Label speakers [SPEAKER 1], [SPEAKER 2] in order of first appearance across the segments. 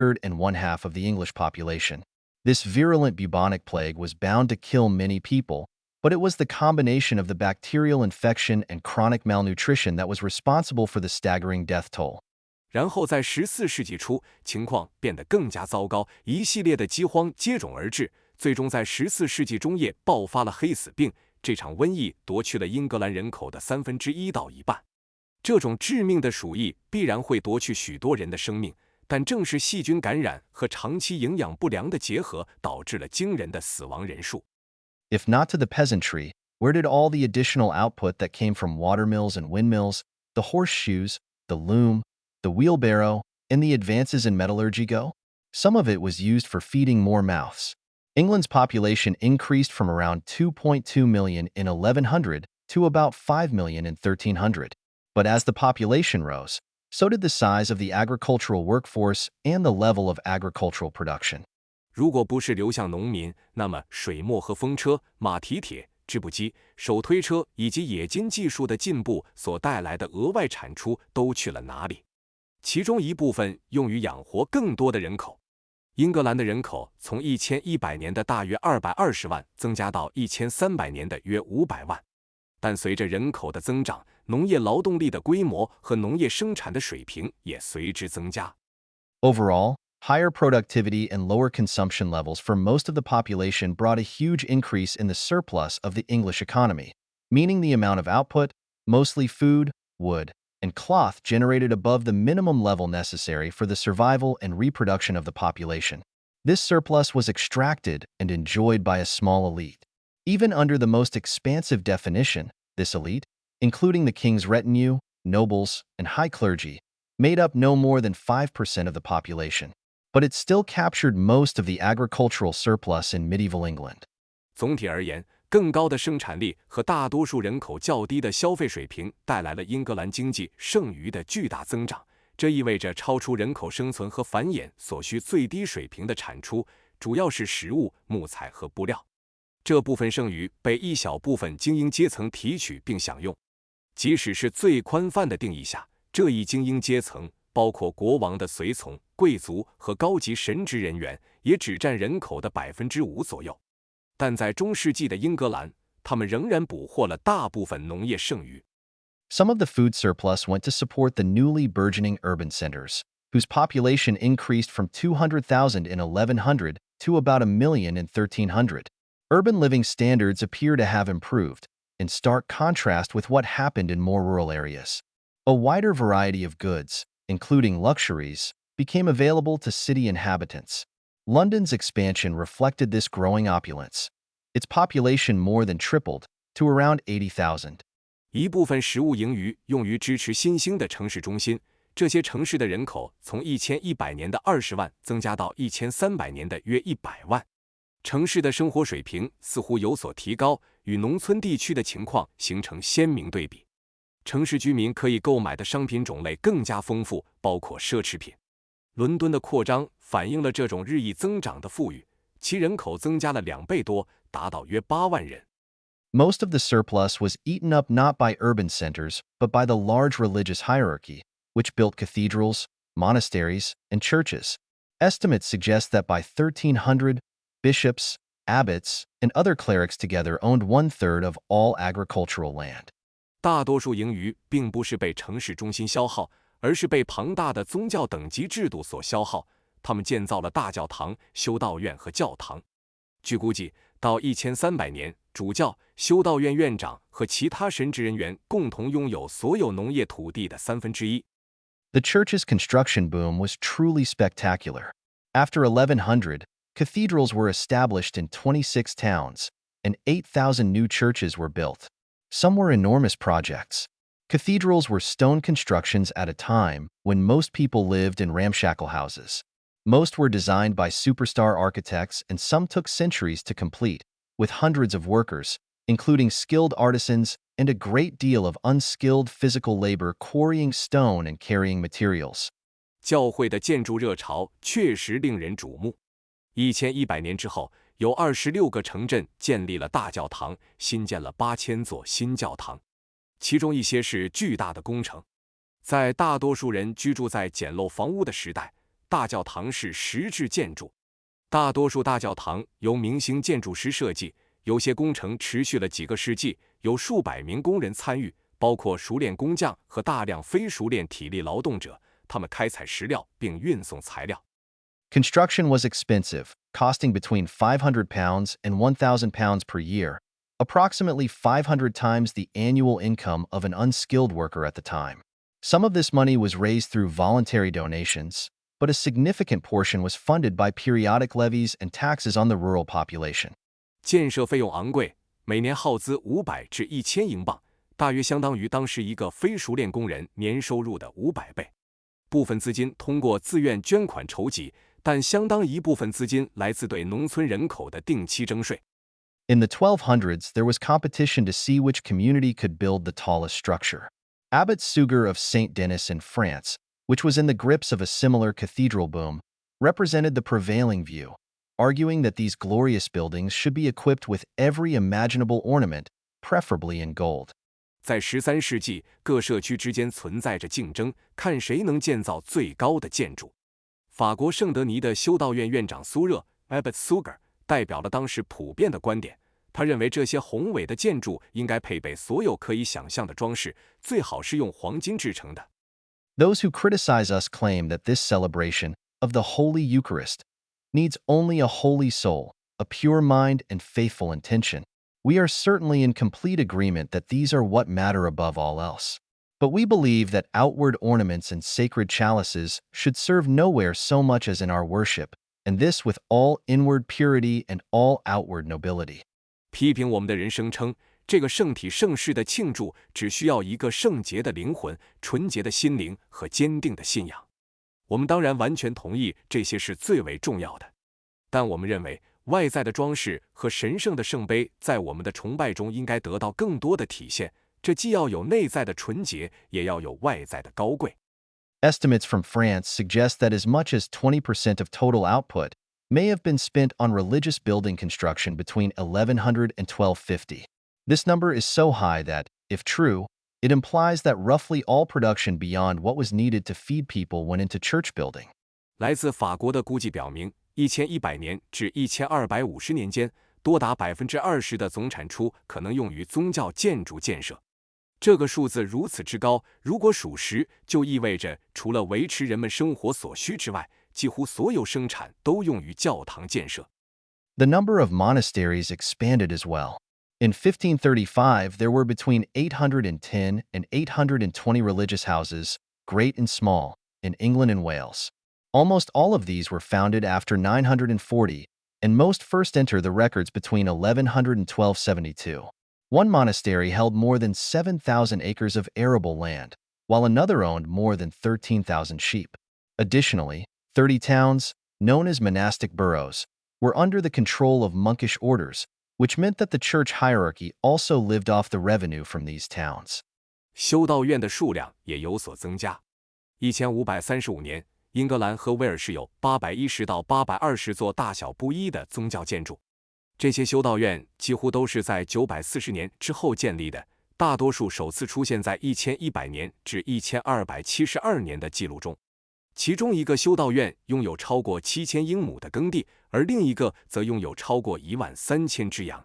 [SPEAKER 1] and one-half of the English population. This virulent bubonic plague was bound to kill many people, but it was the combination of the bacterial infection and chronic malnutrition that was responsible for the staggering death toll.
[SPEAKER 2] 然后在14世纪初，情况变得更加糟糕，一系列的饥荒接踵而至，最终在14世纪中叶爆发了黑死病。这场瘟疫夺去了英格兰人口的1/3到一半。这种致命的鼠疫必然会夺去许多人的生命，但正是细菌感染和长期营养不良的结合，导致了惊人的死亡人数。
[SPEAKER 1] If not to the peasantry, where did all the additional output that came from watermills and windmills, the horseshoes, the loom, the wheelbarrow, and the advances in metallurgy go? Some of it was used for feeding more mouths. England's population increased from around 2.2 million in 1100 to about 5 million in 1300. But as the population rose, so did the size of the agricultural workforce and the level of agricultural production.
[SPEAKER 2] 如果不是流向农民，那么水磨和风车、马蹄铁、织布机、手推车以及冶金技术的进步所带来的额外产出都去了哪里？其中一部分用于养活更多的人口。英格兰的人口从1100年的大约220万增加到1300年的约500万，但随着人口的增长，农业劳动力的规模和农业生产的水平也随之增加。
[SPEAKER 1] Overall, higher productivity and lower consumption levels for most of the population brought a huge increase in the surplus of the English economy, meaning the amount of output, mostly food, wood, and cloth generated above the minimum level necessary for the survival and reproduction of the population. This surplus was extracted and enjoyed by a small elite. Even under the most expansive definition, this elite, including the king's retinue, nobles, and high clergy, made up no more than 5% of the population. But it still captured most of the agricultural surplus in medieval England.
[SPEAKER 2] 总体而言，更高的生产力和大多数人口较低的消费水平带来了英格兰经济剩余的巨大增长。这意味着超出人口生存和繁衍所需最低水平的产出，主要是食物、木材和布料。这部分剩余被一小部分精英阶层提取并享用。即使是最宽泛的定义下，这一精英阶层包括国王的随从、贵族和高级神职人员，也只占人口的5%左右。但在中世纪的英格兰，他们仍然捕获了大部分农业剩余。
[SPEAKER 1] Some of the food surplus went to support the newly burgeoning urban centers, whose population increased from 200,000 in 1100 to about 1 million in 1300. Urban living standards appear to have improved, in stark contrast with what happened in more rural areas. A wider variety of goods, including luxuries, became available to city inhabitants. London's expansion reflected this growing opulence. Its population more than tripled, to around 80,000.
[SPEAKER 2] 一部分食物盈余用于支持新兴的城市中心，这些城市的人口从1100年的20万增加到1300年的约100万。城市的生活水平似乎有所提高，与农村地区的情况形成鲜明对比。城市居民可以购买的商品种类更加丰富，包括奢侈品。伦敦的扩张反映了这种日益增长的富裕，其人口增加了2倍多，达到约8万人。
[SPEAKER 1] Most of the surplus was eaten up not by urban centers, but by the large religious hierarchy, which built cathedrals, monasteries, and churches. Estimates suggest that by 1300, bishops, abbots, and other clerics together owned 1/3 of all agricultural land.
[SPEAKER 2] 大多数盈余并不是被城市中心消耗，而是被庞大的宗教等级制度所消耗。他们建造了大教堂、修道院和教堂。据估计，到1300年，主教、修道院院长和其他神职人员共同拥有所有农业土地的1/3。
[SPEAKER 1] The church's construction boom was truly spectacular. After 1100, cathedrals were established in 26 towns, and 8,000 new churches were built. Some were enormous projects. Cathedrals were stone constructions at a time when most people lived in ramshackle houses. Most were designed by superstar architects, and some took centuries to complete, with hundreds of workers, including skilled artisans and a great deal of unskilled physical labor quarrying stone and carrying materials.
[SPEAKER 2] 教会的建筑热潮确实令人瞩目。1100年之后，有26个城镇建立了大教堂，新建了8000座新教堂，其中一些是巨大的工程。在大多数人居住在简陋房屋的时代，大教堂是石质建筑。大多数大教堂由明星建筑师设计，有些工程持续了几个世纪，有数百名工人参与，包括熟练工匠和大量非熟练体力劳动者，他们开采石料并运送材料。
[SPEAKER 1] Construction was expensive, costing between £500 and £1,000 per year, approximately 500 times the annual income of an unskilled worker at the time. Some of this money was raised through voluntary donations, but a significant portion was funded by periodic levies and taxes on the rural population.
[SPEAKER 2] 建设费用昂贵，每年耗资500至1000英镑，大约相当于当时一个非熟练工人年收入的500倍。部分资金通过自愿捐款筹集，但相当一部分资金来自对农村人口的定期征税。
[SPEAKER 1] In the 1200s, there was competition to see which community could build the tallest structure. Abbot Suger of St. Denis in France, which was in the grips of a similar cathedral boom, represented the prevailing view, arguing that these glorious buildings should be equipped with every imaginable ornament, preferably in gold.
[SPEAKER 2] 在13世纪，各社区之间存在着竞争，看谁能建造最高的建筑。法国圣德尼的修道院院长苏热 Abbot Suger 代表了当时普遍的观点。他认为这些宏伟的建筑应该配备所有可以想象的装饰，最好是用黄金制成的。
[SPEAKER 1] Those who criticize us claim that this celebration of the Holy Eucharist needs only a holy soul, a pure mind, and faithful intention. We are certainly in complete agreement that these are what matter above all else. But we believe that outward ornaments and sacred chalices should serve nowhere so much as in our worship, and this with all inward purity and all outward nobility.
[SPEAKER 2] 批评我们的人声称，这个圣体圣事的庆祝只需要一个圣洁的灵魂、纯洁的心灵和坚定的信仰。我们当然完全同意这些是最为重要的，但我们认为外在的装饰和神圣的圣杯在我们的崇拜中应该得到更多的体现，这既要有内在的纯洁，也要有外在的高贵。
[SPEAKER 1] Estimates from France suggest that as much as 20% of total output may have been spent on religious building construction between 1100 and 1250. This number is so high that, if true, it implies that roughly all production beyond what was needed to feed people went into church building.
[SPEAKER 2] 来自法国的估计表明，1100年至1250年间，多达20%的总产出可能用于宗教建筑建设。这个数字如此之高，如果属实，就意味着除了维持人们生活所需之外，几乎所有生产都用于教堂建设。
[SPEAKER 1] The number of monasteries expanded as well. In 1535, there were between 810 and 820 religious houses, great and small, in England and Wales. Almost all of these were founded after 940, and most first enter the records between 1100 and 1272. One monastery held more than 7,000 acres of arable land, while another owned more than 13,000 sheep. Additionally, 30 towns, known as monastic boroughs, were under the control of monkish orders, which meant that the church hierarchy also lived off the revenue from these towns.
[SPEAKER 2] 修道院的数量也有所增加。1535年，英格兰和威尔士有810到820座大小不一的宗教建筑。这些修道院几乎都是在940年之后建立的，大多数首次出现在1100年至1272年的记录中。其中一个修道院拥有超过7000英亩的耕地，而另一个则拥有超过13000只羊。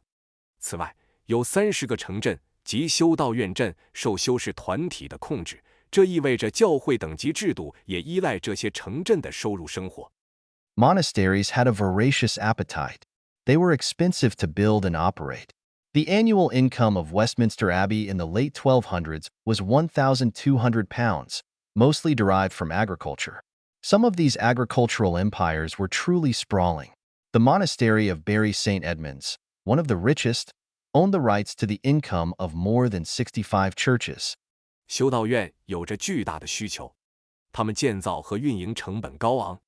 [SPEAKER 2] 此外，有30个城镇及修道院镇受修士团体的控制，这意味着教会等级制度也依赖这些城镇的收入生活。
[SPEAKER 1] Monasteries had a voracious appetite. They were expensive to build and operate. The annual income of Westminster Abbey in the late 1200s was £1,200, mostly derived from agriculture. Some of these agricultural empires were truly sprawling. The monastery of Bury St. Edmunds, one of the richest, owned the rights to the income of more than 65 churches.
[SPEAKER 2] 修道院有着巨大的需求，他们建造和运营成本高昂。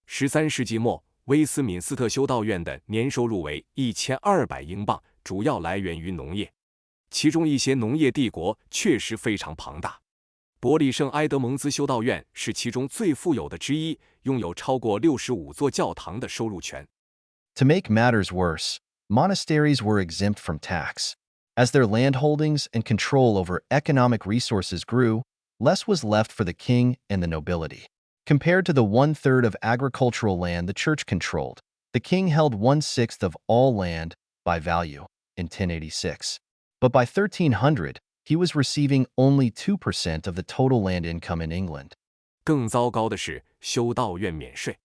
[SPEAKER 2] 13世纪末，威斯敏斯特修道院的年收入为1200英镑，主要来源于农业。其中一些农业帝国确实非常庞大。伯里圣埃德蒙兹修道院是其中最富有的之一，拥有超过65座教堂的收入权。
[SPEAKER 1] To make matters worse, monasteries were exempt from tax. As their land holdings and control over economic resources grew, less was left for the king and the nobility. Compared to the 1/3 of agricultural land the church controlled, the king held 1/6 of all land by value in 1086. But by 1300, he was receiving only 2% of the total land income in England.
[SPEAKER 2] 更糟糕的是，修道院免税。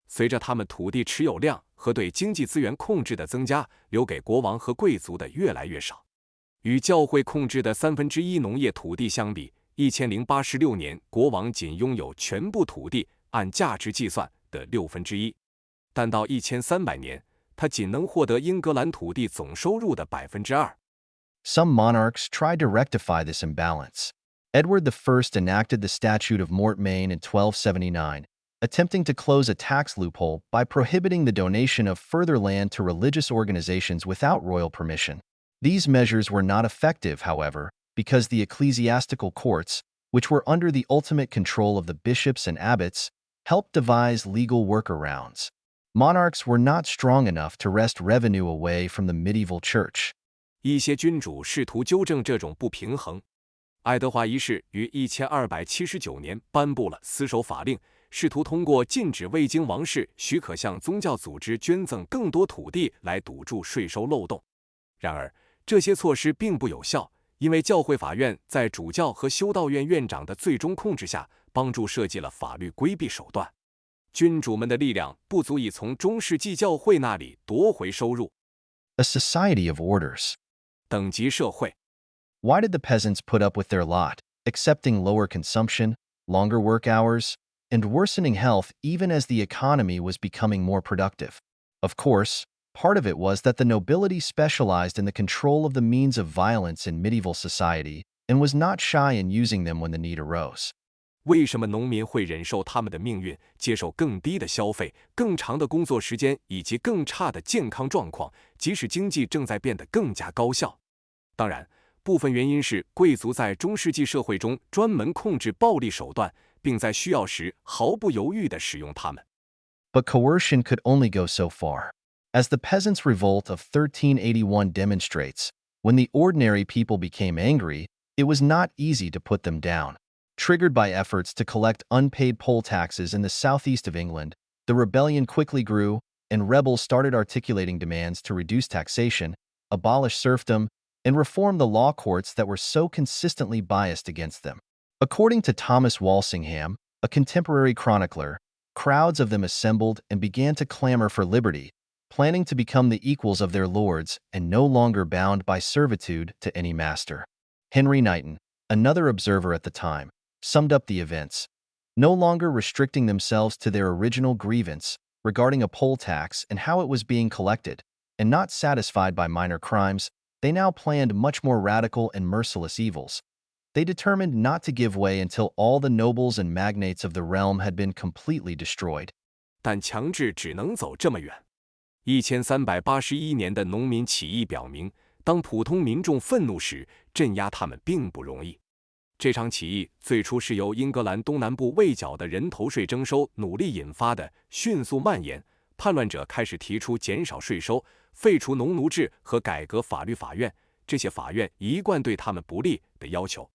[SPEAKER 2] 随着他们土地持有量和对经济资源控制的增加，留给国王和贵族的越来越少。与教会控制的1/3农业土地相比，1086年国王仅拥有全部土地按价值计算的1/6，但到1300年，他仅能获得英格兰土地总收入的2%。
[SPEAKER 1] Some monarchs tried to rectify this imbalance. Edward I enacted the Statute of Mortmain in 1279, attempting to close a tax loophole by prohibiting the donation of further land to religious organizations without royal permission. These measures were not effective, however, because the ecclesiastical courts, which were under the ultimate control of the bishops and abbots, helped devise legal workarounds. Monarchs were not strong enough to wrest revenue away from the medieval church.
[SPEAKER 2] 一些君主试图纠正这种不平衡。爱德华一世于1279年颁布了私守法令，试图通过禁止未经王室许可向宗教组织捐赠更多土地来堵住税收漏洞。然而，这些措施并不有效，因为教会法院在主教和修道院院长的最终控制下，帮助设计了法律规避手段。君主们的力量不足以从中世纪教会那里夺回收入。
[SPEAKER 1] A society of orders.
[SPEAKER 2] 等级社会。
[SPEAKER 1] Why did the peasants put up with their lot, accepting lower consumption, longer work hours, and worsening health even as the economy was becoming more productive? Of course, part of it was that the nobility specialized in the control of the means of violence in medieval society and was not shy in using them when the need arose.
[SPEAKER 2] 为什么农民会忍受他们的命运，接受更低的消费、更长的工作时间以及更差的健康状况，即使经济正在变得更加高效？当然，部分原因是贵族在中世纪社会中专门控制暴力手段，并在需要时毫不犹豫地使用它们。
[SPEAKER 1] But coercion could only go so far. As the peasants' revolt of 1381 demonstrates, when the ordinary people became angry, it was not easy to put them down. Triggered by efforts to collect unpaid poll taxes in the southeast of England, the rebellion quickly grew, and rebels started articulating demands to reduce taxation, abolish serfdom, and reform the law courts that were so consistently biased against them. According to Thomas Walsingham, a contemporary chronicler, crowds of them assembled and began to clamor for liberty, planning to become the equals of their lords and no longer bound by servitude to any master. Henry Knighton, another observer at the time, summed up the events. No longer restricting themselves to their original grievance regarding a poll tax and how it was being collected, and not satisfied by minor crimes, they now planned much more radical and merciless evils. They determined not to give way until all the nobles and magnates of the realm had been completely destroyed.
[SPEAKER 2] 但强制只能走这么远。1381年的农民起义表明，当普通民众愤怒时，镇压他们并不容易。这场起义最初是由英格兰东南部未缴的人头税征收努力引发的，迅速蔓延。叛乱者开始提出减少税收、废除农奴制和改革法律法院，这些法院一贯对他们不利的要求。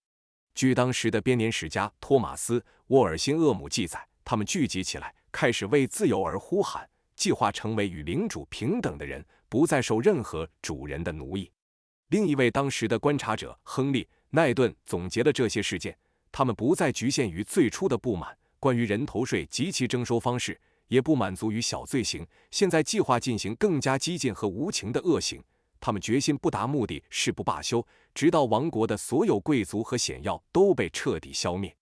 [SPEAKER 2] 据当时的编年史家托马斯·沃尔辛厄姆记载，他们聚集起来，开始为自由而呼喊，计划成为与领主平等的人，不再受任何主人的奴役。另一位当时的观察者亨利·奈顿总结了这些事件，他们不再局限于最初的不满，关于人头税及其征收方式，也不满足于小罪行，现在计划进行更加激进和无情的恶行。他们决心不达目的誓不罢休，直到王国的所有贵族和显要都被彻底消灭。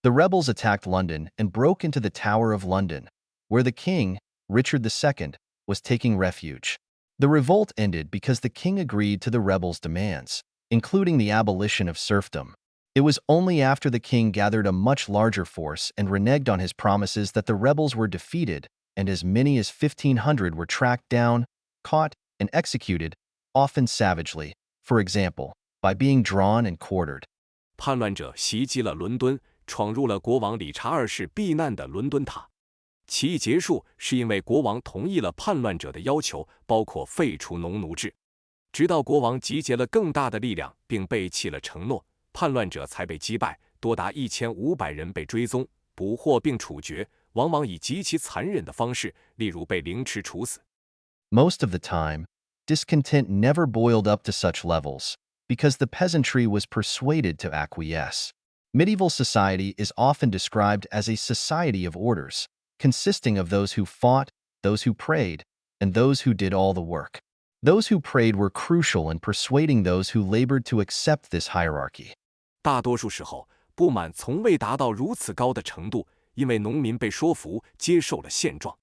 [SPEAKER 1] The rebels attacked London and broke into the Tower of London, where the king, Richard II, was taking refuge. The revolt ended because the king agreed to the rebels' demands, including the abolition of serfdom. It was only after the king gathered a much larger force and reneged on his promises that the rebels were defeated, and as many as 1,500 were tracked down, caught, and executed, often savagely, for example, by being drawn and quartered.
[SPEAKER 2] 叛乱者袭击了伦敦，闯入了国王理查二世避难的伦敦塔。起义结束是因为国王同意了叛乱者的要求，包括废除农奴制。直到国王集结了更大的力量并背弃了承诺，叛乱者才被击败，多达1500人被追踪，捕获并处决，往往以极其残忍的方式，例如被凌迟处死。
[SPEAKER 1] Most of the time, discontent never boiled up to such levels, because the peasantry was persuaded to acquiesce. Medieval society is often described as a society of orders, consisting of those who fought, those who prayed, and those who did all the work. Those who prayed were crucial in persuading those who labored to accept this hierarchy.
[SPEAKER 2] 大多数时候，不满从未达到如此高的程度，因为农民被说服接受了现状。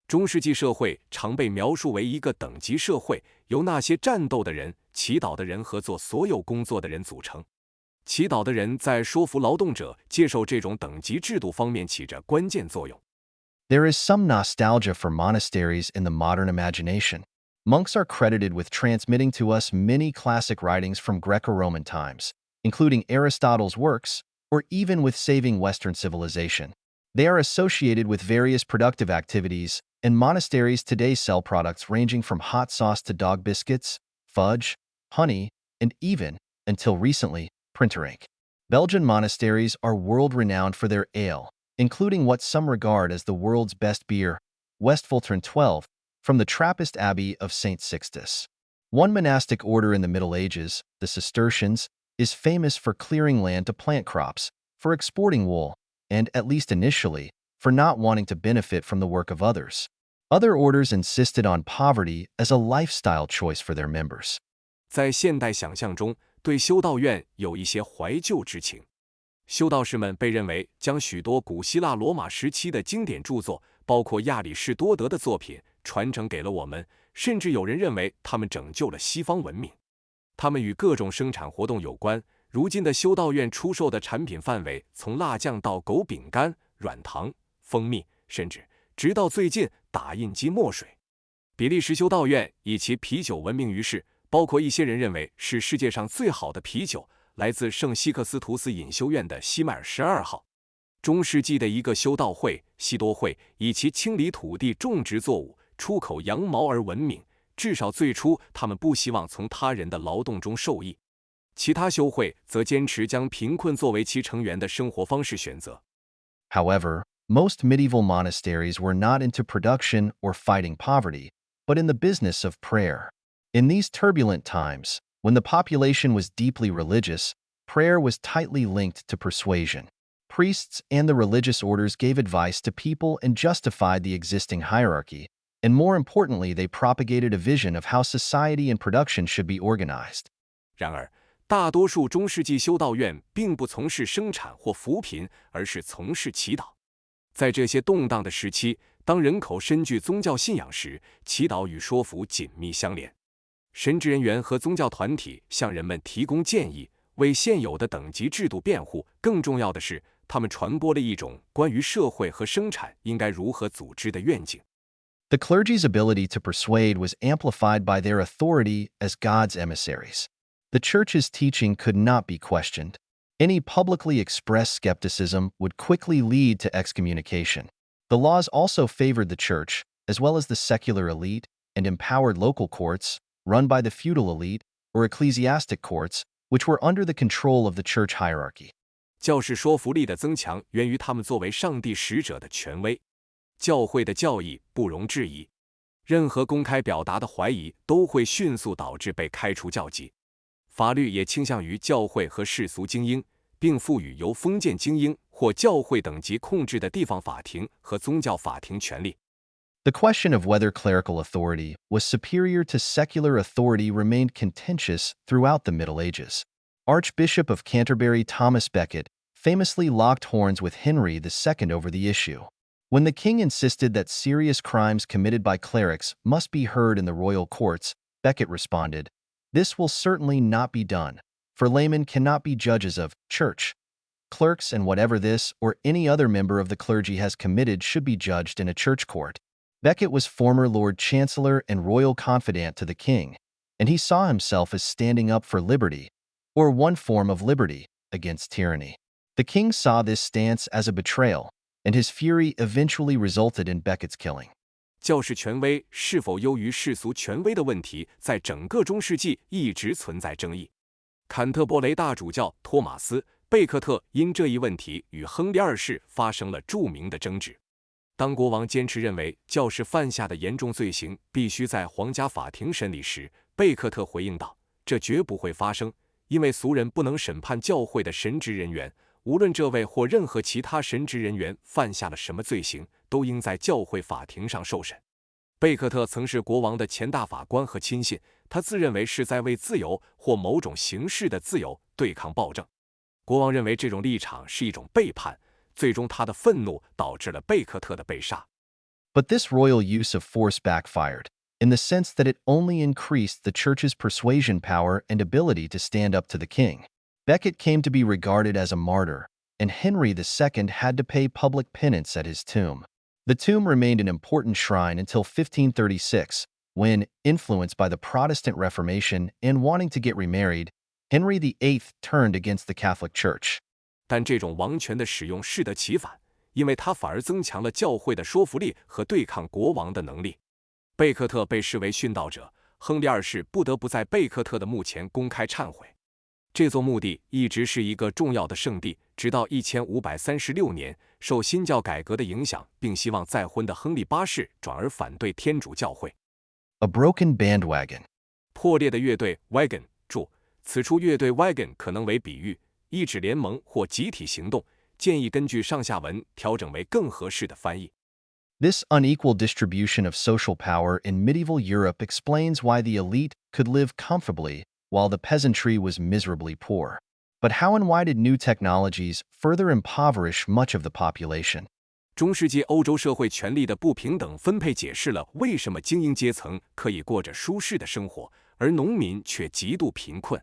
[SPEAKER 2] 中世纪社会常被描述为一个等级社会，由那些战斗的人、祈祷的人和做所有工作的人组成。祈祷的人在说服劳动者接受这种等级制度方面起着关键作用。
[SPEAKER 1] There is some nostalgia for monasteries in the modern imagination. Monks are credited with transmitting to us many classic writings from Greco-Roman times, including Aristotle's works, or even with saving Western civilization. They are associated with various productive activities, and monasteries today sell products ranging from hot sauce to dog biscuits, fudge, honey, and even, until recently, printer ink. Belgian monasteries are world-renowned for their ale, including what some regard as the world's best beer, Westfaltern 12, from the Trappist Abbey of St. Sixtus. One monastic order in the Middle Ages, the Cistercians, is famous for clearing land to plant crops, for exporting wool, and, at least initially, for not wanting to benefit from the work of others. Other orders insisted on poverty as a lifestyle choice for their members.
[SPEAKER 2] 在现代想象中，对修道院有一些怀旧之情。修道士们被认为将许多古希腊罗马时期的经典著作，包括亚里士多德的作品，传承给了我们，甚至有人认为他们拯救了西方文明。他们与各种生产活动有关。如今的修道院出售的产品范围从辣酱到狗饼干、软糖、蜂蜜，甚至直到最近打印机墨水。比利时修道院以其啤酒闻名于世，包括一些人认为是世界上最好的啤酒，来自圣西克斯图斯隐修院的西迈尔12号。中世纪的一个修道会西多会以其清理土地、种植作物、出口羊毛而闻名，至少最初他们不希望从他人的劳动中受益。其他修会则坚持将贫困作为其成员的生活方式选择。
[SPEAKER 1] However, most medieval monasteries were not into production or fighting poverty, but in the business of prayer. In these turbulent times, when the population was deeply religious, prayer was tightly linked to persuasion. Priests and the religious orders gave advice to people and justified the existing hierarchy, and more importantly, they propagated a vision of how society and production should be organized.
[SPEAKER 2] 然而，大多数中世纪修道院并不从事生产或扶贫，而是从事祈祷。在这些动荡的时期，当人口深具宗教信仰时，祈祷与说服紧密相连。神职人员和宗教团体向人们提供建议，为现有的等级制度辩护。更重要的是，他们传播了一种关于社会和生产应该如何组织的愿景。
[SPEAKER 1] The clergy's ability to persuade was amplified by their authority as God's emissaries. The Church's teaching could not be questioned. Any publicly expressed skepticism would quickly lead to excommunication. The laws also favored the Church, as well as the secular elite, and empowered local courts, run by the feudal elite, or ecclesiastic courts, which were under the control of the Church hierarchy.
[SPEAKER 2] 教士说服力的增强源于他们作为上帝使者的权威。教会的教义不容置疑，任何公开表达的怀疑都会迅速导致被开除教籍。法律也倾向于教会和世俗精英，并赋予由封建精英或教会等级控制的地方法庭和宗教法庭权力。
[SPEAKER 1] The question of whether clerical authority was superior to secular authority remained contentious throughout the Middle Ages. Archbishop of Canterbury Thomas Becket famously locked horns with Henry II over the issue. When the king insisted that serious crimes committed by clerics must be heard in the royal courts, Becket responded, "This will certainly not be done, for laymen cannot be judges of church. Clerks and whatever this or any other member of the clergy has committed should be judged in a church court." Becket was former Lord Chancellor and royal confidant to the king, and he saw himself as standing up for liberty, or one form of liberty, against tyranny. The king saw this stance as a betrayal, and his fury eventually resulted in Becket's killing.
[SPEAKER 2] 教士权威是否优于世俗权威的问题，在整个中世纪一直存在争议。坎特伯雷大主教托马斯贝克特因这一问题与亨利二世发生了著名的争执。当国王坚持认为教士犯下的严重罪行必须在皇家法庭审理时，贝克特回应道：“这绝不会发生，因为俗人不能审判教会的神职人员，无论这位或任何其他神职人员犯下了什么罪行，都应在教会法庭上受审。”贝克特曾是国王的前大法官和亲信，他自认为是在为自由或某种形式的自由对抗暴政。国王认为这种立场是一种背叛，最终他的愤怒导致了贝克特的被杀。
[SPEAKER 1] But this royal use of force backfired, in the sense that it only increased the church's persuasion power and ability to stand up to the king. Becket came to be regarded as a martyr, and Henry II had to pay public penance at his tomb. The tomb remained an important shrine until 1536, when, influenced by the Protestant Reformation and wanting to get remarried, Henry VIII turned against the Catholic Church.
[SPEAKER 2] 但这种王权的使用适得其反，因为它反而增强了教会的说服力和对抗国王的能力。贝克特被视为殉道者，亨利二世不得不在贝克特的墓前公开忏悔。这座墓地一直是一个重要的圣地，直到1536年，受新教改革的影响，并希望再婚的亨利八世转而反对天主教会。
[SPEAKER 1] A broken bandwagon.
[SPEAKER 2] 破裂的乐队 wagon。注：此处乐队 wagon 可能为比喻，意指联盟或集体行动，建议根据上下文调整为更合适的翻译。
[SPEAKER 1] This unequal distribution of social power in medieval Europe explains why the elite could live comfortably while the peasantry was miserably poor. But how and why did new technologies further impoverish much of the population?
[SPEAKER 2] 中世纪欧洲社会权力的不平等分配解释了为什么精英阶层可以过着舒适的生活，而农民却极度贫困。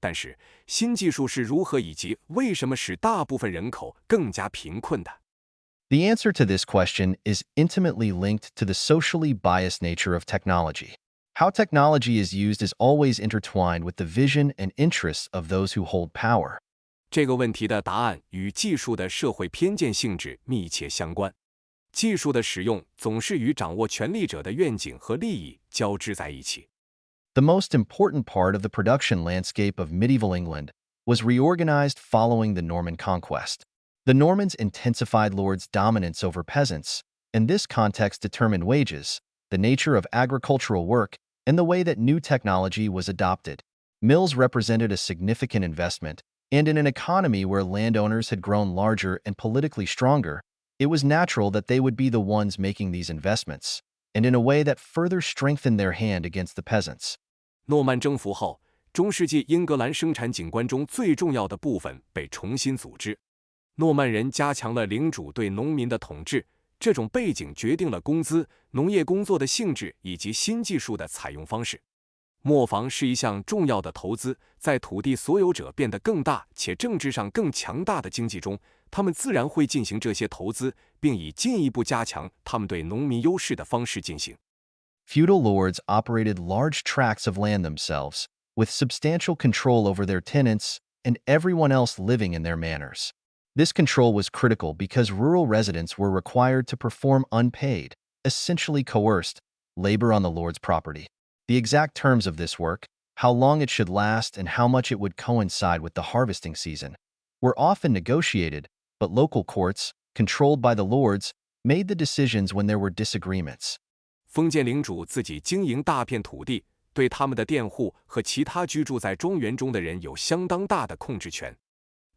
[SPEAKER 2] 但是，新技术是如何以及为什么使大部分人口更加贫困的？
[SPEAKER 1] The answer to this question is intimately linked to the socially biased nature of technology. How technology is used is always intertwined with the vision and interests of those who hold power.
[SPEAKER 2] 这个问题的答案与技术的社会偏见性质密切相关。技术的使用总是与掌握权力者的愿景和利益交织在一起。
[SPEAKER 1] The most important part of the production landscape of medieval England was reorganized following the Norman conquest. The Normans intensified lords' dominance over peasants, and this context determined wages, the nature of agricultural work, and the way that new technology was adopted. Mills represented a significant investment, and in an economy where landowners had grown larger and politically stronger, it was natural that they would be the ones making these investments, and in a way that further strengthened their hand against the peasants.
[SPEAKER 2] 诺曼征服后，中世纪英格兰生产景观中最重要的部分被重新组织。诺曼人加强了领主对农民的统治，这种背景决定了工资、农业工作的性质以及新技术的采用方式。磨坊是一项重要的投资，在土地所有者变得更大且政治上更强大的经济中，他们自然会进行这些投资，并以进一步加强他们对农民优势的方式进行。
[SPEAKER 1] Feudal lords operated large tracts of land themselves, with substantial control over their tenants and everyone else living in their manors. This control was critical because rural residents were required to perform unpaid, essentially coerced, labor on the lord's property. The exact terms of this work, how long it should last and how much it would coincide with the harvesting season, were often negotiated, but local courts, controlled by the lords, made the decisions when there were disagreements.
[SPEAKER 2] 封建领主自己经营大片土地，对他们的佃户和其他居住在庄园中的人有相当大的控制权。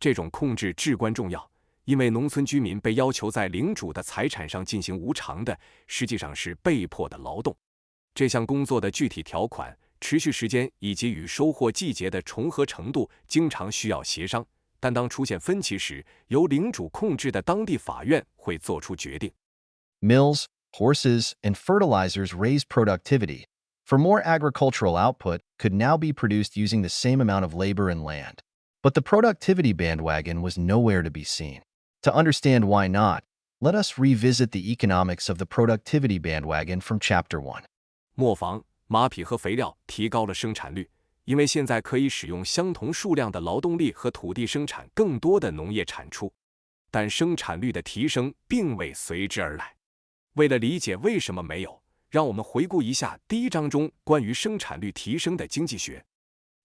[SPEAKER 2] 这种控制至关重要，因为农村居民被要求在领主的财产上进行无偿的，实际上是被迫的劳动。这项工作的具体条款、持续时间以及与收获季节的重合程度经常需要协商，但当出现分歧时，由领主控制的当地法院会做出决定。
[SPEAKER 1] Mills, horses, and fertilizers raised productivity, for more agricultural output could now be produced using the same amount of labor and land. But the productivity bandwagon was nowhere to be seen. To understand why not, let us revisit the economics of the productivity bandwagon from Chapter 1.
[SPEAKER 2] 磨坊、马匹和肥料提高了生产率，因为现在可以使用相同数量的劳动力和土地生产更多的农业产出。但生产率的提升并未随之而来。为了理解为什么没有，让我们回顾一下第一章中关于生产率提升的经济学。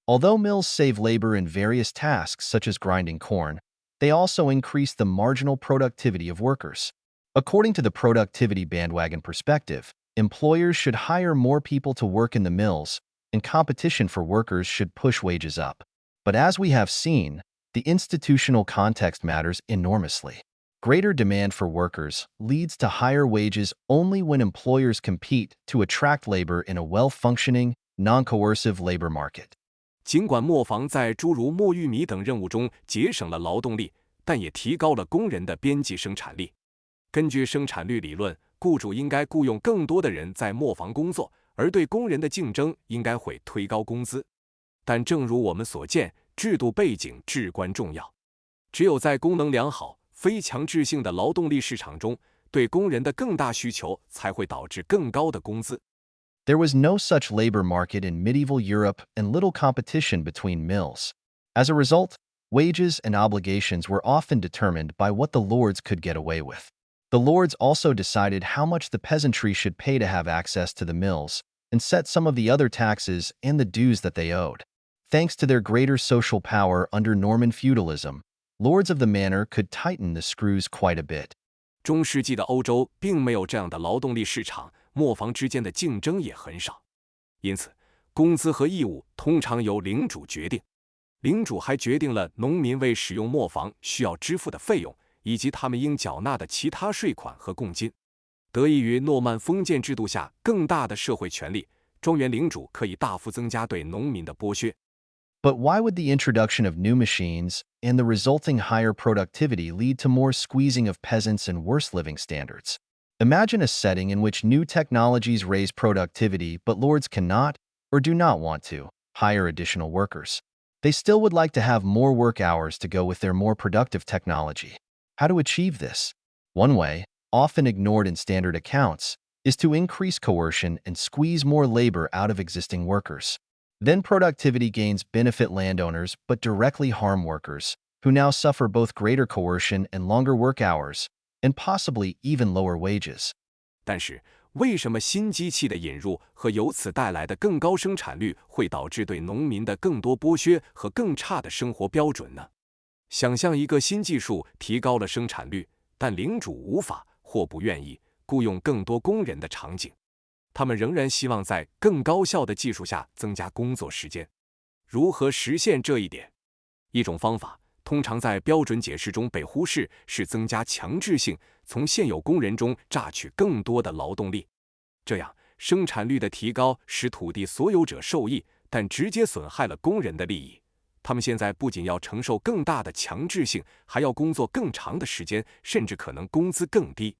[SPEAKER 1] Although mills save labor in various tasks such as grinding corn, they also increase the marginal productivity of workers. According to the productivity bandwagon perspective, employers should hire more people to work in the mills, and competition for workers should push wages up. But as we have seen, the institutional context matters enormously. Greater demand for workers leads to higher wages only when employers compete to attract labor in a well-functioning, non-coercive labor market.
[SPEAKER 2] 尽管磨坊在诸如磨玉米等任务中节省了劳动力，但也提高了工人的边际生产力。根据生产率理论，雇主应该雇佣更多的人在磨坊工作，而对工人的竞争应该会推高工资。但正如我们所见，制度背景至关重要。只有在功能良好、非强制性的劳动力市场中，对工人的更大需求才会导致更高的工资。
[SPEAKER 1] There was no such labor market in medieval Europe and little competition between mills. As a result, wages and obligations were often determined by what the lords could get away with. The lords also decided how much the peasantry should pay to have access to the mills, and set some of the other taxes and the dues that they owed. Thanks to their greater social power under Norman feudalism, lords of the manor could tighten the screws quite a bit.
[SPEAKER 2] 中世纪的欧洲并没有这样的劳动力市场，磨坊之间的竞争也很少，因此，工资和义务通常由领主决定。领主还决定了农民为使用磨坊需要支付的费用，以及他们应缴纳的其他税款和贡金。得益于诺曼封建制度下更大的社会权力，庄园领主可以大幅增加对农民的剥削。
[SPEAKER 1] But why would the introduction of new machines and the resulting higher productivity lead to more squeezing of peasants and worse living standards? Imagine a setting in which new technologies raise productivity but lords cannot, or do not want to, hire additional workers. They still would like to have more work hours to go with their more productive technology. How to achieve this? One way, often ignored in standard accounts, is to increase coercion and squeeze more labor out of existing workers. Then productivity gains benefit landowners but directly harm workers, who now suffer both greater coercion and longer work hours, and possibly even lower wages.
[SPEAKER 2] 但是，为什么新机器的引入和由此带来的更高生产率会导致对农民的更多剥削和更差的生活标准呢？想象一个新技术提高了生产率，但领主无法或不愿意雇佣更多工人的场景。他们仍然希望在更高效的技术下增加工作时间。如何实现这一点？一种方法，通常在标准解释中被忽视，是增加强制性，从现有工人中榨取更多的劳动力。这样，生产率的提高使土地所有者受益，但直接损害了工人的利益。他们现在不仅要承受更大的强制性，还要工作更长的时间，甚至可能工资更低。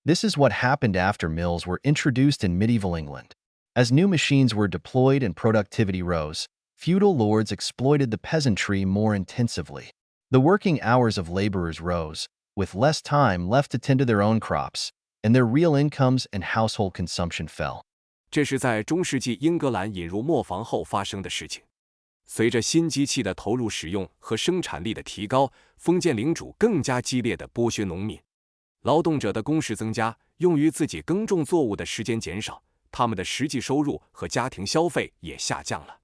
[SPEAKER 1] This is what happened after mills were introduced in medieval England. As new machines were deployed and productivity rose, feudal lords exploited the peasantry more intensively. The working hours of laborers rose, with less time left to tend to their own crops, and their real incomes and household consumption fell.
[SPEAKER 2] 这是在中世纪英格兰引入磨坊后发生的事情。随着新机器的投入使用和生产力的提高，封建领主更加激烈地剥削农民。劳动者的工时增加，用于自己耕种作物的时间减少，他们的实际收入和家庭消费也下降了。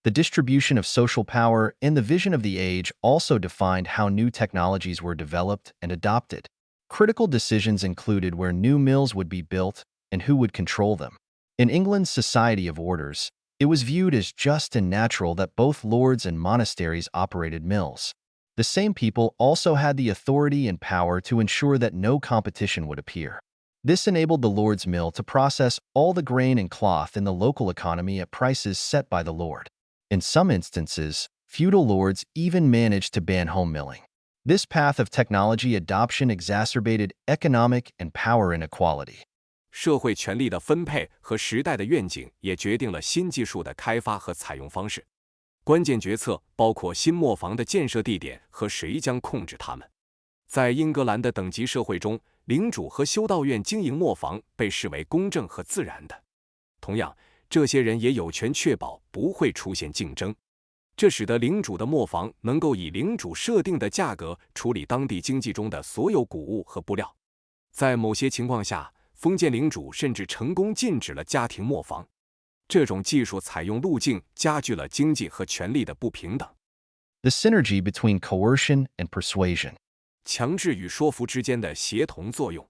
[SPEAKER 1] The distribution of social power and the vision of the age also defined how new technologies were developed and adopted. Critical decisions included where new mills would be built and who would control them. In England's society of orders, it was viewed as just and natural that both lords and monasteries operated mills. The same people also had the authority and power to ensure that no competition would appear. This enabled the lord's mill to process all the grain and cloth in the local economy at prices set by the lord. In some instances, feudal lords even managed to ban home milling. This path of technology adoption exacerbated economic and power inequality.
[SPEAKER 2] 社会权力的分配和时代的愿景也决定了新技术的开发和采用方式。关键决策包括新磨坊的建设地点和谁将控制它们。在英格兰的等级社会中，领主和修道院经营磨坊被视为公正和自然的。同样，这些人也有权确保不会出现竞争。这使得领主的磨坊能够以领主设定的价格处理当地经济中的所有谷物和布料。在某些情况下，封建领主甚至成功禁止了家庭磨坊。这种技术采用路径加剧了经济和权力的不平等。
[SPEAKER 1] The synergy between coercion and persuasion.
[SPEAKER 2] 强制与说服之间的协同作用。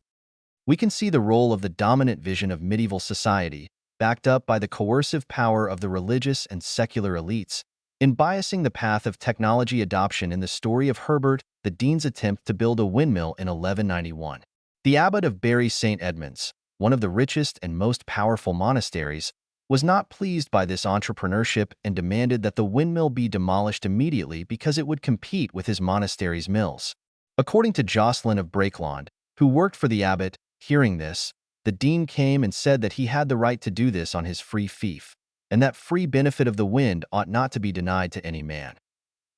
[SPEAKER 1] We can see the role of the dominant vision of medieval society, backed up by the coercive power of the religious and secular elites, in biasing the path of technology adoption in the story of Herbert, the Dean's attempt to build a windmill in 1191. The abbot of Bury St. Edmunds, one of the richest and most powerful monasteries, was not pleased by this entrepreneurship and demanded that the windmill be demolished immediately because it would compete with his monastery's mills. According to Jocelyn of Brakeland, who worked for the abbot, hearing this, the dean came and said that he had the right to do this on his free fief, and that free benefit of the wind ought not to be denied to any man.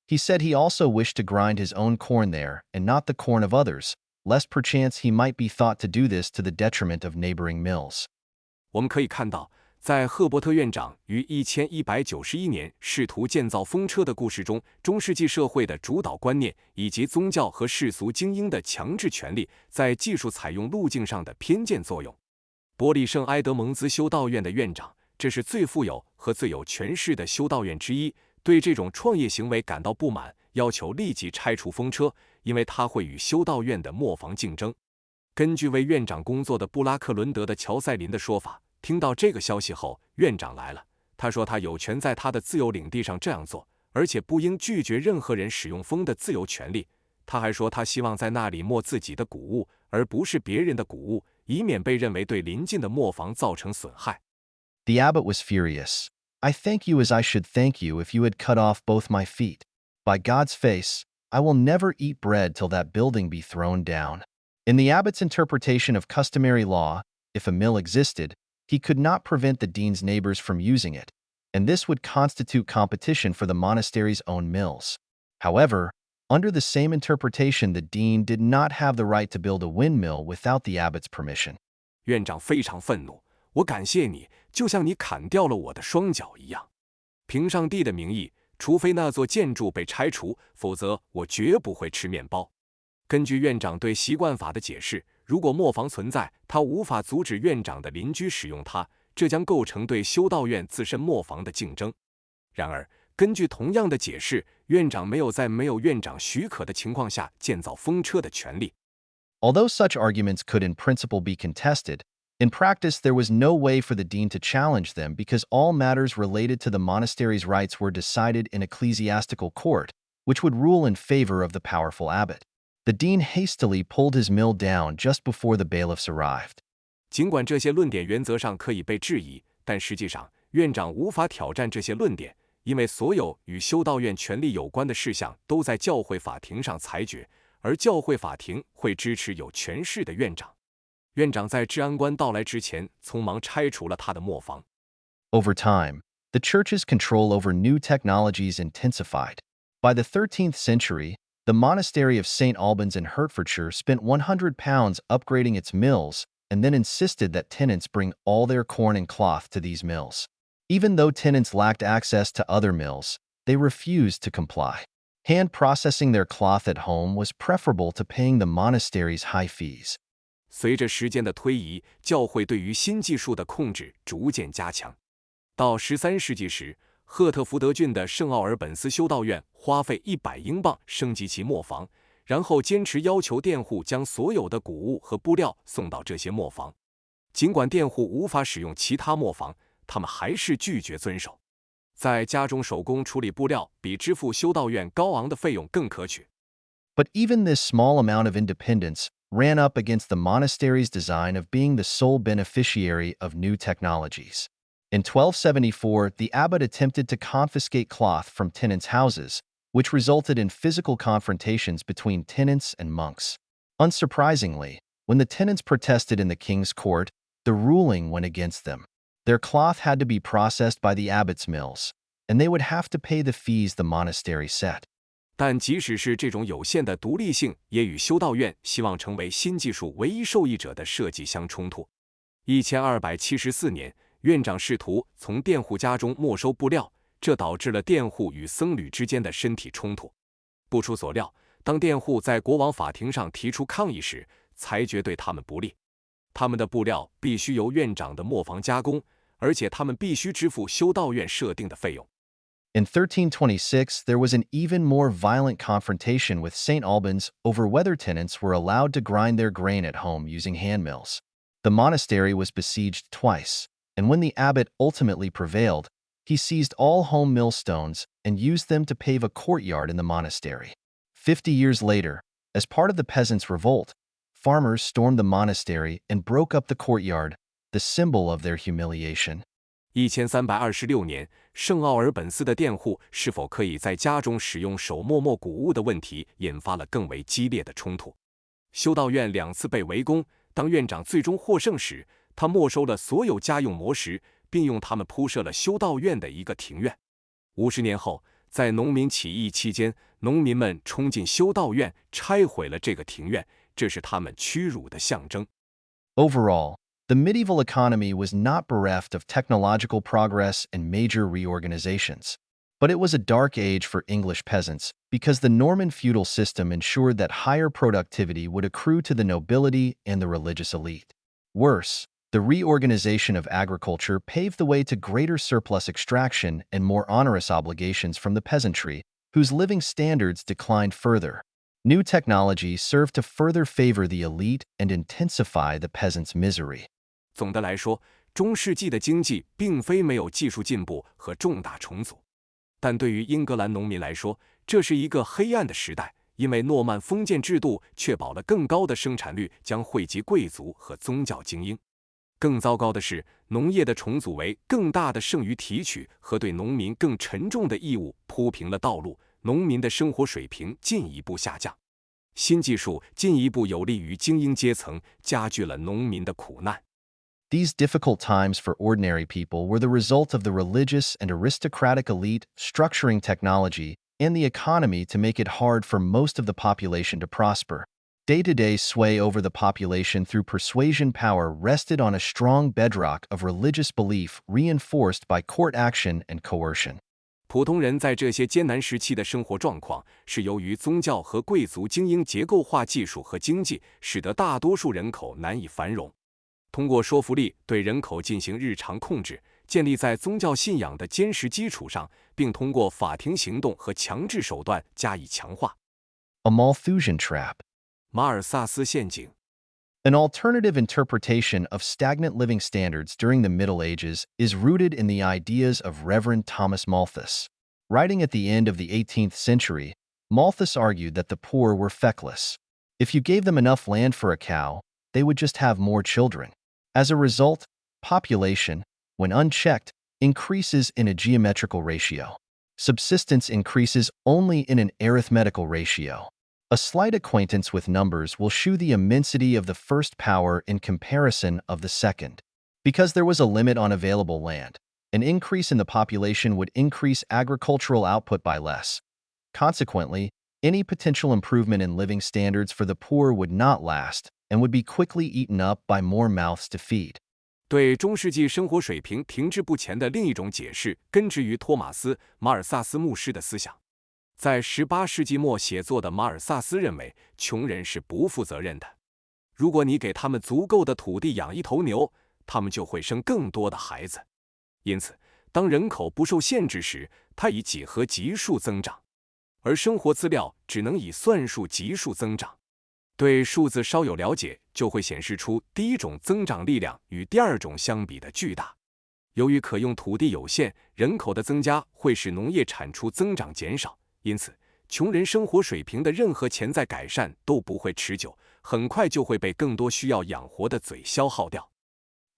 [SPEAKER 1] He said he also wished to grind his own corn there, and not the corn of others, lest perchance he might be thought to do this to the detriment of neighboring mills.
[SPEAKER 2] 我们可以看到，在赫伯特院长于1191年试图建造风车的故事中，中世纪社会的主导观念以及宗教和世俗精英的强制权力在技术采用路径上的偏见作用。伯里圣埃德蒙兹修道院的院长，这是最富有和最有权势的修道院之一，对这种创业行为感到不满，要求立即拆除风车，因为它会与修道院的磨坊竞争。根据为院长工作的布拉克伦德的乔塞林的说法，听到这个消息后，院长来了。他说他有权在他的自由领地上这样做，而且不应拒绝任何人使用风的自由权利。他还说他希望在那里磨自己的谷物，而不是别人的谷物，以免被认为对邻近的磨坊造成损害。
[SPEAKER 1] The abbot was furious. I thank you as I should thank you if you had cut off both my feet. By God's face, I will never eat bread till that building be thrown down. In the abbot's interpretation of customary law, if a mill existed, he could not prevent the dean's neighbors from using it, and this would constitute competition for the monastery's own mills. However, under the same interpretation, the dean did not have the right to build a windmill without the abbot's permission.
[SPEAKER 2] 院长非常愤怒，我感谢你，就像你砍掉了我的双脚一样。凭上帝的名义，除非那座建筑被拆除，否则我绝不会吃面包。根据院长对习惯法的解释，如果磨坊存在，他无法阻止院长的邻居使用它，这将构成对修道院自身磨坊的竞争。然而，根据同样的解释，院长没有在没有院长许可的情况下建造风车的权利。
[SPEAKER 1] Although such arguments could in principle be contested, in practice there was no way for the dean to challenge them because all matters related to the monastery's rights were decided in ecclesiastical court, which would rule in favor of the powerful abbot. The dean hastily pulled his mill down just before the bailiffs arrived.
[SPEAKER 2] 尽管这些论点原则上可以被质疑，但实际上院长无法挑战这些论点，因为所有与修道院权力有关的事项都在教会法庭上裁决，而教会法庭会支持有权势的院长。院长在治安官到来之前，匆忙拆除了他的磨坊。
[SPEAKER 1] Over time, the church's control over new technologies intensified. By the 13th century, the monastery of St. Albans in Hertfordshire spent £100 upgrading its mills and then insisted that tenants bring all their corn and cloth to these mills. Even though tenants lacked access to other mills, they refused to comply. Hand processing their cloth at home was preferable to paying the monastery's high fees.
[SPEAKER 2] 随着时间的推移，教会对于新技术的控制逐渐加强。到13世纪时，赫特福德郡的圣奥尔本斯修道院花费100英镑升级其磨坊，然后坚持要求佃户将所有的谷物和布料送到这些磨坊。尽管佃户无法使用其他磨坊，他们还是拒绝遵守。在家中手工处理布料比支付修道院高昂的费用更可取。
[SPEAKER 1] But even this small amount of independence ran up against the monastery's design of being the sole beneficiary of new technologies. In 1274, the abbot attempted to confiscate cloth from tenants' houses, which resulted in physical confrontations between tenants and monks. Unsurprisingly, when the tenants protested in the king's court, the ruling went against them. Their cloth had to be processed by the abbot's mills, and they would have to pay the fees the monastery set.
[SPEAKER 2] 但即使是这种有限的独立性，也与修道院希望成为新技术唯一受益者的设计相冲突。1274年，院长试图从佃户家中没收布料，这导致了佃户与僧侣之间的身体冲突。不出所料，当佃户在国王法庭上提出抗议时，裁决对他们不利。他们的布料必须由院长的磨坊加工，而且他们必须支付修道院设定的费用。
[SPEAKER 1] In 1326, there was an even more violent confrontation with St. Albans over whether tenants were allowed to grind their grain at home using hand mills. The monastery was besieged twice, and when the abbot ultimately prevailed, he seized all home millstones and used them to pave a courtyard in the monastery. 50 years later, as part of the peasants' revolt, farmers stormed the monastery and broke up the courtyard, the symbol of their humiliation.
[SPEAKER 2] 1326年，圣奥尔本斯的佃户是否可以在家中使用手磨磨谷物的问题，引发了更为激烈的冲突。修道院2次被围攻，当院长最终获胜时，他没收了所有家用磨石，并用它们铺设了修道院的一个庭院。50年后，在农民起义期间，农民们冲进修道院，拆毁了这个庭院，这是他们屈辱的象征。
[SPEAKER 1] Overall, the medieval economy was not bereft of technological progress and major reorganizations. But it was a dark age for English peasants because the Norman feudal system ensured that higher productivity would accrue to the nobility and the religious elite. Worse, the reorganization of agriculture paved the way to greater surplus extraction and more onerous obligations from the peasantry, whose living standards declined further. New technology served to further favor the elite and intensify the peasants' misery.
[SPEAKER 2] 总的来说，中世纪的经济并非没有技术进步和重大重组，但对于英格兰农民来说，这是一个黑暗的时代，因为诺曼封建制度确保了更高的生产率将惠及贵族和宗教精英。更糟糕的是，农业的重组为更大的剩余提取和对农民更沉重的义务铺平了道路，农民的生活水平进一步下降。新技术进一步有利于精英阶层，加剧了农民的苦难。
[SPEAKER 1] These difficult times for ordinary people were the result of the religious and aristocratic elite structuring technology and the economy to make it hard for most of the population to prosper. Day-to-day sway over the population through persuasion power rested on a strong bedrock of religious belief reinforced by court action and coercion.
[SPEAKER 2] 普通人在这些艰难时期的生活状况，是由于宗教和贵族精英结构化技术和经济，使得大多数人口难以繁荣。通过说服力对人口进行日常控制，建立在宗教信仰的坚实基础上，并通过法庭行动和强制手段加以强化。
[SPEAKER 1] A Malthusian trap.
[SPEAKER 2] 马尔萨斯陷阱。
[SPEAKER 1] An alternative interpretation of stagnant living standards during the Middle Ages is rooted in the ideas of Reverend Thomas Malthus. Writing at the end of the 18th century, Malthus argued that the poor were feckless. If you gave them enough land for a cow, they would just have more children. As a result, population, when unchecked, increases in a geometrical ratio. Subsistence increases only in an arithmetical ratio. A slight acquaintance with numbers will shew the immensity of the first power in comparison of the second. Because there was a limit on available land, an increase in the population would increase agricultural output by less. Consequently, any potential improvement in living standards for the poor would not last and would be quickly eaten up by more mouths to feed.
[SPEAKER 2] 对中世纪生活水平停滞不前的另一种解释，根植于托马斯·马尔萨斯牧师的思想。在18世纪末写作的马尔萨斯认为，穷人是不负责任的。如果你给他们足够的土地养一头牛，他们就会生更多的孩子。因此，当人口不受限制时，它以几何级数增长，而生活资料只能以算术级数增长。对数字稍有了解，就会显示出第一种增长力量与第二种相比的巨大。由于可用土地有限，人口的增加会使农业产出增长减少，因此，穷人生活水平的任何潜在改善都不会持久，很快就会被更多需要养活的嘴消耗掉。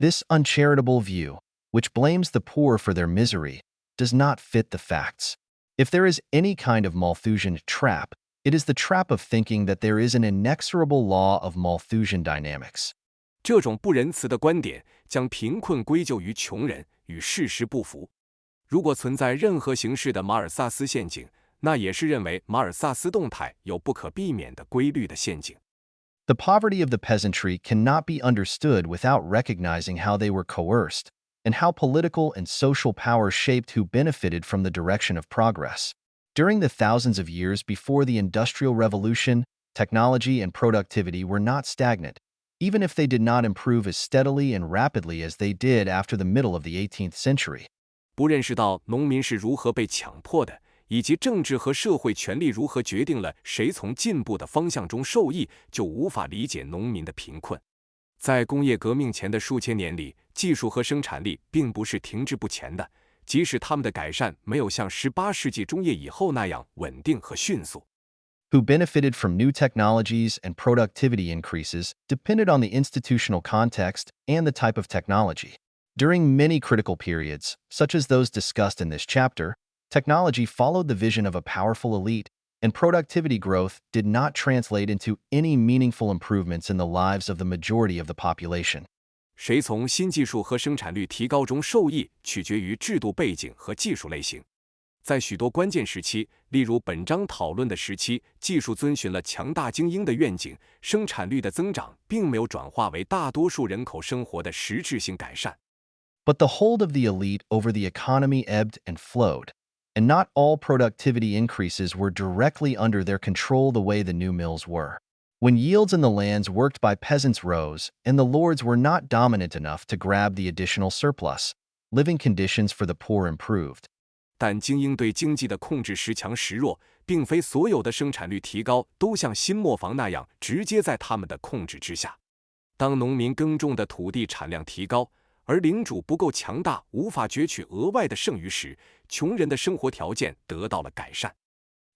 [SPEAKER 1] This uncharitable view, which blames the poor for their misery, does not fit the facts. If there is any kind of Malthusian trap, it is the trap of thinking that there is an inexorable law of Malthusian dynamics.
[SPEAKER 2] 这种不仁慈的观点将贫困归咎于穷人，与事实不符。如果存在任何形式的马尔萨斯陷阱，那也是认为马尔萨斯动态有不可避免的规律的陷阱。
[SPEAKER 1] The poverty of the peasantry cannot be understood without recognizing how they were coerced, and how political and social power shaped who benefited from the direction of progress. During the thousands of years before the Industrial Revolution, technology and productivity were not stagnant. even if they did not improve as steadily and rapidly as they did after the middle of the 18th century.
[SPEAKER 2] 不认识到农民是如何被强迫的，以及政治和社会权力如何决定了谁从进步的方向中受益，就无法理解农民的贫困。在工业革命前的数千年里，技术和生产力并不是停滞不前的，即使他们的改善没有像18世纪中叶以后那样稳定和迅速。
[SPEAKER 1] Who benefited from new technologies and productivity increases depended on the institutional context and the type of technology. During many critical periods, such as those discussed in this chapter, technology followed the vision of a powerful elite, and productivity growth did not translate into any meaningful improvements in the lives of the majority of the population.
[SPEAKER 2] 谁从新技术和生产率提高中受益，取决于制度背景和技术类型。在许多关键时期，例如本章讨论的时期，技术遵循了强大精英的愿景，生产率的增长并没有转化为大多数人口生活的实质性改善。
[SPEAKER 1] But the hold of the elite over the economy ebbed and flowed, and not all productivity increases were directly under their control the way the new mills were. When yields in the lands worked by peasants rose, and the lords were not dominant enough to grab the additional surplus, living conditions for the poor improved.
[SPEAKER 2] 但精英对经济的控制时强时弱，并非所有的生产率提高都像新磨坊那样直接在他们的控制之下。当农民耕种的土地产量提高，而领主不够强大，无法攫取额外的剩余时，穷人的生活条件得到了改善。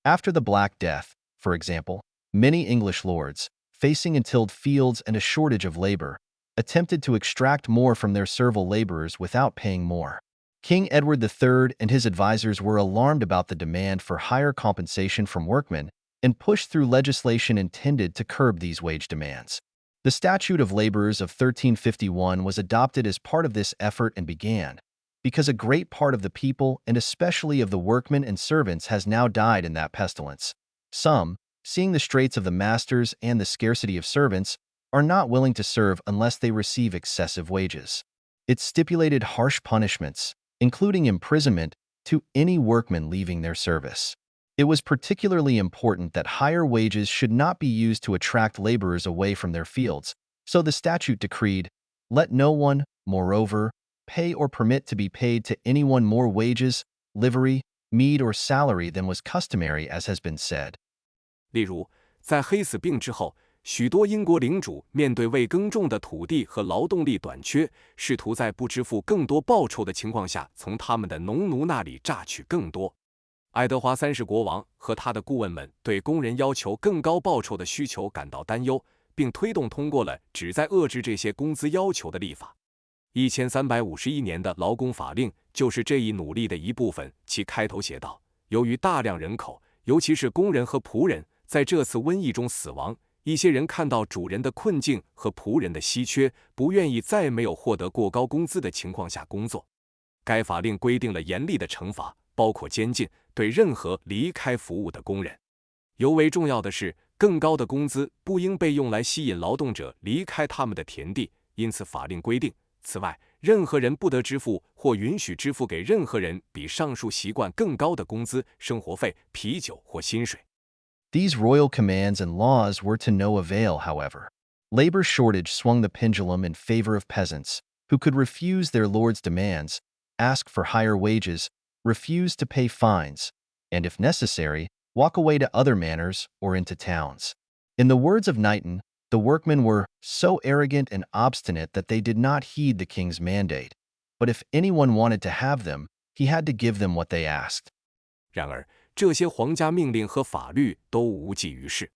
[SPEAKER 1] After the Black Death, for example, many English lords, facing untilled fields and a shortage of labor, attempted to extract more from their servile laborers without paying more. King Edward III and his advisors were alarmed about the demand for higher compensation from workmen and pushed through legislation intended to curb these wage demands. The Statute of Laborers of 1351 was adopted as part of this effort and began, because a great part of the people, and especially of the workmen and servants, has now died in that pestilence. Some, seeing the straits of the masters and the scarcity of servants, are not willing to serve unless they receive excessive wages. It stipulated harsh punishments, including imprisonment, to any workman leaving their service. It was particularly important that higher wages should not be used to attract laborers away from their fields, so the statute decreed, "Let no one, moreover, pay or permit to be paid to anyone more wages, livery, meed or salary than was customary as has been said."
[SPEAKER 2] 例如，在黑死病之后，许多英国领主面对未耕种的土地和劳动力短缺，试图在不支付更多报酬的情况下，从他们的农奴那里榨取更多。爱德华3世国王和他的顾问们对工人要求更高报酬的需求感到担忧，并推动通过了旨在遏制这些工资要求的立法。1351年的劳工法令就是这一努力的一部分。其开头写道：由于大量人口，尤其是工人和仆人，在这次瘟疫中死亡，一些人看到主人的困境和仆人的稀缺，不愿意在没有获得过高工资的情况下工作。该法令规定了严厉的惩罚，包括监禁，对任何离开服务的工人。尤为重要的是，更高的工资不应被用来吸引劳动者离开他们的田地，因此法令规定，此外，任何人不得支付或允许支付给任何人比上述习惯更高的工资、生活费、啤酒或薪水。
[SPEAKER 1] These royal commands and laws were to no avail, however. Labor shortage swung the pendulum in favor of peasants, who could refuse their lords' demands, ask for higher wages, refuse to pay fines, and if necessary, walk away to other manors or into towns. In the words of Knighton, the workmen were so arrogant and obstinate that they did not heed the king's mandate, but if anyone wanted to have them, he had to give them what they asked.
[SPEAKER 2] 然而，这些皇家命令和法律都无济于事。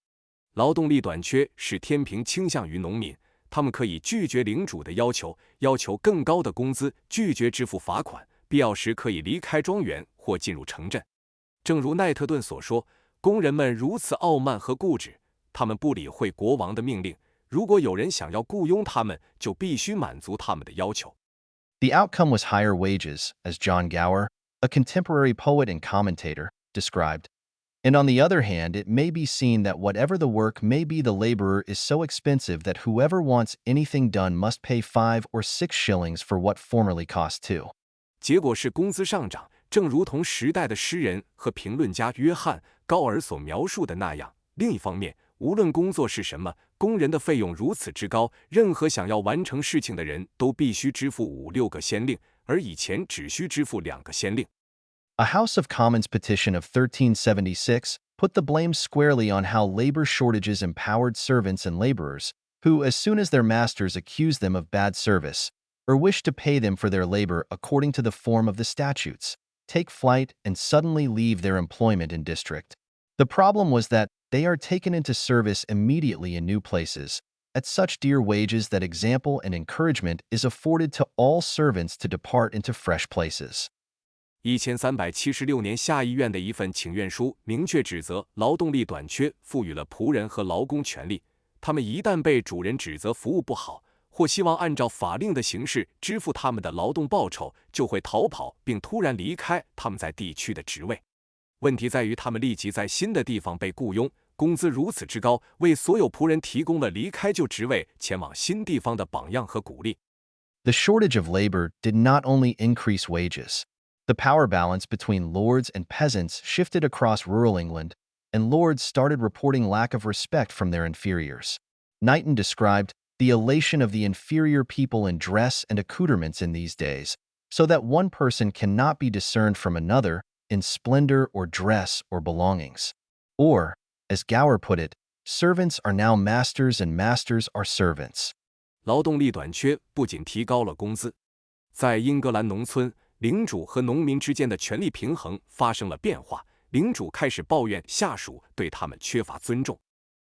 [SPEAKER 2] 劳动力短缺使天平倾向于农民，他们可以拒绝领主的要求，要求更高的工资，拒绝支付罚款，必要时可以离开庄园或进入城镇。正如奈特顿所说，工人们如此傲慢和固执，他们不理会国王的命令，如果有人想要雇佣他们，就必须满足他们的要求。
[SPEAKER 1] The outcome was higher wages, as John Gower, a contemporary poet and commentator, described. And on the other hand, it may be seen that whatever the work may be, the laborer is so expensive that whoever wants anything done must pay 5 or 6 shillings for what formerly cost 2.
[SPEAKER 2] 结果是工资上涨，正如同时代的诗人和评论家约翰·高尔所描述的那样。另一方面，无论工作是什么，工人的费用如此之高，任何想要完成事情的人都必须支付5、6个先令，而以前只需支付2个先令。
[SPEAKER 1] A House of Commons petition of 1376 put the blame squarely on how labor shortages empowered servants and laborers, who, as soon as their masters accused them of bad service, or wished to pay them for their labor according to the form of the statutes, take flight and suddenly leave their employment in district. The problem was that they are taken into service immediately in new places, at such dear wages that example and encouragement is afforded to all servants to depart into fresh places.
[SPEAKER 2] 1376年下议院的一份请愿书明确指责劳动力短缺赋予了仆人和劳工权利，他们一旦被主人指责服务不好，或希望按照法令的形式支付他们的劳动报酬，就会逃跑并突然离开他们在地区的职位。问题在于他们立即在新的地方被雇佣，工资如此之高，为所有仆人提供了离开旧职位前往新地方的榜样和鼓励。
[SPEAKER 1] The shortage of labor did not only increase wages. The power balance between lords and peasants shifted across rural England, and lords started reporting lack of respect from their inferiors. Knighton described the elation of the inferior people in dress and accoutrements in these days, so that one person cannot be discerned from another in splendor or dress or belongings. Or, as Gower put it, servants are now masters and masters are servants.
[SPEAKER 2] 劳动力短缺不仅提高了工资，在英格兰农村，领主和农民之间的权力平衡发生了变化，领主开始抱怨下属对他们缺乏尊重。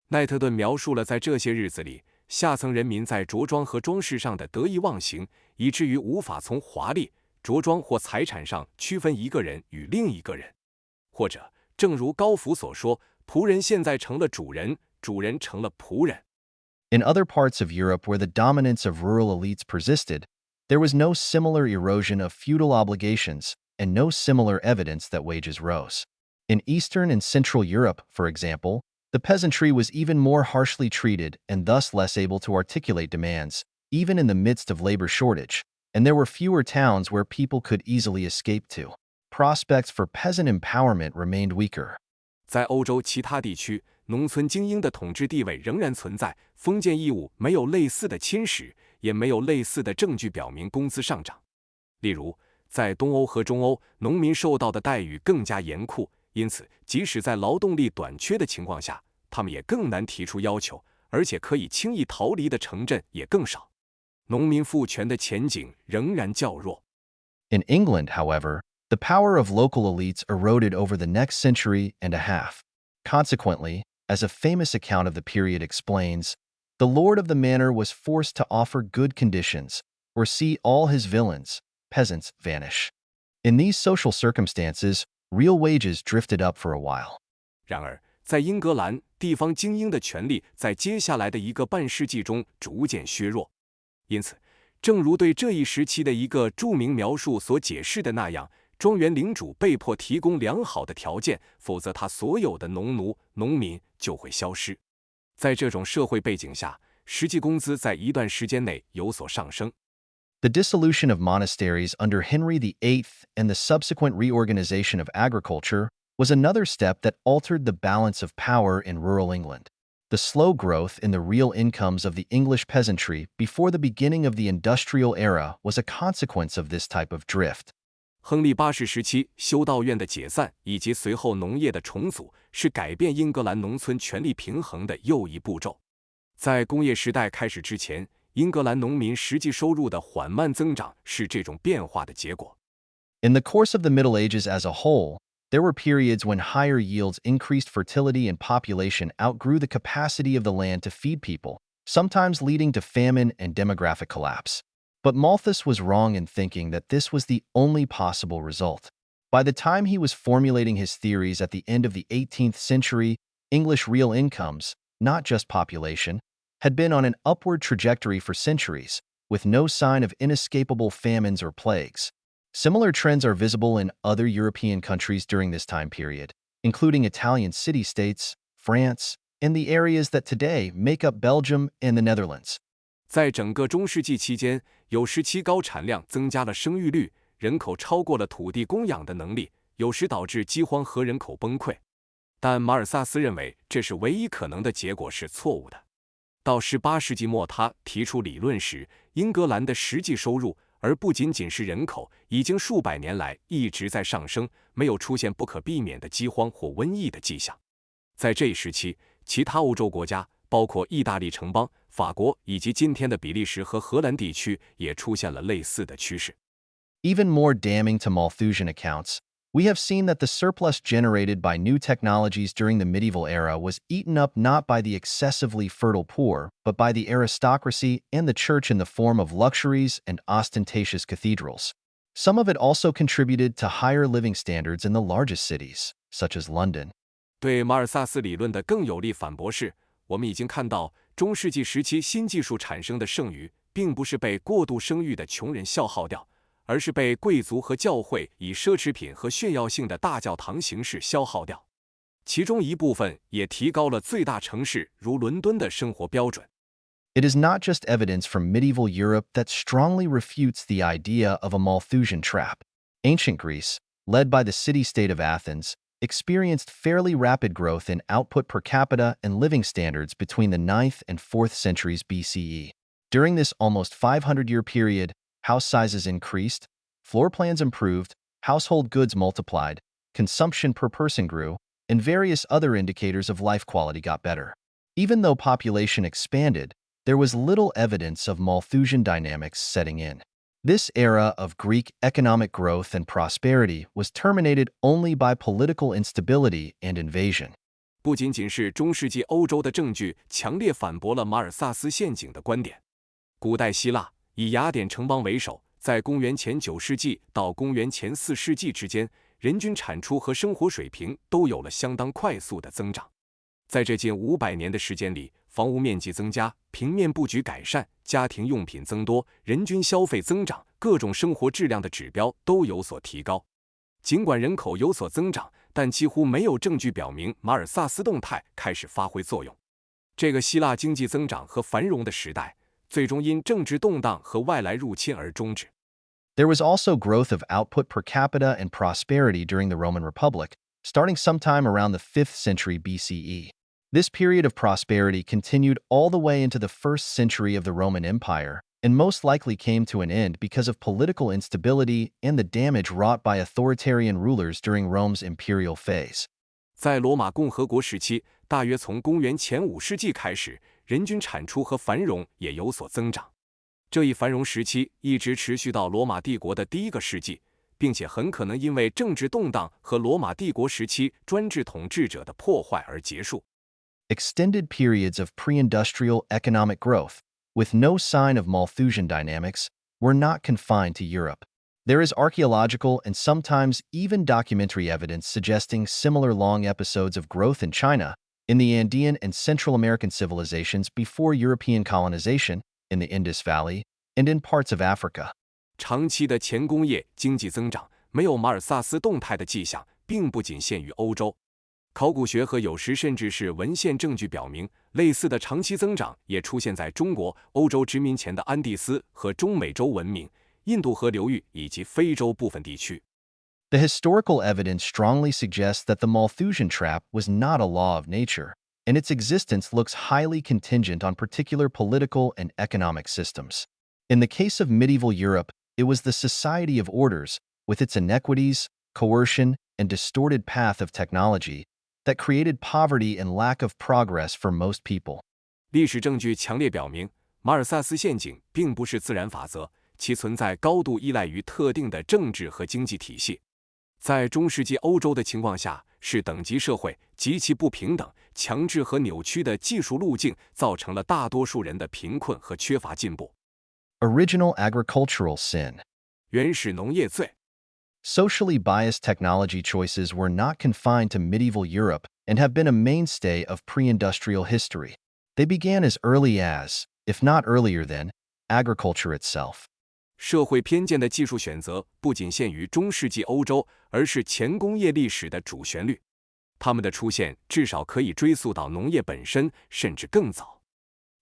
[SPEAKER 2] 奈特顿描述了在这些日子里，下层人民在着装和装饰上的得意忘形，以至于无法从华丽着装或财产上区分一个人与另一个人。或者，正如高福所说，仆人现在成了主人，主人成了仆人。
[SPEAKER 1] In other parts of Europe where the dominance of rural elites persisted, there was no similar erosion of feudal obligations and no similar evidence that wages rose. In Eastern and Central Europe, for example, the peasantry was even more harshly treated and thus less able to articulate demands, even in the midst of labor shortage, and there were fewer towns where people could easily escape to. Prospects for peasant empowerment remained weaker.
[SPEAKER 2] 在欧洲其他地区，农村精英的统治地位仍然存在，封建义务没有类似的侵蚀，也没有类似的证据表明工资上涨。例如，在东欧和中欧，农民受到的待遇更加严酷，因此即使在劳动力短缺的情况下，他们也更难提出要求，而且可以轻易逃离的城镇也更少。农民赋权的前景仍然较弱。
[SPEAKER 1] In England, however, the power of local elites eroded over the next century and a half. Consequently, as a famous account of the period explains, the lord of the manor was forced to offer good conditions, or see all his villains, peasants, vanish. In these social circumstances, real wages drifted up for a while.
[SPEAKER 2] 然而，在英格兰，地方精英的权力在接下来的一个半世纪中逐渐削弱。因此，正如对这一时期的一个著名描述所解释的那样，庄园领主被迫提供良好的条件，否则他所有的农奴、农民就会消失。在这种社会背景下，实际工资在一段时间内有所上升。
[SPEAKER 1] The dissolution of monasteries under Henry VIII and the subsequent reorganization of agriculture was another step that altered the balance of power in rural England. The slow growth in the real incomes of the English peasantry before the beginning of the industrial era was a consequence of this type of drift.
[SPEAKER 2] 亨利八世时期修道院的解散以及随后农业的重组，是改变英格兰农村权力平衡的又一步骤。在工业时代开始之前，英格兰农民实际收入的缓慢增长是这种变化的结果。
[SPEAKER 1] In the course of the Middle Ages as a whole, there were periods when higher yields, increased fertility, and population outgrew the capacity of the land to feed people, sometimes leading to famine and demographic collapse. But Malthus was wrong in thinking that this was the only possible result. By the time he was formulating his theories at the end of the 18th century, English real incomes, not just population, had been on an upward trajectory for centuries, with no sign of inescapable famines or plagues. Similar trends are visible in other European countries during this time period, including Italian city-states, France, and the areas that today make up Belgium and the Netherlands.
[SPEAKER 2] 在整个中世纪期间，有时其高产量增加了生育率，人口超过了土地供养的能力，有时导致饥荒和人口崩溃。但马尔萨斯认为，这是唯一可能的结果是错误的。到18世纪末，他提出理论时，英格兰的实际收入，而不仅仅是人口，已经数百年来一直在上升，没有出现不可避免的饥荒或瘟疫的迹象。在这一时期，其他欧洲国家，包括意大利城邦、法国以及今天的比利时和荷兰地区，也出现了类似的趋势。
[SPEAKER 1] Even more damning to Malthusian accounts, we have seen that the surplus generated by new technologies during the medieval era was eaten up not by the excessively fertile poor, but by the aristocracy and the church in the form of luxuries and ostentatious cathedrals. Some of it also contributed to higher living standards in the largest cities, such as London.
[SPEAKER 2] 对马尔萨斯理论的更有力反驳是，我们已经看到中世纪时期新技术产生的剩余，并不是被过度生育的穷人消耗掉，而是被贵族和教会以奢侈品和炫耀性的大教堂形式消耗掉。其中一部分也提高了最大城市如伦敦的生活标准。
[SPEAKER 1] It is not just evidence from medieval Europe that strongly refutes the idea of a Malthusian trap. Ancient Greece, led by the city-state of Athens, experienced fairly rapid growth in output per capita and living standards between the 9th and 4th centuries BCE. During this almost 500-year period, house sizes increased, floor plans improved, household goods multiplied, consumption per person grew, and various other indicators of life quality got better. Even though population expanded, there was little evidence of Malthusian dynamics setting in. This era of Greek economic growth and prosperity was terminated only by political instability and invasion.
[SPEAKER 2] 不仅仅是中世纪欧洲的证据强烈反驳了马尔萨斯陷阱的观点。古代希腊以雅典城邦为首，在公元前9世纪到公元前4世纪之间，人均产出和生活水平都有了相当快速的增长。在这近500年的时间里，房屋面积增加，平面布局改善，家庭用品增多，人均消费增长，各种生活质量的指标都有所提高。尽管人口有所增长，但几乎没有证据表明马尔萨斯动态开始发挥作用。这个希腊经济增长和繁荣的时代，最终因政治动荡和外来入侵而终止。
[SPEAKER 1] There was also growth of output per capita and prosperity during the Roman Republic, starting sometime around the 5th century BCE. This period of prosperity continued all the way into the 1st century of the Roman Empire, and most likely came to an end because of political instability and the damage wrought by authoritarian rulers during Rome's imperial phase.
[SPEAKER 2] 在罗马共和国时期，大约从公元前5世纪开始，人均产出和繁荣也有所增长。这一繁荣时期一直持续到罗马帝国的第1个世纪，并且很可能因为政治动荡和罗马帝国时期专制统治者的破坏而结束。
[SPEAKER 1] Extended periods of pre-industrial economic growth, with no sign of Malthusian dynamics, were not confined to Europe. There is archaeological and sometimes even documentary evidence suggesting similar long episodes of growth in China, in the Andean and Central American civilizations before European colonization, in the Indus Valley, and in parts of Africa.
[SPEAKER 2] 长期的前工业经济增长没有马尔萨斯动态的迹象，并不仅限于欧洲。考古学和有时甚至是文献证据表明，类似的长期增长也出现在中国、欧洲殖民前的安第斯和中美洲文明、印度河流域以及非洲部分地区。
[SPEAKER 1] The historical evidence strongly suggests that the Malthusian trap was not a law of nature, and its existence looks highly contingent on particular political and economic systems. In the case of medieval Europe, it was the society of orders, with its inequities, coercion, and distorted path of technology, that created poverty and lack of progress for most people.
[SPEAKER 2] 历史证据强烈表明，马尔萨斯陷阱并不是自然法则，其存在高度依赖于特定的政治和经济体系。在中世纪欧洲的情况下，是等级社会极其不平等、强制和扭曲的技术路径造成了大多数人的贫困和缺乏进步。
[SPEAKER 1] Original agricultural sin.
[SPEAKER 2] 原始农业罪。
[SPEAKER 1] Socially biased technology choices were not confined to medieval Europe and have been a mainstay of pre-industrial history. They began as early as, if not earlier than, agriculture itself.
[SPEAKER 2] 社会偏见的技术选择不仅限于中世纪欧洲，而是前工业历史的主旋律。它们的出现至少可以追溯到农业本身，甚至更早。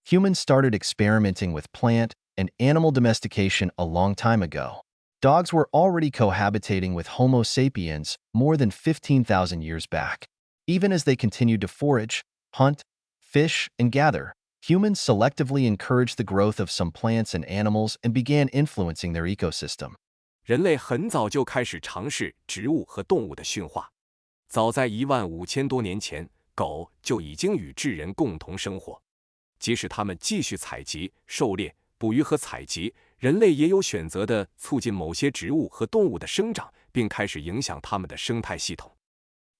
[SPEAKER 1] Humans started experimenting with plant and animal domestication a long time ago. Dogs were already cohabitating with Homo sapiens more than 15,000 years back. Even as they continued to forage, hunt, fish, and gather, humans selectively encouraged the growth of some plants and animals and began influencing their ecosystem.
[SPEAKER 2] 人类很早就开始尝试植物和动物的驯化。早在15000多年前，狗就已经与智人共同生活。即使它们继续采集、狩猎、捕鱼和采集，人类也有选择地促进某些植物和动物的生长，并开始影响它们的生态系统。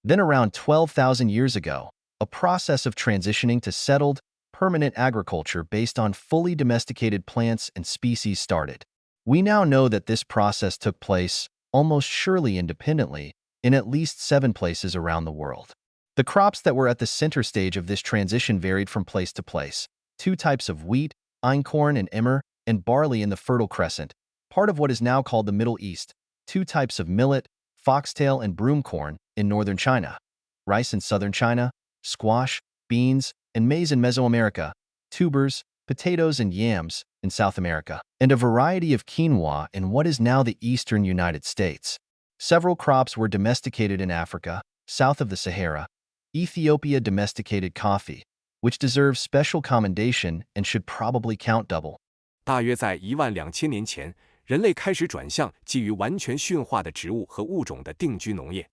[SPEAKER 1] Then around 12,000 years ago, a process of transitioning to settled, permanent agriculture based on fully domesticated plants and species started. We now know that this process took place, almost surely independently, in at least 7 places around the world. The crops that were at the center stage of this transition varied from place to place. 2 types of wheat, einkorn and emmer, and barley in the Fertile Crescent, part of what is now called the Middle East. 2 types of millet, foxtail and broomcorn, in northern China. Rice in southern China, squash, beans, and maize in Mesoamerica. Tubers, potatoes and yams in South America, and a variety of quinoa in what is now the eastern United States. Several crops were domesticated in Africa, south of the Sahara. Ethiopia domesticated coffee, which deserves special commendation and should probably count double.
[SPEAKER 2] 大约在12000年前，人类开始转向基于完全驯化的植物和物种的定居农业。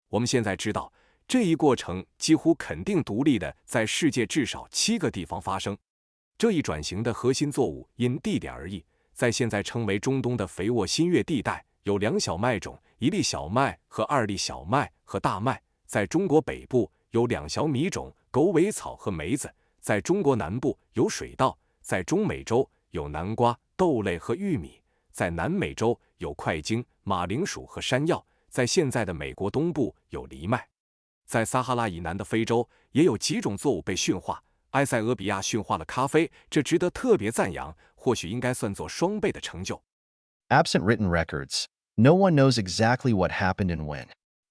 [SPEAKER 2] 我们现在知道，这一过程几乎肯定独立的在世界至少7个地方发生。这一转型的核心作物因地点而异，在现在称为中东的肥沃新月地带，有2小麦种、1粒小麦和2粒小麦和大麦；在中国北部有2小米种、狗尾草和梅子；在中国南部有水稻；在中美洲有南瓜、豆类和玉米；在南美洲有块茎、马铃薯和山药；在现在的美国东部有藜麦；在撒哈拉以南的非洲也有几种作物被驯化。埃塞俄比亚驯化了咖啡，这值得特别赞扬，或许应该算作双倍的成就。
[SPEAKER 1] Absent written records, no one knows exactly what happened and when.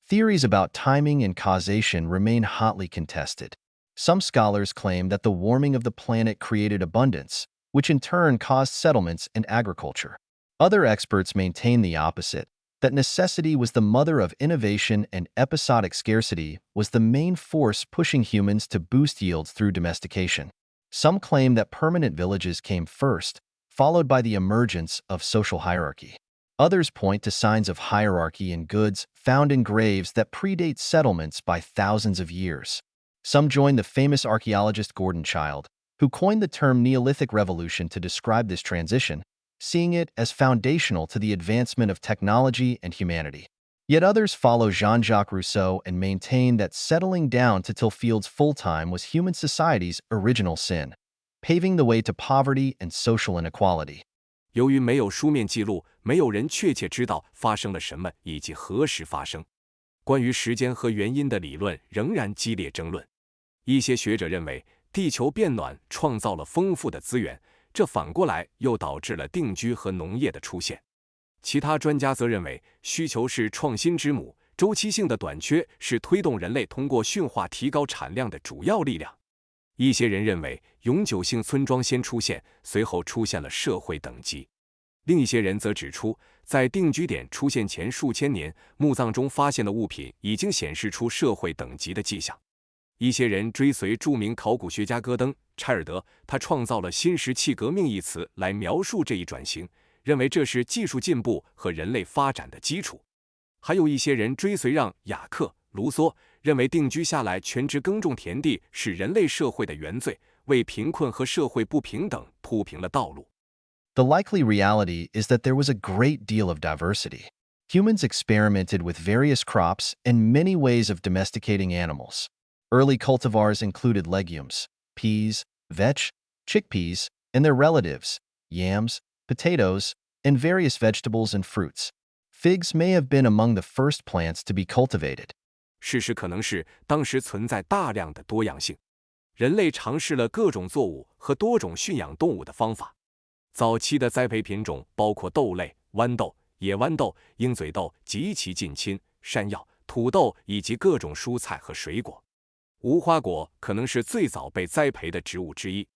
[SPEAKER 1] Theories about timing and causation remain hotly contested. Some scholars claim that the warming of the planet created abundance, which in turn caused settlements and agriculture. Other experts maintain the opposite, that necessity was the mother of innovation and episodic scarcity was the main force pushing humans to boost yields through domestication. Some claim that permanent villages came first, followed by the emergence of social hierarchy. Others point to signs of hierarchy in goods found in graves that predate settlements by thousands of years. Some join the famous archaeologist Gordon Childe, who coined the term Neolithic Revolution to describe this transition, seeing it as foundational to the advancement of technology and humanity. Yet others follow Jean-Jacques Rousseau and maintain that settling down to till fields full-time was human society's original sin, paving the way to poverty and social inequality.
[SPEAKER 2] 由于没有书面记录，没有人确切知道发生了什么以及何时发生。关于时间和原因的理论仍然激烈争论。一些学者认为，地球变暖创造了丰富的资源，这反过来又导致了定居和农业的出现。其他专家则认为，需求是创新之母，周期性的短缺是推动人类通过驯化提高产量的主要力量。一些人认为，永久性村庄先出现，随后出现了社会等级。另一些人则指出，在定居点出现前数千年，墓葬中发现的物品已经显示出社会等级的迹象。一些人追随著名考古学家戈登·柴尔德，他创造了新石器革命一词来描述这一转型，认为这是技术进步和人类发展的基础。还有一些人追随让·雅克·卢梭，认为定居下来全职耕种田地是人类社会的原罪，为贫困和社会不平等铺平了道路。
[SPEAKER 1] The likely reality is that there was a great deal of diversity. Humans experimented with various crops and many ways of domesticating animals. Early cultivars included legumes, peas, vetch, chickpeas, and their relatives, yams, potatoes, and various vegetables and fruits. Figs may have been among the first plants to be cultivated.
[SPEAKER 2] 事实可能是当时存在大量的多样性，人类尝试了各种作物和多种驯养动物的方法。早期的栽培品种包括豆类、豌豆、野豌豆、鹰嘴豆及其近亲、山药、土豆以及各种蔬菜和水果。无花果可能是最早被栽培的植物之一。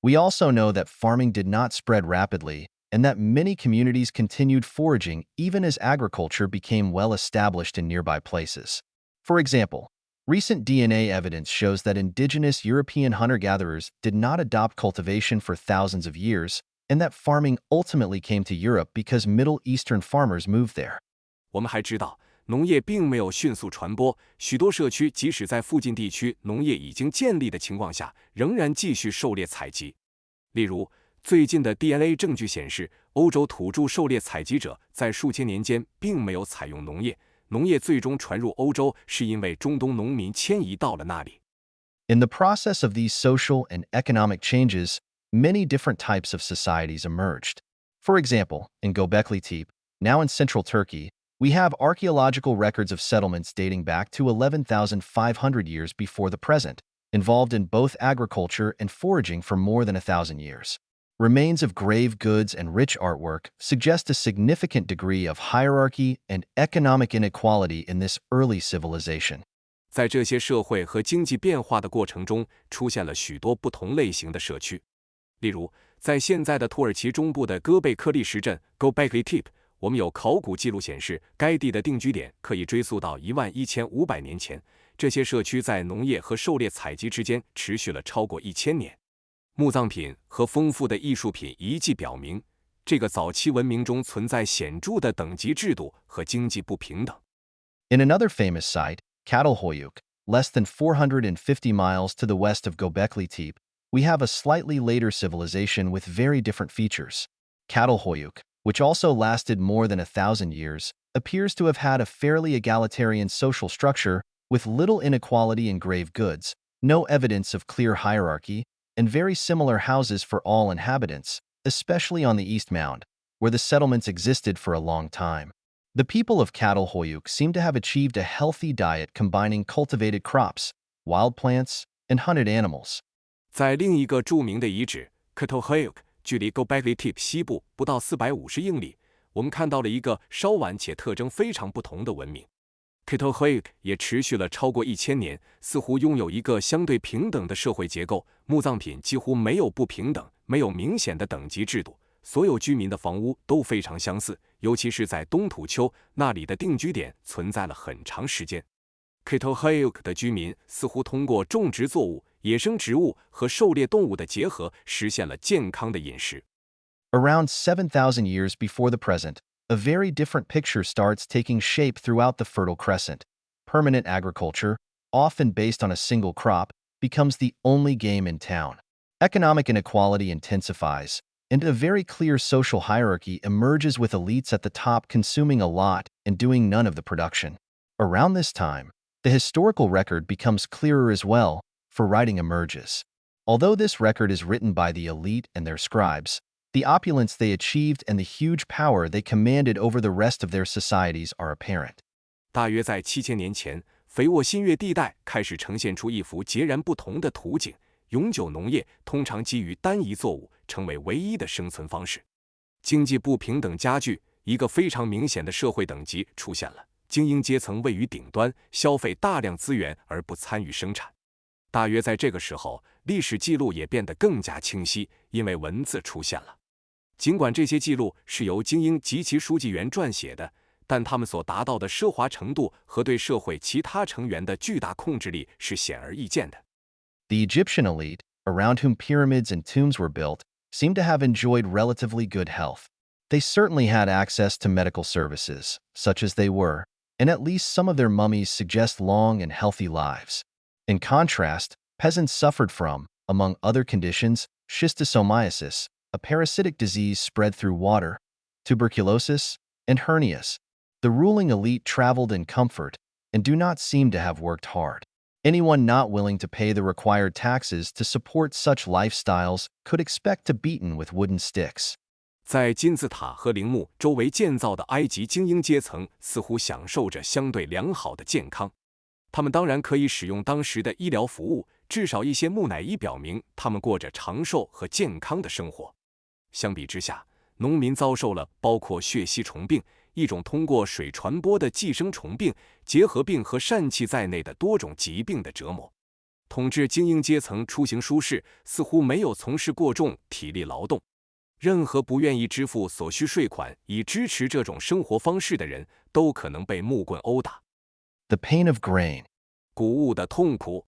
[SPEAKER 1] We also know that farming did not spread rapidly, and that many communities continued foraging even as agriculture became well established in nearby places. For example, Recent DNA evidence shows that indigenous European hunter-gatherers did not adopt cultivation for thousands of years, and that farming ultimately came to Europe because Middle Eastern farmers moved there.
[SPEAKER 2] 我们还知道，农业并没有迅速传播，许多社区即使在附近地区农业已经建立的情况下，仍然继续狩猎采集。例如，最近的 DNA 证据显示，欧洲土著狩猎采集者在数千年间并没有采用农业，农业最终传入欧洲是因为中东农民迁移到了那里。
[SPEAKER 1] In the process of these social and economic changes, many different types of societies emerged. For example, in Göbekli Tepe, now in central Turkey, we have archaeological records of settlements dating back to 11,500 years before the present, involved in both agriculture and foraging for more than 1,000 years. Remains of grave goods and rich artwork suggest a significant degree of hierarchy and economic inequality in this early civilization.
[SPEAKER 2] 在这些社会和经济变化的过程中，出现了许多不同类型的社区。例如，在现在的土耳其中部的戈贝克利什镇 Göbekli Tepe， 我们有考古记录显示，该地的定居点可以追溯到11500年前。这些社区在农业和狩猎采集之间持续了超过1000年。墓葬品和丰富的艺术品遗迹表明，这个早期文明中存在显著的等级制度和经济不平等。
[SPEAKER 1] In another famous site, Çatalhöyük, less than 450 miles to the west of Göbekli Tepe, we have a slightly later civilization with very different features. Çatalhöyük, which also lasted more than 1,000 years, appears to have had a fairly egalitarian social structure with little inequality in grave goods, no evidence of clear hierarchy, and very similar houses for all inhabitants, especially on the East Mound, where the settlements existed for a long time. The people of Çatalhöyük seem to have achieved a healthy diet combining cultivated crops, wild plants, and hunted animals.
[SPEAKER 2] 在另一个著名的遗址 Çatalhöyük， 距离 Göbekli Tepe 西部不到450英里，我们看到了一个稍晚且特征非常不同的文明。Çatalhöyük 也持续了超过1000年，似乎拥有一个相对平等的社会结构，墓葬品几乎没有不平等，没有明显的等级制度，所有居民的房屋都非常相似，尤其是在东土丘，那里的定居点存在了很长时间。Çatalhöyük 的居民似乎通过种植作物、野生植物和狩猎动物的结合，实现了健康的饮食。
[SPEAKER 1] Around 7,000 years before the present, a very different picture starts taking shape throughout the Fertile Crescent. Permanent agriculture, often based on a single crop, becomes the only game in town. Economic inequality intensifies, and a very clear social hierarchy emerges with elites at the top consuming a lot and doing none of the production. Around this time, the historical record becomes clearer as well, for writing emerges. Although this record is written by the elite and their scribes, the opulence they achieved and the huge power they commanded over the rest of their societies are apparent.
[SPEAKER 2] 大约在7000年前，肥沃新月地带开始呈现出一幅截然不同的图景。永久农业通常基于单一作物，成为唯一的生存方式。经济不平等加剧，一个非常明显的社会等级出现了。精英阶层位于顶端，消费大量资源而不参与生产。大约在这个时候，历史记录也变得更加清晰，因为文字出现了。尽管这些记录是由精英及其书记员撰写的，但他们所达到的奢华程度和对社会其他成员的巨大控制力是显而易见的。
[SPEAKER 1] The Egyptian elite, around whom pyramids and tombs were built, seem to have enjoyed relatively good health. They certainly had access to medical services, such as they were, and at least some of their mummies suggest long and healthy lives. In contrast, peasants suffered from, among other conditions, schistosomiasis, a parasitic disease spread through water, tuberculosis, and hernias. The ruling elite traveled in comfort and do not seem to have worked hard. Anyone not willing to pay the required taxes to support such lifestyles could expect to be beaten with wooden sticks.
[SPEAKER 2] 在金字塔和陵墓周围建造的埃及精英阶层似乎享受着相对良好的健康。他们当然可以使用当时的医疗服务，至少一些木乃伊表明他们过着长寿和健康的生活。相比之下，农民遭受了包括血吸虫病，一种通过水传播的寄生虫病、结核病和疝气在内的多种疾病的折磨。统治精英阶层出行舒适，似乎没有从事过重体力劳动。任何不愿意支付所需税款以支持这种生活方式的人，都可能被木棍殴打。
[SPEAKER 1] The pain of grain.
[SPEAKER 2] 谷物的痛苦。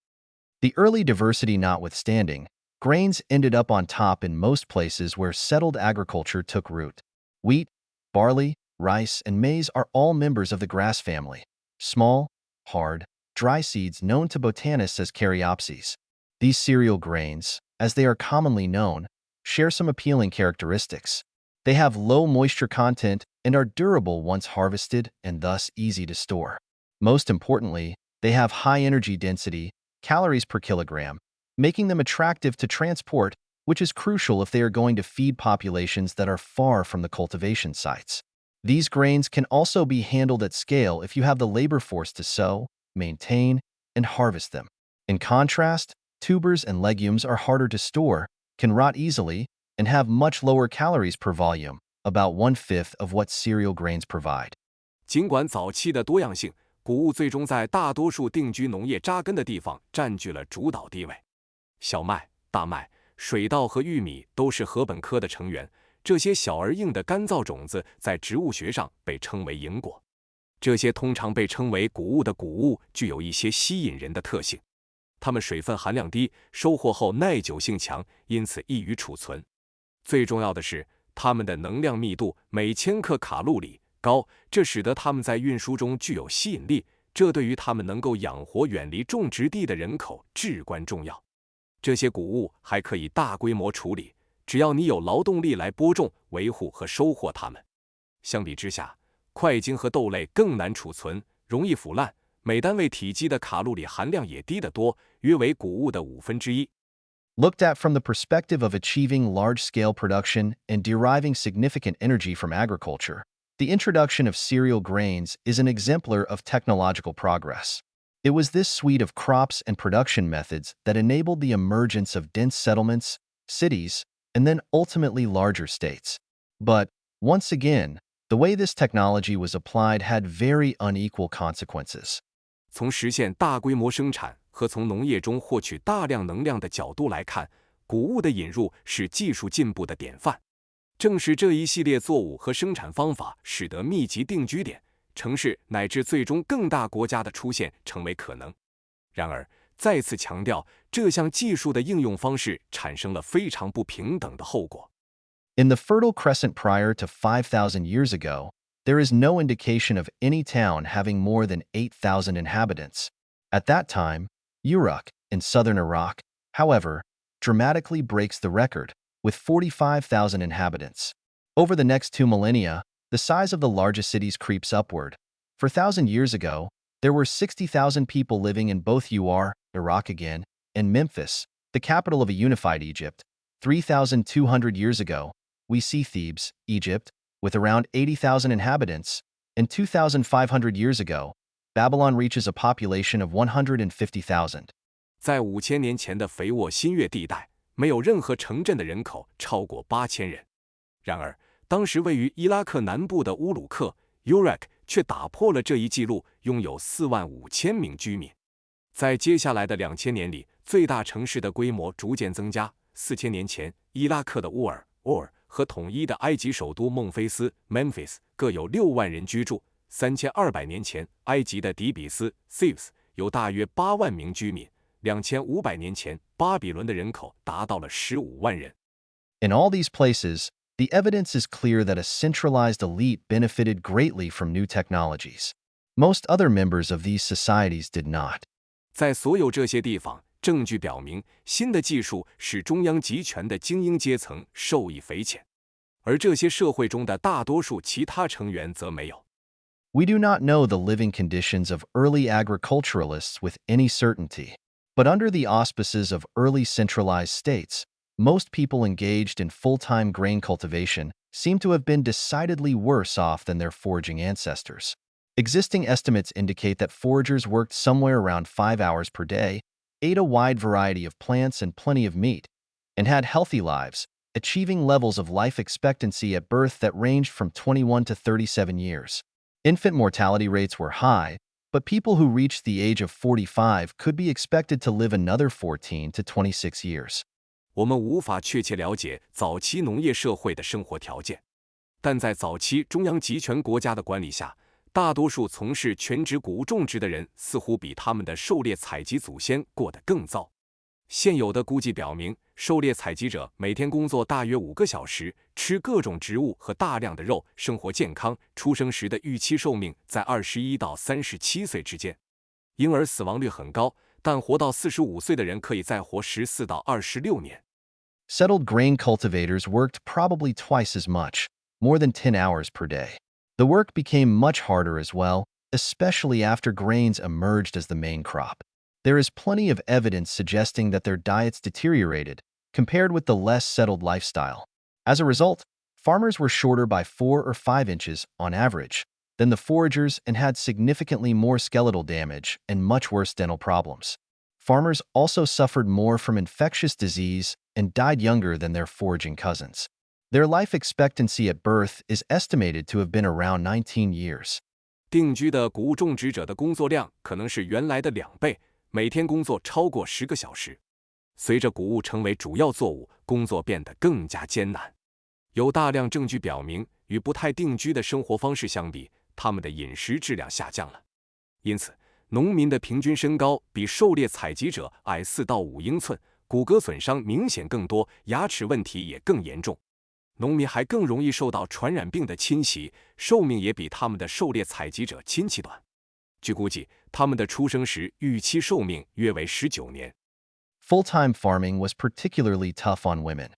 [SPEAKER 1] The early diversity notwithstanding, grains ended up on top in most places where settled agriculture took root. Wheat, barley, rice, and maize are all members of the grass family. Small, hard, dry seeds known to botanists as caryopses. These cereal grains, as they are commonly known, share some appealing characteristics. They have low moisture content and are durable once harvested and thus easy to store. Most importantly, they have high energy density, calories per kilogram, making them attractive to transport, which is crucial if they are going to feed populations that are far from the cultivation sites. These grains can also be handled at scale if you have the labor force to sow, maintain, and harvest them. In contrast, tubers and legumes are harder to store, can rot easily, and have much lower calories per volume, about 1/5 of what cereal grains provide.
[SPEAKER 2] 尽管早期的多样性，谷物最终在大多数定居农业扎根的地方占据了主导地位。小麦、大麦、水稻和玉米都是禾本科的成员，这些小而硬的干燥种子在植物学上被称为营果。这些通常被称为谷物的谷物具有一些吸引人的特性。它们水分含量低，收获后耐久性强，因此易于储存。最重要的是，它们的能量密度每千克卡路里高，这使得它们在运输中具有吸引力，这对于它们能够养活远离种植地的人口至关重要。这些谷物还可以大规模处理，只要你有劳动力来播种、维护和收获它们。相比之下，块茎和豆类更难储存，容易腐烂，每单位体积的卡路里含量也低得多，约为谷物的1/5。
[SPEAKER 1] Looked at from the perspective of achieving large-scale production and deriving significant energy from agriculture, the introduction of cereal grains is an exemplar of technological progress. It was this suite of crops and production methods that enabled the emergence of dense settlements, cities, and then ultimately larger states. But, once again, the way this technology was applied had very unequal consequences.
[SPEAKER 2] 从实现大规模生产和从农业中获取大量能量的角度来看，谷物的引入是技术进步的典范。正是这一系列作物和生产方法，使得密集定居点、城市乃至最终更大国家的出现成为可能。然而，再次强调，这项技术的应用方式产生了非常不平等的后果。
[SPEAKER 1] In the Fertile Crescent prior to 5,000 years ago, there is no indication of any town having more than 8,000 inhabitants. At that time, Uruk, in southern Iraq, however, dramatically breaks the record, with 45,000 inhabitants. Over the next 2 millennia, the size of the largest cities creeps upward. 4,000 years ago, there were 60,000 people living in both Iraq again, and Memphis, the capital of a unified Egypt. 3,200 years ago, we see Thebes, Egypt, with around 80,000 inhabitants, and 2,500 years ago, Babylon reaches a population of 150,000.
[SPEAKER 2] 在5000年前的肥沃新月地带，没有任何城镇的人口超过8000人。然而，当时位于伊拉克南部的乌鲁克 （Uruk） 却打破了这一记录，拥有45000名居民。在接下来的2000年里，最大城市的规模逐渐增加。4000年前，伊拉克的乌尔 （Ur） 和统一的埃及首都孟菲斯 （Memphis） 各有6万人居住。3200年前，埃及的底比斯 （Thebes） 有大约8万名居民。2500年前，巴比伦的人口达到了15万人。
[SPEAKER 1] In all these places, the evidence is clear that a centralized elite benefited greatly from new technologies. Most other members of these societies did not.
[SPEAKER 2] 在所有这些地方，证据表明，新的技术使中央集权的精英阶层受益匪浅，而这些社会中的大多数其他成员则没有。
[SPEAKER 1] We do not know the living conditions of early agriculturalists with any certainty, but under the auspices of early centralized states, most people engaged in full-time grain cultivation seem to have been decidedly worse off than their foraging ancestors. Existing estimates indicate that foragers worked somewhere around 5 hours per day, ate a wide variety of plants and plenty of meat, and had healthy lives, achieving levels of life expectancy at birth that ranged from 21 to 37 years. Infant mortality rates were high, but people who reached the age of 45 could be expected to live another 14 to 26 years.
[SPEAKER 2] 我们无法确切了解早期农业社会的生活条件，但在早期中央集权国家的管理下，大多数从事全职谷物种植的人似乎比他们的狩猎采集祖先过得更糟。现有的估计表明，狩猎采集者每天工作大约5个小时，吃各种植物和大量的肉，生活健康，出生时的预期寿命在21到37岁之间。婴儿死亡率很高，但活到45岁的人可以再活14到26年。
[SPEAKER 1] Settled grain cultivators worked probably twice as much, more than 10 hours per day. The work became much harder as well, especially after grains emerged as the main crop. There is plenty of evidence suggesting that their diets deteriorated, compared with the less settled lifestyle. As a result, farmers were shorter by 4 or 5 inches, on average, than the foragers and had significantly more skeletal damage and much worse dental problems. Farmers also suffered more from infectious disease and died younger than their foraging cousins. Their life expectancy at birth is estimated to have been around 19 years.
[SPEAKER 2] 定居的谷物种植者的工作量可能是原来的2倍，每天工作超过10个小时。随着谷物成为主要作物，工作变得更加艰难。有大量证据表明，与不太定居的生活方式相比，他们的饮食质量下降了。因此，农民的平均身高比狩猎采集者矮4到5英寸，骨骼损伤明显更多，牙齿问题也更严重。农民还更容易受到传染病的侵袭，寿命也比他们的狩猎采集者亲戚短。据估计，他们的出生时预期寿命约为19年。
[SPEAKER 1] Full-time farming was particularly tough on women.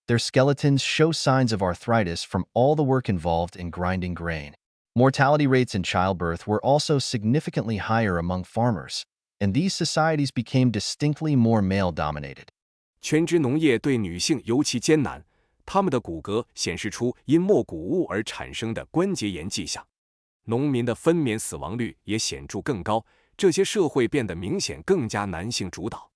[SPEAKER 1] Their skeletons show signs of arthritis from all the work involved in grinding grain. Mortality rates in childbirth were also significantly higher among farmers, and these societies became distinctly more male-dominated.
[SPEAKER 2] 全职农业对女性尤其艰难，她们的骨骼显示出因没谷物而产生的关节炎迹象。农民的分娩死亡率也显著更高，这些社会变得明显更加男性主导。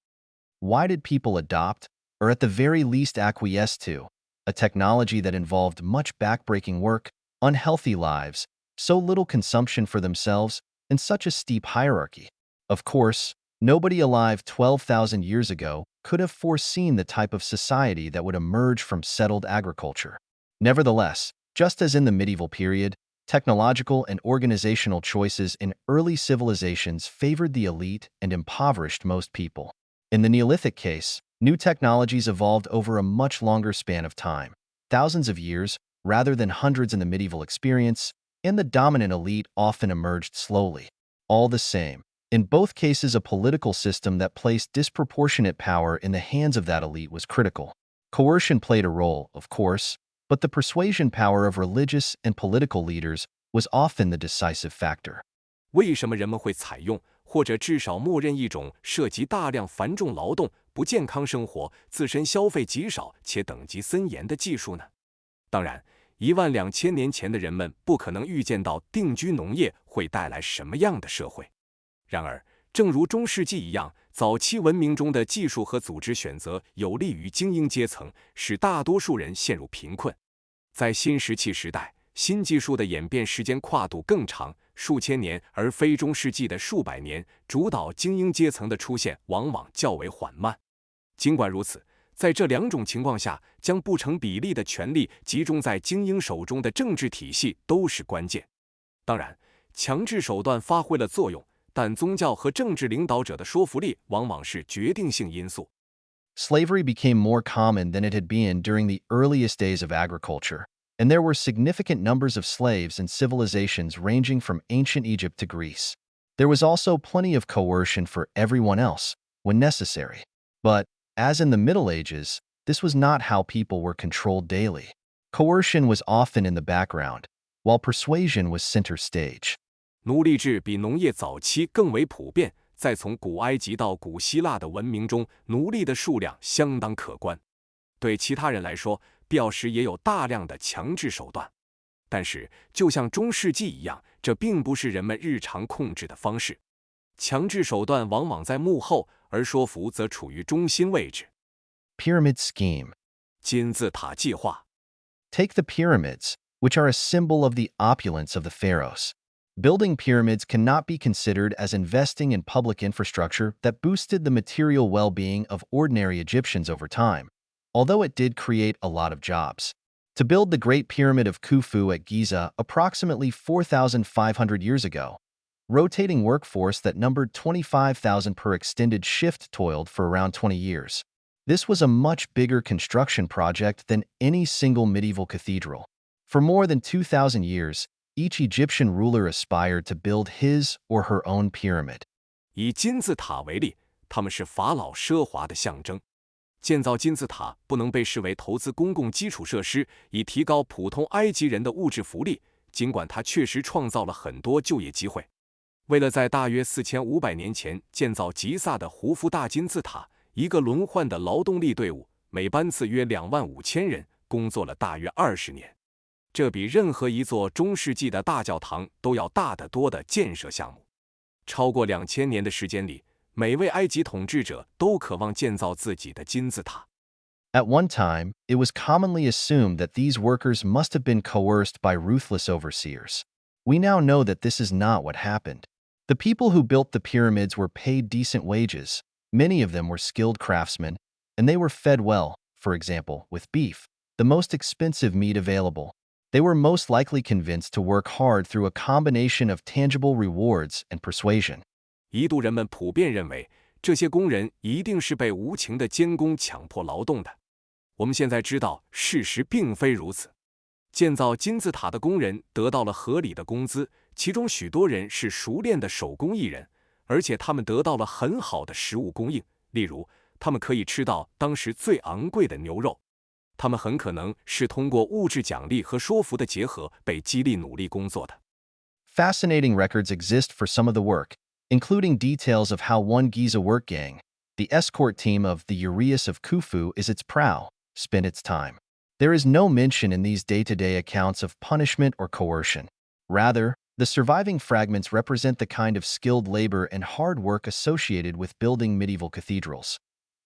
[SPEAKER 1] Why did people adopt, or at the very least acquiesce to, a technology that involved much backbreaking work, unhealthy lives, so little consumption for themselves, and such a steep hierarchy? Of course, nobody alive 12,000 years ago could have foreseen the type of society that would emerge from settled agriculture. Nevertheless, just as in the medieval period, technological and organizational choices in early civilizations favored the elite and impoverished most people. In the Neolithic case, new technologies evolved over a much longer span of time, thousands of years, rather than hundreds in the medieval experience, and the dominant elite often emerged slowly. All the same, in both cases a political system that placed disproportionate power in the hands of that elite was critical. Coercion played a role, of course, but the persuasion power of religious and political leaders was often the decisive factor.
[SPEAKER 2] 为什么人们会采用或者至少默认一种涉及大量繁重劳动、不健康生活、自身消费极少且等级森严的技术呢？当然，12000年前的人们不可能预见到定居农业会带来什么样的社会。然而，正如中世纪一样，早期文明中的技术和组织选择有利于精英阶层，使大多数人陷入贫困。在新石器时代，新技术的演变时间跨度更长，数千年，而非中世纪的数百年，主导精英阶层的出现往往较为缓慢。尽管如此，在这2种情况下，将不成比例的权力集中在精英手中的政治体系都是关键。当然，强制手段发挥了作用，但宗教和政治领导者的说服力往往是决定性因素。
[SPEAKER 1] Slavery became more common than it had been during the earliest days of agriculture, and there were significant numbers of slaves in civilizations ranging from ancient Egypt to Greece. There was also plenty of coercion for everyone else, when necessary. But, as in the Middle Ages, this was not how people were controlled daily. Coercion was often in the background, while persuasion was center stage.
[SPEAKER 2] 奴隶制比农业早期更为普遍，在从古埃及到古希腊的文明中，奴隶的数量相当可观。对其他人来说，必要时也有大量的强制手段。但是，就像中世纪一样，这并不是人们日常控制的方式。强制手段往往在幕后，而说服则处于中心位置。
[SPEAKER 1] Pyramid scheme.
[SPEAKER 2] 金字塔计划。
[SPEAKER 1] Take the pyramids, which are a symbol of the opulence of the pharaohs. Building pyramids cannot be considered as investing in public infrastructure that boosted the material well-being of ordinary Egyptians over time, although it did create a lot of jobs. To build the Great Pyramid of Khufu at Giza approximately 4,500 years ago, rotating workforce that numbered 25,000 per extended shift toiled for around 20 years. This was a much bigger construction project than any single medieval cathedral. For more than 2,000 years, each Egyptian ruler aspired to build his or her own pyramid.
[SPEAKER 2] 以金字塔为例，它们是法老奢华的象征。建造金字塔不能被视为投资公共基础设施，以提高普通埃及人的物质福利，尽管它确实创造了很多就业机会。为了在大约4500年前建造吉萨的胡夫大金字塔，一个轮换的劳动力队伍，每班次约25000人，工作了大约20年。这比任何一座中世纪的大教堂都要大得多的建设项目。超过2000年的时间里，每位埃及统治者都渴望建造自己的金字塔。
[SPEAKER 1] At one time, it was commonly assumed that these workers must have been coerced by ruthless overseers. We now know that this is not what happened. The people who built the pyramids were paid decent wages, many of them were skilled craftsmen, and they were fed well, for example, with beef, the most expensive meat available. They were most likely convinced to work hard through a combination of tangible rewards and persuasion.
[SPEAKER 2] 一度人们普遍认为，这些工人一定是被无情的监工强迫劳动的。我们现在知道，事实并非如此。建造金字塔的工人得到了合理的工资，其中许多人是熟练的手工艺人，而且他们得到了很好的食物供应，例如，他们可以吃到当时最昂贵的牛肉。他们很可能是通过物质奖励和说服的结合被激励努力工作的。
[SPEAKER 1] Fascinating records exist for some of the work, including details of how one Giza work gang, the escort team of the Uraeus of Khufu is its prow, spent its time. There is no mention in these day-to-day accounts of punishment or coercion. Rather, the surviving fragments represent the kind of skilled labor and hard work associated with building medieval cathedrals.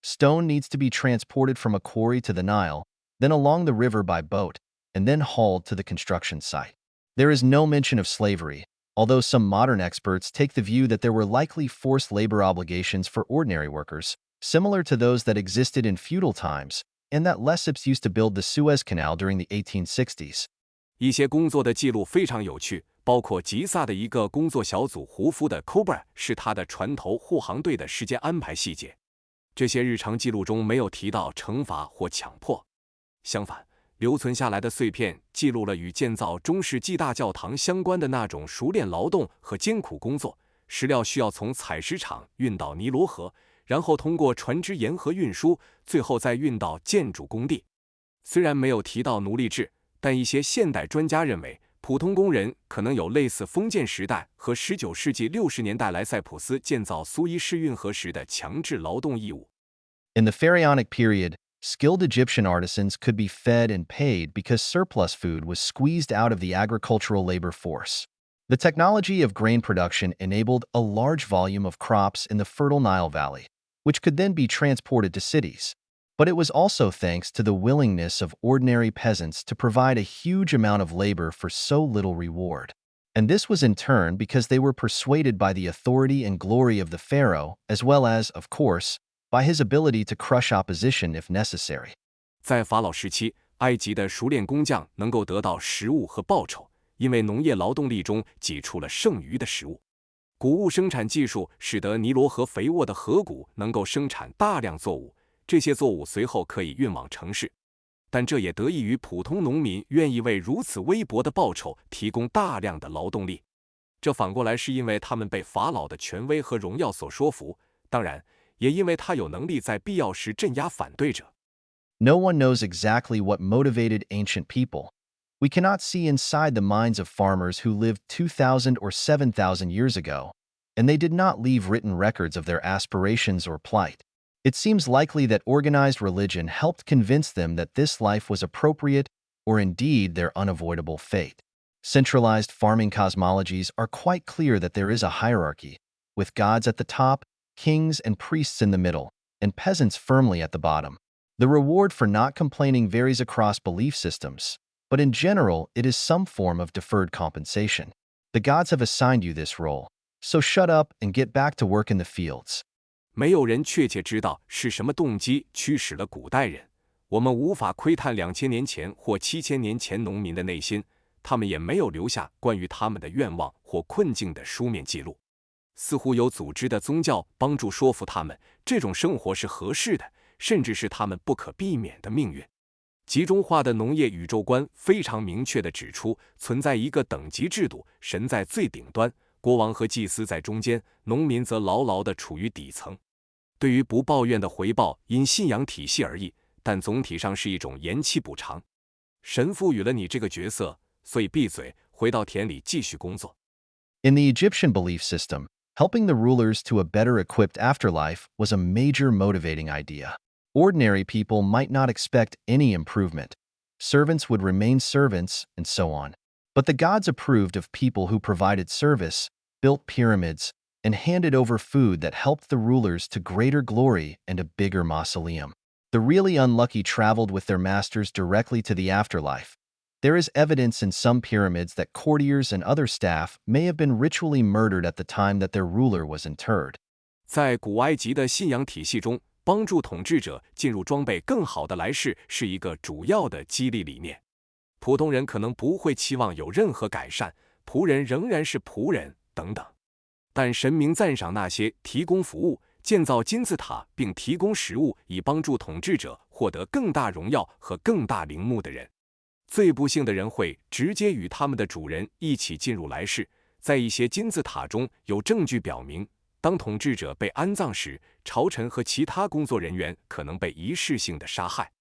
[SPEAKER 1] Stone needs to be transported from a quarry to the Nile, then along the river by boat, and then hauled to the construction site. There is no mention of slavery, although some modern experts take the view that there were likely forced labor obligations for ordinary workers, similar to those that existed in feudal times, and that Lesseps used to build the Suez Canal during the 1860s.
[SPEAKER 2] 一些工作的记录非常有趣，包括吉萨的一个工作小组胡夫的 Cobra 是他的船头护航队的时间安排细节。这些日常记录中没有提到惩罚或强迫。相反，留存下来的碎片记录了与建造中世纪大教堂相关的那种熟练劳动和艰苦工作。石料需要从采石场运到尼罗河，然后通过船只沿河运输，最后再运到建筑工地。虽然没有提到奴隶制，但一些现代专家认为，普通工人可能有类似封建时代和19世纪60年代莱塞普斯建造苏伊士运河时的强制劳动义务。
[SPEAKER 1] In the Pharaonic period, skilled Egyptian artisans could be fed and paid because surplus food was squeezed out of the agricultural labor force. The technology of grain production enabled a large volume of crops in the fertile Nile Valley, which could then be transported to cities. But it was also thanks to the willingness of ordinary peasants to provide a huge amount of labor for so little reward. And this was in turn because they were persuaded by the authority and glory of the pharaoh, as well as, of course, by his ability to crush opposition if necessary.
[SPEAKER 2] 在法老时期，埃及的熟练工匠能够得到食物和报酬，因为农业劳动力中挤出了剩余的食物。谷物生产技术使得尼罗河肥沃的河谷能够生产大量作物，这些作物随后可以运往城市。但这也得益于普通农民愿意为如此微薄的报酬提供大量的劳动力。这反过来是因为他们被法老的权威和荣耀所说服，当然，也因为他有能力在必要时镇压反对者。
[SPEAKER 1] No one knows exactly what motivated ancient people. We cannot see inside the minds of farmers who lived 2,000 or 7,000 years ago, and they did not leave written records of their aspirations or plight. It seems likely that organized religion helped convince them that this life was appropriate or indeed their unavoidable fate. Centralized farming cosmologies are quite clear that there is a hierarchy, with gods at the top, kings and priests in the middle, and peasants firmly at the bottom. The reward for not complaining varies across belief systems, but in general, it is some form of deferred compensation. The gods have assigned you this role, so shut up and get back to work in the fields.
[SPEAKER 2] 没有人确切知道是什么动机驱使了古代人，我们无法窥探2000年前或7000年前农民的内心，他们也没有留下关于他们的愿望或困境的书面记录。似乎有组织的宗教帮助说服他们，这种生活是合适的，甚至是他们不可避免的命运。集中化的农业宇宙观非常明确地指出，存在一个等级制度，神在最顶端，国王和祭司在中间，农民则牢牢地处于底层。对于不抱怨的回报因信仰体系而异，但总体上是一种延期补偿。神赋予了你这个角色，所以闭嘴，回到田里继续工作。
[SPEAKER 1] In the Egyptian belief system, helping the rulers to a better equipped afterlife was a major motivating idea. Ordinary people might not expect any improvement. Servants would remain servants, and so on. But the gods approved of people who provided service, built pyramids, and handed over food that helped the rulers to greater glory and a bigger mausoleum. The really unlucky traveled with their masters directly to the afterlife. There is evidence in some pyramids that courtiers and other staff may have been ritually murdered at the time that their ruler was interred.
[SPEAKER 2] 在古埃及的信仰体系中，帮助统治者进入装备更好的来世是一个主要的激励理念。普通人可能不会期望有任何改善，仆人仍然是仆人等等。但神明赞赏那些提供服务、建造金字塔并提供食物以帮助统治者获得更大荣耀和更大陵墓的人。最不幸的人会直接与他们的主人一起进入来世。在一些金字塔中有证据表明，当统治者被安葬时，朝臣和其他工作人员可能被仪式性的杀害。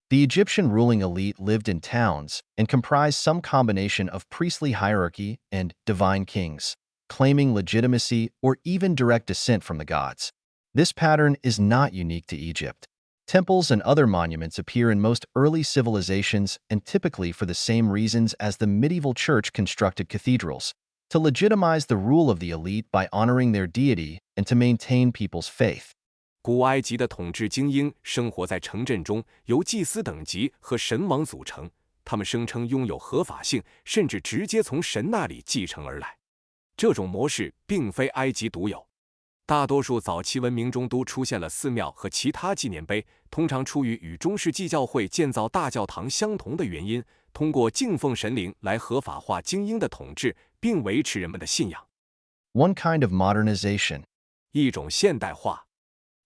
[SPEAKER 1] The Egyptian ruling elite lived in towns and comprised some combination of priestly hierarchy and divine kings, claiming legitimacy or even direct descent from the gods. This pattern is not unique to Egypt. Temples and other monuments appear in most early civilizations and typically for the same reasons as the medieval church constructed cathedrals, to legitimize the rule of the elite by honoring their deity and to maintain people's faith.
[SPEAKER 2] 古埃及的统治精英生活在城镇中，由祭司等级和神王组成，他们声称拥有合法性，甚至直接从神那里继承而来。这种模式并非埃及独有。大多数早期文明中都出现了寺庙和其他纪念碑，通常出于与中世纪教会建造大教堂相同的原因，通过敬奉神灵来合法化精英的统治，并维持人们的信仰。
[SPEAKER 1] One kind of modernization.
[SPEAKER 2] 一种现代化。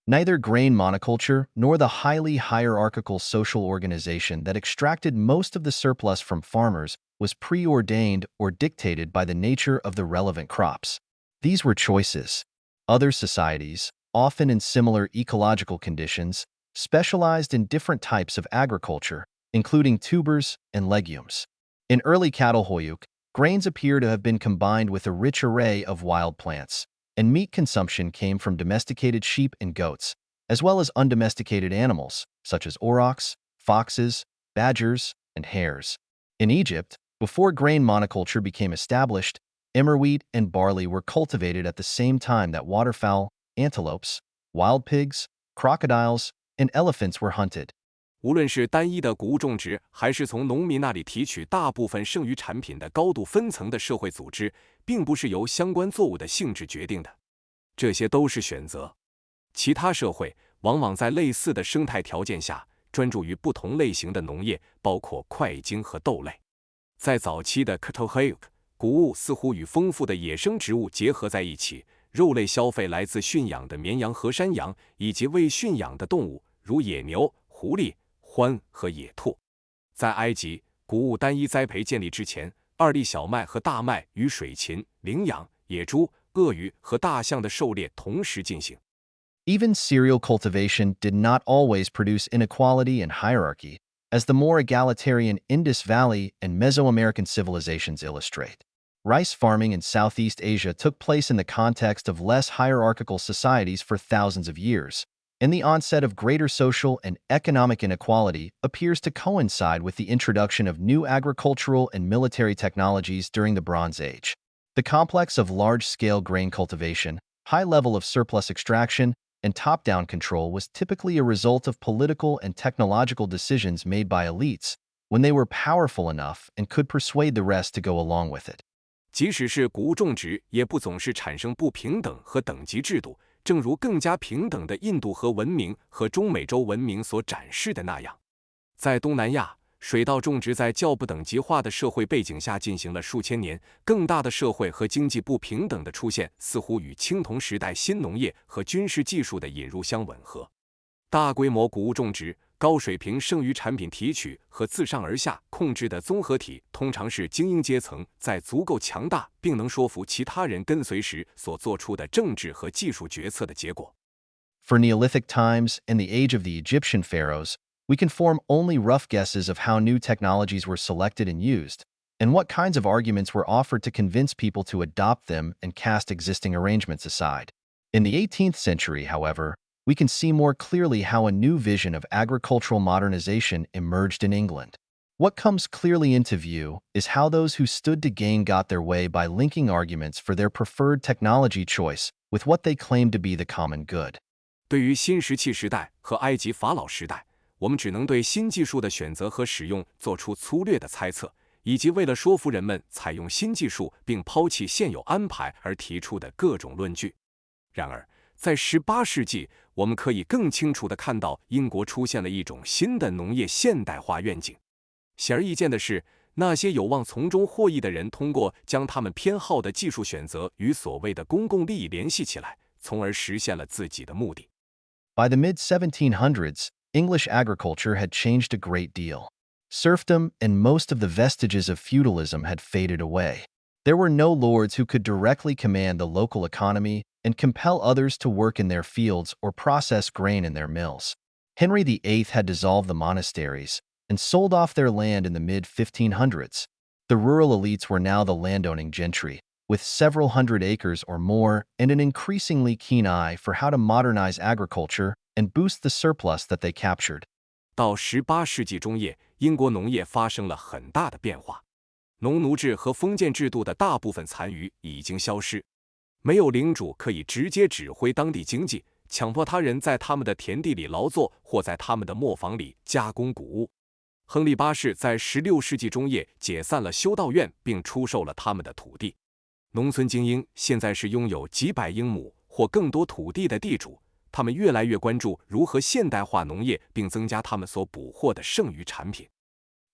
[SPEAKER 1] Neither grain monoculture nor the highly hierarchical social organization that extracted most of the surplus from farmers was preordained or dictated by the nature of the relevant crops. These were choices. Other societies, often in similar ecological conditions, specialized in different types of agriculture, including tubers and legumes. In early Catalhoyuk, grains appear to have been combined with a rich array of wild plants, and meat consumption came from domesticated sheep and goats, as well as undomesticated animals, such as aurochs, foxes, badgers, and hares. In Egypt, before grain monoculture became established, emmer wheat and barley were cultivated at the same time that waterfowl, antelopes, wild pigs, crocodiles, and elephants were hunted.
[SPEAKER 2] 无论是单一的谷物种植，还是从农民那里提取大部分剩余产品的高度分层的社会组织，并不是由相关作物的性质决定的。这些都是选择。其他社会往往在类似的生态条件下，专注于不同类型的农业，包括块茎和豆类。在早期的 Catalhoyuk， 谷物似乎与丰富的野生植物结合在一起，肉类消费来自驯养的绵羊和山羊，以及未驯养的动物，如野牛、狐狸、獾和野兔。在埃及，谷物单一栽培建立之前，2粒小麦和大麦与水禽、羚羊、野猪、鳄鱼和大象的狩猎同时进行。
[SPEAKER 1] Even cereal cultivation did not always produce inequality and hierarchy, as the more egalitarian Indus Valley and Mesoamerican civilizations illustrate. Rice farming in Southeast Asia took place in the context of less hierarchical societies for thousands of years, and the onset of greater social and economic inequality appears to coincide with the introduction of new agricultural and military technologies during the Bronze Age. The complex of large-scale grain cultivation, high level of surplus extraction, and top-down control was typically a result of political and technological decisions made by elites when they were powerful enough and could persuade the rest to go along with it.
[SPEAKER 2] 即使是谷物种植，也不总是产生不平等和等级制度，正如更加平等的印度河文明和中美洲文明所展示的那样。在东南亚，水稻种植在较不等级化的社会背景下进行了数千年，更大的社会和经济不平等的出现，似乎与青铜时代新农业和军事技术的引入相吻合。大规模谷物种植、高水平剩余产品提取和自上而下控制的综合体，通常是精英阶层在足够强大并能说服其他人跟随时所做出的政治和技术决策的结果。
[SPEAKER 1] For Neolithic times and the age of the Egyptian pharaohs, we can form only rough guesses of how new technologies were selected and used, and what kinds of arguments were offered to convince people to adopt them and cast existing arrangements aside. In the 18th century, however, we can see more clearly how a new vision of agricultural modernization emerged in England. What comes clearly into view is how those who stood to gain got their way by linking arguments for their preferred technology choice with what they claimed to be the common good.
[SPEAKER 2] 对于新石器时代和埃及法老时代，我们只能对新技术的选择和使用做出粗略的猜测，以及为了说服人们采用新技术并抛弃现有安排而提出的各种论据。然而，在18世纪，我们可以更清楚地看到英国出现了一种新的农业现代化愿景。显而易见的是，那些有望从中获益的人通过将他们偏好的技术选择与所谓的公共利益联系起来，从而实现了自己的目的。
[SPEAKER 1] By the mid-1700s, English agriculture had changed a great deal. Serfdom and most of the vestiges of feudalism had faded away. There were no lords who could directly command the local economy and compel others to work in their fields or process grain in their mills. Henry VIII had dissolved the monasteries and sold off their land in the mid-1500s. The rural elites were now the landowning gentry, with several hundred acres or more and an increasingly keen eye for how to modernize agriculture and boost the surplus that they captured.
[SPEAKER 2] 到18世纪中叶，英国农业发生了很大的变化。农奴制和封建制度的大部分残余已经消失，没有领主可以直接指挥当地经济，强迫他人在他们的田地里劳作，或在他们的磨坊里加工谷物。亨利八世在16世纪中叶解散了修道院，并出售了他们的土地。农村精英现在是拥有几百英亩或更多土地的地主，他们越来越关注如何现代化农业，并增加他们所捕获的剩余产品。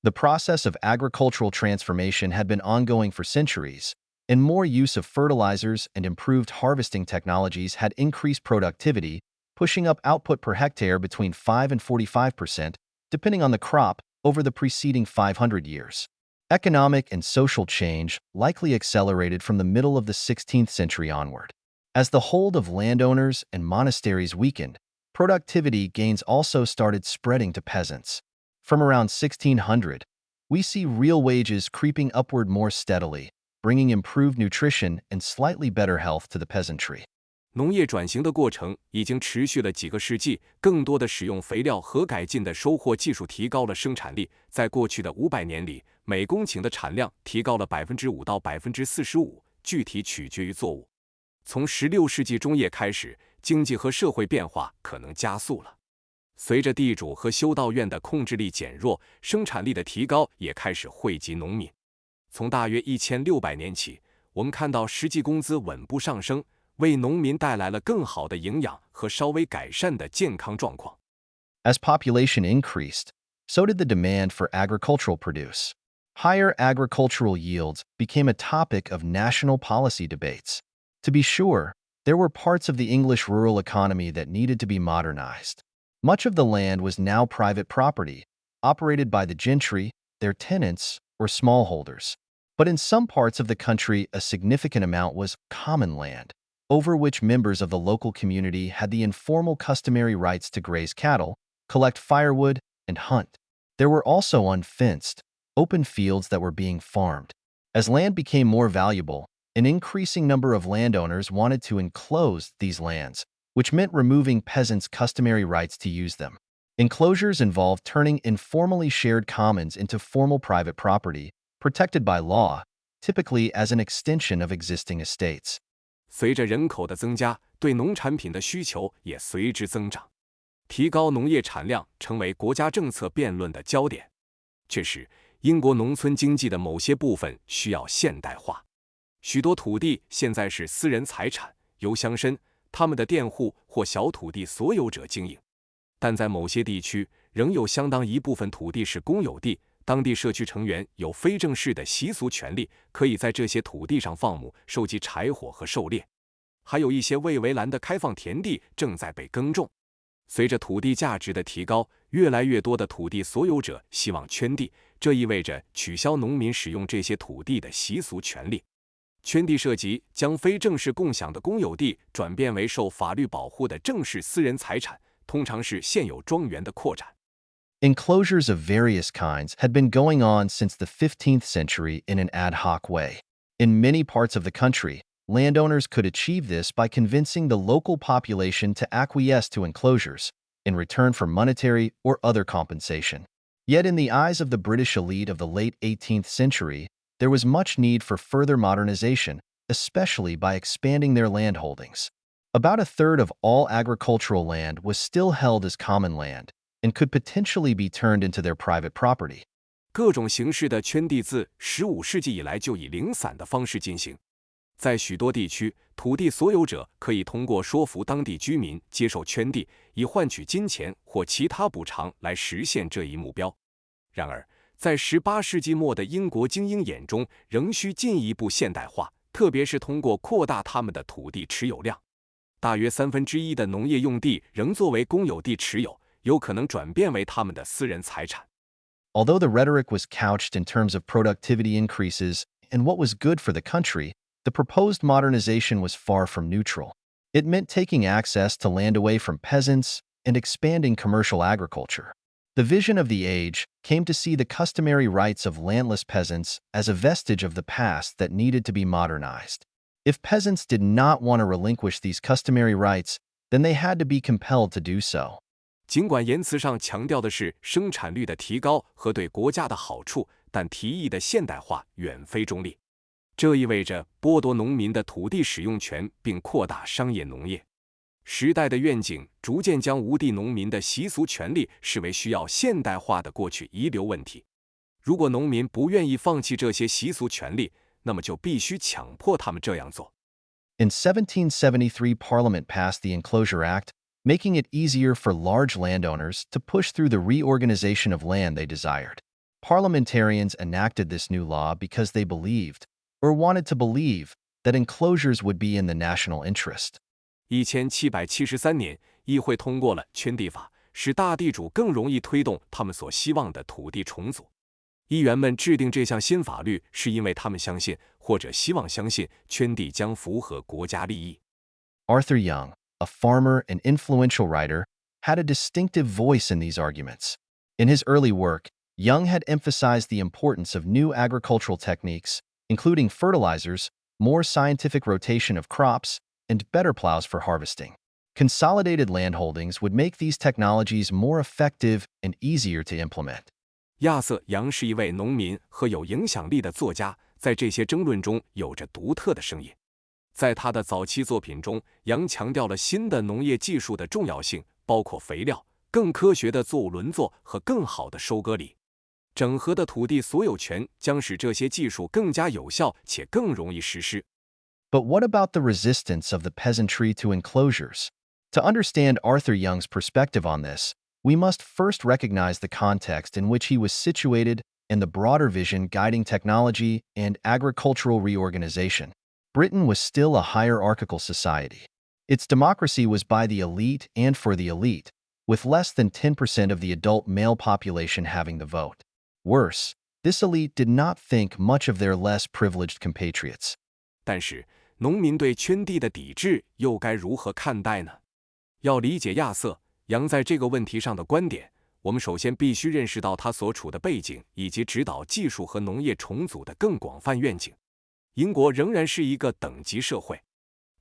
[SPEAKER 1] The process of agricultural transformation had been ongoing for centuries, and more use of fertilizers and improved harvesting technologies had increased productivity, pushing up output per hectare between 5 and 45%, depending on the crop, over the preceding 500 years. Economic and social change likely accelerated from the middle of the 16th century onward. As the hold of landowners and monasteries weakened, productivity gains also started spreading to peasants. From around 1600, we see real wages creeping upward more steadily, bringing improved nutrition and slightly better health to the peasantry.
[SPEAKER 2] 农业转型的过程已经持续了几个世纪，更多的使用肥料和改进的收获技术提高了生产力。在过去的500年里，每公顷的产量提高了5%到45%，具体取决于作物。从16世纪中叶开始，经济和社会变化可能加速了。随着地主和修道院的控制力减弱，生产力的提高也开始惠及农民。从大约1600年起，我们看到实际工资稳步上升，为农民带来了更好的营养和稍微改善的健康状况。
[SPEAKER 1] As population increased, so did the demand for agricultural produce. Higher agricultural yields became a topic of national policy debates. To be sure, there were parts of the English rural economy that needed to be modernized. Much of the land was now private property, operated by the gentry, their tenants, or smallholders. But in some parts of the country, a significant amount was common land, over which members of the local community had the informal customary rights to graze cattle, collect firewood, and hunt. There were also unfenced, open fields that were being farmed. As land became more valuable, an increasing number of landowners wanted to enclose these lands, which meant removing peasants' customary rights to use them. Enclosures involved turning informally shared commons into formal private property, protected by law, typically as an extension of existing estates.
[SPEAKER 2] 随着人口的增加，对农产品的需求也随之增长，提高农业产量成为国家政策辩论的焦点。确实，英国农村经济的某些部分需要现代化。许多土地现在是私人财产，由乡绅、他们的佃户或小土地所有者经营。但在某些地区，仍有相当一部分土地是公有地，当地社区成员有非正式的习俗权利，可以在这些土地上放牧、收集柴火和狩猎。还有一些未围栏的开放田地正在被耕种。随着土地价值的提高，越来越多的土地所有者希望圈地，这意味着取消农民使用这些土地的习俗权利。圈地涉及将非正式共享的公有地转变为受法律保护的正式私人财产，通常是现有庄园的扩展。
[SPEAKER 1] Enclosures of various kinds had been going on since the 15th century in an ad hoc way. In many parts of the country, landowners could achieve this by convincing the local population to acquiesce to enclosures in return for monetary or other compensation. Yet in the eyes of the British elite of the late 18th century, there was much need for further modernization, especially by expanding their land holdings. About a third of all agricultural land was still held as common land and could potentially be turned into their private property.
[SPEAKER 2] 各种形式的圈地自15世纪以来就以零散的方式进行。在许多地区，土地所有者可以通过说服当地居民接受圈地，以换取金钱或其他补偿来实现这一目标。然而，在18世纪末的英国精英眼中，仍需进一步现代化，特别是通过扩大他们的土地持有量。大约1/3的农业用地仍作为公有地持有，有可能转变为他们的私人财产。
[SPEAKER 1] Although the rhetoric was couched in terms of productivity increases and what was good for the country, the proposed modernization was far from neutral. It meant taking access to land away from peasants and expanding commercial agriculture. The vision of the age came to see the customary rights of landless peasants as a vestige of the past that needed to be modernized. If peasants did not want to relinquish these customary rights, then they had to be compelled to do so.
[SPEAKER 2] 尽管言辞上强调的是生产率的提高和对国家的好处，但提议的现代化远非中立。这意味着剥夺农民的土地使用权，并扩大商业农业。时代的愿景逐渐将无地农民的习俗权利视为需要现代化的过去遗留问题。如果农民不愿意放弃这些习俗权利，那么就必须强迫他们这样做。
[SPEAKER 1] In 1773, Parliament passed the Enclosure Act, making it easier for large landowners to push through the reorganization of land they desired. Parliamentarians enacted this new law because they believed, or wanted to believe, that enclosures would be in the national interest.
[SPEAKER 2] 1773年，议会通过了圈地法，使大地主更容易推动他们所希望的土地重组。议员们制定这项新法律，是因为他们相信，或者希望相信，圈地将符合国家利益。
[SPEAKER 1] Arthur Young, a farmer and influential writer, had a distinctive voice in these arguments. In his early work, Young had emphasized the importance of new agricultural techniques, including fertilizers, more scientific rotation of crops, and better plows for harvesting. Consolidated landholdings would make these technologies more effective and easier to implement.
[SPEAKER 2] 亚瑟·杨是一位农民和有影响力的作家，在这些争论中有着独特的声音。在他的早期作品中，杨强调了新的农业技术的重要性，包括肥料、更科学的作物轮作和更好的收割礼。整合的土地所有权将使这些技术更加有效且更容易实施。
[SPEAKER 1] But what about the resistance of the peasantry to enclosures? To understand Arthur Young's perspective on this, we must first recognize the context in which he was situated and the broader vision guiding technology and agricultural reorganization. Britain was still a hierarchical society. Its democracy was by the elite and for the elite, with less than 10% of the adult male population having the vote. Worse, this elite did not think much of their less privileged compatriots.
[SPEAKER 2] 但是，农民对圈地的抵制又该如何看待呢？要理解亚瑟·杨在这个问题上的观点，我们首先必须认识到他所处的背景以及指导技术和农业重组的更广泛愿景。英国仍然是一个等级社会，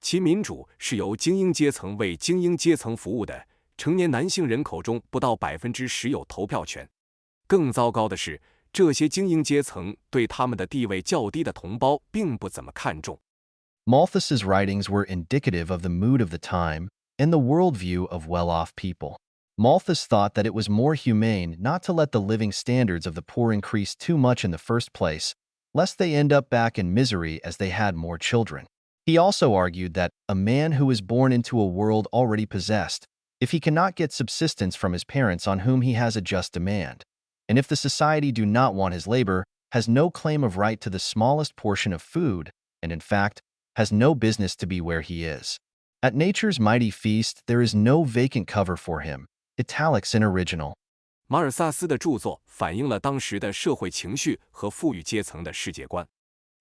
[SPEAKER 2] 其民主是由精英阶层为精英阶层服务的，成年男性人口中不到10%有投票权。更糟糕的是，这些精英阶层对他们的地位较低的同胞并不怎么看重。
[SPEAKER 1] Malthus's writings were indicative of the mood of the time and the worldview of well-off people. Malthus thought that it was more humane not to let the living standards of the poor increase too much in the first place, lest they end up back in misery as they had more children. He also argued that a man who is born into a world already possessed if he cannot get subsistence from his parents on whom he has a just demand, and if the society do not want his labor, has no claim of right to the smallest portion of food, and in fact, has no business to be where he is. At nature's mighty feast, there is no vacant cover for him. Italics in original.
[SPEAKER 2] 马尔萨斯的著作反映了当时的社会情绪和富裕阶层的世界观。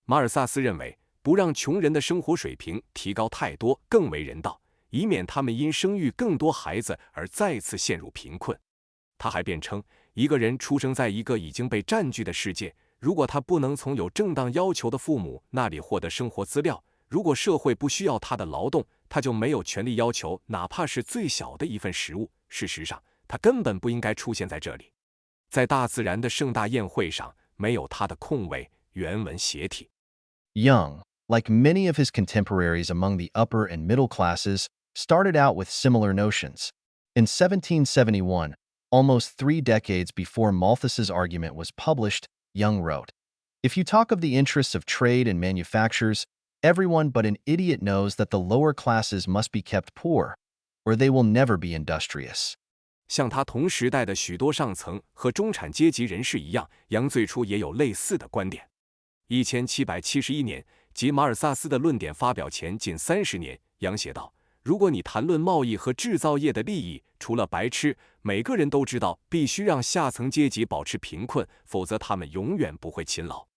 [SPEAKER 2] 马尔萨斯认为，不让穷人的生活水平提高太多更为人道，以免他们因生育更多孩子而再次陷入贫困。他还辩称，一个人出生在一个已经被占据的世界，如果他不能从有正当要求的父母那里获得生活资料，如果社会不需要他的劳动，他就没有权利要求哪怕是最小的一份食物。事实上，他根本不应该出现在这里。在大自然的盛大宴会上，没有他的空位。原文斜体。
[SPEAKER 1] Young, like many of his contemporaries among the upper and middle classes, started out with similar notions. In 1771, almost 3 decades before Malthus's argument was published, Young wrote, "If you talk of the interests of trade and manufactures, everyone but an idiot knows that the lower classes must be kept poor, or they will never be industrious."
[SPEAKER 2] 像他同时代的许多上层和中产阶级人士一样，杨最初也有类似的观点。1771年，即马尔萨斯的论点发表前近30年，杨写道：“如果你谈论贸易和制造业的利益，除了白痴，每个人都知道必须让下层阶级保持贫困，否则他们永远不会勤劳。”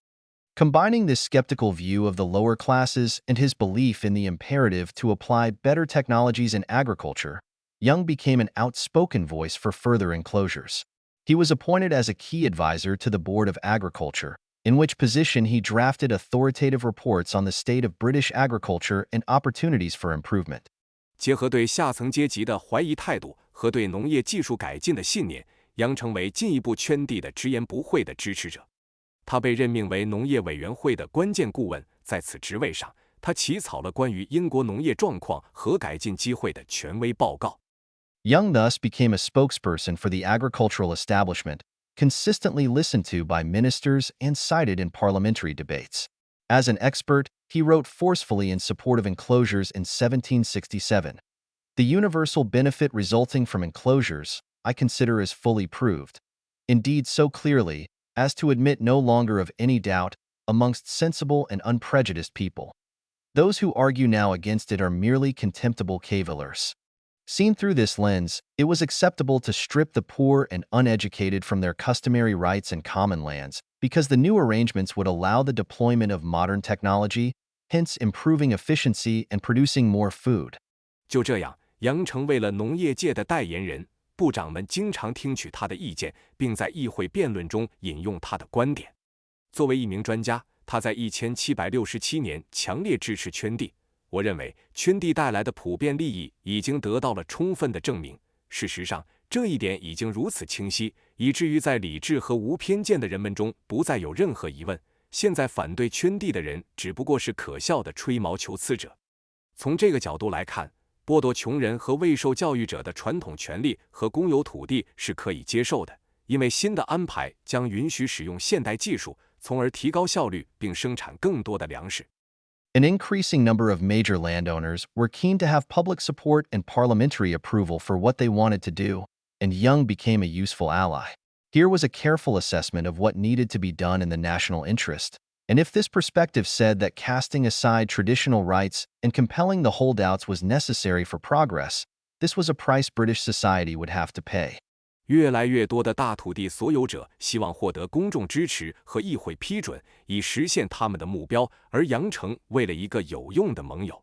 [SPEAKER 1] Combining this skeptical view of the lower classes and his belief in the imperative to apply better technologies in agriculture, Young became an outspoken voice for further enclosures. He was appointed as a key advisor to the Board of Agriculture, in which position he drafted authoritative reports on the state of British agriculture and opportunities for improvement.
[SPEAKER 2] 结合对下层阶级的怀疑态度和对农业技术改进的信念，杨成为进一步圈地的直言不讳的支持者。他被任命为农业委员会的关键顾问，在此职位上，他起草了关于英国农业状况和改进机会的权威报告。
[SPEAKER 1] Young thus became a spokesperson for the agricultural establishment, consistently listened to by ministers and cited in parliamentary debates. As an expert, he wrote forcefully in support of enclosures in 1767. The universal benefit resulting from enclosures, I consider as fully proved. Indeed, so clearly, as to admit no longer of any doubt, amongst sensible and unprejudiced people. Those who argue now against it are merely contemptible cavillers. Seen through this lens, it was acceptable to strip the poor and uneducated from their customary rights and common lands, because the new arrangements would allow the deployment of modern technology, hence improving efficiency and producing more food.
[SPEAKER 2] 就这样，杨成为了农业界的代言人，部长们经常听取他的意见，并在议会辩论中引用他的观点。作为一名专家，他在1767年强烈支持圈地。我认为圈地带来的普遍利益已经得到了充分的证明。事实上，这一点已经如此清晰，以至于在理智和无偏见的人们中不再有任何疑问。现在反对圈地的人只不过是可笑的吹毛求疵者。从这个角度来看，剥夺穷人和未受教育者的传统权利和公有土地是可以接受的，因为新的安排将允许使用现代技术，从而提高效率并生产更多的粮食。
[SPEAKER 1] An increasing number of major landowners were keen to have public support and parliamentary approval for what they wanted to do, and Young became a useful ally. Here was a careful assessment of what needed to be done in the national interest, and if this perspective said that casting aside traditional rights and compelling the holdouts was necessary for progress, this was a price British society would have to pay.
[SPEAKER 2] 越来越多的大土地所有者希望获得公众支持和议会批准，以实现他们的目标，而杨成为了一个有用的盟友。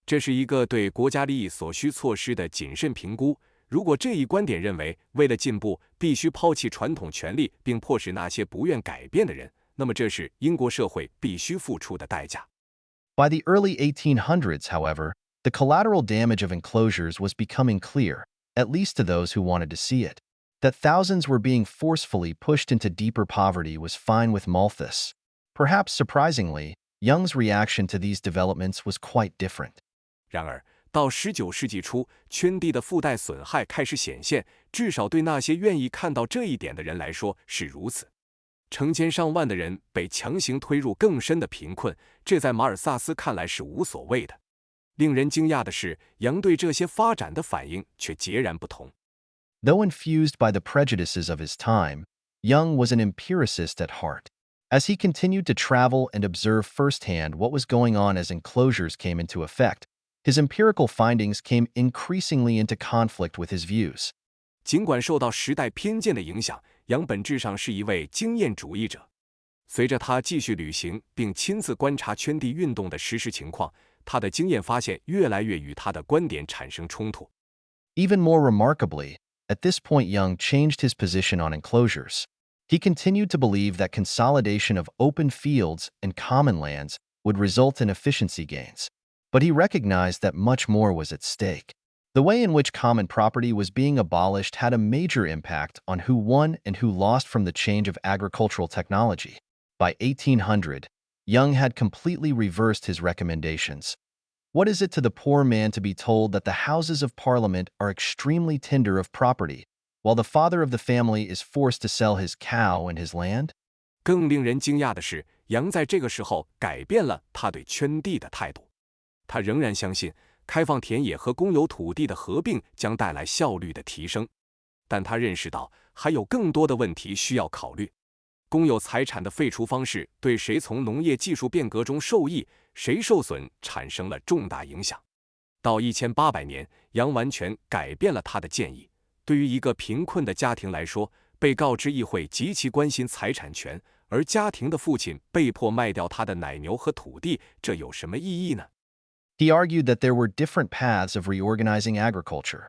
[SPEAKER 2] 这是一个对国家利益所需措施的谨慎评估。如果这一观点认为，为了进步必须抛弃传统权利，并迫使那些不愿改变的人，那么这是英国社会必须付出的代价。
[SPEAKER 1] By the early 1800s, however, the collateral damage of enclosures was becoming clear, at least to those who wanted to see it. That thousands were being forcefully pushed into deeper poverty was fine with Malthus. Perhaps surprisingly, Young's reaction to these developments was quite different.
[SPEAKER 2] 然而，到19世纪初，圈地的附带损害开始显现，至少对那些愿意看到这一点的人来说是如此。成千上万的人被强行推入更深的贫困，这在马尔萨斯看来是无所谓的。令人惊讶的是，杨对这些发展的反应却截然不同。
[SPEAKER 1] Though infused by the prejudices of his time, Young was an empiricist at heart. As he continued to travel and observe firsthand what was going on as enclosures came into effect, his empirical findings came increasingly into conflict with his views.
[SPEAKER 2] 尽管受到时代偏见的影响，杨本质上是一位经验主义者。随着他继续旅行并亲自观察圈地运动的实时情况，他的经验发现越来越与他的观点产生冲突。
[SPEAKER 1] Even more remarkably, at this point Young changed his position on enclosures. He continued to believe that consolidation of open fields and common lands would result in efficiency gains. But he recognized that much more was at stake. The way in which common property was being abolished had a major impact on who won and who lost from the change of agricultural technology. By 1800, Young had completely reversed his recommendations. What is it to the poor man to be told that the Houses of Parliament are extremely tender of property, while the father of the family is forced to sell his cow and his land?
[SPEAKER 2] 更令人惊讶的是，杨在这个时候改变了他对圈地的态度。他仍然相信开放田野和公有土地的合并将带来效率的提升，但他认识到还有更多的问题需要考虑。公有财产的废除方式对谁从农业技术变革中受益，谁受损产生了重大影响。到1800年，杨完全改变了他的建议。对于一个贫困的家庭来说，被告知议会极其关心财产权，而家庭的父亲被迫卖掉他的奶牛和土地，这有什么意义呢？
[SPEAKER 1] He argued that there were different paths of reorganizing agriculture.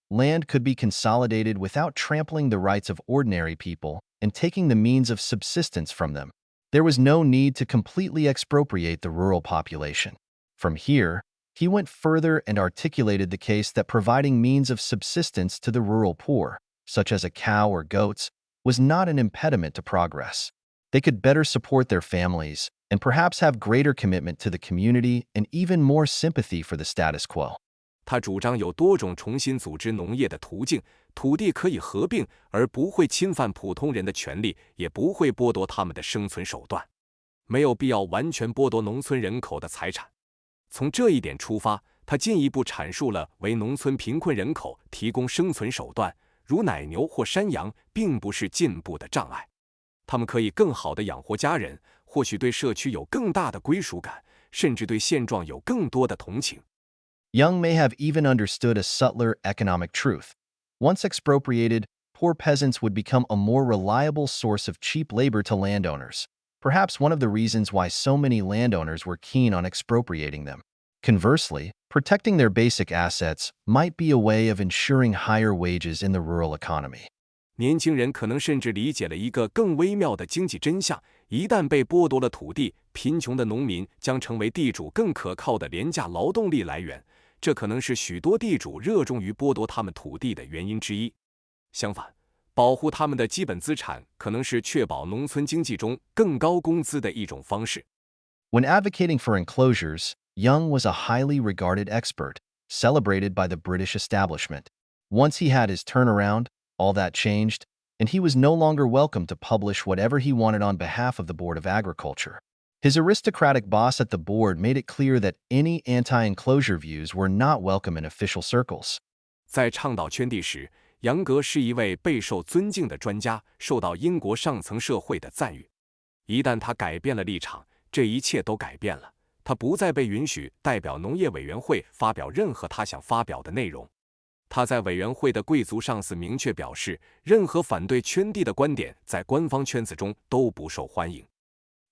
[SPEAKER 1] Land could be consolidated without trampling the rights of ordinary people and taking the means of subsistence from them. There was no need to completely expropriate the rural population. From here, he went further and articulated the case that providing means of subsistence to the rural poor, such as a cow or goats, was not an impediment to progress. They could better support their families and perhaps have greater commitment to the community and even more sympathy for the status quo.
[SPEAKER 2] 他主张有多种重新组织农业的途径，土地可以合并，而不会侵犯普通人的权利，也不会剥夺他们的生存手段。没有必要完全剥夺农村人口的财产。从这一点出发，他进一步阐述了为农村贫困人口提供生存手段，如奶牛或山羊，并不是进步的障碍。他们可以更好地养活家人，或许对社区有更大的归属感，甚至对现状有更多的同情。
[SPEAKER 1] Young may have even understood a subtler economic truth. Once expropriated, poor peasants would become a more reliable source of cheap labor to landowners, perhaps one of the reasons why so many landowners were keen on expropriating them. Conversely, protecting their basic assets might be a way of ensuring higher wages in the rural economy.
[SPEAKER 2] 年轻人可能甚至理解了一个更微妙的经济真相：一旦被剥夺了土地，贫穷的农民将成为地主更可靠的廉价劳动力来源。这可能是许多地主热衷于剥夺他们土地的原因之一。相反，保护他们的基本资产可能是确保农村经济中更高工资的一种方式。
[SPEAKER 1] When advocating for enclosures, Young was a highly regarded expert, celebrated by the British establishment. Once he had his turnaround, all that changed, and he was no longer welcome to publish whatever he wanted on behalf of the Board of Agriculture. His aristocratic boss at the board made it clear that any anti-enclosure views were not welcome in official circles.
[SPEAKER 2] 在倡导圈地时，杨格是一位备受尊敬的专家，受到英国上层社会的赞誉。一旦他改变了立场，这一切都改变了。他不再被允许代表农业委员会发表任何他想发表的内容。他在委员会的贵族上司明确表示，任何反对圈地的观点在官方圈子中都不受欢迎。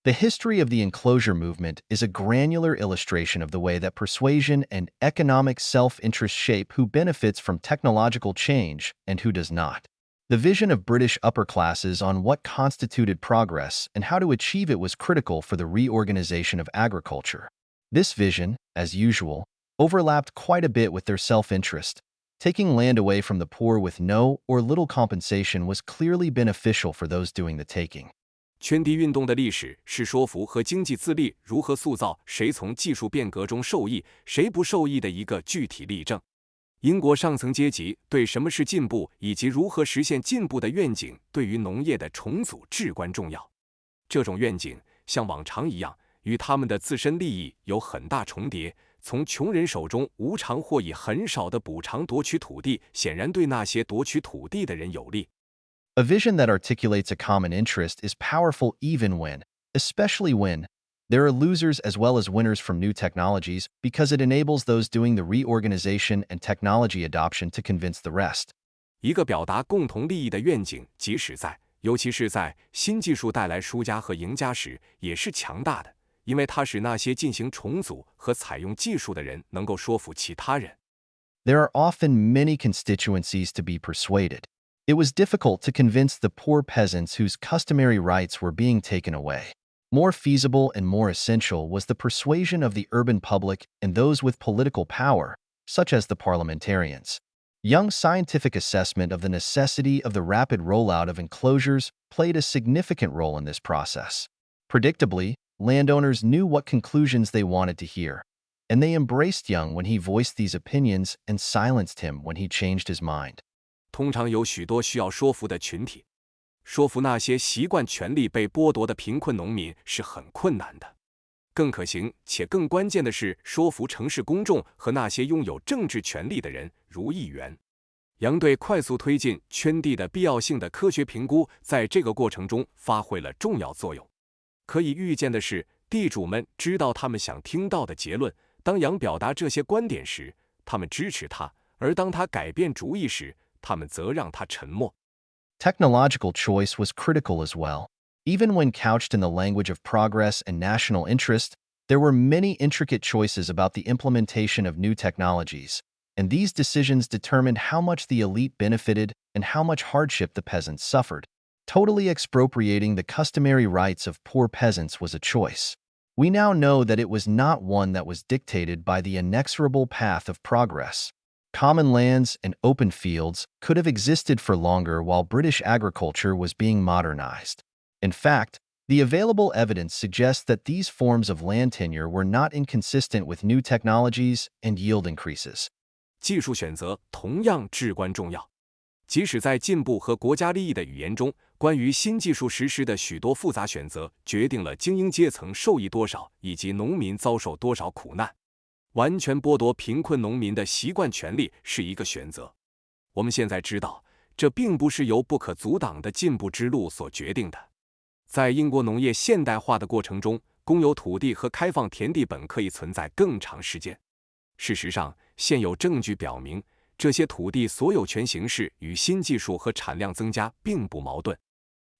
[SPEAKER 1] The history of the enclosure movement is a granular illustration of the way that persuasion and economic self-interest shape who benefits from technological change and who does not. The vision of British upper classes on what constituted progress and how to achieve it was critical for the reorganization of agriculture. This vision, as usual, overlapped quite a bit with their self-interest. Taking land away from the poor with no or little compensation was clearly beneficial for those doing the taking.
[SPEAKER 2] 圈地运动的历史是说服和经济自立如何塑造谁从技术变革中受益，谁不受益的一个具体例证。英国上层阶级对什么是进步以及如何实现进步的愿景，对于农业的重组至关重要。这种愿景像往常一样，与他们的自身利益有很大重叠，从穷人手中无偿或以很少的补偿夺取土地，显然对那些夺取土地的人有利。
[SPEAKER 1] A vision that articulates a common interest is powerful especially when, there are losers as well as winners from new technologies because it enables those doing the reorganization and technology adoption to convince the rest.
[SPEAKER 2] 一个表达共同利益的愿景，即使在，尤其是在新技术带来输家和赢家时，也是强大的，因为它使那些进行重组和采用技术的人能够说服其他人。
[SPEAKER 1] There are often many constituencies to be persuaded. It was difficult to convince the poor peasants whose customary rights were being taken away. More feasible and more essential was the persuasion of the urban public and those with political power, such as the parliamentarians. Young's scientific assessment of the necessity of the rapid rollout of enclosures played a significant role in this process. Predictably, landowners knew what conclusions they wanted to hear, and they embraced Young when he voiced these opinions and silenced him when he changed his mind.
[SPEAKER 2] 通常有许多需要说服的群体，说服那些习惯权力被剥夺的贫困农民是很困难的。更可行且更关键的是说服城市公众和那些拥有政治权力的人，如议员。杨对快速推进圈地的必要性的科学评估在这个过程中发挥了重要作用。可以预见的是，地主们知道他们想听到的结论。当杨表达这些观点时，他们支持他；而当他改变主意时，他们则让他沉默。
[SPEAKER 1] Technological choice was critical as well. Even when couched in the language of progress and national interest, there were many intricate choices about the implementation of new technologies, and these decisions determined how much the elite benefited and how much hardship the peasants suffered. Totally expropriating the customary rights of poor peasants was a choice. We now know that it was not one that was dictated by the inexorable path of progress. Common lands and open fields could have existed for longer while British agriculture was being modernized. In fact, the available evidence suggests that these forms of land tenure were not inconsistent with new technologies and yield increases.
[SPEAKER 2] 技术选择同样至关重要。即使在进步和国家利益的语言中，关于新技术实施的许多复杂选择，决定了精英阶层受益多少，以及农民遭受多少苦难。完全剥夺贫困农民的习惯权利是一个选择。我们现在知道，这并不是由不可阻挡的进步之路所决定的。在英国农业现代化的过程中，公有土地和开放田地本可以存在更长时间。事实上，现有证据表明，这些土地所有权形式与新技术和产量增加并不矛盾。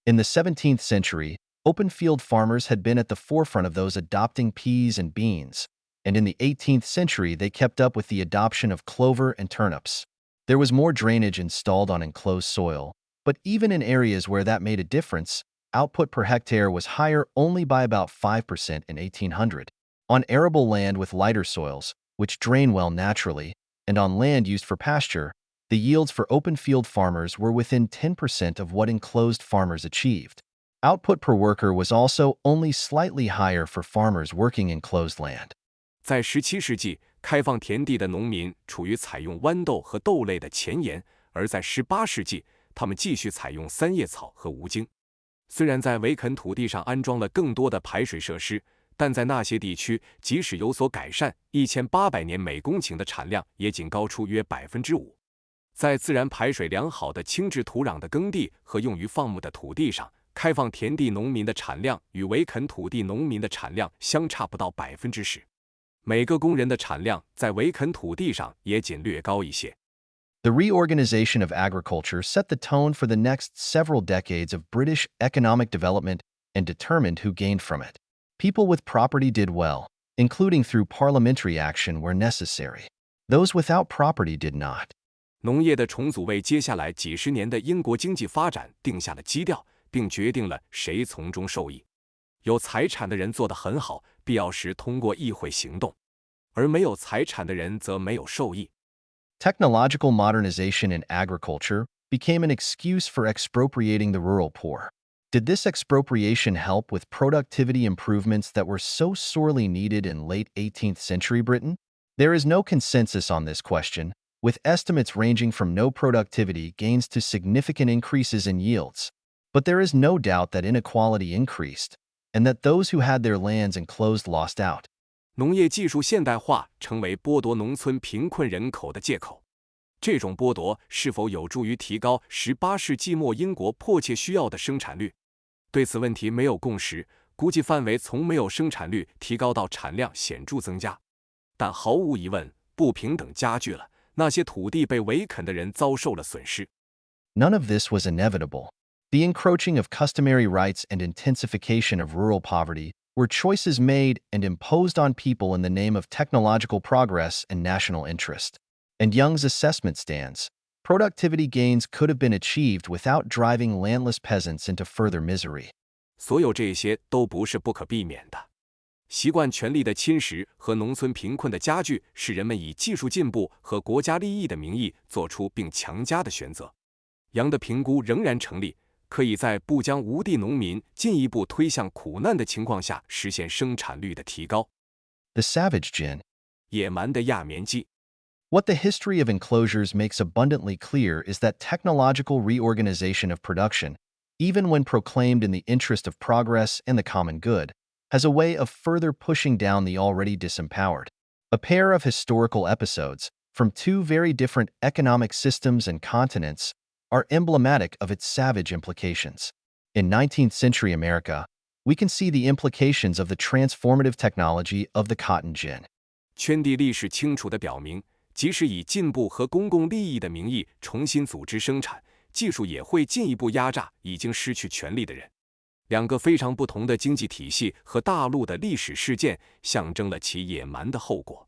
[SPEAKER 1] In the 17th century, open field farmers had been at the forefront of those adopting peas and beans, and in the 18th century they kept up with the adoption of clover and turnips. There was more drainage installed on enclosed soil, but even in areas where that made a difference, output per hectare was higher only by about 5% in 1800. On arable land with lighter soils, which drain well naturally, and on land used for pasture, the yields for open field farmers were within 10% of what enclosed farmers achieved. Output per worker was also only slightly higher for farmers working in closed land.
[SPEAKER 2] 在17世纪，开放田地的农民处于采用豌豆和豆类的前沿，而在18世纪，他们继续采用三叶草和无茎。虽然在围垦土地上安装了更多的排水设施，但在那些地区，即使有所改善，1800年每公顷的产量也仅高出约 5%。在自然排水良好的轻质土壤的耕地和用于放牧的土地上，开放田地农民的产量与围垦土地农民的产量相差不到 10%。每个工人的产量在围垦土地上也仅略高一些。
[SPEAKER 1] The reorganization of agriculture set the tone for the next several decades of British economic development and determined who gained from it. People with property did well, including through parliamentary action where necessary. Those without property did not.
[SPEAKER 2] 农业的重组为接下来几十年的英国经济发展定下了基调，并决定了谁从中受益。有财产的人做得很好，必要时通过议会行动，而没有财产的人则没有受益。
[SPEAKER 1] Technological modernization in agriculture became an excuse for expropriating the rural poor. Did this expropriation help with productivity improvements that were so sorely needed in late 18th century Britain? There is no consensus on this question, with estimates ranging from no productivity gains to significant increases in yields. But there is no doubt that inequality increased, and that those who had their lands enclosed lost out.
[SPEAKER 2] 农业技术现代化成为剥夺农村贫困人口的借口。这种剥夺是否有助于提高18世纪末英国迫切需要的生产率？对此问题没有共识，估计范围从没有生产率提高到产量显著增加。但毫无疑问，不平等加剧了，那些土地被围垦的人遭受了损失。
[SPEAKER 1] None of this was inevitable. The encroaching of customary rights and intensification of rural poverty were choices made and imposed on people in the name of technological progress and national interest. And Young's assessment stands. Productivity gains could have been achieved without driving landless peasants into further misery.
[SPEAKER 2] 所有这些都不是不可避免的。习惯权力的侵蚀和农村贫困的加剧，使人们以技术进步和国家利益的名义做出并强加的选择。杨的评估仍然成立，可以在不将无地农民进一步推向苦难的情况下实现生产率的提高。
[SPEAKER 1] The savage gin.
[SPEAKER 2] 野蛮的亚棉机。
[SPEAKER 1] What the history of enclosures makes abundantly clear is that technological reorganization of production, even when proclaimed in the interest of progress and the common good, has a way of further pushing down the already disempowered. A pair of historical episodes, from two very different economic systems and continents, are emblematic of its savage implications. In 19th century America, we can see the implications of the transformative technology of the cotton gin.
[SPEAKER 2] 圈地历史清楚地表明，即使以进步和公共利益的名义重新组织生产，技术也会进一步压榨已经失去权力的人。两个非常不同的经济体系和大陆的历史事件象征了其野蛮的后果。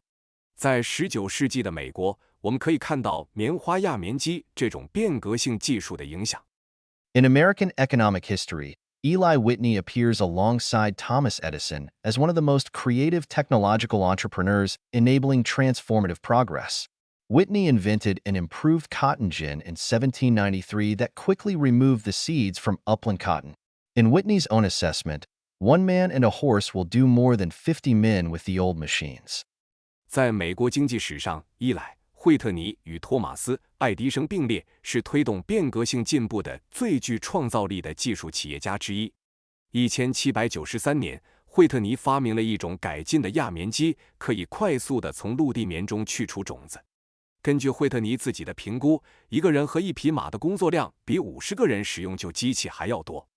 [SPEAKER 2] 在19世纪的美国，我们可以看到棉花轧棉机这种变革性技术的影响。
[SPEAKER 1] In American economic history, Eli Whitney appears alongside Thomas Edison as one of the most creative technological entrepreneurs enabling transformative progress. Whitney invented an improved cotton gin in 1793 that quickly removed the seeds from upland cotton. In Whitney's own assessment, one man and a horse will do more than 50 men with the old machines.
[SPEAKER 2] 在美国经济史上，伊莱、惠特尼与托马斯·爱迪生并列是推动变革性进步的最具创造力的技术企业家之一。1793年，惠特尼发明了一种改进的轧棉机，可以快速地从陆地棉中去除种子。根据惠特尼自己的评估，一个人和一匹马的工作量比50个人使用旧机器还要多。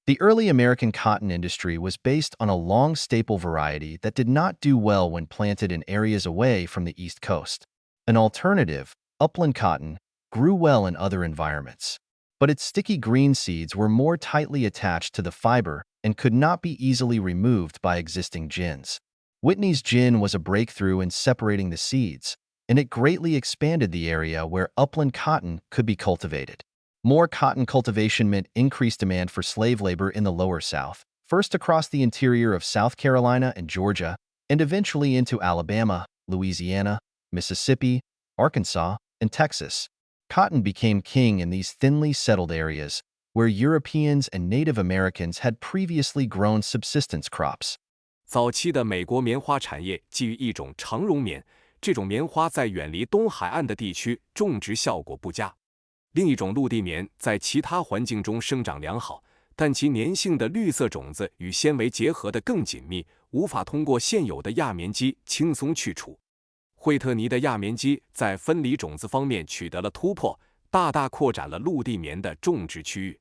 [SPEAKER 1] The early American cotton industry was based on a long staple variety that did not do well when planted in areas away from the East Coast. An alternative, upland cotton, grew well in other environments. But its sticky green seeds were more tightly attached to the fiber and could not be easily removed by existing gins. Whitney's gin was a breakthrough in separating the seeds, and it greatly expanded the area where upland cotton could be cultivated. More cotton cultivation meant increased demand for slave labor in the lower South, first across the interior of South Carolina and Georgia, and eventually into Alabama, Louisiana, Mississippi, Arkansas, and Texas. Cotton became king in these thinly settled areas, where Europeans and Native Americans had previously grown subsistence crops.
[SPEAKER 2] 早期的美国棉花产业基于一种长绒棉，这种棉花在远离东海岸的地区种植效果不佳。另一种陆地棉在其他环境中生长良好，但其粘性的绿色种子与纤维结合得更紧密，无法通过现有的轧棉机轻松去除。惠特尼的轧棉机在分离种子方面取得了突破，大大扩展了陆地棉的种植区域。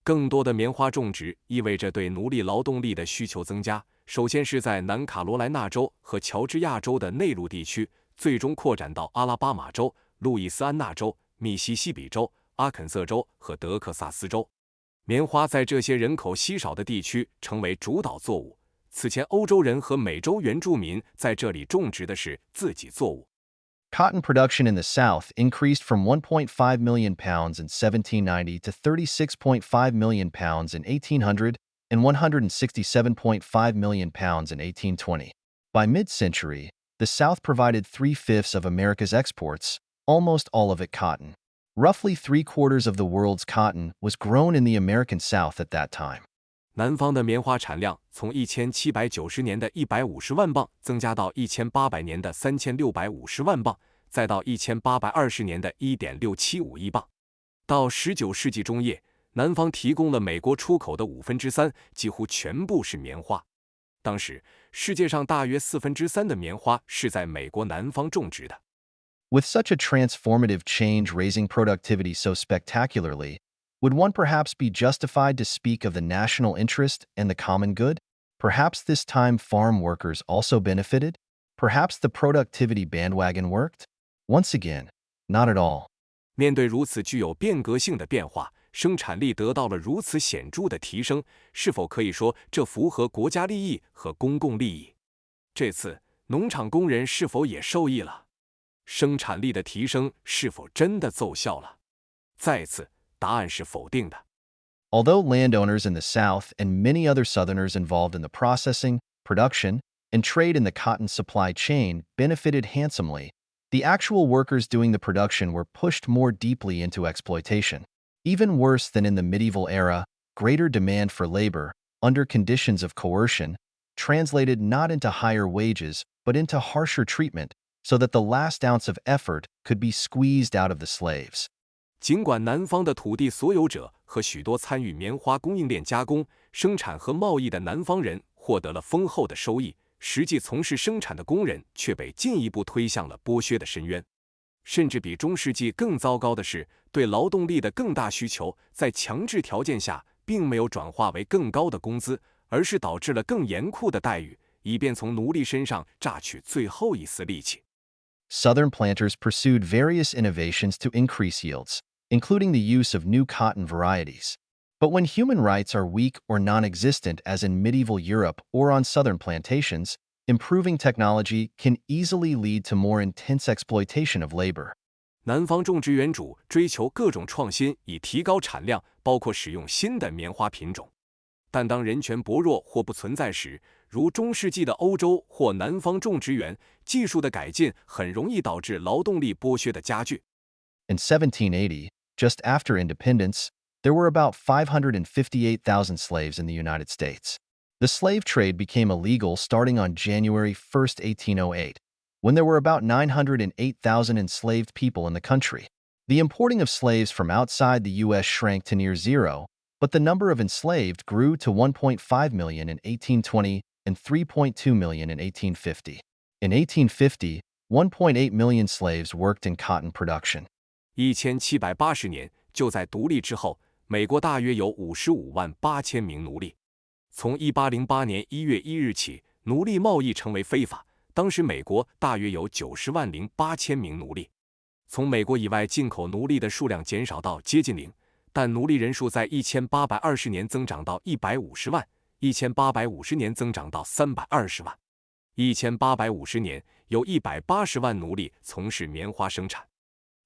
[SPEAKER 2] 更多的棉花种植意味着对奴隶劳动力的需求增加，首先是在南卡罗来纳州和乔治亚州的内陆地区，最终扩展到阿拉巴马州、路易斯安那州、密西西比州、阿肯色州和德克萨斯州。棉花在这些人口稀少的地区成为主导作物。此前，欧洲人和美洲原住民在这里种植的是自给作物。
[SPEAKER 1] Cotton production in the South increased from 1.5 million pounds in 1790 to 36.5 million pounds in 1800 and 167.5 million pounds in 1820. By mid-century, the South provided 3/5 of America's exports, almost all of it cotton. Roughly 3/4 of the world's cotton was grown in the American South at that time.
[SPEAKER 2] 南方的棉花产量从1790年的150万磅增加到1800年的3650万磅，再到1820年的1.675亿磅。到19世纪中叶，南方提供了美国出口的3/5，几乎全部是棉花。当时，世界上大约3/4的棉花是在美国南方种植的。
[SPEAKER 1] With such a transformative change raising productivity so spectacularly, would one perhaps be justified to speak of the national interest and the common good? Perhaps this time farm workers also benefited? Perhaps the productivity bandwagon worked? Once again, not at all.
[SPEAKER 2] 面对如此具有变革性的变化，生产力得到了如此显著的提升，是否可以说这符合国家利益和公共利益？这次农场工人是否也受益了？生产力的提升是否真的奏效了？再次，答案是否定的。
[SPEAKER 1] Although landowners in the South and many other Southerners involved in the processing, production, and trade in the cotton supply chain benefited handsomely, the actual workers doing the production were pushed more deeply into exploitation. Even worse than in the medieval era, greater demand for labor, under conditions of coercion, translated not into higher wages but into harsher treatment, so that the last ounce of effort could be squeezed out of the slaves.
[SPEAKER 2] 尽管南方的土地所有者和许多参与棉花供应链加工、生产和贸易的南方人获得了丰厚的收益，实际从事生产的工人却被进一步推向了剥削的深渊。甚至比中世纪更糟糕的是，对劳动力的更大需求在强制条件下并没有转化为更高的工资，而是导致了更严酷的待遇，以便从奴隶身上榨取最后一丝力气。
[SPEAKER 1] Southern planters pursued various innovations to increase yields, including the use of new cotton varieties. But when human rights are weak or non-existent as in medieval Europe or on southern plantations, improving technology can easily lead to more intense exploitation of labor.
[SPEAKER 2] 南方种植园主追求各种创新以提高产量，包括使用新的棉花品种。但当人权薄弱或不存在时，如中世纪的欧洲或南方种植园，技术的改进很容易导致劳动力剥削的加剧。
[SPEAKER 1] In 1780, just after independence, there were about 558,000 slaves in the United States. The slave trade became illegal starting on January 1, 1808, when there were about 908,000 enslaved people in the country. The importing of slaves from outside the U.S. shrank to near zero, but the number of enslaved grew to 1.5 million in 1820 and 3.2 million in 1850. In 1850, 1.8 million slaves worked in cotton production.
[SPEAKER 2] 1780年，就在独立之后，美国大约有55.8万名奴隶。从1808年1月1日起，奴隶贸易成为非法。当时美国大约有90.8万名奴隶。从美国以外进口奴隶的数量减少到接近零，但奴隶人数在1820年增长到150万，1850年增长到320万。1850年，有180万奴隶从事棉花生产。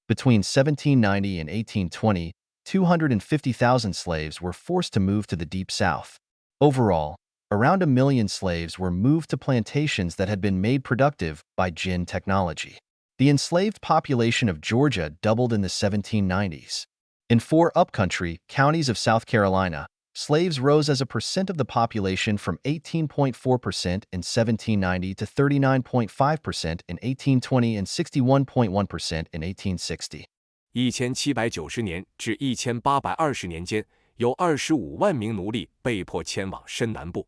[SPEAKER 1] Between 1790 and 1820, 250,000 slaves were forced to move to the Deep South. Overall, around 1 million slaves were moved to plantations that had been made productive by gin technology. The enslaved population of Georgia doubled in the 1790s. In 4 upcountry counties of South Carolina, slaves rose as a percent of the population from 18.4% in 1790 to 39.5% in 1820 and 61.1% in 1860.
[SPEAKER 2] 1790年至1820年间，有25万名奴隶被迫迁往深南部。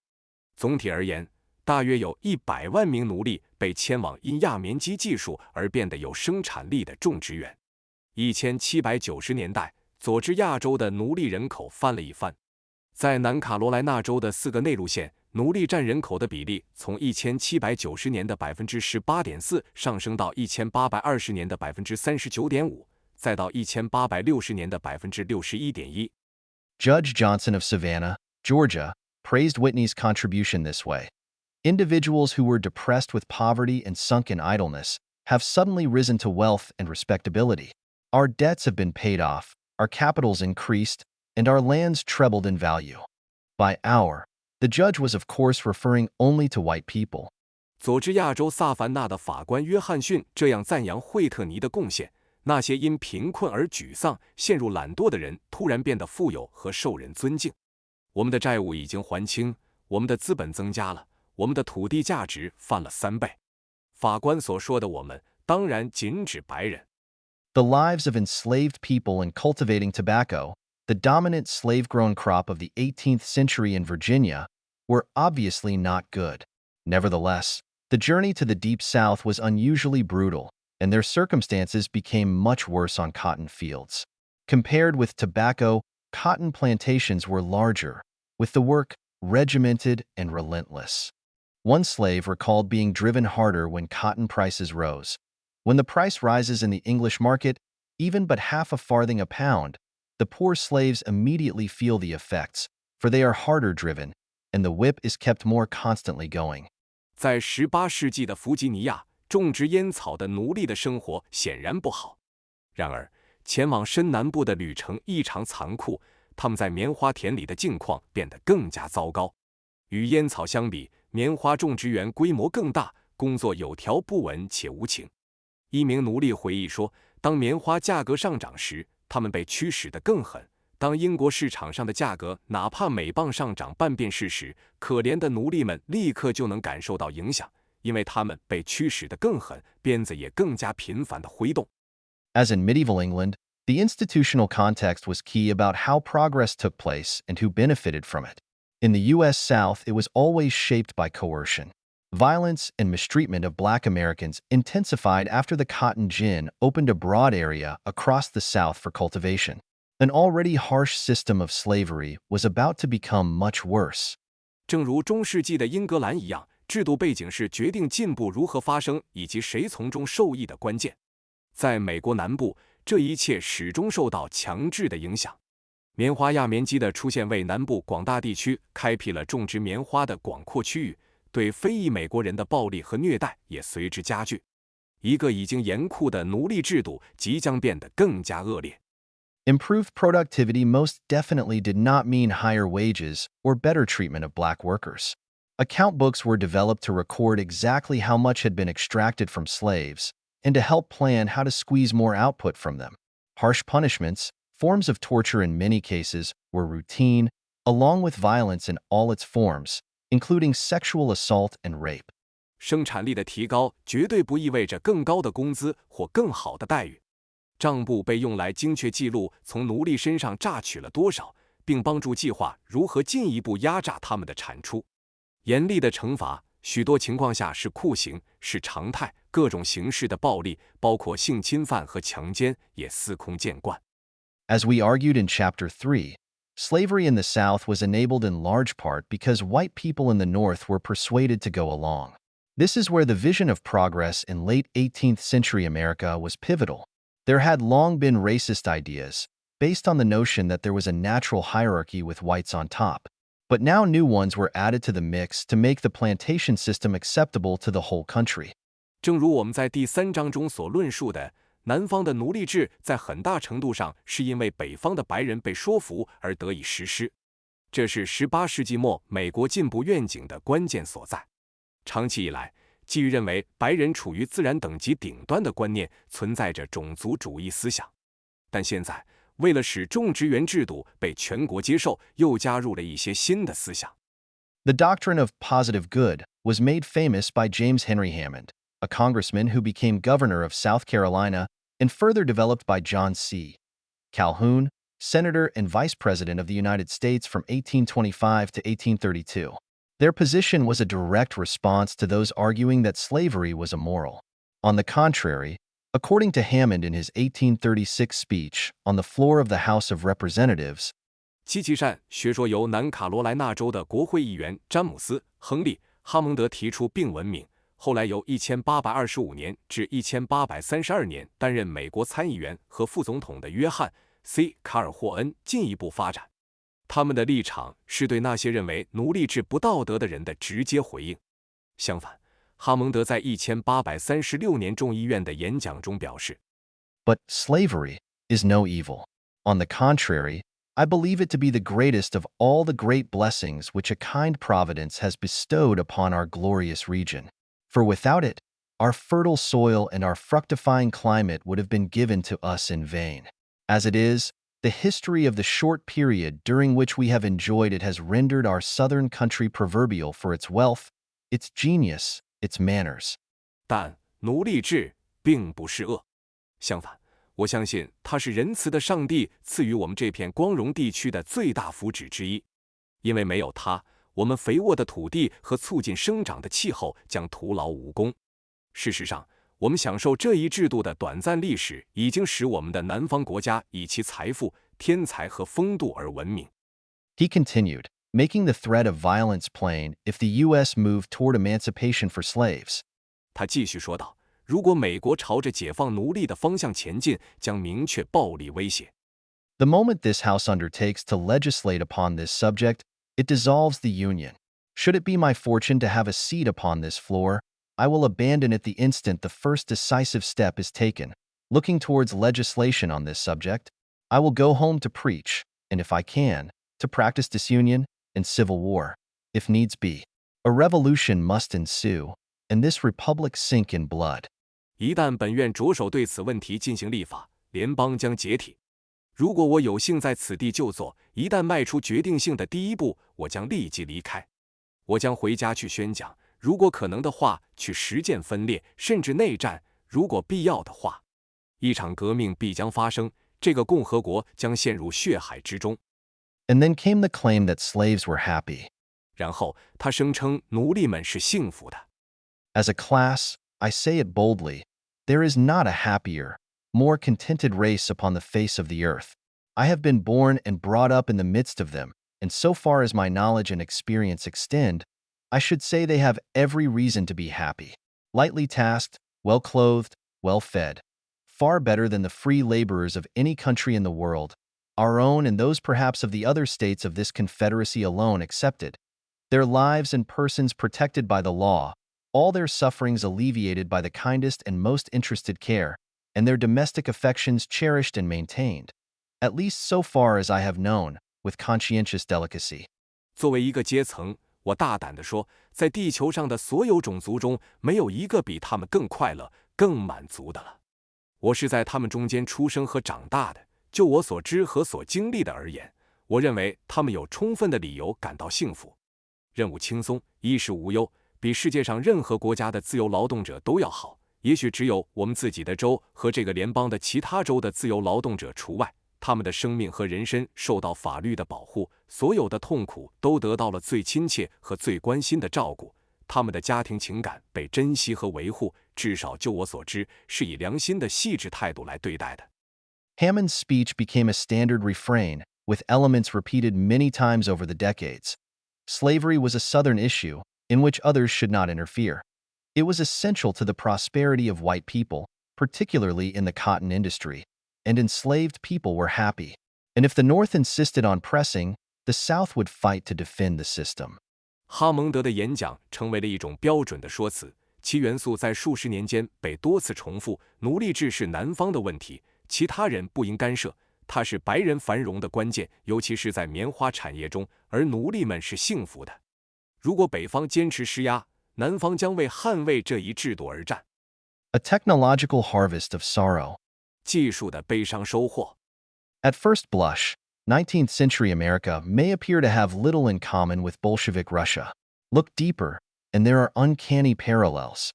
[SPEAKER 2] 总体而言，大约有100万名奴隶被迁往因轧棉机技术而变得有生产力的种植园。1790年代，佐治亚州的奴隶人口翻了一番。在南卡罗来纳州的4个内陆县，奴隶占人口的比例从1790年的18.4%上升到1820年的39.5%，再到1860年的61.1%。
[SPEAKER 1] Judge Johnson of Savannah, Georgia, praised Whitney's contribution this way. Individuals who were depressed with poverty and sunk in idleness have suddenly risen to wealth and respectability. Our debts have been paid off, our capitals increased, and our lands trebled in value. By our, the judge was of course referring only to white people.
[SPEAKER 2] 佐治亚州萨凡纳的法官约翰逊这样赞扬惠特尼的贡献：那些因贫困而沮丧、陷入懒惰的人突然变得富有和受人尊敬。我们的债务已经还清，我们的资本增加了，我们的土地价值翻了3倍。法官所说的我们，当然仅指白人。
[SPEAKER 1] The lives of enslaved people in cultivating tobacco, the dominant slave-grown crop of the 18th century in Virginia, were obviously not good. Nevertheless, the journey to the Deep South was unusually brutal, and their circumstances became much worse on cotton fields. Compared with tobacco, cotton plantations were larger, with the work regimented and relentless. One slave recalled being driven harder when cotton prices rose. When the price rises in the English market, even but half a farthing a pound, the poor slaves immediately feel the effects, for they are harder driven, and the whip is kept more constantly going.
[SPEAKER 2] 在18世纪的弗吉尼亚，种植烟草的奴隶的生活显然不好。然而，前往深南部的旅程异常残酷，他们在棉花田里的境况变得更加糟糕。与烟草相比，棉花种植园规模更大，工作有条不紊且无情。一名奴隶回忆说，当棉花价格上涨时，他们被驱使得更狠。当英国市场上的价格哪怕每磅上涨半便士时，可怜的奴隶们立刻就能感受到影响，因为他们被驱使得更狠，鞭子也更加频繁地挥动。
[SPEAKER 1] As in medieval England, the institutional context was key about how progress took place and who benefited from it. In the U.S. South, it was always shaped by coercion. Violence and mistreatment of Black Americans intensified after the cotton gin opened a broad area across the South for cultivation. An already harsh system of slavery was about to become much worse.
[SPEAKER 2] 正如中世纪的英格兰一样，制度背景是决定进步如何发生以及谁从中受益的关键。在美国南部，这一切始终受到强制的影响。棉花轧棉机的出现为南部广大地区开辟了种植棉花的广阔区域，对非裔美国人的暴力和虐待也随之加剧。一个已经严酷的奴隶制度即将变得更加恶劣。
[SPEAKER 1] Improved productivity most definitely did not mean higher wages or better treatment of Black workers. Account books were developed to record exactly how much had been extracted from slaves and to help plan how to squeeze more output from them. Harsh punishments, forms of torture in many cases, were routine, along with violence in all its forms, including sexual assault and rape.
[SPEAKER 2] 生产力的提高绝对不意味着更高的工资或更好的待遇。账簿被用来精确记录从奴隶身上榨取了多少，并帮助计划如何进一步压榨他们的产出。严厉的惩罚许多情况下是酷刑，是常态，各种形式的暴力，包括性侵犯和强奸，也司空见惯。
[SPEAKER 1] As we argued in Chapter 3, slavery in the South was enabled in large part because white people in the North were persuaded to go along. This is where the vision of progress in late 18th century America was pivotal. There had long been racist ideas, based on the notion that there was a natural hierarchy with whites on top. But now new ones were added to the mix to make the plantation system acceptable to the whole country.
[SPEAKER 2] 正如我们在第3章中所论述的，南方的奴隶制在很大程度上是因为北方的白人被说服而得以实施。这是18世纪末美国进步愿景的关键所在。长期以来，基于认为白人处于自然等级顶端的观念，存在着种族主义思想。但现在，为了使种植园制度被全国接受，又加入了一些新的思想。
[SPEAKER 1] The doctrine of positive good was made famous by James Henry Hammond, a congressman who became governor of South Carolina, and further developed by John C. Calhoun, senator and vice president of the United States from 1825 to 1832. Their position was a direct response to those arguing that slavery was immoral. On the contrary, according to Hammond in his 1836 speech on the floor of the House of Representatives,
[SPEAKER 2] 积极善学说由南卡罗来纳州的国会议员詹姆斯·亨利·哈蒙德提出并闻名，后来由1825年至1832年担任美国参议员和副总统的约翰 ·C. 卡尔霍恩进一步发展。他们的立场是对那些认为奴隶制不道德的人的直接回应。相反，哈蒙德在1836年众议院的演讲中表示
[SPEAKER 1] But slavery is no evil. On the contrary, I believe it to be the greatest of all the great blessings which a kind providence has bestowed upon our glorious region. For without it, our fertile soil and our fructifying climate would have been given to us in vain. As it is, the history of the short period during which we have enjoyed it has rendered our southern country proverbial for its wealth, its genius, its manners.
[SPEAKER 2] 但奴隶制并不是恶，相反，我相信它是仁慈的上帝赐予我们这片光荣地区的最大福祉之一。因为没有它，我们肥沃的土地和促进生长的气候将徒劳无功。事实上，我们享受这一制度的短暂历史已经使我们的南方国家以其财富、天才和风度而闻名。
[SPEAKER 1] He continued, making the threat of violence plain if the U.S. moved toward emancipation for slaves.
[SPEAKER 2] 他继续说道，如果美国朝着解放奴隶的方向前进，将明确暴力威胁。
[SPEAKER 1] The moment this House undertakes to legislate upon this subject, it dissolves the Union. Should it be my fortune to have a seat upon this floor, I will abandon it the instant the first decisive step is taken. Looking towards legislation on this subject, I will go home to preach, and if I can, to practice disunion and civil war, if needs be. A revolution must ensue, and this republic sink in blood.
[SPEAKER 2] 一旦本院着手对此问题进行立法，联邦将解体。如果我有幸在此地就坐，一旦迈出决定性的第一步，我将立即离开。我将回家去宣讲，如果可能的话，去实践分裂，甚至内战，如果必要的话。一场革命必将发生，这个共和国将陷入血海之中。
[SPEAKER 1] And then came the claim that slaves were happy.
[SPEAKER 2] 然后他声称奴隶们是幸福的。
[SPEAKER 1] As a class, I say it boldly, there is not a happier, more contented race upon the face of the earth. I have been born and brought up in the midst of them, and so far as my knowledge and experience extend, I should say they have every reason to be happy. Lightly tasked, well-clothed, well-fed. Far better than the free laborers of any country in the world, our own and those perhaps of the other states of this confederacy alone excepted. Their lives and persons protected by the law, all their sufferings alleviated by the kindest and most interested care, and their domestic affections cherished and maintained, at least so far as I have known, with conscientious delicacy.
[SPEAKER 2] 作为一个阶层，我大胆地说，在地球上的所有种族中，没有一个比他们更快乐、更满足的了。我是在他们中间出生和长大的，就我所知和所经历的而言，我认为他们有充分的理由感到幸福。任务轻松，衣食无忧，比世界上任何国家的自由劳动者都要好。也许只有我们自己的州和这个联邦的其他州的自由劳动者除外，他们的生命和人身受到法律的保护，所有的痛苦都得到了最亲切和最关心的照顾，他们的家庭情感被珍惜和维护，至少就我所知，是以良心的细致态度来对待的。
[SPEAKER 1] Hammond's speech became a standard refrain, with elements repeated many times over the decades. Slavery was a Southern issue, in which others should not interfere. It was essential to the prosperity of white people, particularly in the cotton industry, and enslaved people were happy. And if the North insisted on pressing, the South would fight to defend the system.
[SPEAKER 2] 哈蒙德的演讲成为了一种标准的说辞，其元素在数十年间被多次重复。奴隶制是南方的问题，其他人不应干涉。它是白人繁荣的关键，尤其是在棉花产业中，而奴隶们是幸福的。如果北方坚持施压，南方将为捍卫这一制度而战。
[SPEAKER 1] A technological harvest of sorrow.
[SPEAKER 2] 技术的悲伤收获。
[SPEAKER 1] At first blush, 19th century America may appear to have little in common with Bolshevik Russia. Look deeper, and there are uncanny parallels.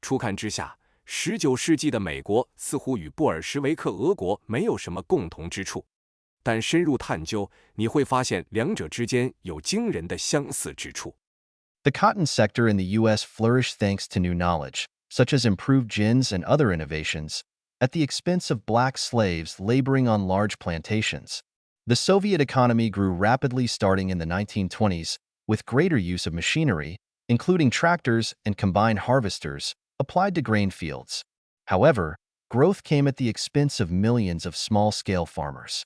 [SPEAKER 2] 初看之下，19世纪的美国似乎与布尔什维克俄国没有什么共同之处，但深入探究，你会发现两者之间有惊人的相似之处。
[SPEAKER 1] The cotton sector in the U.S. flourished thanks to new knowledge, such as improved gins and other innovations, at the expense of black slaves laboring on large plantations. The Soviet economy grew rapidly starting in the 1920s, with greater use of machinery, including tractors and combined harvesters, applied to grain fields. However, growth came at the expense of millions of small-scale farmers.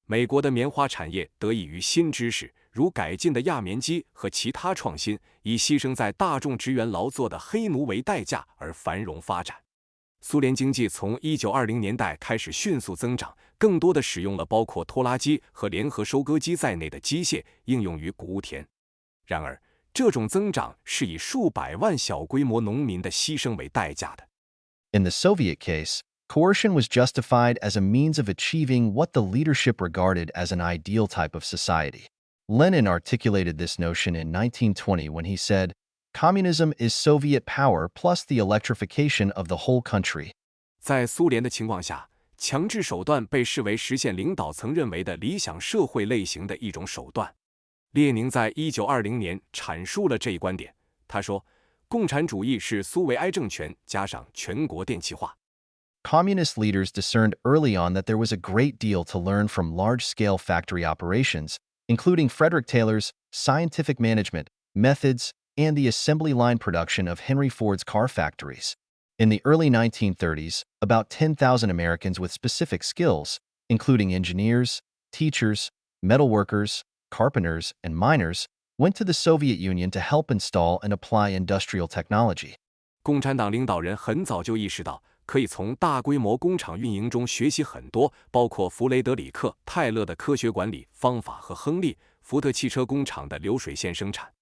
[SPEAKER 2] 美国的棉花产业得益于新知识，如改进的轧棉机和其他创新，以牺牲在大众职员劳作的黑奴为代价而繁荣发展。苏联经济从1920年代开始迅速增长，更多的使用了包括拖拉机和联合收割机在内的机械，应用于谷物田。然而，这种增长是以数百万小规模农民的牺牲为代价的。
[SPEAKER 1] In the Soviet case, coercion was justified as a means of achieving what the leadership regarded as an ideal type of society. Lenin articulated this notion in 1920 when he said, "Communism is Soviet power plus the electrification of the whole country."
[SPEAKER 2] 在苏联的情况下，强制手段被视为实现领导层认为的理想社会类型的一种手段。列宁在1920年阐述了这一观点。他说，共产主义是苏维埃政权加上全国电气化。
[SPEAKER 1] Communist leaders discerned early on that there was a great deal to learn from large-scale factory operations, including Frederick Taylor's scientific management methods and the assembly line production of Henry Ford's car factories. In the early 1930s, about 10,000 Americans with specific skills, including engineers, teachers, metalworkers, carpenters, and miners, went to the Soviet Union to help install and apply industrial technology.
[SPEAKER 2] 共产党领导人很早就意识到，可以从大规模工厂运营中学习很多，包括弗雷德里克·泰勒的科学管理方法和亨利·福特汽车工厂的流水线生产。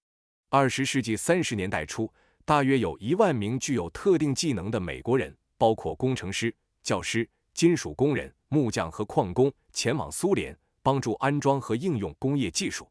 [SPEAKER 2] 20世纪30年代初，大约有1万名具有特定技能的美国人，包括工程师、教师、金属工人、木匠和矿工，前往苏联，帮助安装和应用工业技术。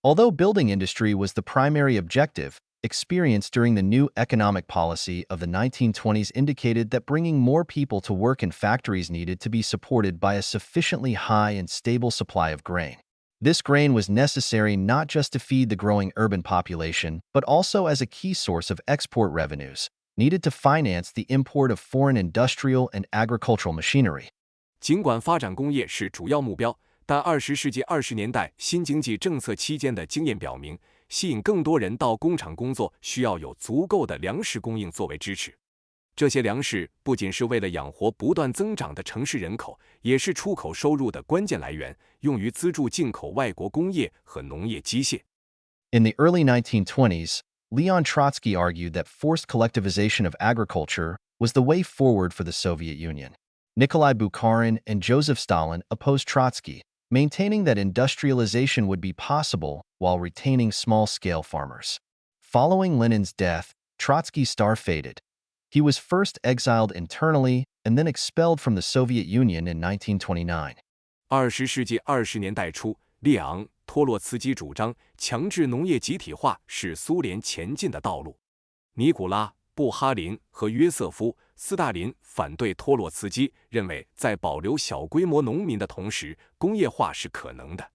[SPEAKER 1] Although building industry was the primary objective, experience during the new economic policy of the 1920s indicated that bringing more people to work in factories needed to be supported by a sufficiently high and stable supply of grain. This grain was necessary not just to feed the growing urban population, but also as a key source of export revenues, needed to finance the import of foreign industrial and agricultural machinery.
[SPEAKER 2] 尽管发展工业是主要目标，但20世纪20年代新经济政策期间的经验表明，吸引更多人到工厂工作需要有足够的粮食供应作为支持。这些粮食不仅是为了养活不断增长的城市人口，也是出口收入的关键来源，用于资助进口外国工业和农业机械。
[SPEAKER 1] In the early 1920s, Leon Trotsky argued that forced collectivization of agriculture was the way forward for the Soviet Union. Nikolai Bukharin and Joseph Stalin opposed Trotsky, maintaining that industrialization would be possible while retaining small-scale farmers. Following Lenin's death, Trotsky's star faded. He was first exiled internally and then expelled from the Soviet Union in 1929.
[SPEAKER 2] 20世纪20年代初，列昂·托洛茨基主张强制农业集体化是苏联前进的道路。尼古拉·布哈林和约瑟夫·斯大林反对托洛茨基，认为在保留小规模农民的同时，工业化是可能的。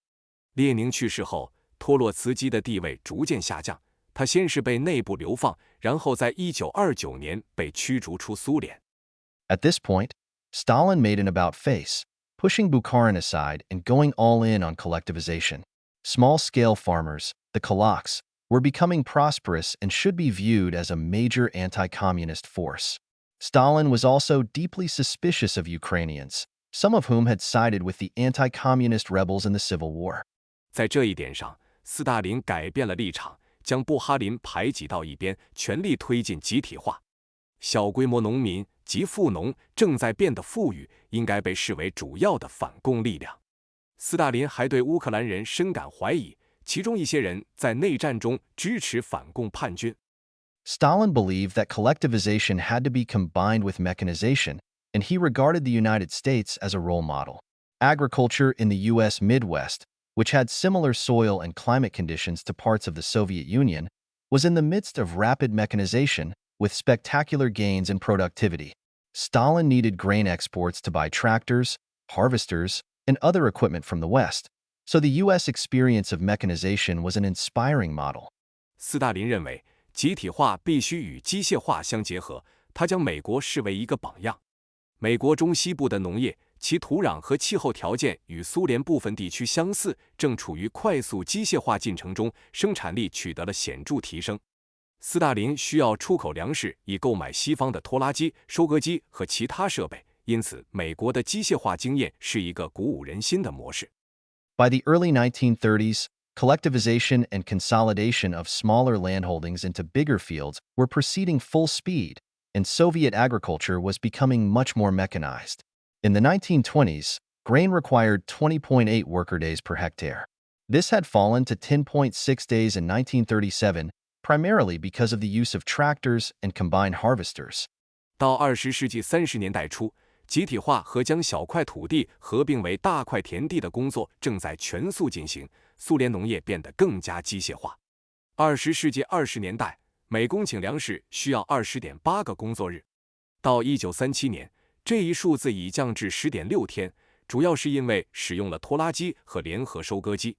[SPEAKER 2] 列宁去世后，托洛茨基的地位逐渐下降。他先是被内部流放，然后在1929年被驱逐出苏联。
[SPEAKER 1] At this point, Stalin made an about-face, pushing Bukharin aside and going all in on collectivization. Small-scale farmers, the kulaks, were becoming prosperous and should be viewed as a major anti-communist force. Stalin was also deeply suspicious of Ukrainians, some of whom had sided with the anti-communist rebels in the Civil War.
[SPEAKER 2] 在这一点上，斯大林改变了立场，将布哈林排挤到一边，全力推进集体化。小规模农民及富农正在变得富裕，应该被视为主要的反共力量。斯大林还对乌克兰人深感怀疑，其中一些人在内战中支持反共叛军。
[SPEAKER 1] Stalin believed that collectivization had to be combined with mechanization, and he regarded the United States as a role model. Agriculture in the U.S. Midwest, which had similar soil and climate conditions to parts of the Soviet Union, was in the midst of rapid mechanization with spectacular gains in productivity. Stalin needed grain exports to buy tractors, harvesters, and other equipment from the West, so the U.S. experience of mechanization was an inspiring model.
[SPEAKER 2] 斯大林认为，集体化必须与机械化相结合，他将美国视为一个榜样。美国中西部的农业，其土壤和气候条件与苏联部分地区相似，正处于快速机械化进程中，生产力取得了显著提升。斯大林需要出口粮食以购买西方的拖拉机、收割机和其他设备，因此美国的机械化经验是一个鼓舞人心的模式。
[SPEAKER 1] By the early 1930s, collectivization and consolidation of smaller landholdings into bigger fields were proceeding full speed, and Soviet agriculture was becoming much more mechanized. In the 1920s, grain required 20.8 worker days per hectare. This had fallen to 10.6 days in 1937, primarily because of the use of tractors and combined harvesters.
[SPEAKER 2] 到20世纪30年代初，集体化和将小块土地合并为大块田地的工作正在全速进行，苏联农业变得更加机械化。20世纪20年代，每公顷粮食需要20.8个工作日。到1937年，这一数字已降至10.6天，主要是因为使用了拖拉机和联合收割机。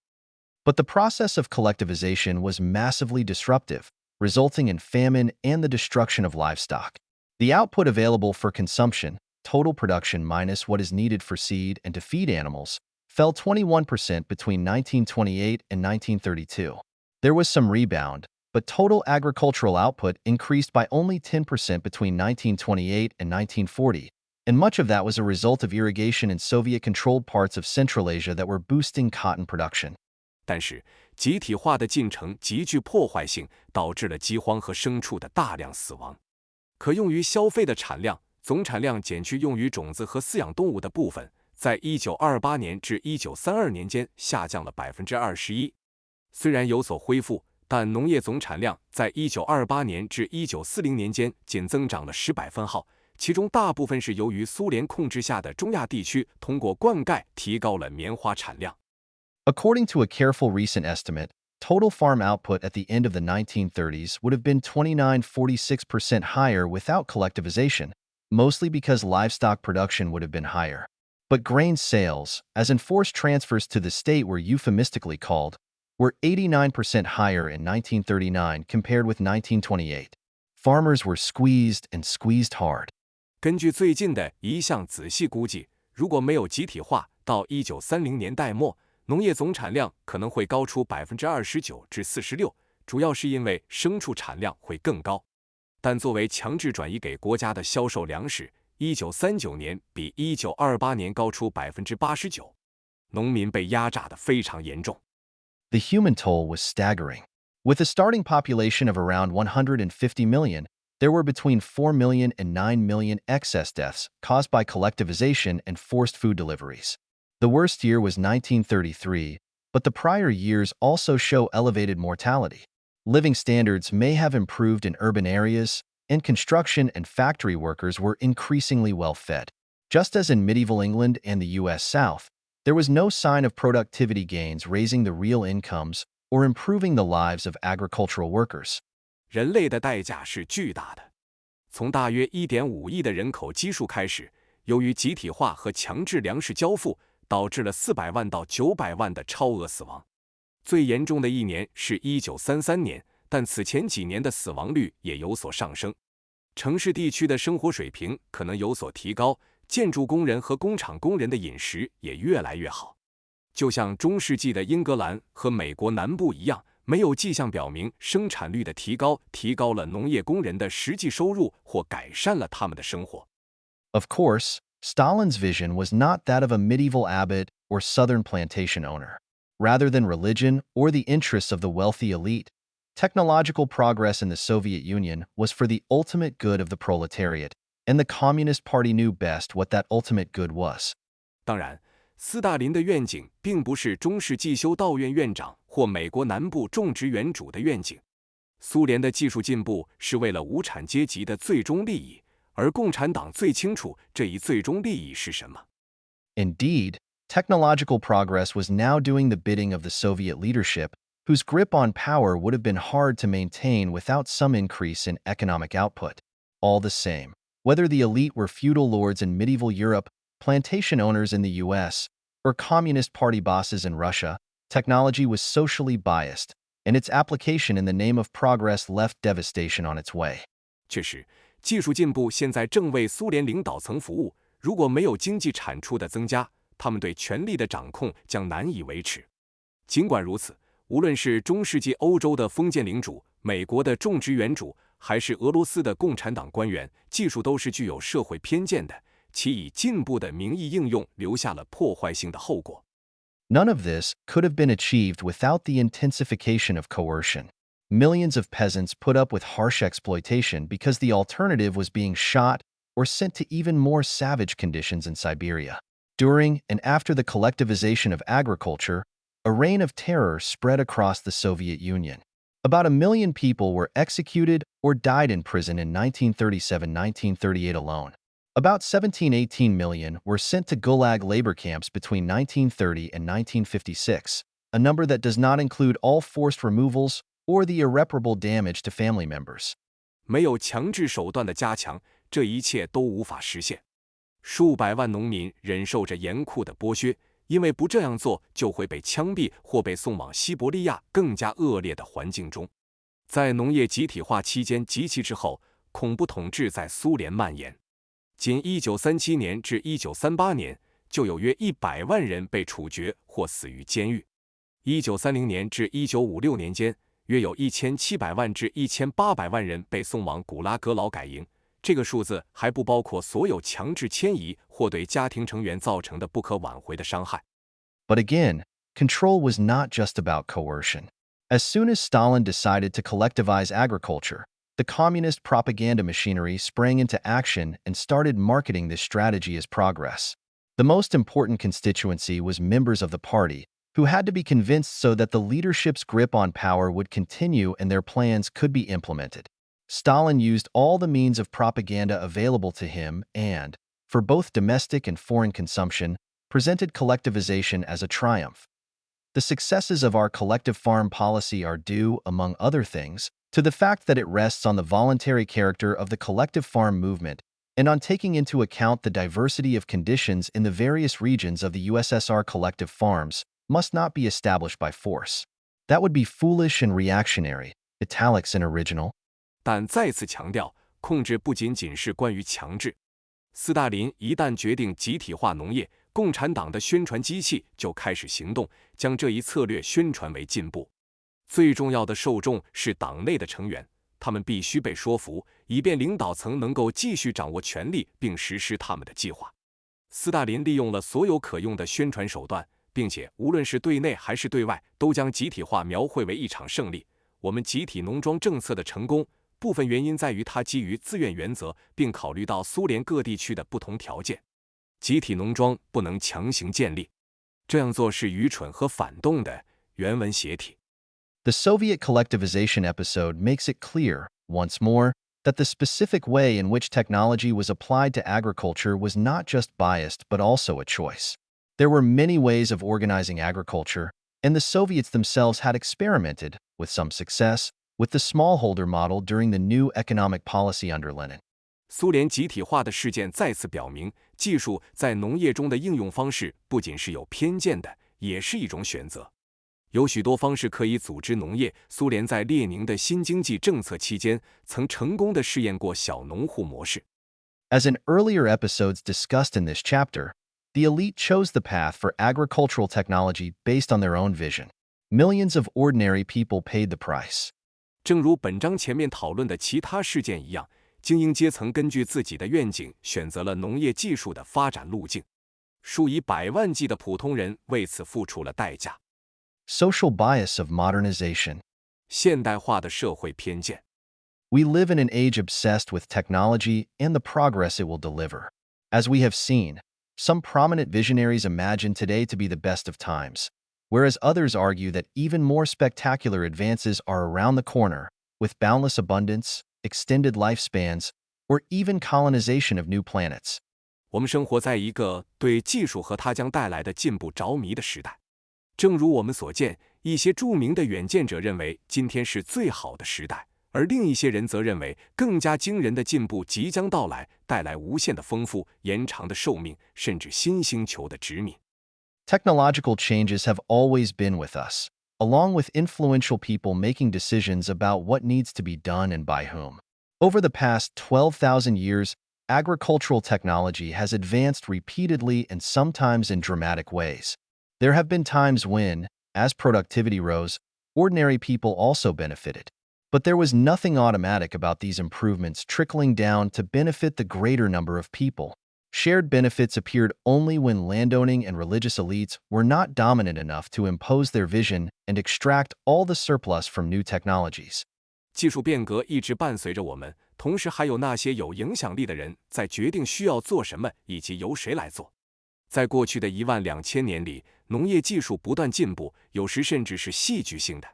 [SPEAKER 1] But the process of collectivization was massively disruptive, resulting in famine and the destruction of livestock. The output available for consumption, total production minus what is needed for seed and to feed animals, fell 21% between 1928 and 1932. There was some rebound, but total agricultural output increased by only 10% between 1928 and 1940, and much of that was a result of irrigation in Soviet-controlled parts of Central Asia that were boosting cotton production.
[SPEAKER 2] 但是，集体化的进程极具破坏性，导致了饥荒和牲畜的大量死亡。可用于消费的产量，总产量减去用于种子和饲养动物的部分，在1928年至1932年间下降了21%。虽然有所恢复，但农业总产量在1928年至1940年间仅增长了10%，其中大部分是由于苏联控制下的中亚地区通过灌溉提高了棉花产量。
[SPEAKER 1] According to a careful recent estimate, total farm output at the end of the 1930s would have been 29.46% higher without collectivization, mostly because livestock production would have been higher. But grain sales, as enforced transfers to the state were euphemistically called, were 89% higher in 1939 compared with 1928. Farmers were squeezed and squeezed hard.
[SPEAKER 2] 根据最近的一项仔细估计，如果没有集体化，到1930年代末，农业总产量可能会高出29%至46%，主要是因为牲畜产量会更高。但作为强制转移给国家的销售粮食，1939年比1928年高出89%，农民被压榨得非常严重。
[SPEAKER 1] The human toll was staggering. With a starting population of around 150 million, there were between 4 million and 9 million excess deaths caused by collectivization and forced food deliveries. The worst year was 1933, but the prior years also show elevated mortality. Living standards may have improved in urban areas, and construction and factory workers were increasingly well-fed. Just as in medieval England and the U.S. South, there was no sign of productivity gains raising the real incomes or improving the lives of agricultural workers.
[SPEAKER 2] 人类的代价是巨大的。从大约 1.5 亿的人口基数开始，由于集体化和强制粮食交付，导致了400万到900万的超额死亡。最严重的一年是1933年，但此前几年的死亡率也有所上升。城市地区的生活水平可能有所提高，建筑工人和工厂工人的饮食也越来越好。就像中世纪的英格兰和美国南部一样，没有迹象表明生产率的提高了农业工人的实际收入或改善了他们的生活。
[SPEAKER 1] Of course, Stalin's vision was not that of a medieval abbot or southern plantation owner. Rather than religion or the interests of the wealthy elite, technological progress in the Soviet Union was for the ultimate good of the proletariat, and the Communist Party knew best what that ultimate good was.
[SPEAKER 2] 当然，斯大林的愿景并不是中世纪修道院院长或美国南部种植园主的愿景。苏联的技术进步是为了无产阶级的最终利益，而共产党最清楚这一最终利益是什么。
[SPEAKER 1] Indeed, technological progress was now doing the bidding of the Soviet leadership, whose grip on power would have been hard to maintain without some increase in economic output. All the same, whether the elite were feudal lords in medieval Europe, plantation owners in the US, or Communist Party bosses in Russia, technology was socially biased, and its application in the name of progress left devastation on its way.
[SPEAKER 2] 确实，技术进步现在正为苏联领导层服务，如果没有经济产出的增加，他们对权力的掌控将难以维持。尽管如此，无论是中世纪欧洲的封建领主、美国的种植园主，还是俄罗斯的共产党官员，技术都是具有社会偏见的，其以进步的名义应用留下了破坏性的后果。
[SPEAKER 1] None of this could have been achieved without the intensification of coercion. Millions of peasants put up with harsh exploitation because the alternative was being shot or sent to even more savage conditions in Siberia. During and after the collectivization of agriculture, a reign of terror spread across the Soviet Union. About 1 million people were executed or died in prison in 1937-1938 alone. About 17-18 million were sent to Gulag labor camps between 1930 and 1956, a number that does not include all forced removals or the irreparable damage to family members.
[SPEAKER 2] 没有强制手段的加强，这一切都无法实现。数百万农民忍受着严酷的剥削，因为不这样做就会被枪毙或被送往西伯利亚更加恶劣的环境中。在农业集体化期间及其之后，恐怖统治在苏联蔓延。仅1937年至1938年，就有约100万人被处决或死于监狱。1930年至1956年间，约有1700万至1800万人被送往古拉格劳改营。这个数字还不包括所有强制迁移或对家庭成员造成的不可挽回的伤害。
[SPEAKER 1] But again, control was not just about coercion. As soon as Stalin decided to collectivize agriculture, the communist propaganda machinery sprang into action and started marketing this strategy as progress. The most important constituency was members of the party, who had to be convinced so that the leadership's grip on power would continue and their plans could be implemented. Stalin used all the means of propaganda available to him and, for both domestic and foreign consumption, presented collectivization as a triumph. The successes of our collective farm policy are due, among other things, to the fact that it rests on the voluntary character of the collective farm movement and on taking into account the diversity of conditions in the various regions of the USSR. Collective farms must not be established by force. That would be foolish and reactionary. Italics in original.
[SPEAKER 2] 但再次强调，控制不仅仅是关于强制。斯大林一旦决定集体化农业，共产党的宣传机器就开始行动，将这一策略宣传为进步。最重要的受众是党内的成员，他们必须被说服，以便领导层能够继续掌握权力并实施他们的计划。斯大林利用了所有可用的宣传手段，并且无论是对内还是对外，都将集体化描绘为一场胜利。我们集体农庄政策的成功，部分原因在于它基于自愿原则，并考虑到苏联各地区的不同条件。集体农庄不能强行建立，这样做是愚蠢和反动的。原文写体。
[SPEAKER 1] The Soviet collectivization episode makes it clear, once more, that the specific way in which technology was applied to agriculture was not just biased but also a choice. There were many ways of organizing agriculture, and the Soviets themselves had experimented, with some success, with the smallholder model during the new economic policy under Lenin.
[SPEAKER 2] 苏联集体化的事件再次表明，技术在农业中的应用方式不仅是有偏见的，也是一种选择。有许多方式可以组织农业。苏联在列宁的新经济政策期间，曾成功地试验过小农户模式。
[SPEAKER 1] As in earlier episodes discussed in this chapter, the elite chose the path for agricultural technology based on their own vision. Millions of ordinary people paid the price.
[SPEAKER 2] 正如本章前面讨论的其他事件一样，精英阶层根据自己的愿景选择了农业技术的发展路径，数以百万计的普通人为此付出了代价。
[SPEAKER 1] Social bias of modernization.
[SPEAKER 2] 现代化的社会偏见。
[SPEAKER 1] We live in an age obsessed with technology and the progress it will deliver. As we have seen, some prominent visionaries imagine today to be the best of times, whereas others argue that even more spectacular advances are around the corner, with boundless abundance, extended lifespans, or even colonization of new planets.
[SPEAKER 2] 我们生活在一个对技术和它将带来的进步着迷的时代。正如我们所见，一些著名的远见者认为今天是最好的时代，而另一些人则认为更加惊人的进步即将到来，带来无限的丰富、延长的寿命，甚至新星球的殖民。
[SPEAKER 1] Technological changes have always been with us, along with influential people making decisions about what needs to be done and by whom. Over the past 12,000 years, agricultural technology has advanced repeatedly and sometimes in dramatic ways. There have been times when, as productivity rose, ordinary people also benefited. But there was nothing automatic about these improvements trickling down to benefit the greater number of people. Shared benefits appeared only when landowning and religious elites were not dominant enough to impose their vision and extract all the surplus from new technologies.
[SPEAKER 2] 技术变革一直伴随着我们，同时还有那些有影响力的人在决定需要做什么以及由谁来做。在过去的12000年里，农业技术不断进步，有时甚至是戏剧性的。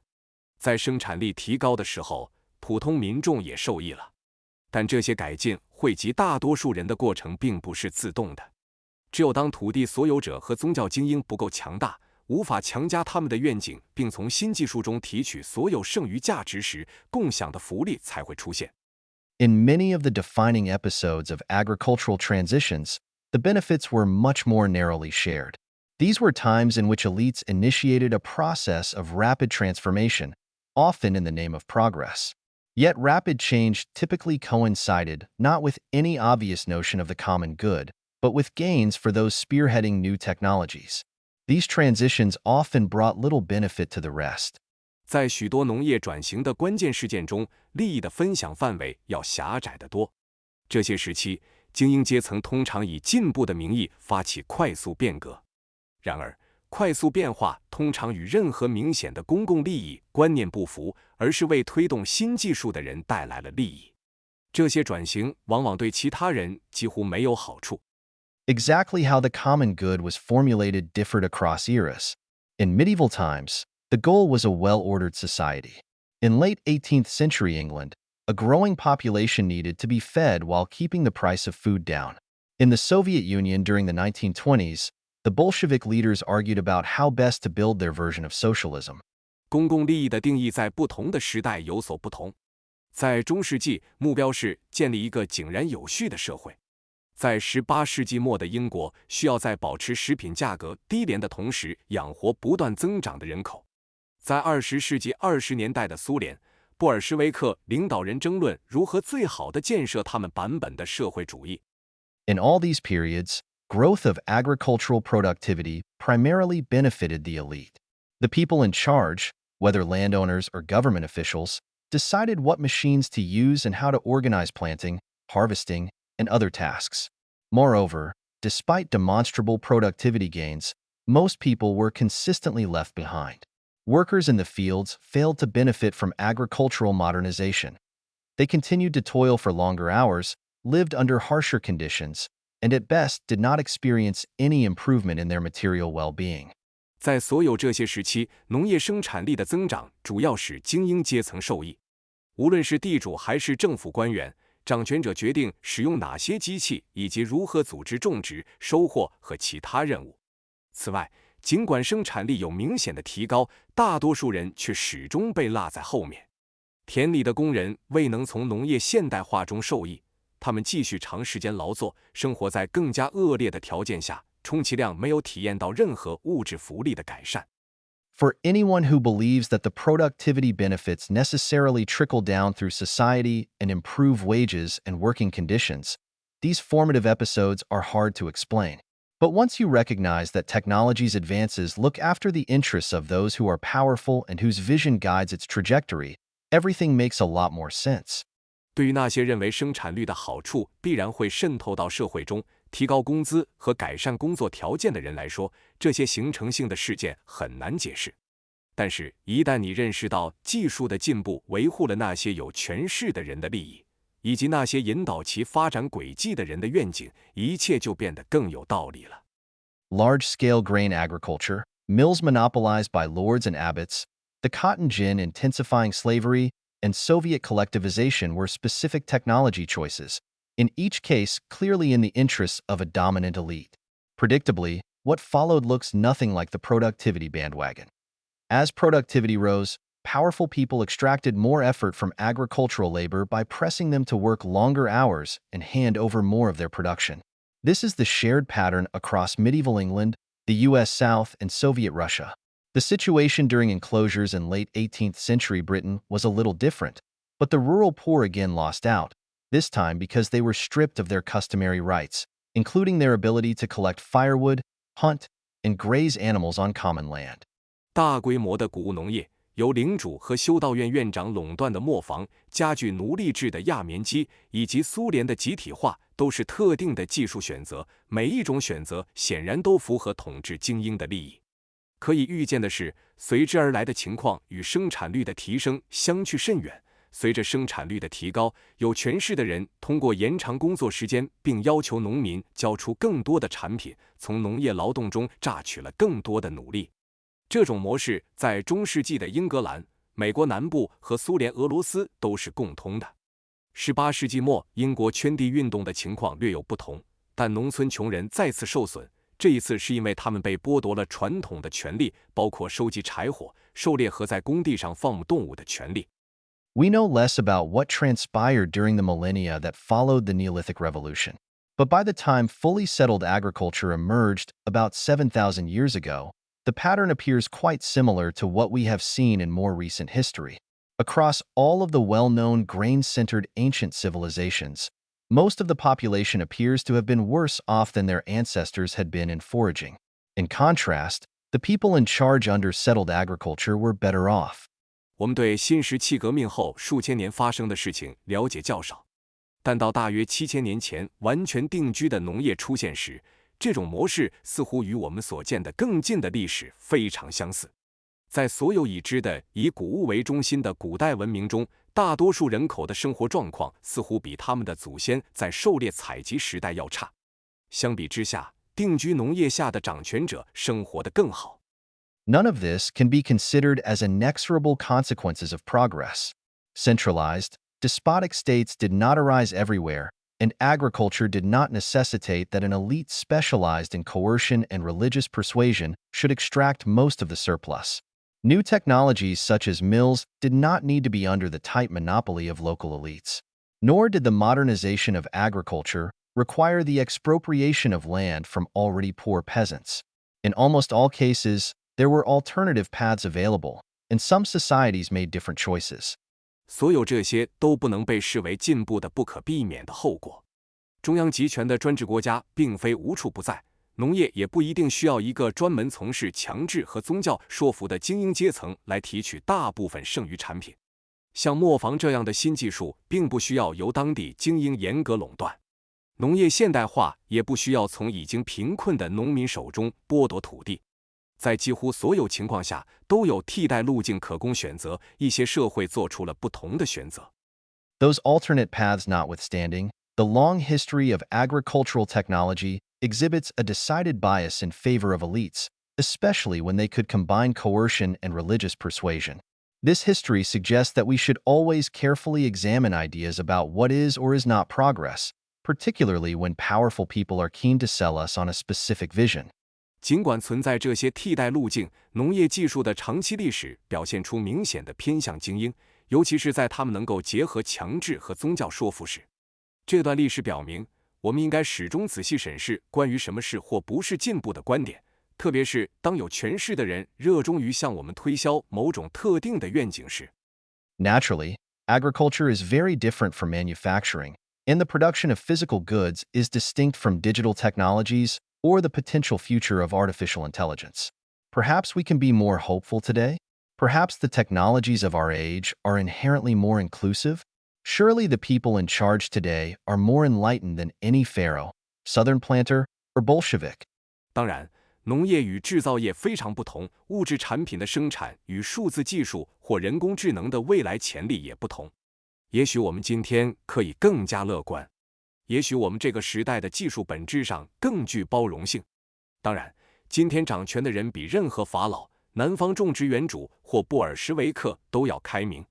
[SPEAKER 2] 在生产力提高的时候，普通民众也受益了。但这些改进惠及大多数人的过程并不是自动的。只有当土地所有者和宗教精英不够强大，无法强加他们的愿景，并从新技术中提取所有剩余价值时，共享的福利才会出现。
[SPEAKER 1] In many of the defining episodes of agricultural transitions, the benefits were much more narrowly shared. These were times in which elites initiated a process of rapid transformation, often in the name of progress. Yet rapid change typically coincided not with any obvious notion of the common good, but with gains for those spearheading new technologies. These transitions often brought little benefit to the rest.
[SPEAKER 2] 在许多农业转型的关键事件中，利益的分享范围要狭窄得多。这些时期，精英阶层通常以进步的名义发起快速变革。然而，快速变化通常与任何明显的公共利益观念不符，而是为推动新技术的人带来了利益。这些转型往往对其他人几乎没有好处。
[SPEAKER 1] Exactly how the common good was formulated differed across eras. In medieval times, the goal was a well-ordered society. In late 18th century England, a growing population needed to be fed while keeping the price of food down. In the Soviet Union during the 1920s, the Bolshevik leaders argued about how best to build their version of socialism.
[SPEAKER 2] 公共利益的定义在不同的时代有所不同。在中世纪，目标是建立一个井然有序的社会。在18世纪末的英国，需要在保持食品价格低廉的同时，养活不断增长的人口。在20世纪20年代的苏联，布尔什维克领导人争论如何最好地建设他们版本的社会主义。
[SPEAKER 1] In all these periods, growth of agricultural productivity primarily benefited the elite. The people in charge, whether landowners or government officials, decided what machines to use and how to organize planting, harvesting, and other tasks. Moreover, despite demonstrable productivity gains, most people were consistently left behind. Workers in the fields failed to benefit from agricultural modernization. They continued to toil for longer hours, lived under harsher conditions, and at best did not experience any improvement in their material well-being.
[SPEAKER 2] 在所有这些时期，农业生产力的增长主要使精英阶层受益。无论是地主还是政府官员，掌权者决定使用哪些机器以及如何组织种植、收获和其他任务。此外，尽管生产力有明显的提高，大多数人却始终被落在后面。田里的工人未能从农业现代化中受益，他们继续长时间劳作，生活在更加恶劣的条件下，充其量没有体验到任何物质福利的改善。
[SPEAKER 1] For anyone who believes that the productivity benefits necessarily trickle down through society and improve wages and working conditions, these formative episodes are hard to explain. But once you recognize that technology's advances look after the interests of those who are powerful and whose vision guides its trajectory, everything makes a lot more sense.
[SPEAKER 2] 对于那些认为生产率的好处必然会渗透到社会中，提高工资和改善工作条件的人来说，这些形成性的事件很难解释。但是，一旦你认识到技术的进步维护了那些有权势的人的利益，以及那些引导其发展轨迹的人的愿景，一切就变得更有道理了。
[SPEAKER 1] Large-scale grain agriculture, mills monopolized by lords and abbots, the cotton gin intensifying slavery, and Soviet collectivization were specific technology choices, in each case clearly in the interests of a dominant elite. Predictably, what followed looks nothing like the productivity bandwagon. As productivity rose, powerful people extracted more effort from agricultural labor by pressing them to work longer hours and hand over more of their production. This is the shared pattern across medieval England, the US South, and Soviet Russia. The situation during enclosures in late 18th century Britain was a little different, but the rural poor again lost out, this time because they were stripped of their customary rights, including their ability to collect firewood, hunt, and graze animals on common land.
[SPEAKER 2] 大规模的谷物农业，由领主和修道院院长垄断的磨坊、加剧奴隶制的轧棉机，以及苏联的集体化，都是特定的技术选择。每一种选择显然都符合统治精英的利益。可以预见的是，随之而来的情况与生产率的提升相去甚远。随着生产率的提高，有权势的人通过延长工作时间，并要求农民交出更多的产品，从农业劳动中榨取了更多的努力。这种模式在中世纪的英格兰、美国南部和苏联俄罗斯都是共通的。18世纪末，英国圈地运动的情况略有不同，但农村穷人再次受损。这一次是因为他们被剥夺了传统的权利，包括收集柴火、狩猎和在工地上放牧动物的权利。
[SPEAKER 1] We know less about what transpired during the millennia that followed the Neolithic Revolution. But by the time fully settled agriculture emerged about 7,000 years ago, the pattern appears quite similar to what we have seen in more recent history. Across all of the well-known grain-centered ancient civilizations, most of the population appears to have been worse off than their ancestors had been in foraging. In contrast, the people in charge under settled agriculture were better off.
[SPEAKER 2] 我们对新石器革命后数千年发生的事情了解较少，但到大约7000年前完全定居的农业出现时，这种模式似乎与我们所见的更近的历史非常相似。在所有已知的以谷物为中心的古代文明中，大多数人口的生活状况似乎比他们的祖先在狩猎采集时代要差。相比之下，定居农业下的掌权者生活得更好。
[SPEAKER 1] None of this can be considered as inexorable consequences of progress. Centralized, despotic states did not arise everywhere, and agriculture did not necessitate that an elite specialized in coercion and religious persuasion should extract most of the surplus. New technologies such as mills did not need to be under the tight monopoly of local elites. Nor did the modernization of agriculture require the expropriation of land from already poor peasants. In almost all cases, there were alternative paths available, and some societies made different choices.
[SPEAKER 2] 所有这些都不能被视为进步的不可避免的后果。中央集权的专制国家并非无处不在，农业也不一定需要一个专门从事强制和宗教说服的精英阶层来提取大部分剩余产品。像磨坊这样的新技术并不需要由当地精英严格垄断。农业现代化也不需要从已经贫困的农民手中剥夺土地。在几乎所有情况下都有替代路径可供选择，一些社会做出了不同的选择。
[SPEAKER 1] Those alternate paths notwithstanding, the long history of agricultural technology exhibits a decided bias in favor of elites, especially when they could combine coercion and religious persuasion. This history suggests that we should always carefully examine ideas about what is or is not progress, particularly when powerful people are keen to sell us on a specific vision.
[SPEAKER 2] 尽管存在这些替代路径，农业技术的长期历史表现出明显的偏向精英，尤其是在他们能够结合强制和宗教说服时。这段历史表明，我们应该始终仔细审视关于什么是或不是进步的观点，特别是当有权势的人热衷于向我们推销某种特定的愿景时。
[SPEAKER 1] Naturally, agriculture is very different from manufacturing, and the production of physical goods is distinct from digital technologies or the potential future of artificial intelligence. Perhaps we can be more hopeful today? Perhaps the technologies of our age are inherently more inclusive? Surely the people in charge today are more enlightened than any pharaoh, southern planter, or Bolshevik.
[SPEAKER 2] 当然，农业与制造业非常不同，物质产品的生产与数字技术或人工智能的未来潜力也不同。也许我们今天可以更加乐观。也许我们这个时代的技术本质上更具包容性。当然，今天掌权的人比任何法老、南方种植园主或布尔什维克都要开明。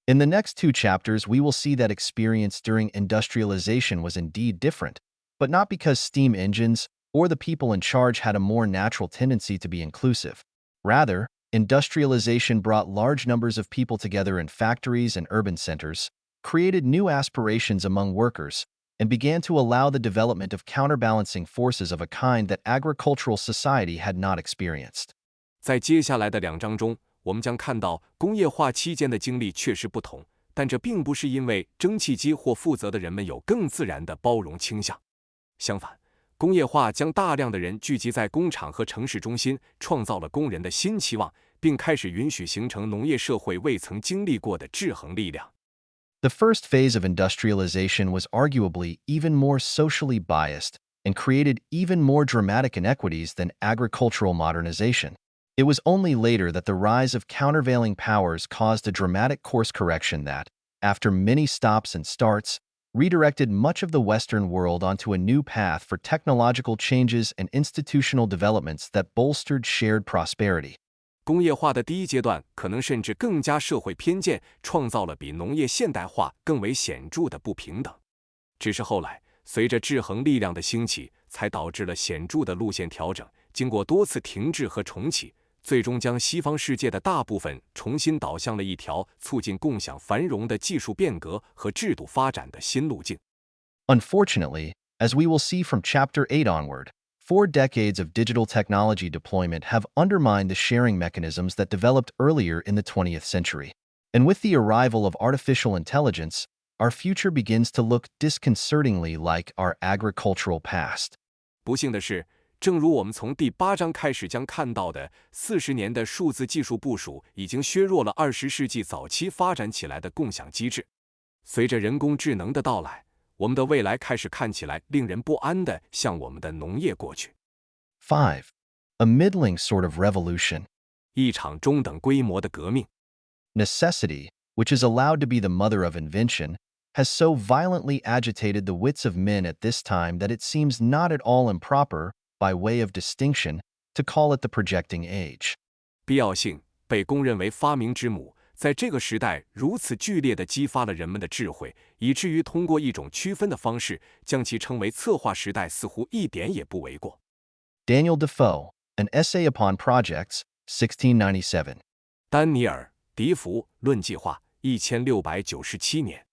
[SPEAKER 1] In the next two chapters, we will see that experience during industrialization was indeed different, but not because steam engines or the people in charge had a more natural tendency to be inclusive. Rather, industrialization brought large numbers of people together in factories and urban centers, created new aspirations among workers, and began to allow the development of counterbalancing forces of a kind that agricultural society had not experienced.
[SPEAKER 2] 在接下来的2章中，我们将看到工业化期间的经历确实不同，但这并不是因为蒸汽机或负责的人们有更自然的包容倾向。相反，工业化将大量的人聚集在工厂和城市中心，创造了工人的新期望，并开始允许形成农业社会未曾经历过的制衡力量。
[SPEAKER 1] The first phase of industrialization was arguably even more socially biased and created even more dramatic inequities than agricultural modernization. It was only later that the rise of countervailing powers caused a dramatic course correction that, after many stops and starts, redirected much of the Western world onto a new path for technological changes and institutional developments that bolstered shared prosperity.
[SPEAKER 2] 工业化的第一阶段可能甚至更加社会偏见，创造了比农业现代化更为显著的不平等。只是后来，随着制衡力量的兴起，才导致了显著的路线调整。经过多次停滞和重启，最终将西方世界的大部分重新导向了一条促进共享繁荣的技术变革和制度发展的新路径。
[SPEAKER 1] Unfortunately, As we will see from Chapter 8 onward, 4 decades of digital technology deployment have undermined the sharing mechanisms that developed earlier in the 20th century. And with the arrival of artificial intelligence, our future begins to look disconcertingly like our agricultural past.
[SPEAKER 2] 不幸的是，正如我们从第8章开始将看到的，40年的数字技术部署已经削弱了20世纪早期发展起来的共享机制。随着人工智能的到来，我们的未来开始看起来令人不安地向我们的农业过去。
[SPEAKER 1] 5. A middling sort of revolution.
[SPEAKER 2] 一场中等规模的革命。
[SPEAKER 1] Necessity, which is allowed to be the mother of invention, has so violently agitated the wits of men at this time that it seems not at all improper, by way of distinction, to call it the projecting age.
[SPEAKER 2] 必要性被公认为发明之母，在这个时代如此剧烈地激发了人们的智慧，以至于通过一种区分的方式将其称为策划时代，似乎一点也不为过。
[SPEAKER 1] Daniel Defoe, An Essay Upon Projects, 1697.
[SPEAKER 2] 丹尼尔·迪福论计划，1697年。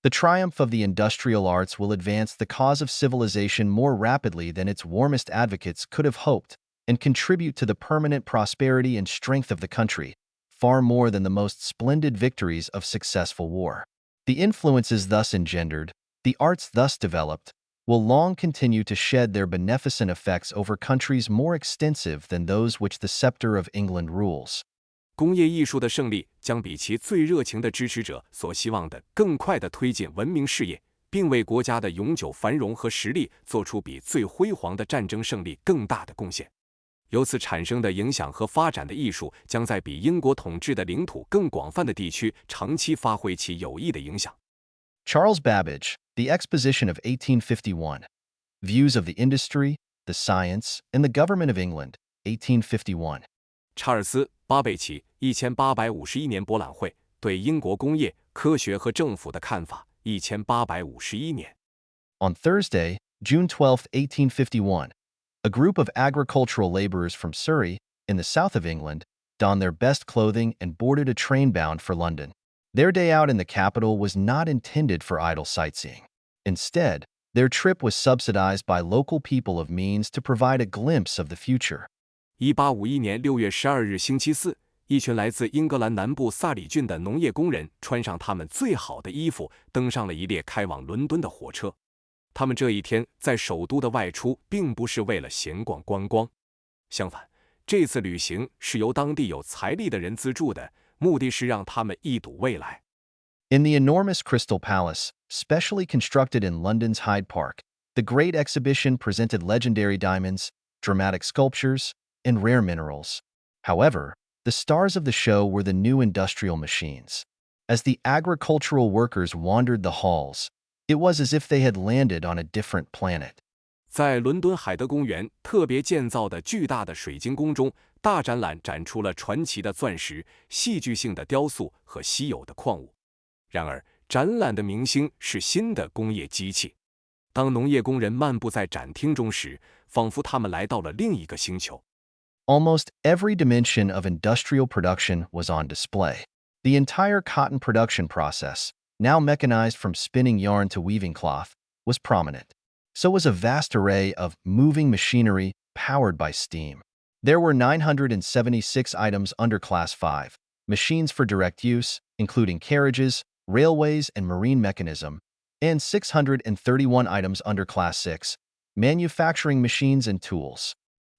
[SPEAKER 1] The triumph of the industrial arts will advance the cause of civilization more rapidly than its warmest advocates could have hoped, and contribute to the permanent prosperity and strength of the country, far more than the most splendid victories of successful war. The influences thus engendered, the arts thus developed, will long continue to shed their beneficent effects over countries more extensive than those which the scepter of England rules.
[SPEAKER 2] 工业艺术的胜利将比其最热情的支持者所希望的更快地推进文明事业，并为国家的永久繁荣和实力做出比最辉煌的战争胜利更大的贡献。由此产生的影响和发展的艺术将在比英国统治的领土更广泛的地区长期发挥其有益的影响。
[SPEAKER 1] Charles Babbage, The Exposition of 1851. Views of the Industry, the Science, and the Government of England, 1851.
[SPEAKER 2] 查尔斯·巴贝奇1851年博览会对英国工业、科学和政府的看法1851年。
[SPEAKER 1] On Thursday, June 12, 1851, a group of agricultural laborers from Surrey, in the south of England, donned their best clothing and boarded a train bound for London. Their day out in the capital was not intended for idle sightseeing. Instead, their trip was subsidized by local people of means to provide a glimpse of the future.
[SPEAKER 2] 1851年6月12日星期四，一群来自英格兰南部萨里郡的农业工人穿上他们最好的衣服，登上了一列开往伦敦的火车。他们这一天在首都的外出并不是为了闲逛观光，相反，这次旅行是由当地有财力的人资助的，目的是让他们一睹未来。
[SPEAKER 1] In the enormous Crystal Palace, specially constructed in London's Hyde Park, the great exhibition presented legendary diamonds, dramatic sculptures, and rare minerals. However, the stars of the show were the new industrial machines. As the agricultural workers wandered the halls, it was as if they had landed on a different planet.
[SPEAKER 2] 在伦敦海德公园特别建造的巨大的水晶宫中，大展览展出了传奇的钻石、戏剧性的雕塑和稀有的矿物。然而，展览的明星是新的工业机器。当农业工人漫步在展厅中时，仿佛他们来到了另一个星球。
[SPEAKER 1] Almost every dimension of industrial production was on display. The entire cotton production process, now mechanized from spinning yarn to weaving cloth, was prominent. So was a vast array of moving machinery powered by steam. There were 976 items under Class 5, machines for direct use, including carriages, railways, and marine mechanism, and 631 items under Class 6, manufacturing machines and tools.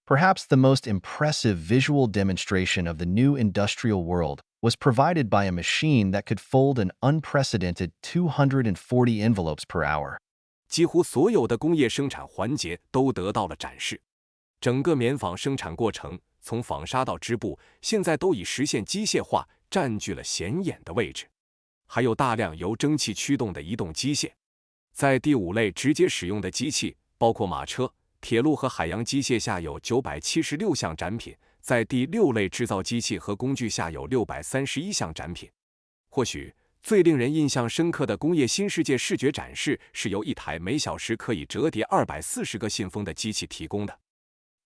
[SPEAKER 1] Perhaps the most impressive visual demonstration of the new industrial world was provided by a machine that could fold an unprecedented 240 envelopes per hour.
[SPEAKER 2] 几乎所有的工业生产环节都得到了展示。整个棉纺生产过程，从纺纱到织布，现在都已实现机械化，占据了显眼的位置。还有大量由蒸汽驱动的移动机械。在第5类直接使用的机器，包括马车、铁路和海洋机械下有976项展品，在第6类制造机器和工具下有631项展品。或许最令人印象深刻的工业新世界视觉展示是由一台每小时可以折叠240个信封的机器提供的。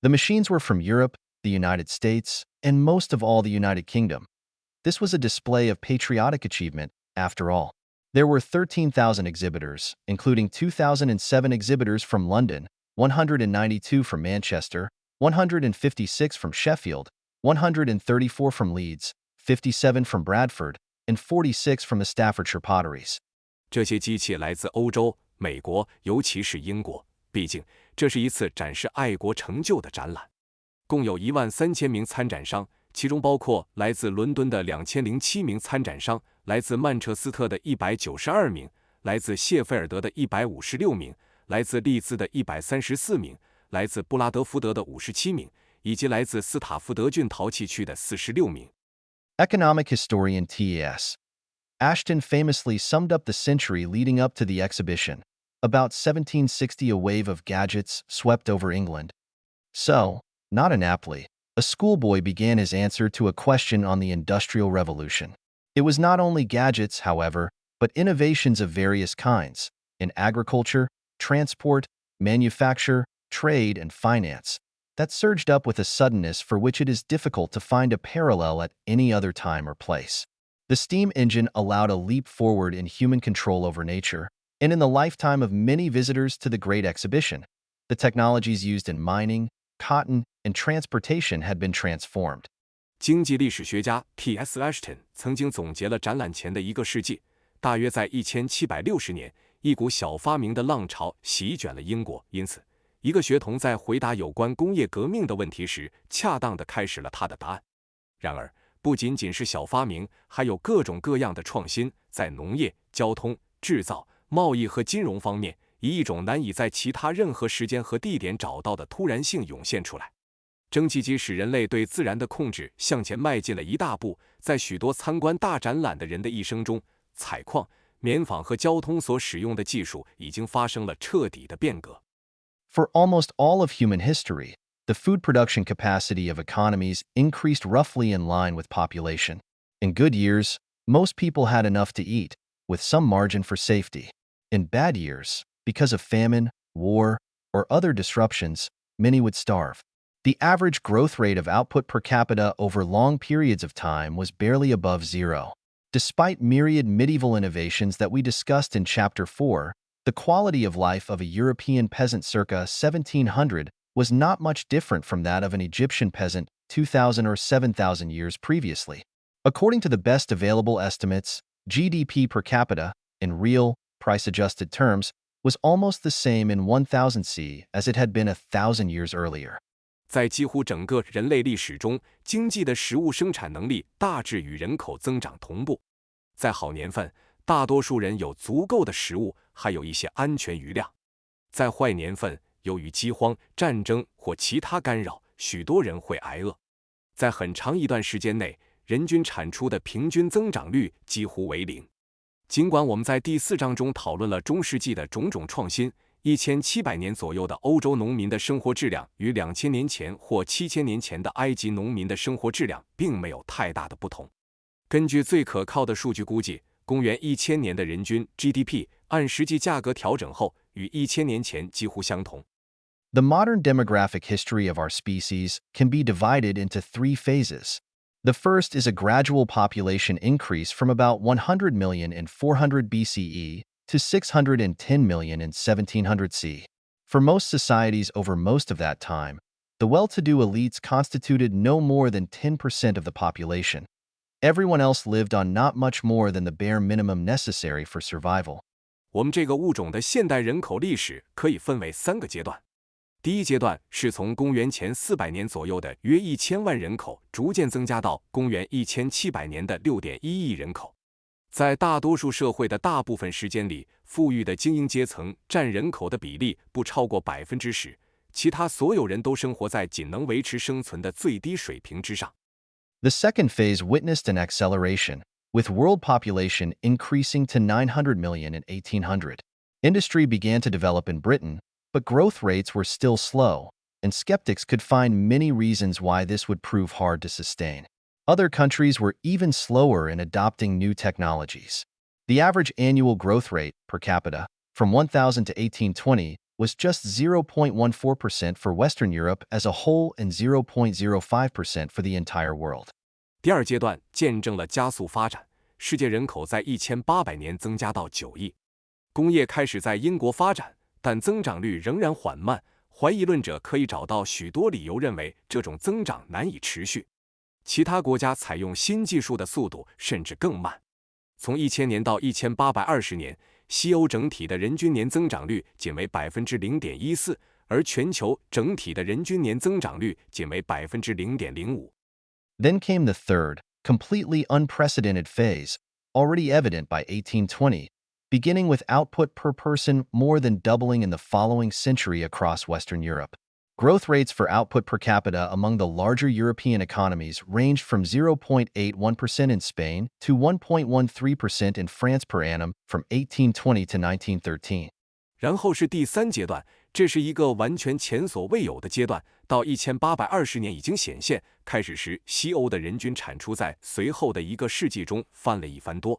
[SPEAKER 1] The machines were from Europe, the United States, and most of all the United Kingdom. This was a display of patriotic achievement, after all. There were 13,000 exhibitors, including 2,007 exhibitors from London, 192 from Manchester, 156 from Sheffield, 134 from Leeds, 57 from Bradford, and 46 from the Staffordshire Potteries.
[SPEAKER 2] 这些机器来自欧洲、美国，尤其是英国，毕竟这是一次展示爱国成就的展览。共有13000名参展商，其中包括来自伦敦的2007名参展商，来自曼彻斯特的192名，来自谢菲尔德的156名，来自利兹的134名，来自布拉德福德的57名，以及来自斯塔福德郡陶器区的46名。
[SPEAKER 1] Economic historian T.S. Ashton famously summed up the century leading up to the exhibition. About 1760, a wave of gadgets swept over England. So, not inaptly, a schoolboy began his answer to a question on the Industrial Revolution. It was not only gadgets, however, but innovations of various kinds, in agriculture, transport, manufacture, trade, and finance, that surged up with a suddenness for which it is difficult to find a parallel at any other time or place. The steam engine allowed a leap forward in human control over nature, and in the lifetime of many visitors to the Great Exhibition, the technologies used in mining, cotton, and transportation had been transformed.
[SPEAKER 2] 经济历史学家 T.S. Ashton 曾经总结了展览前的一个世纪，大约在1760年，一股小发明的浪潮席卷了英国，因此，一个学童在回答有关工业革命的问题时，恰当地开始了他的答案。然而，不仅仅是小发明，还有各种各样的创新，在农业、交通、制造、贸易和金融方面，以一种难以在其他任何时间和地点找到的突然性涌现出来。蒸汽机使人类对自然的控制向前迈进了一大步，在许多参观大展览的人的一生中，采矿、棉纺和交通所使用的技术已经发生了彻底的变革。
[SPEAKER 1] For almost all of human history, the food production capacity of economies increased roughly in line with population. In good years, most people had enough to eat, with some margin for safety. In bad years, because of famine, war, or other disruptions, many would starve. The average growth rate of output per capita over long periods of time was barely above zero. Despite myriad medieval innovations that we discussed in Chapter 4, the quality of life of a European peasant circa 1700 was not much different from that of an Egyptian peasant 2,000 or 7,000 years previously. According to the best available estimates, GDP per capita, in real, price-adjusted terms, was almost the same in 1000 C as it had been 1,000 years earlier.
[SPEAKER 2] 在几乎整个人类历史中，经济的食物生产能力大致与人口增长同步。在好年份，大多数人有足够的食物，还有一些安全余量；在坏年份，由于饥荒、战争或其他干扰，许多人会挨饿。在很长一段时间内，人均产出的平均增长率几乎为零。尽管我们在第4章中讨论了中世纪的种种创新，1700年左右的欧洲农民的生活质量与2000年前或7000年前的埃及农民的生活质量并没有太大的不同。根据最可靠的数据估计，公元1000年的人均 GDP 按实际价格调整后，与1000年前几乎相同。
[SPEAKER 1] The modern demographic history of our species can be divided into 3 phases. The first is a gradual population increase from about 100 million in 400 BCE to 610 million in 1700 C. For most societies over most of that time, the well-to-do elites constituted no more than 10% of the population. Everyone else lived on not much more than the bare minimum necessary for survival.
[SPEAKER 2] 我们这个物种的现代人口历史可以分为3个阶段。第一阶段是从公元前400年左右的约1000万人口逐渐增加到公元1700年的6.1亿人口。在大多数社会的大部分时间里，富裕的精英阶层占人口的比例不超过10%，其他所有人都生活在仅能维持生存的最低水平之上。
[SPEAKER 1] The second phase witnessed an acceleration, with world population increasing to 900 million in 1800. Industry began to develop in Britain, but growth rates were still slow, and skeptics could find many reasons why this would prove hard to sustain. Other countries were even slower in adopting new technologies. The average annual growth rate, per capita, from 1000 to 1820 was just 0.14% for Western Europe as a whole and 0.05% for the entire world.
[SPEAKER 2] 第二阶段见证了加速发展，世界人口在1800年增加到9亿。工业开始在英国发展，但增长率仍然缓慢。怀疑论者可以找到许多理由认为这种增长难以持续。其他国家采用新技术的速度甚至更慢。从1000年到1820年，西欧整体的人均年增长率仅为 0.14%， 而全球整体的人均年增长率仅为 0.05%。Then
[SPEAKER 1] came the third, completely unprecedented phase, already evident by 1820, beginning with output per person more than doubling in the following century across Western Europe. Growth rates for output per capita among the larger European economies ranged from 0.81% in Spain to 1.13% in France per annum from 1820 to 1913.
[SPEAKER 2] 然后是第三阶段，这是一个完全前所未有的阶段。到1820年已经显现，开始时西欧的人均产出在随后的一个世纪中翻了一番多。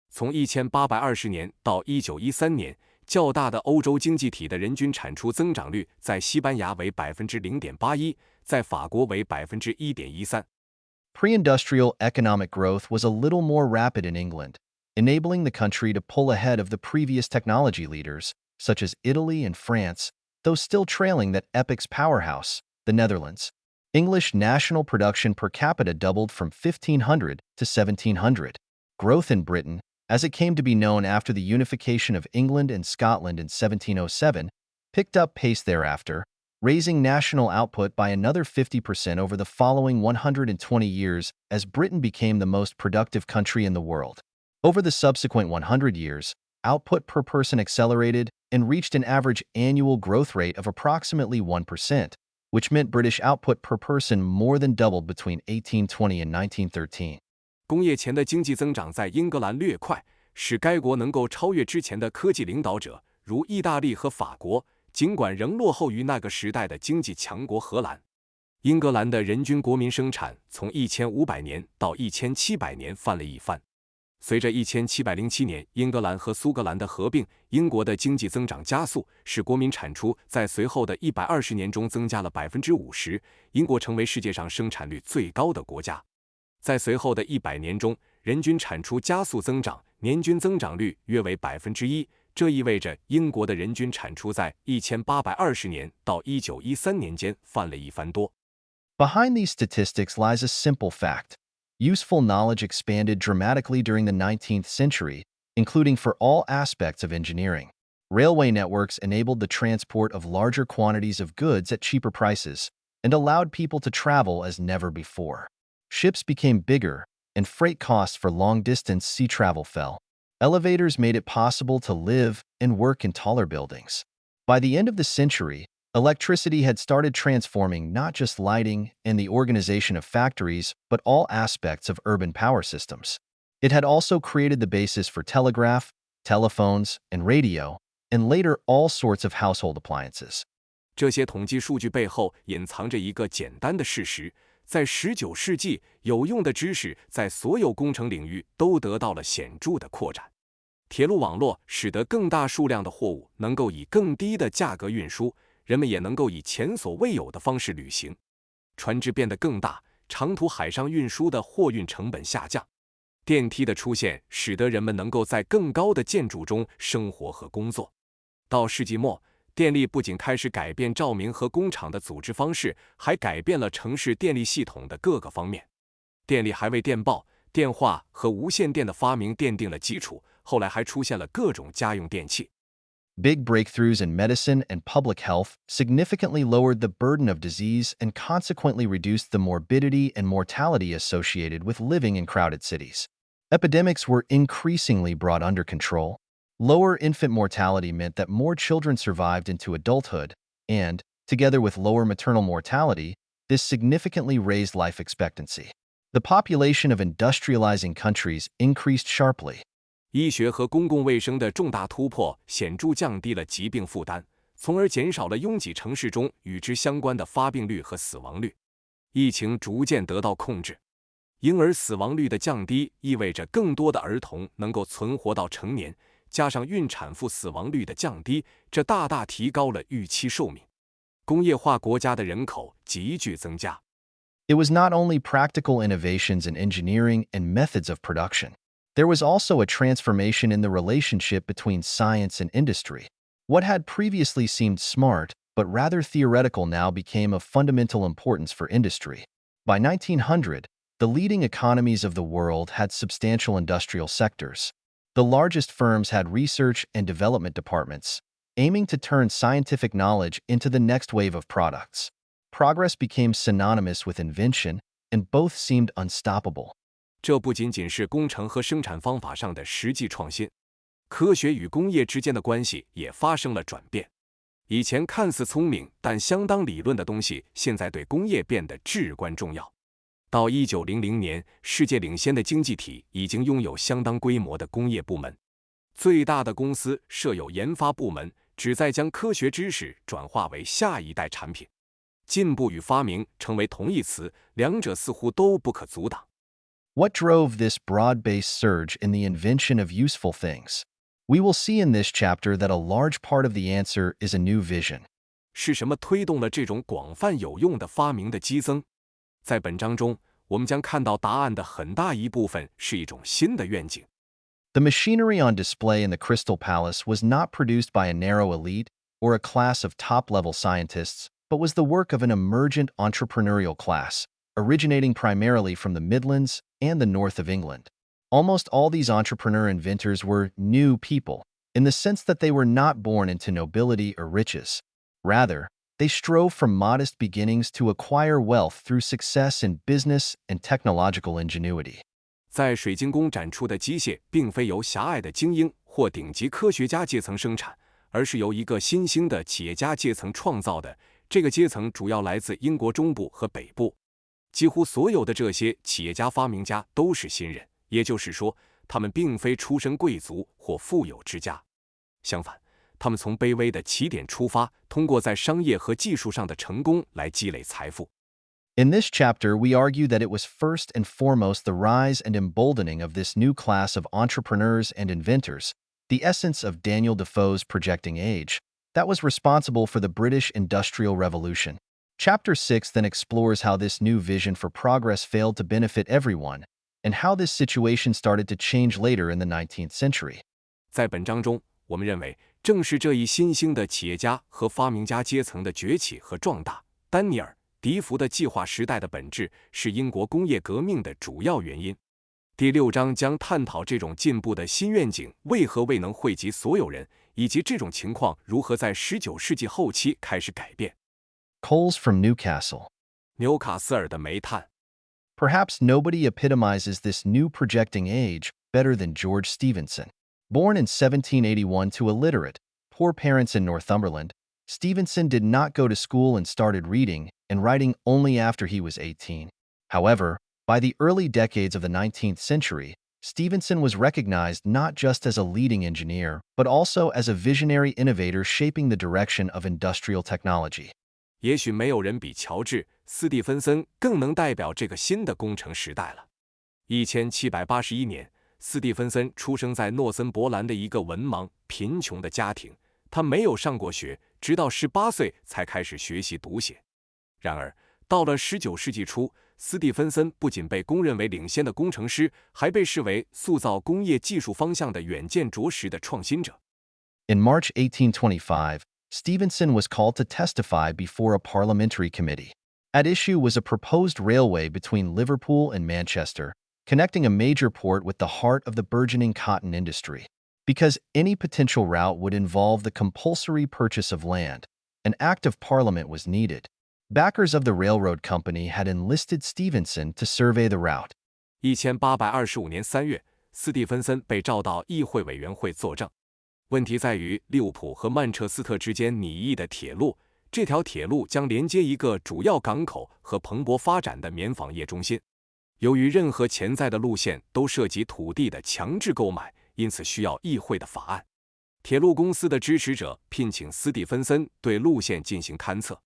[SPEAKER 2] 从1820年到1913年，较大的欧洲经济体的人均产出增长率在西班牙为 0.81%， 在法国为 1.13%。Pre-industrial
[SPEAKER 1] economic growth was a little more rapid in England, enabling the country to pull ahead of the previous technology leaders, such as Italy and France, though still trailing that epic's powerhouse, the Netherlands. English national production per capita doubled from 1500 to 1700. Growth in Britain, as it came to be known after the unification of England and Scotland in 1707, picked up pace thereafter, raising national output by another 50% over the following 120 years as Britain became the most productive country in the world. Over the subsequent 100 years, output per person accelerated and reached an average annual growth rate of approximately 1%, which meant British output per person more than doubled between 1820 and 1913.
[SPEAKER 2] 工业前的经济增长在英格兰略快，使该国能够超越之前的科技领导者，如意大利和法国，尽管仍落后于那个时代的经济强国荷兰。英格兰的人均国民生产从1500年到1700年翻了一番。随着1707年英格兰和苏格兰的合并，英国的经济增长加速，使国民产出在随后的120年中增加了 50%， 英国成为世界上生产率最高的国家。在随后的100年中，人均产出加速增长，年均增长率约为 1%， 这意味着英国的人均产出在1820年到1913年间翻了一番多。
[SPEAKER 1] Behind these statistics lies a simple fact. Useful knowledge expanded dramatically during the 19th century, including for all aspects of engineering. Railway networks enabled the transport of larger quantities of goods at cheaper prices and allowed people to travel as never before. Ships became bigger, and freight costs for long-distance sea travel fell. Elevators made it possible to live and work in taller buildings. By the end of the century, electricity had started transforming not just lighting and the organization of factories, but all aspects of urban power systems. It had also created the basis for telegraph, telephones, and radio, and later all sorts of household appliances.
[SPEAKER 2] 这些统计数据背后隐藏着一个简单的事实，在19世纪，有用的知识在所有工程领域都得到了显著的扩展。铁路网络使得更大数量的货物能够以更低的价格运输，人们也能够以前所未有的方式旅行。船只变得更大，长途海上运输的货运成本下降。电梯的出现使得人们能够在更高的建筑中生活和工作。到世纪末，电力不仅开始改变照明和工厂的组织方式，还改变了城市电力系统的各个方面。电力还为电报、电话和无线电的发明奠定了基础，后来还出现了各种家用电器。
[SPEAKER 1] Big breakthroughs in medicine and public health significantly lowered the burden of disease and consequently reduced the morbidity and mortality associated with living in crowded cities. Epidemics were increasingly brought under control. Lower infant mortality meant that more children survived into adulthood, and, together with lower maternal mortality, this significantly raised life expectancy. The population of industrializing countries increased sharply.
[SPEAKER 2] 医学和公共卫生的重大突破显著降低了疾病负担，从而减少了拥挤城市中与之相关的发病率和死亡率。疫情逐渐得到控制，婴儿死亡率的降低意味着更多的儿童能够存活到成年，加上孕产妇死亡率的降低，这大大提高了预期寿命。工业化国家的人口急剧增加。
[SPEAKER 1] It was not only practical innovations in engineering and methods of production. There was also a transformation in the relationship between science and industry. What had previously seemed smart, but rather theoretical now became of fundamental importance for industry. By 1900, the leading economies of the world had substantial industrial sectors. The largest firms had research and development departments, aiming to turn scientific knowledge into the next wave of products. Progress became synonymous with invention, and both seemed unstoppable.
[SPEAKER 2] 这不仅仅是工程和生产方法上的实际创新，科学与工业之间的关系也发生了转变。以前看似聪明但相当理论的东西，现在对工业变得至关重要。到1900年，世界领先的经济体已经拥有相当规模的工业部门。最大的公司设有研发部门，旨在将科学知识转化为下一代产品。进步与发明成为同义词，两者似乎都不可阻挡。
[SPEAKER 1] What drove this broad-based surge in the invention of useful things? We will see in this chapter that a large part of the answer is a new vision.
[SPEAKER 2] 是什么推动了这种广泛有用的发明的激增？在本章中，我们将看到答案的很大一部分是一种新的愿景。
[SPEAKER 1] The machinery on display in the Crystal Palace was not produced by a narrow elite or a class of top-level scientists, but was the work of an emergent entrepreneurial class, originating primarily from the Midlands and the north of England. Almost all these entrepreneur inventors were new people, in the sense that they were not born into nobility or riches. Rather, they strove from modest beginnings to acquire wealth through success in business and technological ingenuity.
[SPEAKER 2] 在水晶宫展出的机械并非由狭隘的精英或顶级科学家阶层生产，而是由一个新兴的企业家阶层创造的。这个阶层主要来自英国中部和北部。几乎所有的这些企业家发明家都是新人，也就是说，他们并非出身贵族或富有之家。相反，他们从卑微的起点出发，通过在商业和技术上的成功来积累财富。
[SPEAKER 1] In this chapter, we argue that it was first and foremost the rise and emboldening of this new class of entrepreneurs and inventors, the essence of Daniel Defoe's projecting age, that was responsible for the British Industrial Revolution. Chapter 6 then explores how this new vision for progress failed to benefit everyone, and how this situation started to change later in the 19th century.
[SPEAKER 2] 在本章中，我们认为正是这一新兴的企业家和发明家阶层的崛起和壮大，丹尼尔·迪福的计划时代的本质是英国工业革命的主要原因。第6章将探讨这种进步的新愿景为何未能惠及所有人，以及这种情况如何在19世纪后期开始改变。
[SPEAKER 1] Coals from Newcastle.
[SPEAKER 2] 纽卡斯尔的煤炭。
[SPEAKER 1] Perhaps nobody epitomizes this new projecting age better than George Stephenson. Born in 1781 to illiterate, poor parents in Northumberland, Stephenson did not go to school and started reading and writing only after he was 18. However, by the early decades of the 19th century, Stephenson was recognized not just as a leading engineer, but also as a visionary innovator shaping the direction of industrial technology.
[SPEAKER 2] 也许没有人比乔治·斯蒂芬森更能代表这个新的工程时代了。1781年，斯蒂芬森出生在诺森伯兰的一个文盲、贫穷的家庭。他没有上过学，直到18岁才开始学习读写。然而，到了19世纪初，斯蒂芬森不仅被公认为领先的工程师，还被视为塑造工业技术方向的远见卓识的创新者。
[SPEAKER 1] In March 1825, Stephenson was called to testify before a parliamentary committee. At issue was a proposed railway between Liverpool and Manchester, connecting a major port with the heart of the burgeoning cotton industry. Because any potential route would involve the compulsory purchase of land, an act of parliament was needed. Backers of the railroad company had enlisted Stephenson to survey the route.
[SPEAKER 2] 1825年3月，斯蒂芬森被召到议会委员会作证。问题在于利物浦和曼彻斯特之间拟议的铁路，这条铁路将连接一个主要港口和蓬勃发展的棉纺业中心。由于任何潜在的路线都涉及土地的强制购买，因此需要议会的法案。铁路公司的支持者聘请斯蒂芬森对路线进行勘测。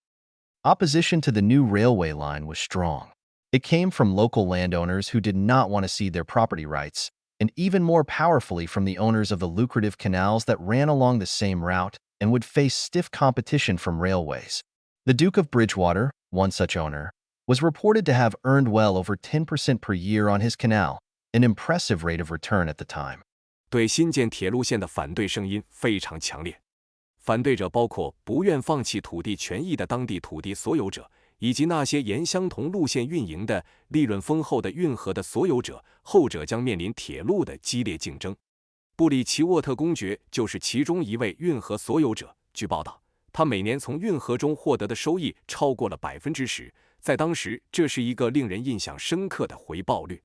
[SPEAKER 1] Opposition to the new railway line was strong. It came from local landowners who did not want to cede their property rights, and even more powerfully from the owners of the lucrative canals that ran along the same route and would face stiff competition from railways. The Duke of Bridgewater, one such owner, was reported to have earned well over 10% per year on his canal, an impressive rate of return at the time.
[SPEAKER 2] 对新建铁路线的反对声音非常强烈。反对者包括不愿放弃土地权益的当地土地所有者，以及那些沿相同路线运营的利润丰厚的运河的所有者，后者将面临铁路的激烈竞争。布里奇沃特公爵就是其中一位运河所有者。据报道，他每年从运河中获得的收益超过了10%，在当时这是一个令人印象深刻的回报率。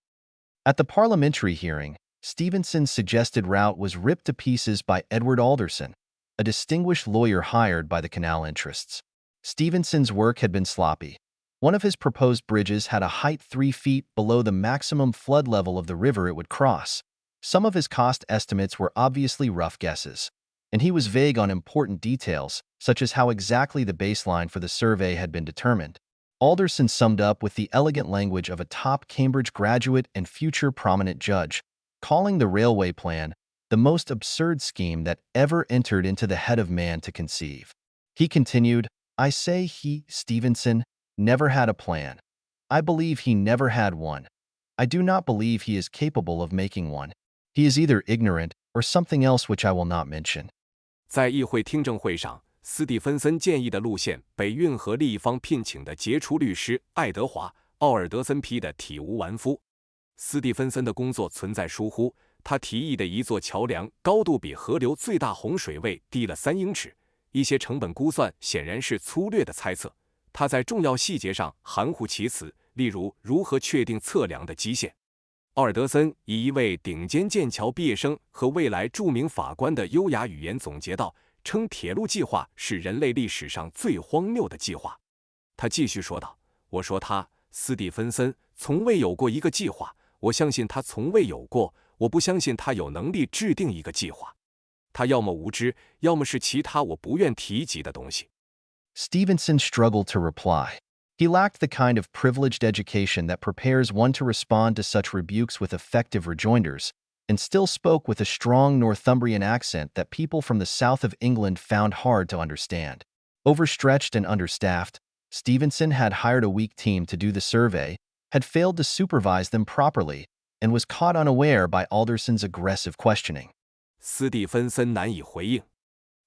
[SPEAKER 1] At the parliamentary hearing, Stevenson's suggested route was ripped to pieces by Edward Alderson, a distinguished lawyer hired by the canal interests. Stevenson's work had been sloppy. One of his proposed bridges had a height 3 feet below the maximum flood level of the river it would cross. Some of his cost estimates were obviously rough guesses, and he was vague on important details, such as how exactly the baseline for the survey had been determined. Alderson summed up with the elegant language of a top Cambridge graduate and future prominent judge, calling the railway plan the most absurd scheme that ever entered into the head of man to conceive. He continued, "I say he, Stevenson, never had a plan. I believe he never had one. I do not believe he is capable of making one. He is either ignorant or something else which I will not mention."
[SPEAKER 2] 在议会听证会上，斯蒂芬森建议的路线被运河另一方聘请的杰出律师爱德华·奥尔德森批得体无完肤。斯蒂芬森的工作存在疏忽，他提议的一座桥梁高度比河流最大洪水位低了3英尺，一些成本估算显然是粗略的猜测。他在重要细节上含糊其辞，例如如何确定测量的基线。奥尔德森以一位顶尖剑桥毕业生和未来著名法官的优雅语言总结道，称铁路计划是人类历史上最荒谬的计划。他继续说道：“我说他，斯蒂芬森，从未有过一个计划，我相信他从未有过，我不相信他有能力制定一个计划。他要么无知，要么是其他我不愿提及的东西。”
[SPEAKER 1] Stevenson struggled to reply. He lacked the kind of privileged education that prepares one to respond to such rebukes with effective rejoinders, and still spoke with a strong Northumbrian accent that people from the south of England found hard to understand. Overstretched and understaffed, Stevenson had hired a weak team to do the survey, had failed to supervise them properly, and was caught unaware by Alderson's aggressive questioning.
[SPEAKER 2] 斯蒂芬森难以回应。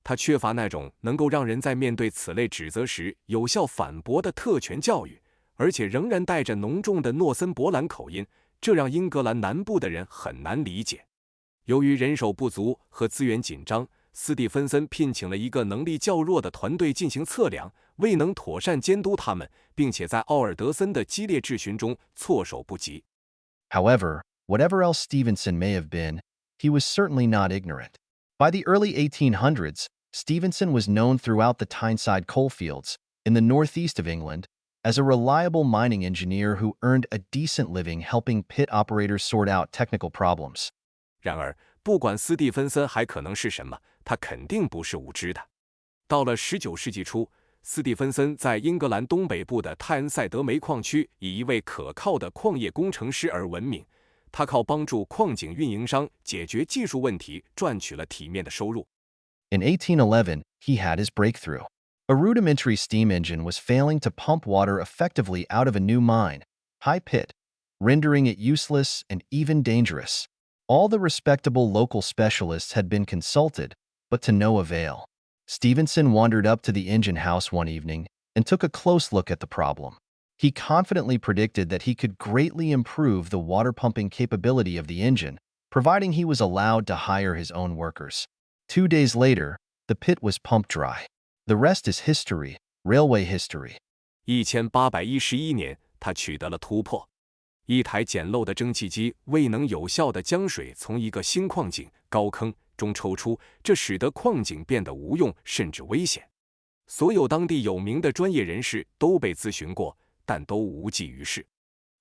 [SPEAKER 2] 他缺乏那种能够让人在面对此类指责时有效反驳的特权教育，而且仍然带着浓重的诺森伯兰口音，这让英格兰南部的人很难理解。由于人手不足和资源紧张，斯蒂芬森聘请了一个能力较弱的团队进行测量，未能妥善监督他们，并且在奥尔德森的激烈质询中措手不及。
[SPEAKER 1] However, whatever else Stevenson may have been, he was certainly not ignorant. By the early 1800s, Stevenson was known throughout the Tyneside coalfields, in the northeast of England, as a reliable mining engineer who earned a decent living helping pit operators sort out technical problems.
[SPEAKER 2] 然而，不管斯蒂芬森还可能是什么，他肯定不是无知的。到了19世纪初，斯蒂芬森在英格兰东北部的泰恩塞德煤矿区以一位可靠的矿业工程师而闻名。他靠帮助矿井运营商解决技术问题赚取了体面的收入。
[SPEAKER 1] In 1811, he had his breakthrough. A rudimentary steam engine was failing to pump water effectively out of a new mine, High Pit, rendering it useless and even dangerous. All the respectable local specialists had been consulted, but to no avail. Stevenson wandered up to the engine house one evening and took a close look at the problem. He confidently predicted that he could greatly improve the water pumping capability of the engine, providing he was allowed to hire his own workers. 2 days later, the pit was pumped dry. The rest is history, railway history.
[SPEAKER 2] 1811年，他取得了突破。一台简陋的蒸汽机未能有效地将水从一个新矿井高坑中抽出，这使得矿井变得无用甚至危险。所有当地有名的专业人士都被咨询过，但都无济于事。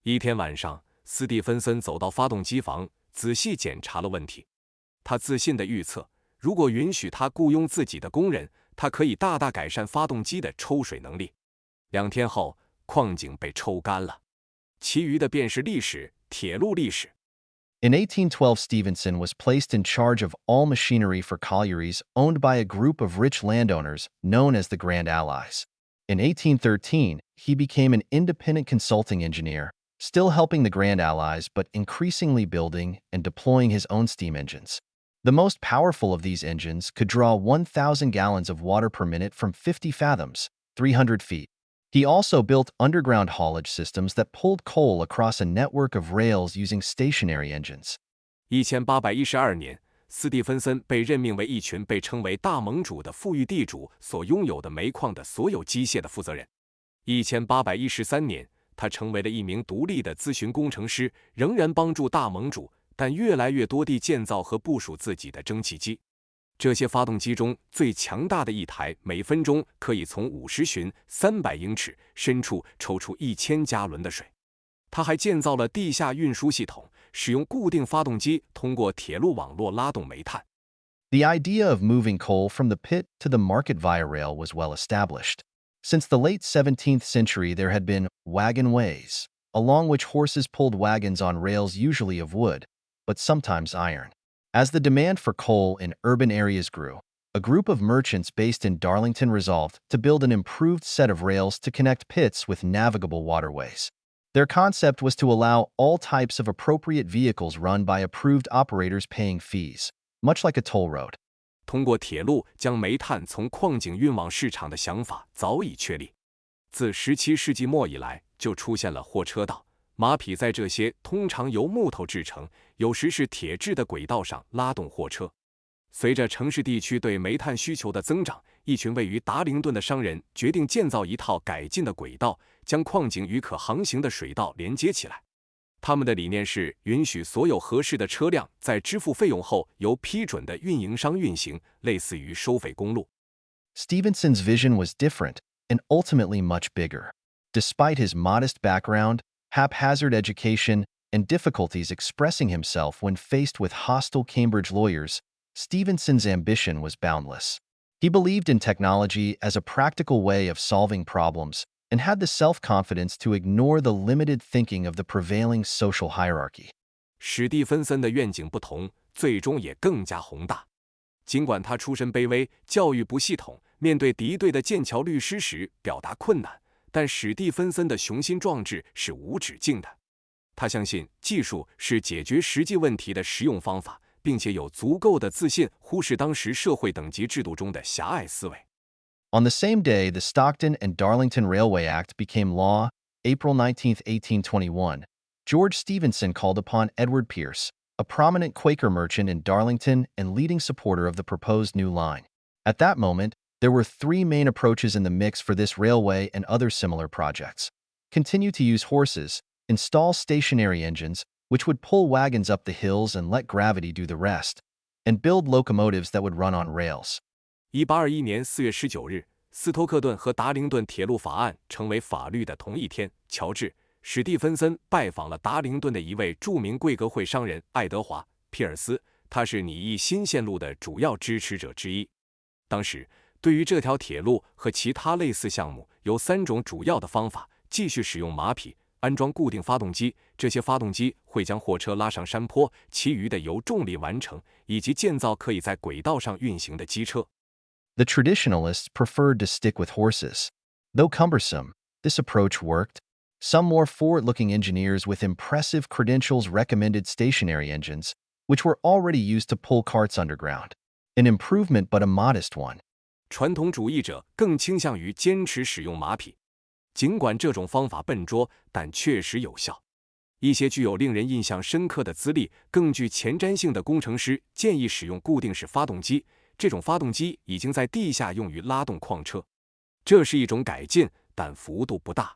[SPEAKER 2] 一天晚上，斯蒂芬森走到发动机房，仔细检查了问题。他自信地预测，如果允许他雇佣自己的工人，他可以大大改善发动机的抽水能力。2天后，矿井被抽干了。其余的便是历史，铁路历史。
[SPEAKER 1] In 1812, Stevenson was placed in charge of all machinery for collieries owned by a group of rich landowners known as the Grand Allies. In 1813, he became an independent consulting engineer, still helping the Grand Allies but increasingly building and deploying his own steam engines. The most powerful of these engines could draw 1,000 gallons of water per minute from 50 fathoms, 300 feet. He also built underground haulage systems that pulled coal across a network of rails using stationary engines.
[SPEAKER 2] 1812年，斯蒂芬森被任命为一群被称为大盟主的富裕地主所拥有的煤矿的所有机械的负责人。1813年，他成为了一名独立的咨询工程师，仍然帮助大盟主，但越来越多地建造和部署自己的蒸汽机。这些发动机中最强大的一台，每分钟可以从50寻300英尺深处抽出1000加仑的水。他还建造了地下运输系统，使用固定发动机通过铁路网络拉动煤炭。
[SPEAKER 1] The idea of moving coal from the pit to the market via rail was well established. Since the late 17th century, there had been wagonways, along which horses pulled wagons on rails usually of wood, but sometimes iron. As the demand for coal in urban areas grew, a group of merchants based in Darlington resolved to build an improved set of rails to connect pits with navigable waterways. Their concept was to allow all types of appropriate vehicles run by approved operators paying fees, much like a toll road.
[SPEAKER 2] 通过铁路将煤炭从矿井运往市场的想法早已确立。自17世纪末以来，就出现了货车道。马匹在这些通常由木头制成，有时是铁制的轨道上拉动货车。随着城市地区对煤炭需求的增长，一群位于达灵顿的商人决定建造一套改进的轨道，将矿井与可航行的水道连接起来。他们的理念是允许所有合适的车辆在支付费用后由批准的运营商运行，类似于收费公路。
[SPEAKER 1] Stevenson's vision was different and ultimately much bigger. Despite his modest background, haphazard education, and difficulties expressing himself when faced with hostile Cambridge lawyers, Stevenson's ambition was boundless. He believed in technology as a practical way of solving problems and had the self-confidence to ignore the limited thinking of the prevailing social hierarchy.
[SPEAKER 2] 史蒂芬森的愿景不同，最终也更加宏大。尽管他出身卑微，教育不系统，面对敌对的剑桥律师时表达困难，但史蒂芬森的雄心壮志是无止境的。他相信技术是解决实际问题的实用方法，并且有足够的自信忽视当时社会等级制度中的狭隘思维。
[SPEAKER 1] On the same day, the Stockton and Darlington Railway Act became law, April 19, 1821. George Stephenson called upon Edward Pierce, a prominent Quaker merchant in Darlington and leading supporter of the proposed new line. At that moment, there were three main approaches in the mix for this railway and other similar projects. Continue to use horses, install stationary engines, which would pull wagons up the hills and let gravity do the rest, and build locomotives that would run on rails.
[SPEAKER 2] 1821年4月19日，斯托克顿和达灵顿铁路法案成为法律的同一天。乔治·史蒂芬森拜访了达灵顿的一位著名贵格会商人爱德华·皮尔斯，他是拟议新线路的主要支持者之一。当时，对于这条铁路和其他类似项目，有3种主要的方法：继续使用马匹，安装固定发动机，这些发动机会将货车拉上山坡，其余的由重力完成，以及建造可以在轨道上运行的机车。
[SPEAKER 1] The traditionalists preferred to stick with horses. Though cumbersome, this approach worked. Some more forward-looking engineers with impressive credentials recommended stationary engines, which were already used to pull carts underground. An improvement but a modest one.
[SPEAKER 2] 传统主义者更倾向于坚持使用马匹，尽管这种方法笨拙，但确实有效。一些具有令人印象深刻的资历、更具前瞻性的工程师建议使用固定式发动机，这种发动机已经在地下用于拉动矿车。这是一种改进，但幅度不大。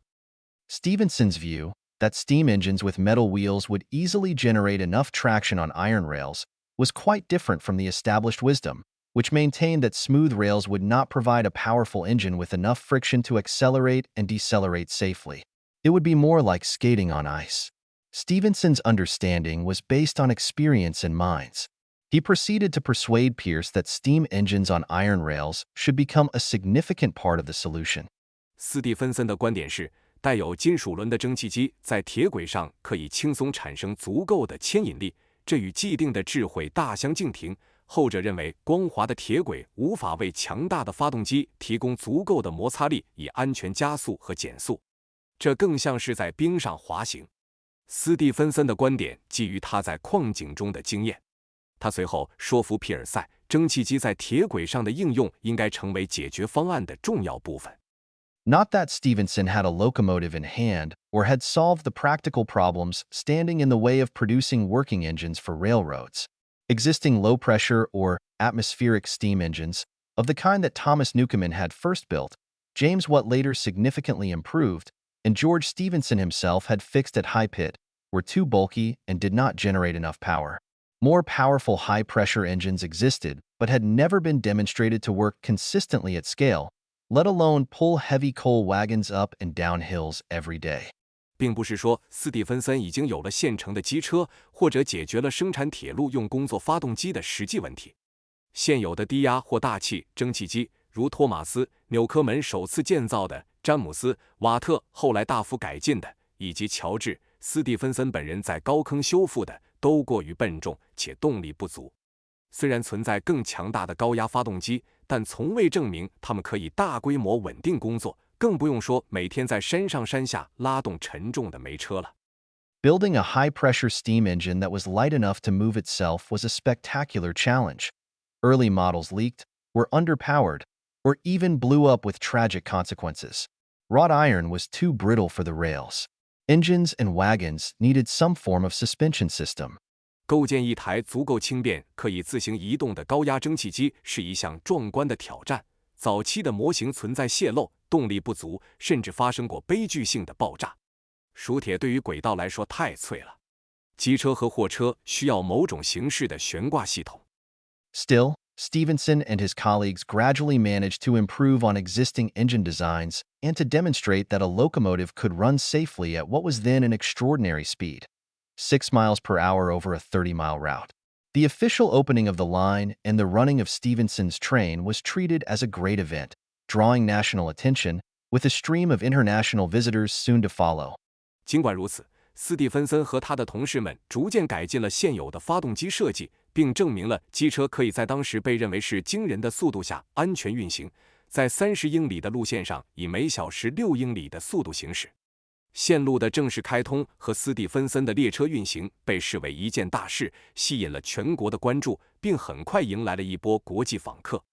[SPEAKER 1] Stephenson's view, that steam engines with metal wheels would easily generate enough traction on iron rails, was quite different from the established wisdom, which maintained that smooth rails would not provide a powerful engine with enough friction to accelerate and decelerate safely. It would be more like skating on ice. Stephenson's understanding was based on experience and minds. He proceeded to persuade Pierce that steam engines on iron rails should become a significant part of the solution.
[SPEAKER 2] 斯蒂芬森的观点是，带有金属轮的蒸汽机在铁轨上可以轻松产生足够的牵引力，这与既定的智慧大相径庭。后者认为，光滑的铁轨无法为强大的发动机提供足够的摩擦力以安全加速和减速，这更像是在冰上滑行。斯蒂芬森的观点基于他在矿井中的经验。他随后说服皮尔塞，蒸汽机在铁轨上的应用应该成为解决方案的重要部分。
[SPEAKER 1] Not that Stephenson had a locomotive in hand or had solved the practical problems standing in the way of producing working engines for railroads. Existing low-pressure or atmospheric steam engines, of the kind that Thomas Newcomen had first built, James Watt later significantly improved, and George Stephenson himself had fixed at high pit, were too bulky and did not generate enough power. More powerful high-pressure engines existed, but had never been demonstrated to work consistently at scale, let alone pull heavy coal wagons up and down hills every day.
[SPEAKER 2] 并不是说斯蒂芬森已经有了现成的机车，或者解决了生产铁路用工作发动机的实际问题。现有的低压或大气蒸汽机，如托马斯·纽科门首次建造的、詹姆斯·瓦特后来大幅改进的，以及乔治·斯蒂芬森本人在高坑修复的，都过于笨重且动力不足。虽然存在更强大的高压发动机，但从未证明它们可以大规模稳定工作，更不用说每天在山上山下拉动沉重的煤车了。
[SPEAKER 1] Building a high-pressure steam engine that was light enough to move itself was a spectacular challenge. Early models leaked, were underpowered, or even blew up with tragic consequences. Wrought iron was too brittle for the rails. Engines and wagons needed some form of suspension system.
[SPEAKER 2] 构建一台足够轻便、可以自行移动的高压蒸汽机是一项壮观的挑战。早期的模型存在泄漏、动力不足，甚至发生过悲剧性的爆炸。熟铁对于轨道来说太脆了，机车和货车需要某种形式的悬挂系统。
[SPEAKER 1] Still, Stephenson and his colleagues gradually managed to improve on existing engine designs and to demonstrate that a locomotive could run safely at what was then an extraordinary speed, 6 miles per hour over a 30-mile route. The official opening of the line and the running of Stephenson's train was treated as a great event, drawing national attention, with a stream of international visitors soon to follow.
[SPEAKER 2] 尽管如此，斯蒂芬森和他的同事们逐渐改进了现有的发动机设计，并证明了机车可以在当时被认为是惊人的速度下安全运行，在30英里的路线上以每小时6英里的速度行驶。线路的正式开通和斯蒂芬森的列车运行被视为一件大事，吸引了全国的关注，并很快迎来了一波国际访客。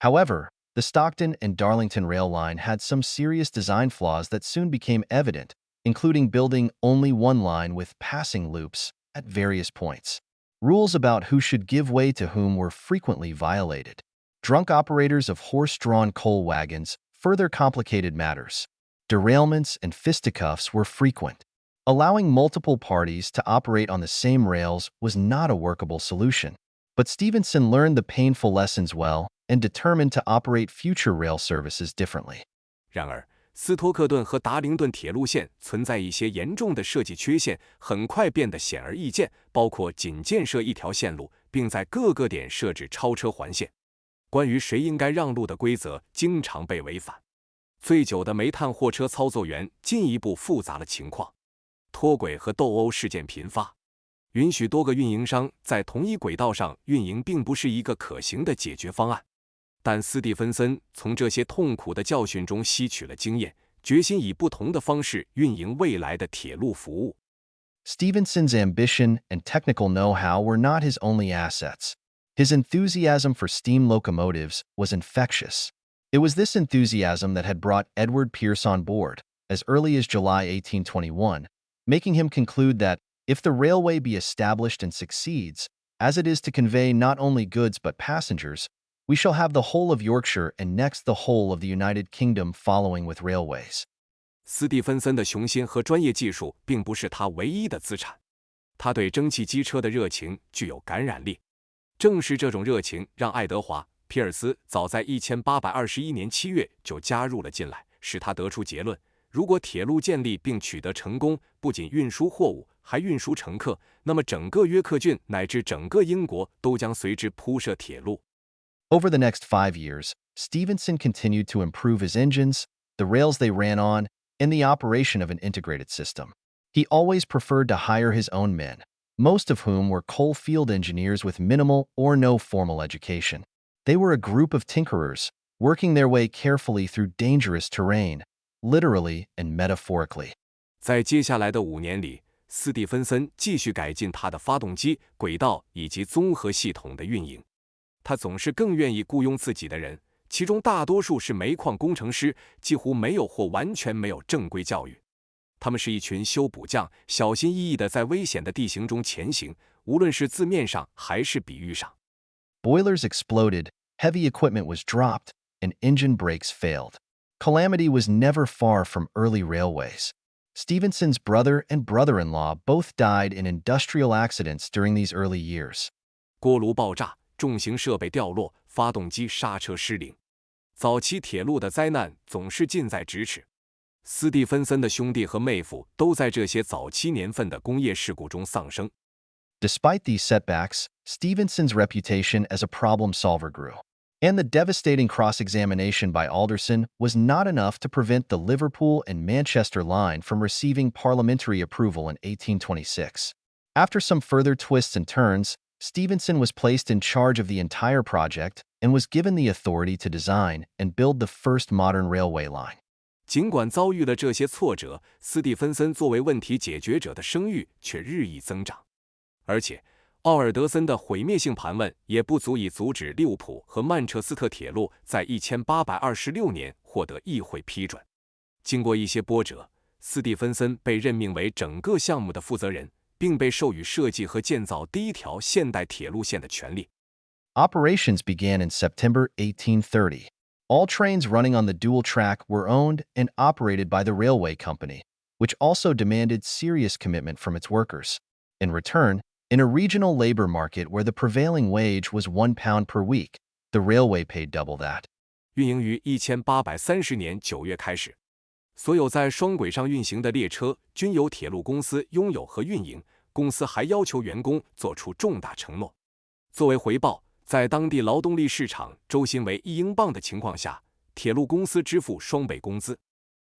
[SPEAKER 1] However, the Stockton and Darlington rail line had some serious design flaws that soon became evident, including building only one line with passing loops at various points. Rules about who should give way to whom were frequently violated. Drunk operators of horse-drawn coal wagons further complicated matters. Derailments and fisticuffs were frequent. Allowing multiple parties to operate on the same rails was not a workable solution. But Stephenson learned the painful lessons well and determined to operate future rail services differently.
[SPEAKER 2] 然而，斯托克顿和达灵顿铁路线存在一些严重的设计缺陷，很快变得显而易见，包括仅建设一条线路，并在各个点设置超车环线。关于谁应该让路的规则经常被违反。醉酒的煤炭货车操作员进一步复杂了情况。脱轨和斗殴事件频发，允许多个运营商在同一轨道上运营并不是一个可行的解决方案。但斯蒂芬森从这些痛苦的教训中吸取了经验，决心以不同的方式运营未来的铁路服务。
[SPEAKER 1] Stephenson's ambition and technical know-how were not his only assets. His enthusiasm for steam locomotives was infectious. It was this enthusiasm that had brought Edward Pierce on board, as early as July 1821, making him conclude that, if the railway be established and succeeds, as it is to convey not only goods but passengers, we shall have the whole of Yorkshire and next the whole of the United Kingdom following with railways.
[SPEAKER 2] 斯蒂芬森的雄心和专业技术并不是他唯一的资产，他对蒸汽机车的热情具有感染力。正是这种热情让爱德华·皮尔斯早在1821年7月就加入了进来，使他得出结论：如果铁路建立并取得成功，不仅运输货物，还运输乘客，那么整个约克郡乃至整个英国都将随之铺设铁路。
[SPEAKER 1] Over the next 5 years, Stephenson continued to improve his engines, the rails they ran on, and the operation of an integrated system. He always preferred to hire his own men, most of whom were coal field engineers with minimal or no formal education. They were a group of tinkerers, working their way carefully through dangerous terrain, literally and metaphorically.
[SPEAKER 2] 在接下来的5年里，斯蒂芬森继续改进他的发动机、轨道以及综合系统的运营。他总是更愿意雇佣自己的人，其中大多数是煤矿工程师，几乎没有或完全没有正规教育。他们是一群修补匠，小心翼翼地在危险的地形中前行，无论是字面上还是比喻上。
[SPEAKER 1] Boilers exploded, heavy equipment was dropped, and engine brakes failed. Calamity was never far from early railways. Stevenson's brother and brother-in-law both died in industrial accidents during these early years.
[SPEAKER 2] 锅炉爆炸，重型设备掉落，发动机刹车失灵。早期铁路的灾难总是近在咫尺。斯蒂芬森的兄弟和妹夫都在这些早期年份的工业事故中丧生。
[SPEAKER 1] Despite these setbacks, Stevenson's reputation as a problem solver grew, and the devastating cross-examination by Alderson was not enough to prevent the Liverpool and Manchester line from receiving parliamentary approval in 1826. After some further twists and turns, Stevenson was placed in charge of the entire project and was given the authority to design and build the first modern railway line.
[SPEAKER 2] 尽管遭遇了这些挫折，斯蒂芬森作为问题解决者的声誉却日益增长。而且，奥尔德森的毁灭性盘问也不足以阻止利物浦和曼彻斯特铁路在1826年获得议会批准。经过一些波折，斯蒂芬森被任命为整个项目的负责人，并被授予设计和建造第一条现代铁路线的权利。
[SPEAKER 1] Operations began in September 1830. All trains running on the dual track were owned and operated by the railway company, which also demanded serious commitment from its workers. In return, in a regional labor market where the prevailing wage was £1 per week, the railway paid double that.
[SPEAKER 2] 运营于1830年9月开始，所有在双轨上运行的列车均由铁路公司拥有和运营。公司还要求员工做出重大承诺。作为回报，在当地劳动力市场周薪为1英镑的情况下，铁路公司支付双倍工资。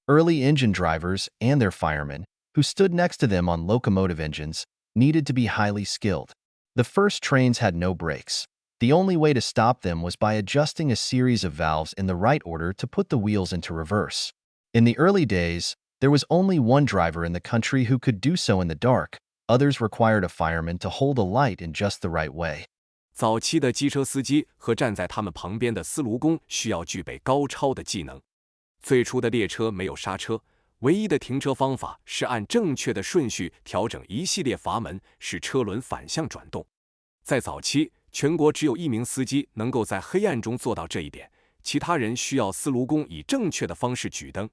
[SPEAKER 1] Early engine drivers and their firemen, who stood next to them on locomotive engines, needed to be highly skilled. The first trains had no brakes. The only way to stop them was by adjusting a series of valves in the right order to put the wheels into reverse. In the early days, there was only one driver in the country who could do so in the dark. Others required a fireman to hold a light in just the right way.
[SPEAKER 2] 早期的机车司机和站在他们旁边的司炉工需要具备高超的技能。最初的列车没有刹车，唯一的停车方法是按正确的顺序调整一系列阀门，使车轮反向转动。在早期，全国只有1名司机能够在黑暗中做到这一点，其他人需要司炉工以正确的方式举灯。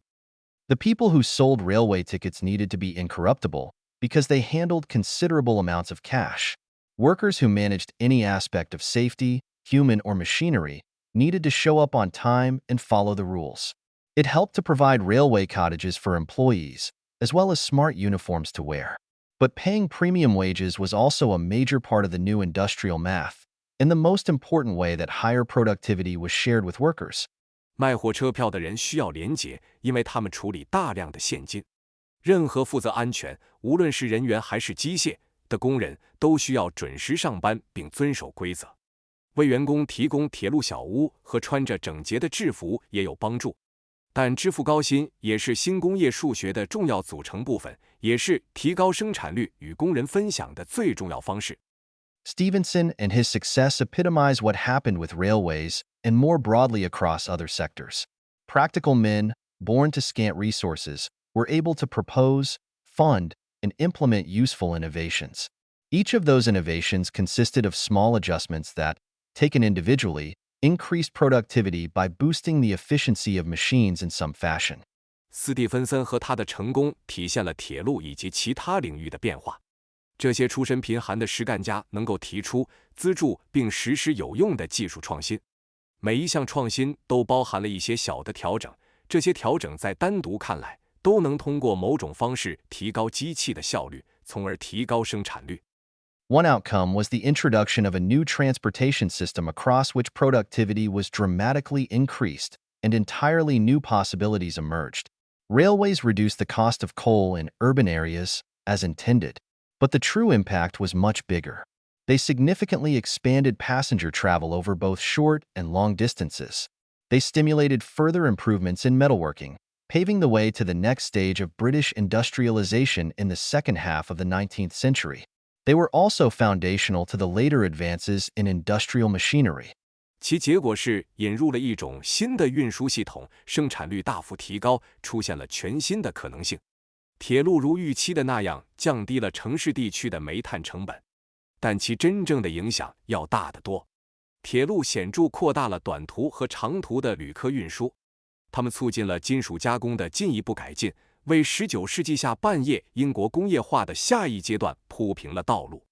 [SPEAKER 1] The people who sold railway tickets needed to be incorruptible because they handled considerable amounts of cash. Workers who managed any aspect of safety, human or machinery, needed to show up on time and follow the rules. It helped to provide railway cottages for employees, as well as smart uniforms to wear. But paying premium wages was also a major part of the new industrial math, in the most important way that higher productivity was shared with workers.
[SPEAKER 2] 卖火车票的人需要廉洁，因为他们处理大量的现金。任何负责安全，无论是人员还是机械的工人，都需要准时上班并遵守规则。为员工提供铁路小屋和穿着整洁的制服也有帮助。但支付高薪也是新工业数学的重要组成部分，也是提高生产率与工人分享的最重要方式。
[SPEAKER 1] Stevenson and his success epitomize what happened with railways and more broadly across other sectors. Practical men, born to scant resources, were able to propose, fund, and implement useful innovations. Each of those innovations consisted of small adjustments that, taken individually, increased productivity by boosting the efficiency of machines in some fashion.
[SPEAKER 2] 斯蒂芬森和他的成功体现了铁路以及其他领域的变化。这些出身贫寒的实干家能够提出、资助并实施有用的技术创新。每一项创新都包含了一些小的调整，这些调整在单独看来都能通过某种方式提高机器的效率，从而提高生产率。
[SPEAKER 1] One outcome was the introduction of a new transportation system across which productivity was dramatically increased and entirely new possibilities emerged. Railways reduced the cost of coal in urban areas, as intended, but the true impact was much bigger. They significantly expanded passenger travel over both short and long distances. They stimulated further improvements in metalworking, paving the way to the next stage of British industrialization in the second half of the 19th century. They were also foundational to the later advances in industrial machinery.
[SPEAKER 2] 其结果是引入了一种新的运输系统，生产率大幅提高，出现了全新的可能性。铁路如预期的那样降低了城市地区的煤炭成本，但其真正的影响要大得多。铁路显著扩大了短途和长途的旅客运输，它们促进了金属加工的进一步改进，为19世纪下半叶英国工业化的下一阶段铺平了道路。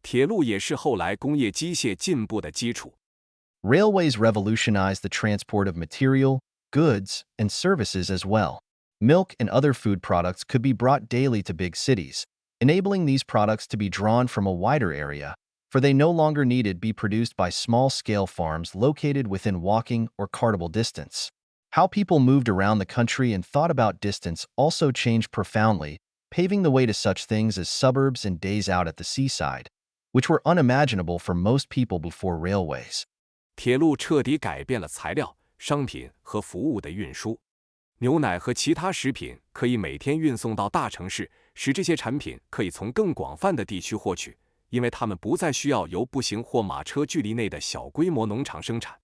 [SPEAKER 2] 铁路也是后来工业机械进步的基础。
[SPEAKER 1] Railways revolutionized the transport of material, goods, and services as well. Milk and other food products could be brought daily to big cities, enabling these products to be drawn from a wider area, for they no longer needed be produced by small-scale farms located within walking or cartable distance. How people moved around the country and thought about distance also changed profoundly, paving the way to such things as suburbs and days out at the seaside, which were unimaginable for most people before railways.
[SPEAKER 2] 铁路彻底改变了材料、商品和服务的运输。牛奶和其他食品可以每天运送到大城市，使这些产品可以从更广泛的地区获取，因为它们不再需要由步行或马车距离内的小规模农场生产。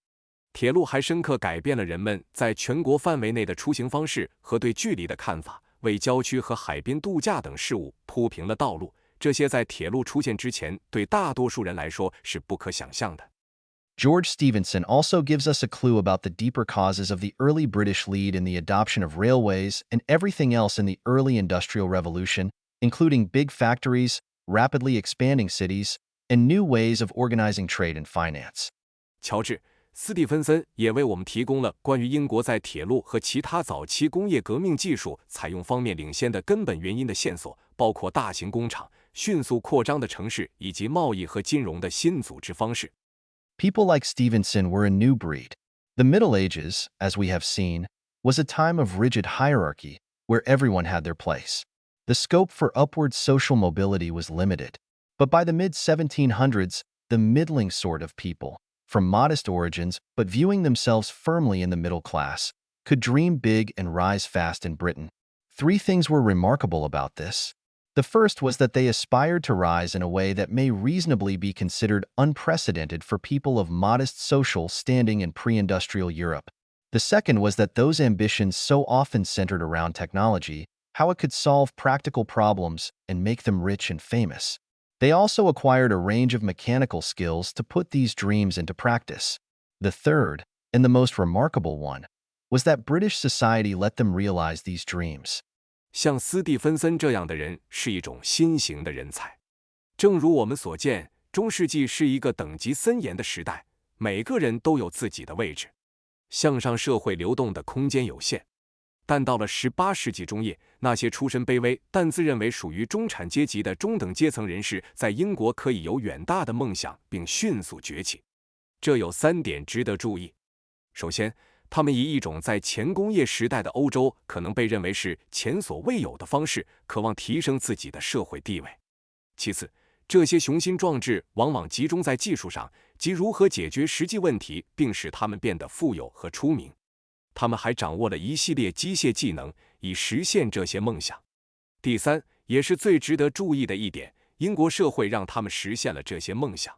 [SPEAKER 2] 铁路还深刻改变了人们在全国范围内的出行方式和对距离的看法，为郊区和海边度假等事物铺平了道路。这些在铁路出现之前对大多数人来说是不可想象的。
[SPEAKER 1] George Stephenson also gives us a clue about the deeper causes of the early British lead in the adoption of railways and everything else in the early Industrial Revolution, including big factories, rapidly expanding cities, and new ways of organizing trade and finance.
[SPEAKER 2] 乔治·斯蒂芬森也为我们提供了关于英国在铁路和其他早期工业革命技术采用方面领先的根本原因的线索，包括大型工厂、迅速扩张的城市以及贸易和金融的新组织方式。
[SPEAKER 1] People like Stevenson were a new breed. The Middle Ages, as we have seen, was a time of rigid hierarchy where everyone had their place. The scope for upward social mobility was limited. But by the mid-1700s, the middling sort of people, from modest origins but viewing themselves firmly in the middle class, could dream big and rise fast in Britain. Three things were remarkable about this. The first was that they aspired to rise in a way that may reasonably be considered unprecedented for people of modest social standing in pre-industrial Europe. The second was that those ambitions so often centered around technology, how it could solve practical problems and make them rich and famous. They also acquired a range of mechanical skills to put these dreams into practice. The third, and the most remarkable one, was that British society let them realize these dreams.
[SPEAKER 2] 像斯蒂芬森这样的人是一种新型的人才。正如我们所见，中世纪是一个等级森严的时代，每个人都有自己的位置，向上社会流动的空间有限。但到了18世纪中叶，那些出身卑微但自认为属于中产阶级的中等阶层人士，在英国可以有远大的梦想并迅速崛起。这有3点值得注意。首先，他们以一种在前工业时代的欧洲可能被认为是前所未有的方式，渴望提升自己的社会地位。其次，这些雄心壮志往往集中在技术上，即如何解决实际问题，并使他们变得富有和出名。他们还掌握了一系列机械技能，以实现这些梦想。第三，也是最值得注意的一点，英国社会让他们实现了这些梦想。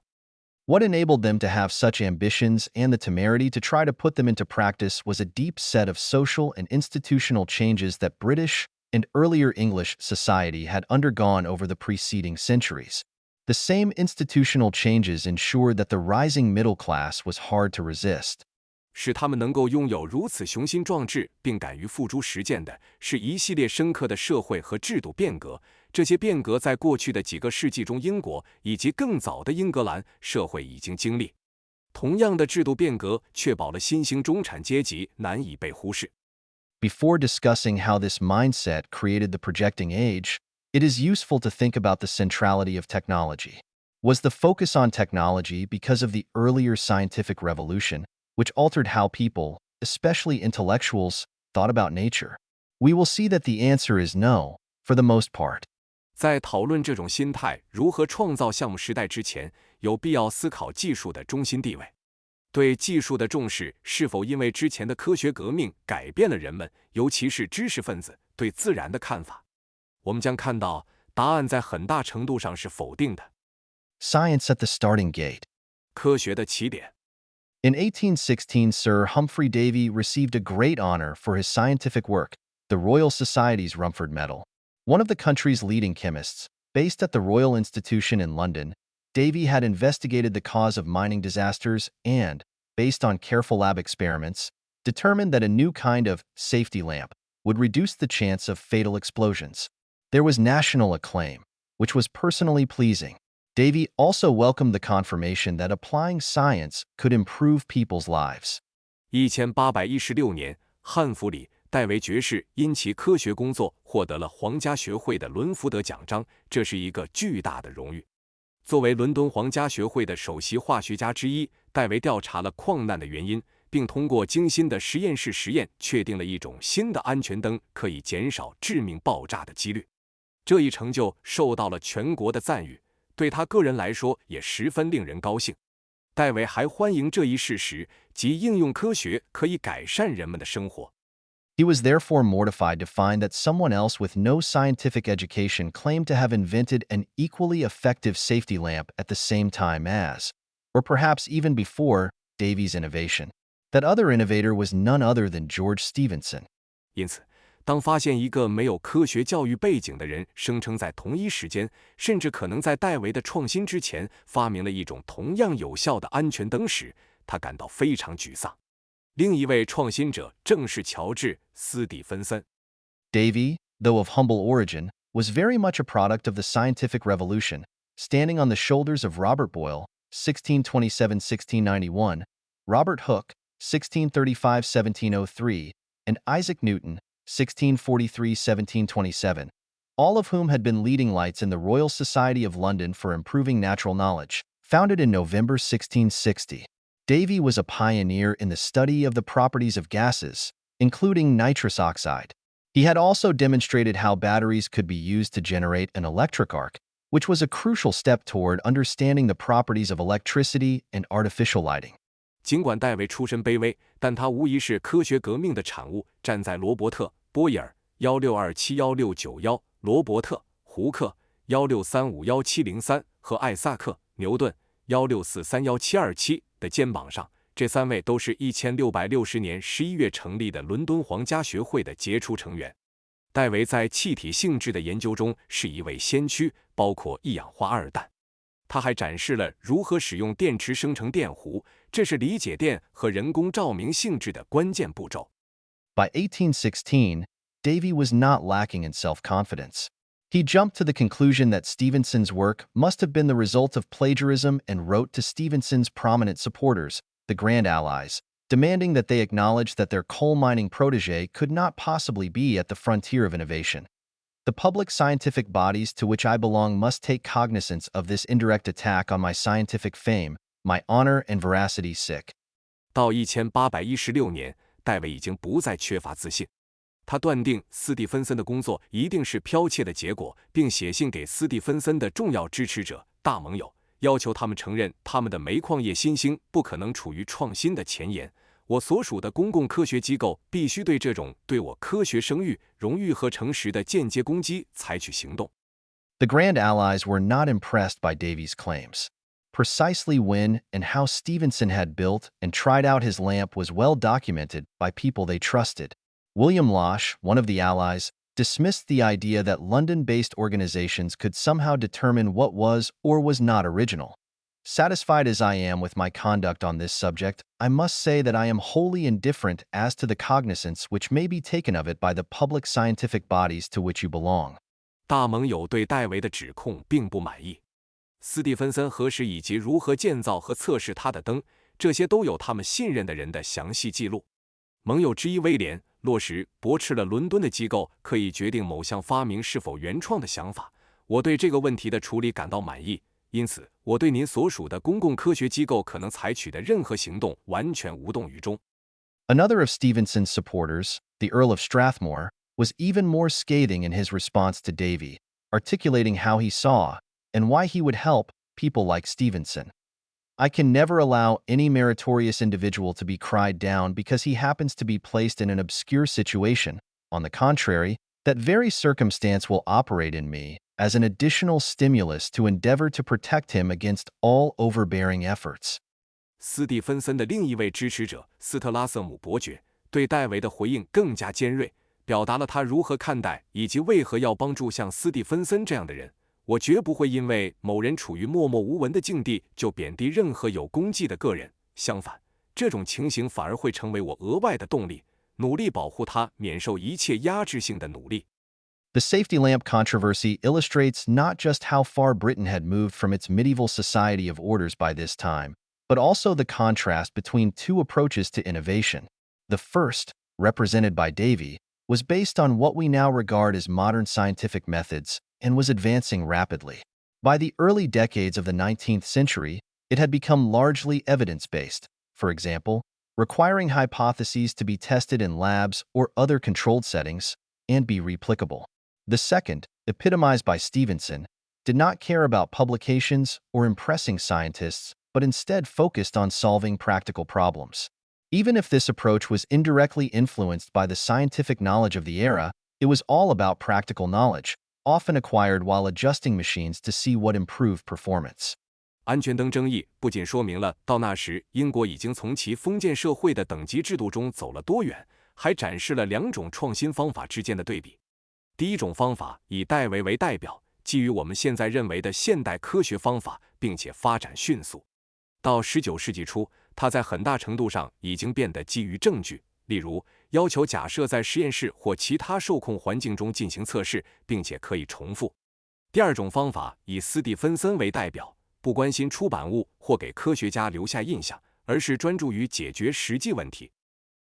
[SPEAKER 1] What enabled them to have such ambitions and the temerity to try to put them into practice was a deep set of social and institutional changes that British and earlier English society had undergone over the preceding centuries. The same institutional changes ensured that the rising middle class was hard to resist.
[SPEAKER 2] 使他们能够拥有如此雄心壮志并敢于付诸实践的，是一系列深刻的社会和制度变革。这些变革在过去的几个世纪中，英国以及更早的英格兰社会已经经历。同样的制度变革确保了新兴中产阶级难以被忽视。
[SPEAKER 1] Before discussing how this mindset created the projecting age, it is useful to think about the centrality of technology. Was the focus on technology because of the earlier scientific revolution, which altered how people, especially intellectuals, thought about nature? We will see that the answer is no, for the most part.
[SPEAKER 2] 在讨论这种心态如何创造项目时代之前，有必要思考技术的中心地位。对技术的重视是否因为之前的科学革命改变了人们，尤其是知识分子对自然的看法？我们将看到，答案在很大程度上是否定的。
[SPEAKER 1] Science at the starting gate.
[SPEAKER 2] 科学的起点。
[SPEAKER 1] In 1816, Sir Humphrey Davy received a great honor for his scientific work, the Royal Society's Rumford Medal. One of the country's leading chemists, based at the Royal Institution in London, Davy had investigated the cause of mining disasters and, based on careful lab experiments, determined that a new kind of safety lamp would reduce the chance of fatal explosions. There was national acclaim, which was personally pleasing. Davy also welcomed the confirmation that applying science could improve people's lives.
[SPEAKER 2] 1816年，汉弗里·戴维爵士因其科学工作获得了皇家学会的伦福德奖章，这是一个巨大的荣誉。作为伦敦皇家学会的首席化学家之一，戴维调查了矿难的原因，并通过精心的实验室实验确定了一种新的安全灯可以减少致命爆炸的几率。这一成就受到了全国的赞誉，对他个人来说也十分令人高兴。戴维还欢迎这一事实，即应用科学可以改善人们的生活。
[SPEAKER 1] He was therefore mortified to find that someone else with no scientific education claimed to have invented an equally effective safety lamp at the same time as, or perhaps even before, Davy's innovation. That other innovator was none other than George Stephenson.
[SPEAKER 2] 因此，当发现一个没有科学教育背景的人声称在同一时间，甚至可能在戴维的创新之前发明了一种同样有效的安全灯时，他感到非常沮丧。另一位创新者正是乔治·斯蒂芬森。
[SPEAKER 1] Davy, though of humble origin, was very much a product of the scientific revolution, standing on the shoulders of Robert Boyle, 1627–1691, Robert Hooke, 1635–1703, and Isaac Newton, 1643–1727, all of whom had been leading lights in the Royal Society of London for Improving Natural Knowledge, founded in November 1660. Davy was a pioneer in the study of the properties of gases, including nitrous oxide. He had also demonstrated how batteries could be used to generate an electric arc, which was a crucial step toward understanding the properties of electricity and artificial lighting.
[SPEAKER 2] 尽管戴维出身卑微，但他无疑是科学革命的产物。站在罗伯特·波伊尔16271691、罗伯特·胡克16351703和艾萨克·牛顿16431727的肩膀上，这三位都是1660年11月成立的伦敦皇家学会的杰出成员。戴维在气体性质的研究中是一位先驱，包括一氧化二氮。他还展示了如何使用电池生成电弧，这是理解电和人工照明性质的关键步骤。
[SPEAKER 1] By 1816, Davy was not lacking in self-confidence. He jumped to the conclusion that Stephenson's work must have been the result of plagiarism and wrote to Stephenson's prominent supporters, the Grand Allies, demanding that they acknowledge that their coal mining protégé could not possibly be at the frontier of innovation. The public scientific bodies to which I belong must take cognizance of this indirect attack on my scientific fame, my honor and veracity.
[SPEAKER 2] 到1816年，戴维已经不再缺乏自信。他断定斯蒂芬森的工作一定是剽窃的结果，并写信给斯蒂芬森的重要支持者、大盟友，要求他们承认他们的煤矿业新兴不可能处于创新的前沿。我所属的公共科学机构必须对这种对我科学声誉、荣誉和诚实的间接攻击采取行动。
[SPEAKER 1] The Grand Allies were not impressed by Davy's claims. Precisely when and how Stephenson had built and tried out his lamp was well documented by people they trusted. William Losh, one of the Allies, dismissed the idea that London-based organizations could somehow determine what was or was not original. Satisfied as I am with my conduct on this subject, I must say that I am wholly indifferent as to the cognizance which may be taken of it by the public scientific bodies to which you belong.
[SPEAKER 2] 大盟友对戴维的指控并不满意。斯蒂芬森何时以及如何建造和测试他的灯，这些都有他们信任的人的详细记录。盟友之一威廉·洛什驳斥了伦敦的机构可以决定某项发明是否原创的想法。我对这个问题的处理感到满意，因此我对您所属的公共科学机构可能采取的任何行动完全无动于衷。
[SPEAKER 1] Another of Stephenson's supporters, the Earl of Strathmore, was even more scathing in his response to Davy, articulating how he saw, and why he would help, people like Stephenson. I can never allow any meritorious individual to be cried down because he happens to be placed in an obscure situation. On the contrary, that very circumstance will operate in me as an additional stimulus to endeavor to protect him against all overbearing efforts.
[SPEAKER 2] 斯蒂芬森的另一位支持者斯特拉瑟姆伯爵对戴维的回应更加尖锐，表达了他如何看待以及为何要帮助像斯蒂芬森这样的人。我绝不会因为某人处于默默无闻的境地就贬低任何有功绩的个人，相反，这种情形反而会成为我额外的动力，努力保护他免受一切压制性的努力。
[SPEAKER 1] The safety lamp controversy illustrates not just how far Britain had moved from its medieval society of orders by this time, but also the contrast between two approaches to innovation. The first, represented by Davy, was based on what we now regard as modern scientific methods and was advancing rapidly. By the early decades of the 19th century, it had become largely evidence-based, for example, requiring hypotheses to be tested in labs or other controlled settings and be replicable. The second, epitomized by Stevenson, did not care about publications or impressing scientists, but instead focused on solving practical problems. Even if this approach was indirectly influenced by the scientific knowledge of the era, it was all about practical knowledge, often acquired while adjusting machines to see what improved performance.
[SPEAKER 2] 安全灯争议不仅说明了到那时英国已经从其封建社会的等级制度中走了多远，还展示了两种创新方法之间的对比。第一种方法以戴维为代表，基于我们现在认为的现代科学方法，并且发展迅速。到19世纪初，它在很大程度上已经变得基于证据，例如要求假设在实验室或其他受控环境中进行测试，并且可以重复。第二种方法以斯蒂芬森为代表，不关心出版物或给科学家留下印象，而是专注于解决实际问题。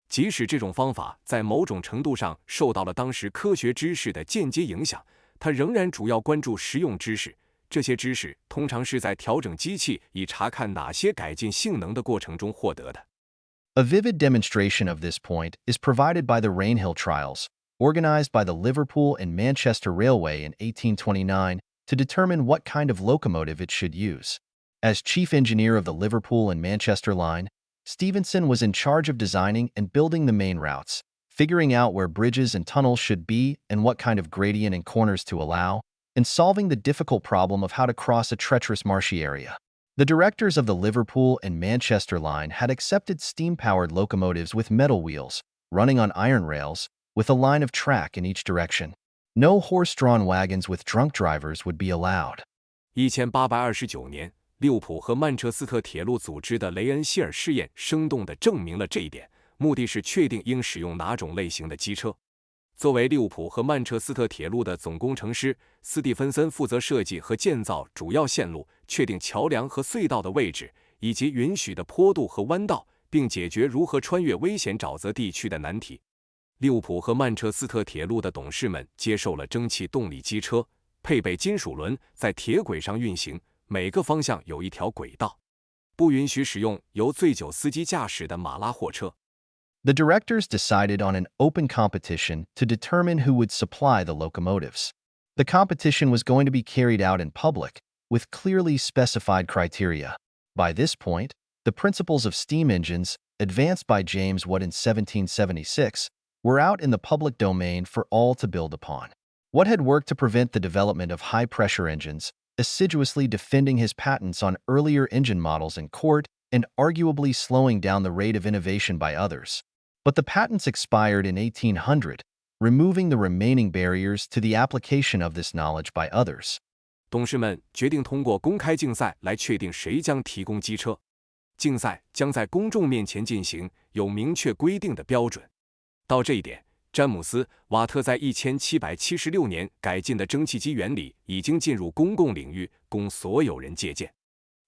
[SPEAKER 2] 即使这种方法在某种程度上受到了当时科学知识的间接影响，它仍然主要关注实用知识。这些知识通常是在调整机器以查看哪些改进性能的过程中获得的。
[SPEAKER 1] A vivid demonstration of this point is provided by the Rainhill trials, organized by the Liverpool and Manchester Railway in 1829 to determine what kind of locomotive it should use. As chief engineer of the Liverpool and Manchester line, Stevenson was in charge of designing and building the main routes, figuring out where bridges and tunnels should be and what kind of gradient and corners to allow, and solving the difficult problem of how to cross a treacherous marshy area. The directors of the Liverpool and Manchester line had accepted steam-powered locomotives with metal wheels, running on iron rails, with a line of track in each direction. No horse-drawn wagons with drunk drivers would be allowed.
[SPEAKER 2] 1829年，利物浦和曼彻斯特铁路组织的雷恩希尔试验生动地证明了这一点，目的是确定应使用哪种类型的机车。作为利物浦和曼彻斯特铁路的总工程师，斯蒂芬森负责设计和建造主要线路，确定桥梁和隧道的位置，以及允许的坡度和弯道，并解决如何穿越危险沼泽地区的难题。利物浦和曼彻斯特铁路的董事们接受了蒸汽动力机车，配备金属轮，在铁轨上运行，每个方向有一条轨道，不允许使用由醉酒司机驾驶的马拉货车。
[SPEAKER 1] The directors decided on an open competition to determine who would supply the locomotives. The competition was going to be carried out in public, with clearly specified criteria. By this point, the principles of steam engines, advanced by James Watt in 1776, were out in the public domain for all to build upon. Watt had worked to prevent the development of high-pressure engines, assiduously defending his patents on earlier engine models in court and arguably slowing down the rate of innovation by others. But the patents expired in 1800, removing the remaining barriers to the application of this knowledge by others.
[SPEAKER 2] 董事们决定通过公开竞赛来确定谁将提供机车。竞赛将在公众面前进行，有明确规定的标准。到这一点，詹姆斯·瓦特在1776年改进的蒸汽机原理已经进入公共领域，供所有人借鉴。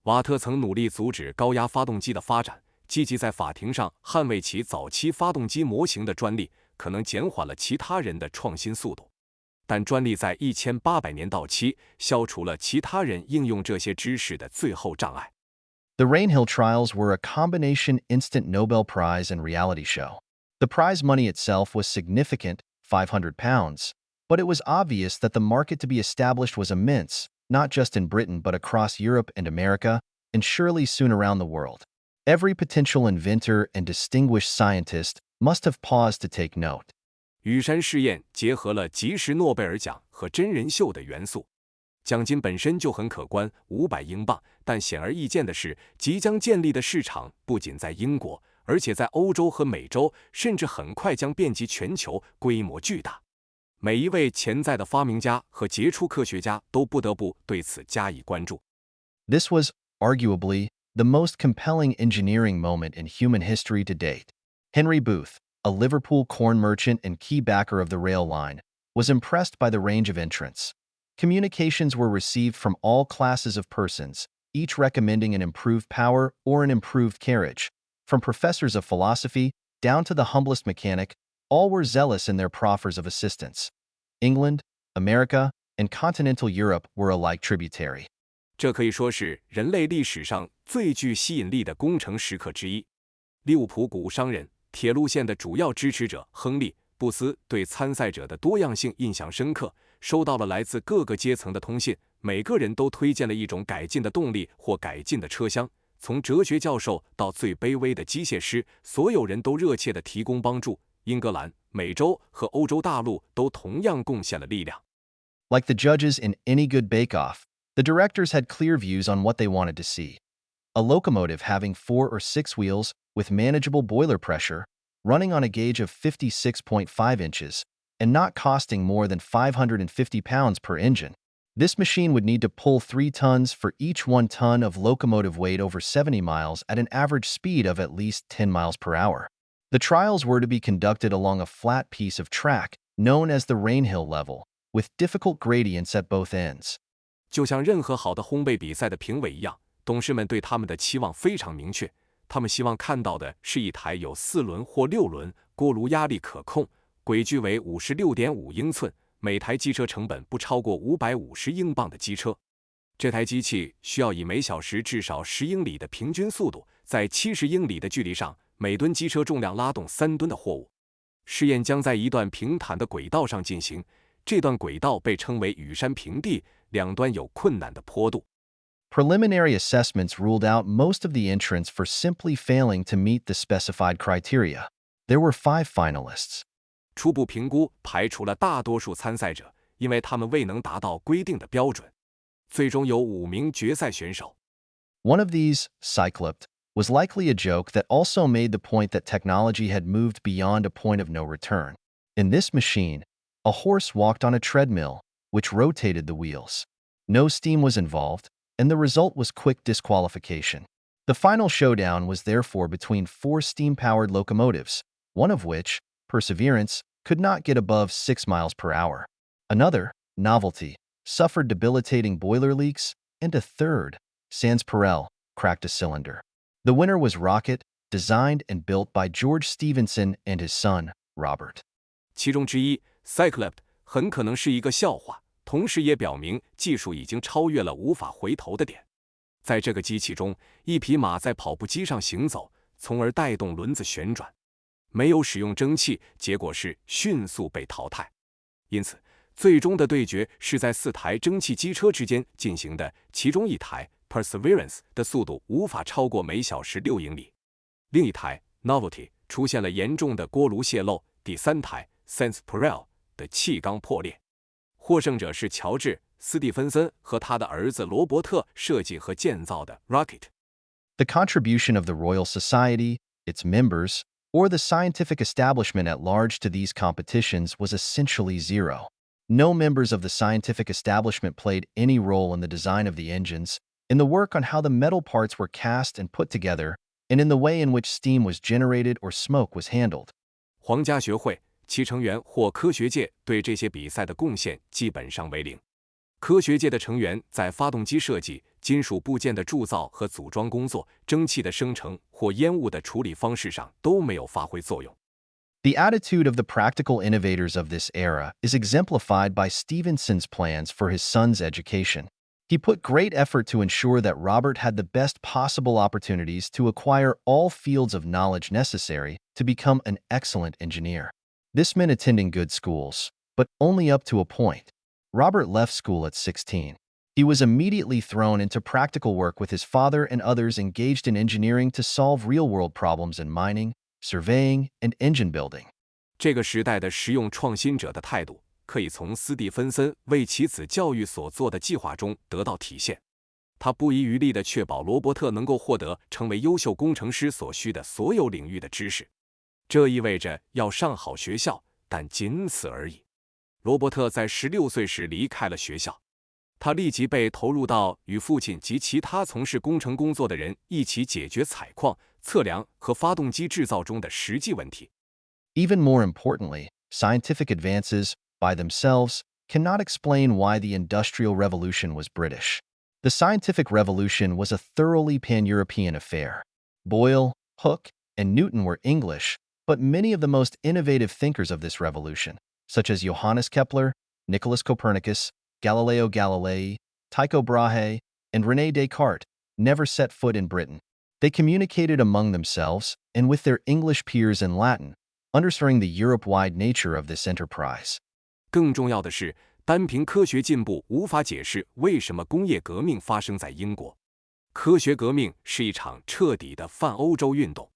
[SPEAKER 2] 瓦特曾努力阻止高压发动机的发展，积极在法庭上捍卫其早期发动机模型的专利，可能减缓了其他人的创新速度。但专利在1800年到期，消除了其他人应用这些知识的最后障碍。
[SPEAKER 1] The Rainhill trials were a combination instant Nobel Prize and reality show. The prize money itself was significant, £500, but it was obvious that the market to be established was immense, not just in Britain but across Europe and America, and surely soon around the world. Every potential inventor and distinguished scientist must have paused to take note.
[SPEAKER 2] 雨山试验结合了即时诺贝尔奖和真人秀的元素，奖金本身就很可观，500英镑。但显而易见的是，即将建立的市场不仅在英国，而且在欧洲和美洲，甚至很快将遍及全球，规模巨大。每一位潜在的发明家和杰出科学家都不得不对此加以关注。
[SPEAKER 1] This was, arguably, the most compelling engineering moment in human history to date. Henry Booth, a Liverpool corn merchant and key backer of the rail line, was impressed by the range of entrants. Communications were received from all classes of persons, each recommending an improved power or an improved carriage. From professors of philosophy down to the humblest mechanic, all were zealous in their proffers of assistance. England, America, and continental Europe were alike tributary.
[SPEAKER 2] 这可以说是人类历史上最具吸引力的工程时刻之一。利物浦谷物商人、铁路线的主要支持者亨利·布斯对参赛者的多样性印象深刻，收到了来自各个阶层的通信，每个人都推荐了一种改进的动力或改进的车厢。从哲学教授到最卑微的机械师，所有人都热切地提供帮助。英格兰、美洲和欧洲大陆都同样贡献了力量。
[SPEAKER 1] Like the judges in any good bake-off, the directors had clear views on what they wanted to see. A locomotive having 4 or 6 wheels with manageable boiler pressure, running on a gauge of 56.5 inches, and not costing more than £550 per engine. This machine would need to pull 3 tons for each 1 ton of locomotive weight over 70 miles at an average speed of at least 10 miles per hour. The trials were to be conducted along a flat piece of track known as the Rainhill level, with difficult gradients at both ends.
[SPEAKER 2] 就像任何好的烘焙比赛的评委一样，董事们对他们的期望非常明确。他们希望看到的是一台有4轮或6轮、锅炉压力可控、轨距为 56.5 英寸、每台机车成本不超过550英镑的机车。这台机器需要以每小时至少10英里的平均速度，在70英里的距离上，每吨机车重量拉动3吨的货物。试验将在一段平坦的轨道上进行，这段轨道被称为雨山平地，两端有困难的坡度。
[SPEAKER 1] Preliminary assessments ruled out most of the entrants for simply failing to meet the specified criteria. There were 5 finalists.
[SPEAKER 2] 初步评估排除了大多数参赛者，因为他们未能达到规定的标准。最终有5名决赛选手。
[SPEAKER 1] One of these, Cyclopt, was likely a joke that also made the point that technology had moved beyond a point of no return. In this machine, a horse walked on a treadmill, which rotated the wheels. No steam was involved, and the result was quick disqualification. The final showdown was therefore between 4 steam-powered locomotives, one of which, Perseverance, could not get above 6 miles per hour. Another, Novelty, suffered debilitating boiler leaks, and a third, Sansparell, cracked a cylinder. The winner was Rocket, designed and built by George Stephenson and his son, Robert.
[SPEAKER 2] 其中之一 Cyclops 很可能是一个笑话，同时也表明技术已经超越了无法回头的点。在这个机器中，一匹马在跑步机上行走，从而带动轮子旋转。没有使用蒸汽，结果是迅速被淘汰。因此，最终的对决是在4台蒸汽机车之间进行的，其中一台 Perseverance 的速度无法超过每小时6英里，另一台 Novelty 出现了严重的锅炉泄漏，第3台 Sansparell 的气缸破裂。获胜者是乔治·斯蒂芬森和他的儿子罗伯特设计和建造的 Rocket。
[SPEAKER 1] The contribution of the Royal Society, its members, or the scientific establishment at large to these competitions was essentially zero. No members of the scientific establishment played any role in the design of the engines, in the work on how the metal parts were cast and put together, and in the way in which steam was generated or smoke was handled.
[SPEAKER 2] 皇家学会、其成员或科学界对这些比赛的贡献基本上为零。科学界的成员在发动机设计、金属部件的铸造和组装工作、蒸汽的生成或烟雾的处理方式上都没有发挥作用。
[SPEAKER 1] The attitude of the practical innovators of this era is exemplified by Stephenson's plans for his son's education. He put great effort to ensure that Robert had the best possible opportunities to acquire all fields of knowledge necessary to become an excellent engineer. This meant attending good schools, but only up to a point. Robert left school at 16. He He was immediately thrown into practical work with his father and others engaged in engineering to solve real-world problems in mining, surveying, and engine building.
[SPEAKER 2] 这个时代的实用创新者的态度，可以从斯蒂芬森为其子教育所做的计划中得到体现。他不遗余力地确保罗伯特能够获得成为优秀工程师所需的所有领域的知识。这意味着要上好学校，但仅此而已。罗伯特在16岁时离开了学校，他立即被投入到与父亲及其他从事工程工作的人一起解决采矿、测量和发动机制造中的实际问题。
[SPEAKER 1] Even more importantly, scientific advances, by themselves, cannot explain why the Industrial Revolution was British. The scientific revolution was a thoroughly pan-European affair. Boyle, Hooke, and Newton were English, but many of the most innovative thinkers of this revolution, such as Johannes Kepler, Nicolas Copernicus, Galileo Galilei, Tycho Brahe, and René Descartes, never set foot in Britain. They communicated among themselves and with their English peers in Latin, underscoring the Europe-wide nature of this enterprise.
[SPEAKER 2] 更重要的是，单凭科学进步无法解释为什么工业革命发生在英国。科学革命是一场彻底的泛欧洲运动。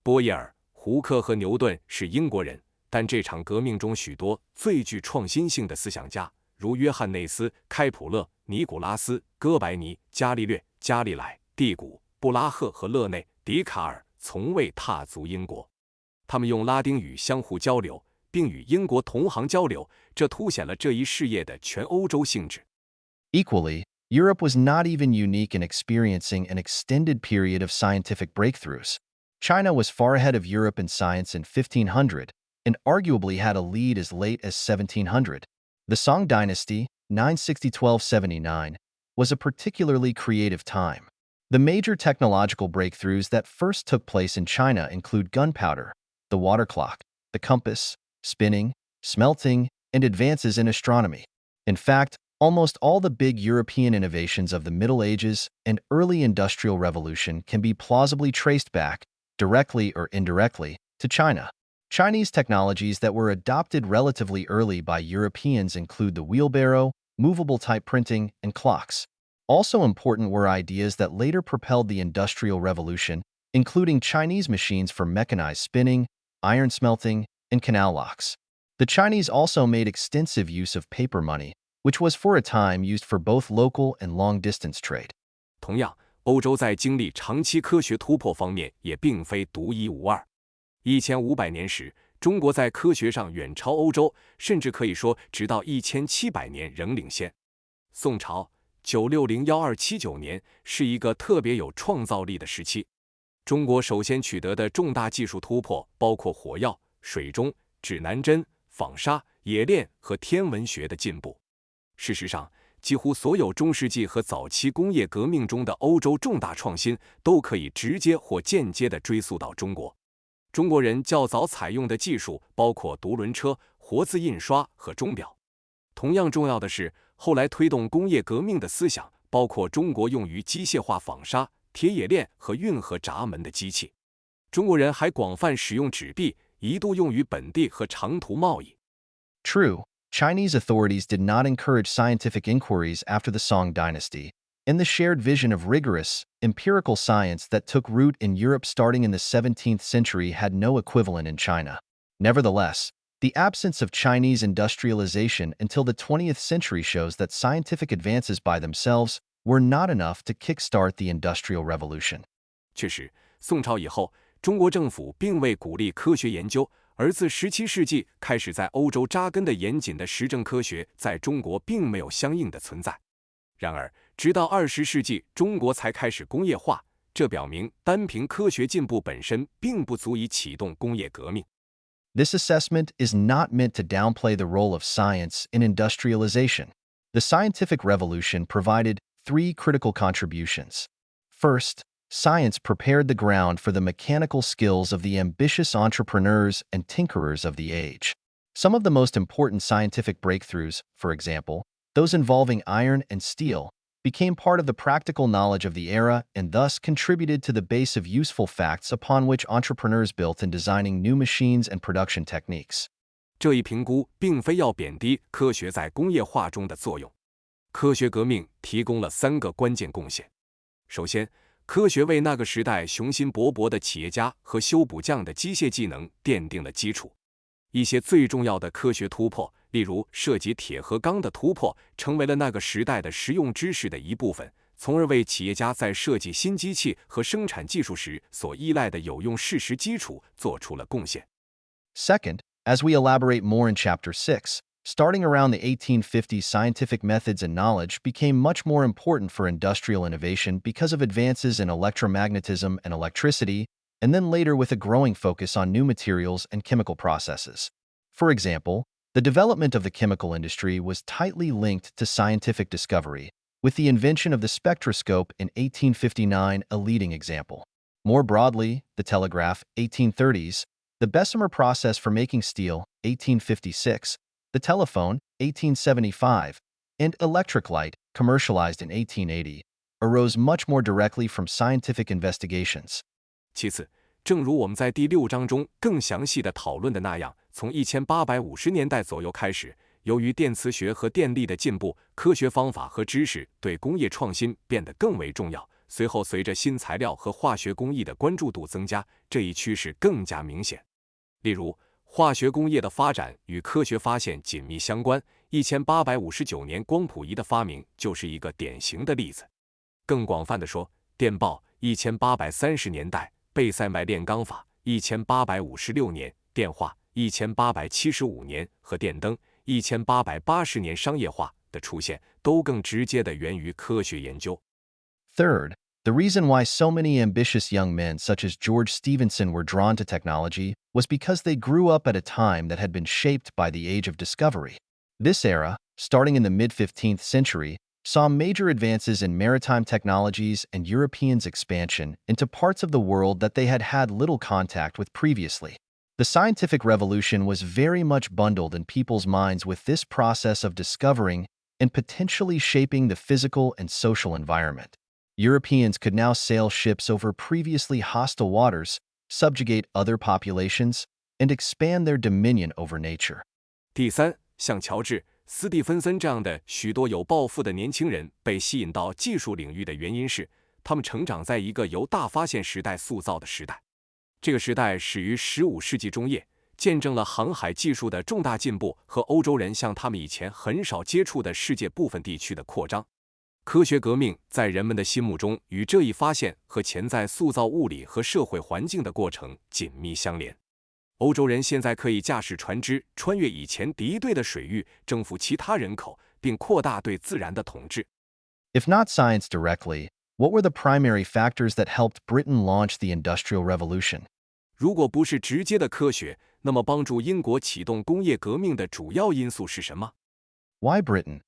[SPEAKER 2] 波耶尔、胡克和牛顿是英国人，但这场革命中许多最具创新性的思想家，如约翰内斯、开普勒、尼古拉斯、哥白尼、伽利略、伽利莱、蒂古、布拉赫和勒内、笛卡尔，从未踏足英国。他们用拉丁语相互交流，并与英国同行交流，这凸显了这一事业的全欧洲性质。
[SPEAKER 1] Equally, Europe was not even unique in experiencing an extended period of scientific breakthroughs. China was far ahead of Europe in science in 1500, and arguably had a lead as late as 1700. The Song dynasty, 960–1279, was a particularly creative time. The major technological breakthroughs that first took place in China include gunpowder, the water clock, the compass, spinning, smelting, and advances in astronomy. In fact, almost all the big European innovations of the Middle Ages and early Industrial Revolution can be plausibly traced back, directly or indirectly, to China. Chinese technologies that were adopted relatively early by Europeans include the wheelbarrow, movable type printing, and clocks. Also important were ideas that later propelled the Industrial Revolution, including Chinese machines for mechanized spinning, iron smelting, and canal locks. The Chinese also made extensive use of paper money, which was for a time used for both local and long-distance trade.
[SPEAKER 2] 同样，欧洲在经历长期科学突破方面也并非独一无二。1500年时，中国在科学上远超欧洲，甚至可以说直到1700年仍领先。宋朝960-1279年是一个特别有创造力的时期。中国首先取得的重大技术突破包括火药、水钟、指南针、纺纱、冶炼和天文学的进步。事实上，几乎所有中世纪和早期工业革命中的欧洲重大创新都可以直接或间接地追溯到中国。中国人较早采用的技术包括独轮车、活字印刷和钟表。同样重要的是，后来推动工业革命的思想包括中国用于机械化纺纱、铁冶炼和运河闸门的机器。中国人还广泛使用纸币，一度用于本地和长途贸易。
[SPEAKER 1] True, Chinese authorities did not encourage scientific inquiries after the Song dynasty, and the shared vision of rigorous, empirical science that took root in Europe starting in the 17th century had no equivalent in China. Nevertheless, the absence of Chinese industrialization until the 20th century shows that scientific advances by themselves were not enough to kickstart the Industrial Revolution.
[SPEAKER 2] 确实，宋朝以后，中国政府并未鼓励科学研究，而自17世纪开始在欧洲扎根的严谨的实证科学在中国并没有相应的存在。然而，直到20世纪，中国才开始工业化，这表明单凭科学进步本身并不足以启动工业革命。
[SPEAKER 1] This assessment is not meant to downplay the role of science in industrialization. The scientific revolution provided 3 critical contributions. First, science prepared the ground for the mechanical skills of the ambitious entrepreneurs and tinkerers of the age. Some of the most important scientific breakthroughs, for example, those involving iron and steel, became part of the practical knowledge of the era and thus contributed to the base of useful facts upon which entrepreneurs built in designing new machines and production techniques.
[SPEAKER 2] 这一评估并非要贬低科学在工业化中的作用。科学革命提供了3个关键贡献。首先，科学为那个时代雄心勃勃的企业家和修补匠的机械技能奠定了基础。一些最重要的科学突破，例如涉及铁和钢的突破，成为了那个时代的实用知识的一部分，从而为企业家在设计新机器和生产技术时所依赖的有用事实基础做出了贡献。
[SPEAKER 1] Second, as we elaborate more in Chapter 6, starting around the 1850s, scientific methods and knowledge became much more important for industrial innovation because of advances in electromagnetism and electricity, and then later with a growing focus on new materials and chemical processes. For example, the development of the chemical industry was tightly linked to scientific discovery, with the invention of the spectroscope in 1859 a leading example. More broadly, the telegraph, 1830s, the Bessemer process for making steel, 1856, the telephone, 1875, and electric light, commercialized in 1880, arose much more directly from scientific investigations.
[SPEAKER 2] 其次，正如我们在第6章中更详细地讨论的那样，从1850年代左右开始，由于电磁学和电力的进步，科学方法和知识对工业创新变得更为重要。随后，随着新材料和化学工艺的关注度增加，这一趋势更加明显。例如，化学工业的发展与科学发现紧密相关，1859年光谱仪的发明就是一个典型的例子。更广泛地说，电报1830年代，贝塞麦炼钢法1856年，电话1875年和电灯1880年商业化的出现，都更直接地源于科学研究。
[SPEAKER 1] Third, the reason why so many ambitious young men such as George Stephenson were drawn to technology was because they grew up at a time that had been shaped by the Age of Discovery. This era, starting in the mid-15th century, saw major advances in maritime technologies and Europeans' expansion into parts of the world that they had had little contact with previously. The scientific revolution was very much bundled in people's minds with this process of discovering and potentially shaping the physical and social environment. Europeans could now sail ships over previously hostile waters, subjugate other populations, and expand their dominion over nature.
[SPEAKER 2] 第三，像乔治·斯蒂芬森这样的许多有抱负的年轻人被吸引到技术领域的原因是，他们成长在一个由大发现时代塑造的时代。这个时代始于15世纪中叶，见证了航海技术的重大进步和欧洲人向他们以前很少接触的世界部分地区的扩张。科学革命在人们的心目中与这一发现和潜在塑造物理和社会环境的过程紧密相连。欧洲人现在可以驾驶船只，穿越以前敌对的水域，征服其他人口，并扩大对自然的统治。
[SPEAKER 1] If not science directly, what were the primary factors that helped Britain launch the Industrial Revolution?
[SPEAKER 2] 如果不是直接的科学，那么帮助英国启动工业革命的主要因素是什么？
[SPEAKER 1] Why Britain?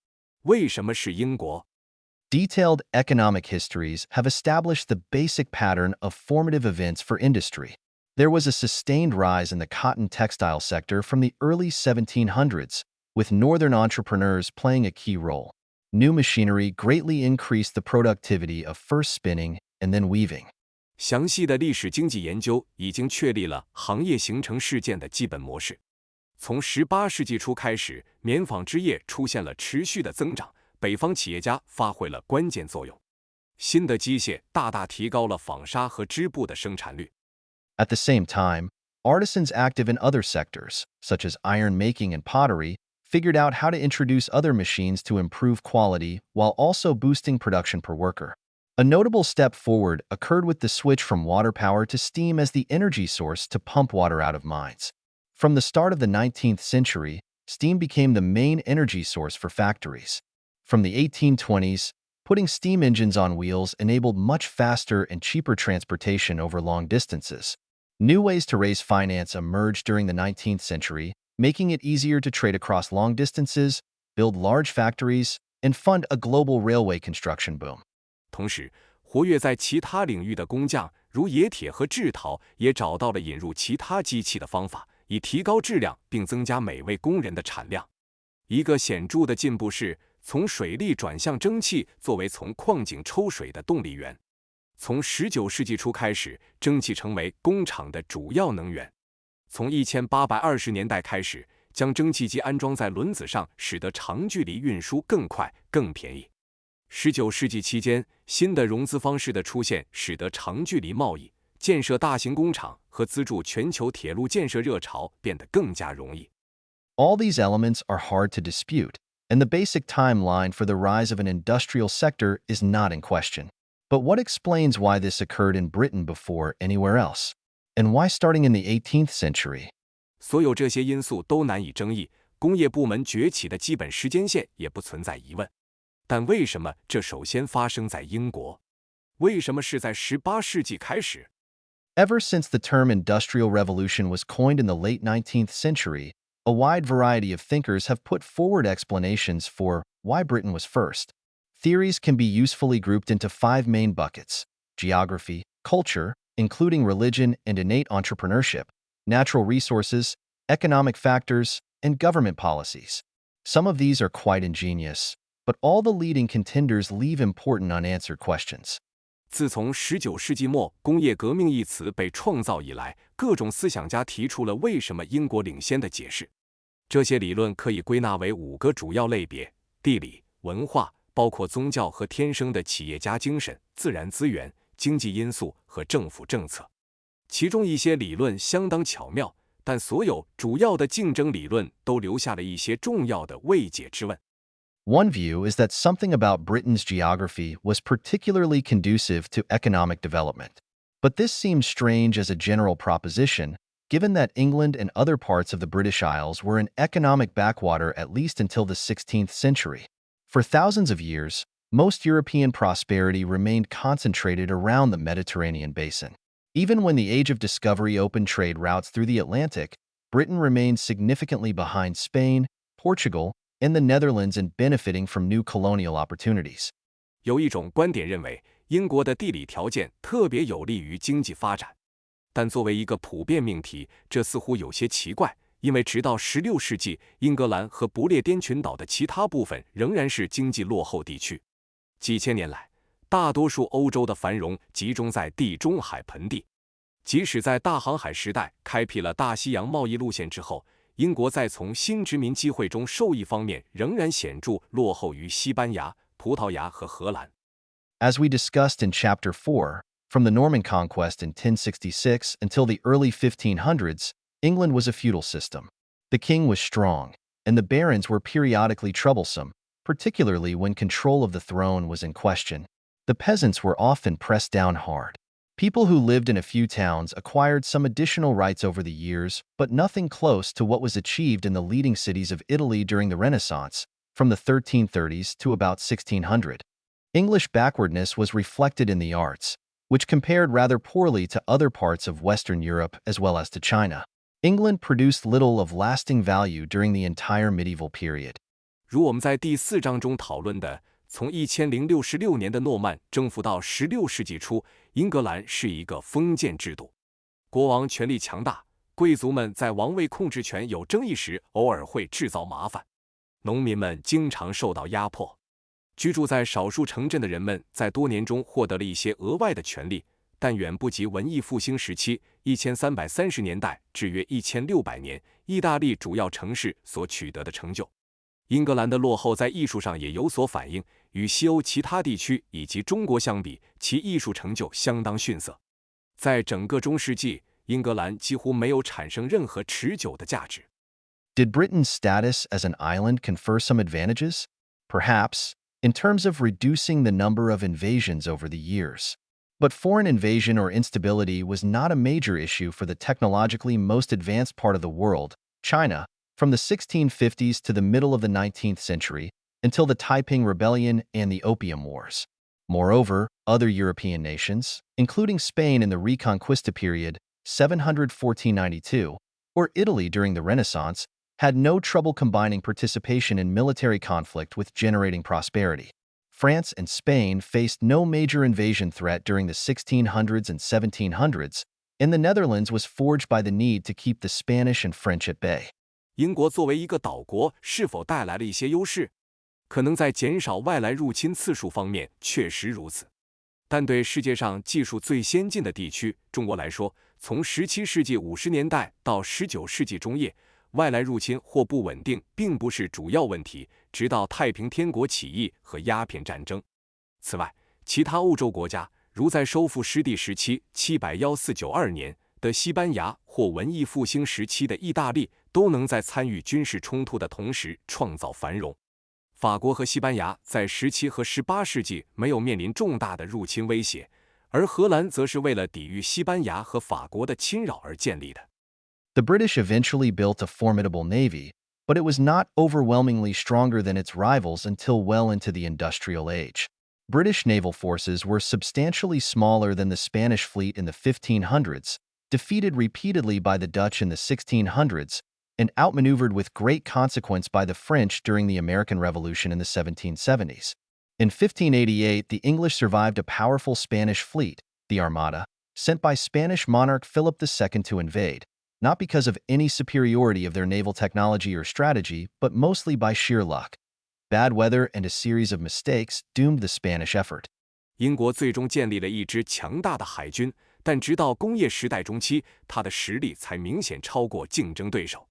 [SPEAKER 2] 为什么是英国？
[SPEAKER 1] Detailed economic histories have established the basic pattern of formative events for industry. There was a sustained rise in the cotton textile sector from the early 1700s, with northern entrepreneurs playing a key role. New machinery greatly increased the productivity of first spinning and then weaving.
[SPEAKER 2] 详细的历史经济研究已经确立了行业形成事件的基本模式。从18世纪初开始，棉纺织业出现了持续的增长，北方企业家发挥了关键作用。新的机械大大提高了纺纱和织布的生产率。
[SPEAKER 1] At the same time, artisans active in other sectors, such as iron making and pottery, figured out how to introduce other machines to improve quality while also boosting production per worker. A notable step forward occurred with the switch from water power to steam as the energy source to pump water out of mines. From the start of the 19th century, steam became the main energy source for factories. From the 1820s, putting steam engines on wheels enabled much faster and cheaper transportation over long distances. New ways to raise finance emerged during the 19th century, making it easier to trade across long distances, build large factories, and fund a global railway construction boom.
[SPEAKER 2] 同时，活跃在其他领域的工匠，如冶铁和制陶，也找到了引入其他机器的方法，以提高质量并增加每位工人的产量。一个显著的进步是从水力转向蒸汽作为从矿井抽水的动力源。从19世纪初开始，蒸汽成为工厂的主要能源。从1820年代开始，将蒸汽机安装在轮子上，使得长距离运输更快、更便宜。19世纪期间，新的融资方式的出现，使得长距离贸易、建设大型工厂和资助全球铁路建设热潮变得更加容易。
[SPEAKER 1] All these elements are hard to dispute, and the basic timeline for the rise of an industrial sector is not in question. But what explains why this occurred in Britain before anywhere else? And why starting in the 18th century?
[SPEAKER 2] 所有这些因素都难以争议，工业部门崛起的基本时间线也不存在疑问。但为什么这首先发生在英国？为什么是在18世纪开始？
[SPEAKER 1] Ever since the term Industrial Revolution was coined in the late 19th century, a wide variety of thinkers have put forward explanations for why Britain was first. Theories can be usefully grouped into 5 main buckets: geography, culture, including religion and innate entrepreneurship, natural resources, economic factors, and government policies. Some of these are quite ingenious, but all the leading contenders leave important unanswered questions.
[SPEAKER 2] 自从19世纪末工业革命一词被创造以来，各种思想家提出了为什么英国领先的解释。这些理论可以归纳为5个主要类别：地理、文化，包括宗教和天生的企业家精神、自然资源、经济因素和政府政策。其中一些理论相当巧妙，但所有主要的竞争理论都留下了一些重要的未解之问。
[SPEAKER 1] One view is that something about Britain's geography was particularly conducive to economic development. But this seems strange as a general proposition, given that England and other parts of the British Isles were in economic backwater at least until the 16th century. For thousands of years, most European prosperity remained concentrated around the Mediterranean basin. Even when the Age of Discovery opened trade routes through the Atlantic, Britain remained significantly behind Spain, Portugal, and the Netherlands in benefiting from new colonial opportunities.
[SPEAKER 2] 有一种观点认为，英国的地理条件特别有利于经济发展，但作为一个普遍命题，这似乎有些奇怪，因为直到16世纪，英格兰和不列颠群岛的其他部分仍然是经济落后地区。几千年来，大多数欧洲的繁荣集中在地中海盆地。即使在大航海时代开辟了大西洋贸易路线之后，英国在从新殖民机会中受益方面仍然显著落后于西班牙、葡萄牙和荷兰。
[SPEAKER 1] As we discussed in Chapter 4, from the Norman conquest in 1066 until the early 1500s, England was a feudal system. The king was strong, and the barons were periodically troublesome, particularly when control of the throne was in question. The peasants were often pressed down hard. People who lived in a few towns acquired some additional rights over the years, but nothing close to what was achieved in the leading cities of Italy during the Renaissance, from the 1330s to about 1600. English backwardness was reflected in the arts, which compared rather poorly to other parts of Western Europe as well as to China. England produced little of lasting value during the entire medieval period.
[SPEAKER 2] 如我们在第4章中讨论的，从1066年的诺曼征服到16世纪初，英格兰是一个封建制度，国王权力强大，贵族们在王位控制权有争议时偶尔会制造麻烦，农民们经常受到压迫。居住在少数城镇的人们在多年中获得了一些额外的权利，但远不及文艺复兴时期1330年代至约1600年意大利主要城市所取得的成就。英格兰的落后在艺术上也有所反映，与西欧其他地区以及中国相比，其艺术成就相当逊色。在整个中世纪，英格兰几乎没有产生任何持久的价值。
[SPEAKER 1] Did Britain's status as an island confer some advantages? Perhaps, in terms of reducing the number of invasions over the years. But foreign invasion or instability was not a major issue for the technologically most advanced part of the world, China, from the 1650s to the middle of the 19th century, until the Taiping Rebellion and the Opium Wars. Moreover, other European nations, including Spain in the Reconquista period, 700–1492, or Italy during the Renaissance, had no trouble combining participation in military conflict with generating prosperity. France and Spain faced no major invasion threat during the 1600s and 1700s, and the Netherlands was forged by the need to keep the Spanish and French at bay.
[SPEAKER 2] 英国作为一个岛国，是否带来了一些优势？可能在减少外来入侵次数方面确实如此，但对世界上技术最先进的地区中国来说，从17世纪50年代到19世纪中叶，外来入侵或不稳定并不是主要问题，直到太平天国起义和鸦片战争。此外，其他欧洲国家，如在收复失地时期714-92年的西班牙或文艺复兴时期的意大利，都能在参与军事冲突的同时创造繁荣。法国和西班牙在17和18世纪没有面临重大的入侵威胁，而荷兰则是为了抵御西班牙和法国的侵扰而建立的。
[SPEAKER 1] The British eventually built a formidable navy, but it was not overwhelmingly stronger than its rivals until well into the industrial age. British naval forces were substantially smaller than the Spanish fleet in the 1500s, defeated repeatedly by the Dutch in the 1600s, and outmaneuvered with great consequence by the French during the American Revolution in the 1770s. In 1588, the English survived a powerful Spanish fleet, the Armada, sent by Spanish monarch Philip II to invade, not because of any superiority of their naval technology or strategy, but mostly by sheer luck. Bad weather and a series of mistakes doomed the Spanish effort.
[SPEAKER 2] 英国最终建立了一支强大的海军，但直到工业时代中期，它的实力才明显超过竞争对手。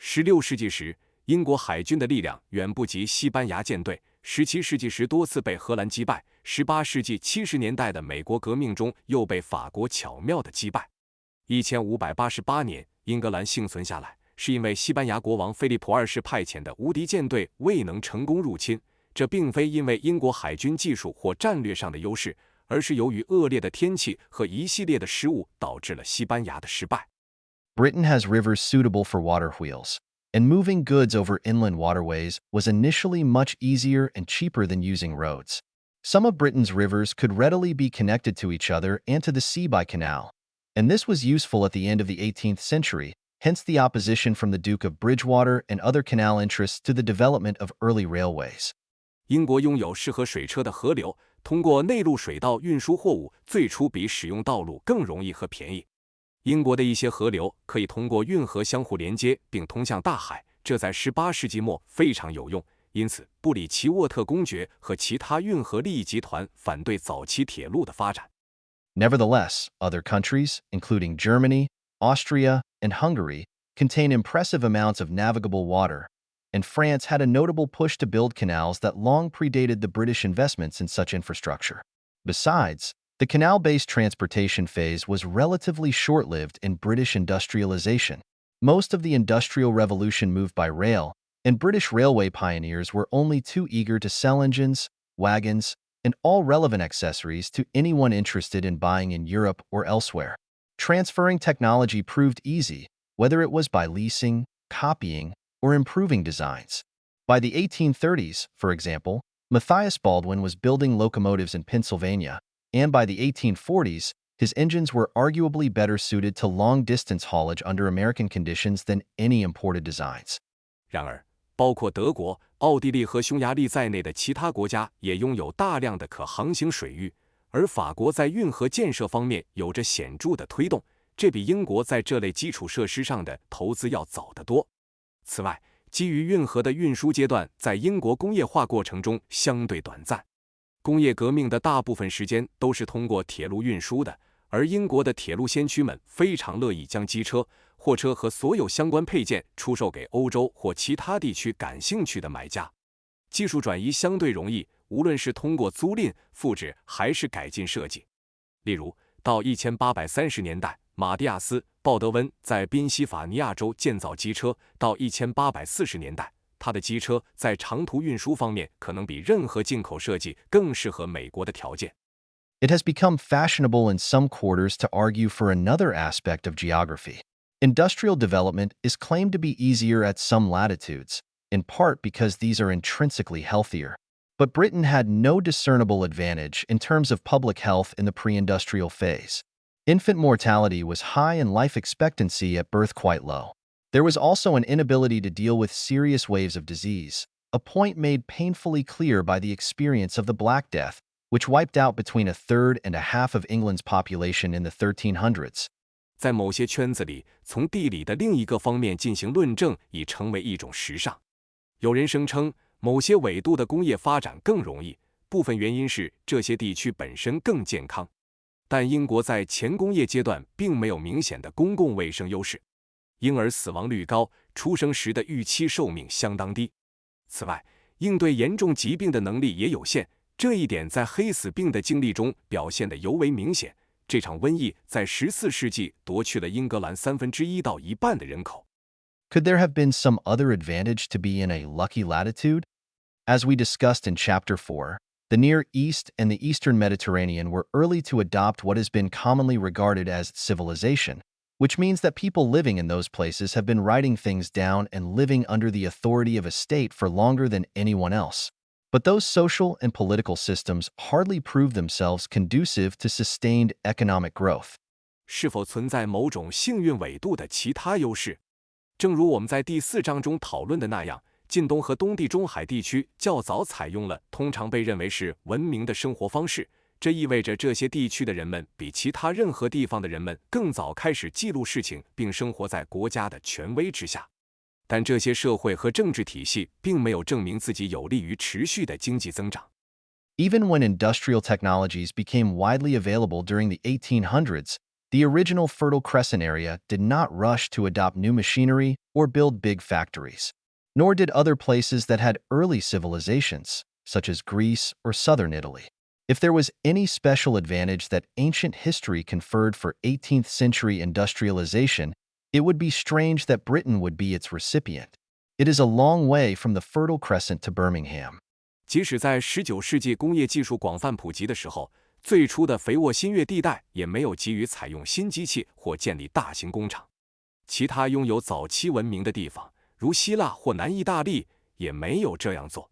[SPEAKER 2] 16世纪时，英国海军的力量远不及西班牙舰队，17世纪时多次被荷兰击败，18世纪70年代的美国革命中又被法国巧妙地击败。1588年，英格兰幸存下来，是因为西班牙国王菲利普2世派遣的无敌舰队未能成功入侵。这并非因为英国海军技术或战略上的优势，而是由于恶劣的天气和一系列的失误导致了西班牙的失败。
[SPEAKER 1] Britain has rivers suitable for water wheels, and moving goods over inland waterways was initially much easier and cheaper than using roads. Some of Britain's rivers could readily be connected to each other and to the sea by canal, and this was useful at the end of the 18th century, hence the opposition from the Duke of Bridgewater and other canal interests to the development of early railways.
[SPEAKER 2] 英国拥有适合水车的河流，通过内陆水道运输货物最初比使用道路更容易和便宜。英国的一些河流可以通过运河相互连接并通向大海，这在18世纪末非常有用。因此，布里奇沃特公爵和其他运河利益集团反对早期铁路的发展。
[SPEAKER 1] Nevertheless, other countries, including Germany, Austria, and Hungary, contain impressive amounts of navigable water, and France had a notable push to build canals that long predated the British investments in such infrastructure. Besides, the canal-based transportation phase was relatively short-lived in British industrialization. Most of the Industrial Revolution moved by rail, and British railway pioneers were only too eager to sell engines, wagons, and all relevant accessories to anyone interested in buying in Europe or elsewhere. Transferring technology proved easy, whether it was by leasing, copying, or improving designs. By the 1830s, for example, Matthias Baldwin was building locomotives in Pennsylvania, and by the 1840s, his engines were arguably better suited to long-distance haulage under American conditions than any imported designs.
[SPEAKER 2] 然而，包括德国、奥地利和匈牙利在内的其他国家也拥有大量的可航行水域，而法国在运河建设方面有着显著的推动，这比英国在这类基础设施上的投资要早得多。此外，基于运河的运输阶段在英国工业化过程中相对短暂。工业革命的大部分时间都是通过铁路运输的，而英国的铁路先驱们非常乐意将机车、货车和所有相关配件出售给欧洲或其他地区感兴趣的买家。技术转移相对容易，无论是通过租赁、复制还是改进设计。例如，到1830年代，马蒂亚斯·鲍德温在宾夕法尼亚州建造机车；到1840年代，他的机车在长途运输方面可能比任何进口设计更适合美国的条件。
[SPEAKER 1] It has become fashionable in some quarters to argue for another aspect of geography. Industrial development is claimed to be easier at some latitudes, in part because these are intrinsically healthier. But Britain had no discernible advantage in terms of public health in the pre-industrial phase. Infant mortality was high and life expectancy at birth quite low. There was also an inability to deal with serious waves of disease, a point made painfully clear by the experience of the Black Death, which wiped out between a third and a half of England's population in the 1300s.
[SPEAKER 2] 在某些圈子里，从地理的另一个方面进行论证已成为一种时尚。有人声称，某些纬度的工业发展更容易，部分原因是这些地区本身更健康。但英国在前工业阶段并没有明显的公共卫生优势。婴儿死亡率高，出生时的预期寿命相当低。此外，应对严重疾病的能力也有限，这一点在黑死病的经历中表现得尤为明显。这场瘟疫在14世纪夺去了英格兰1/3到1半的人口。
[SPEAKER 1] Could there have been some other advantage to be in a lucky latitude? As we discussed in Chapter 4, the Near East and the Eastern Mediterranean were early to adopt what has been commonly regarded as civilization, which means that people living in those places have been writing things down and living under the authority of a state for longer than anyone else. But those social and political systems hardly prove themselves conducive to sustained economic growth.
[SPEAKER 2] 是否存在某种幸运纬度的其他优势？正如我们在第4章中讨论的那样，近东和东地中海地区较早采用了通常被认为是文明的生活方式，这意味着这些地区的人们比其他任何地方的人们更早开始记录事情，并生活在国家的权威之下。但这些社会和政治体系并没有证明自己有利于持续的经济增长。
[SPEAKER 1] Even when industrial technologies became widely available during the 1800s, the original Fertile Crescent area did not rush to adopt new machinery or build big factories. Nor did other places that had early civilizations, such as Greece or southern Italy. If there was any special advantage that ancient history conferred for 18th century industrialization, it would be strange that Britain would be its recipient. It is a long way from the Fertile Crescent to Birmingham.
[SPEAKER 2] 即使在19世纪工业技术广泛普及的时候，最初的肥沃新月地带也没有急于采用新机器或建立大型工厂。其他拥有早期文明的地方，如希腊或南意大利，也没有这样做。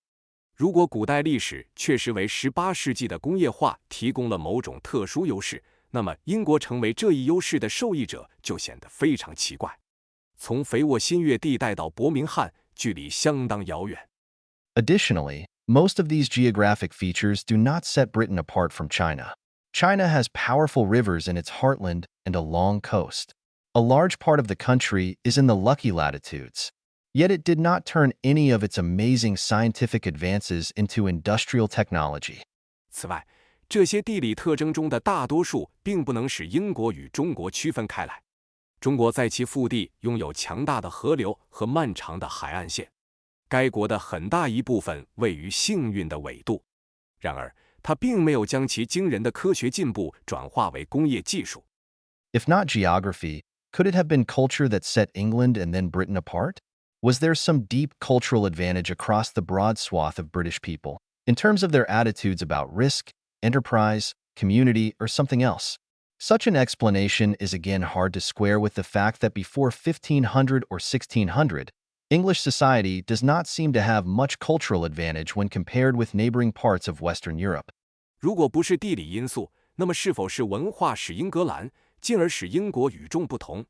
[SPEAKER 2] 如果古代历史确实为18世纪的工业化提供了某种特殊优势，那么英国成为这一优势的受益者就显得非常奇怪。从肥沃新月地带到伯明翰，距离相当遥远。
[SPEAKER 1] Additionally, most of these geographic features do not set Britain apart from China. China has powerful rivers in its heartland and a long coast. A large part of the country is in the lucky latitudes. Yet it did not turn any of its amazing scientific advances into industrial technology.
[SPEAKER 2] 此外，这些地理特征中的大多数并不能使英国与中国区分开来。中国在其腹地拥有强大的河流和漫长的海岸线，该国的很大一部分位于幸运的纬度。然而，它并没有将其惊人的科学进步转化为工业技术。
[SPEAKER 1] If not geography, could it have been culture that set England and then Britain apart? Was there some deep cultural advantage across the broad swath of British people, in terms of their attitudes about risk, enterprise, community, or something else? Such an explanation is again hard to square with the fact that before 1500 or 1600, English society does not seem to have much cultural advantage when compared with neighboring parts of Western Europe.
[SPEAKER 2] 如果不是地理因素，那么是否是文化使英格兰，进而使英国与众不同？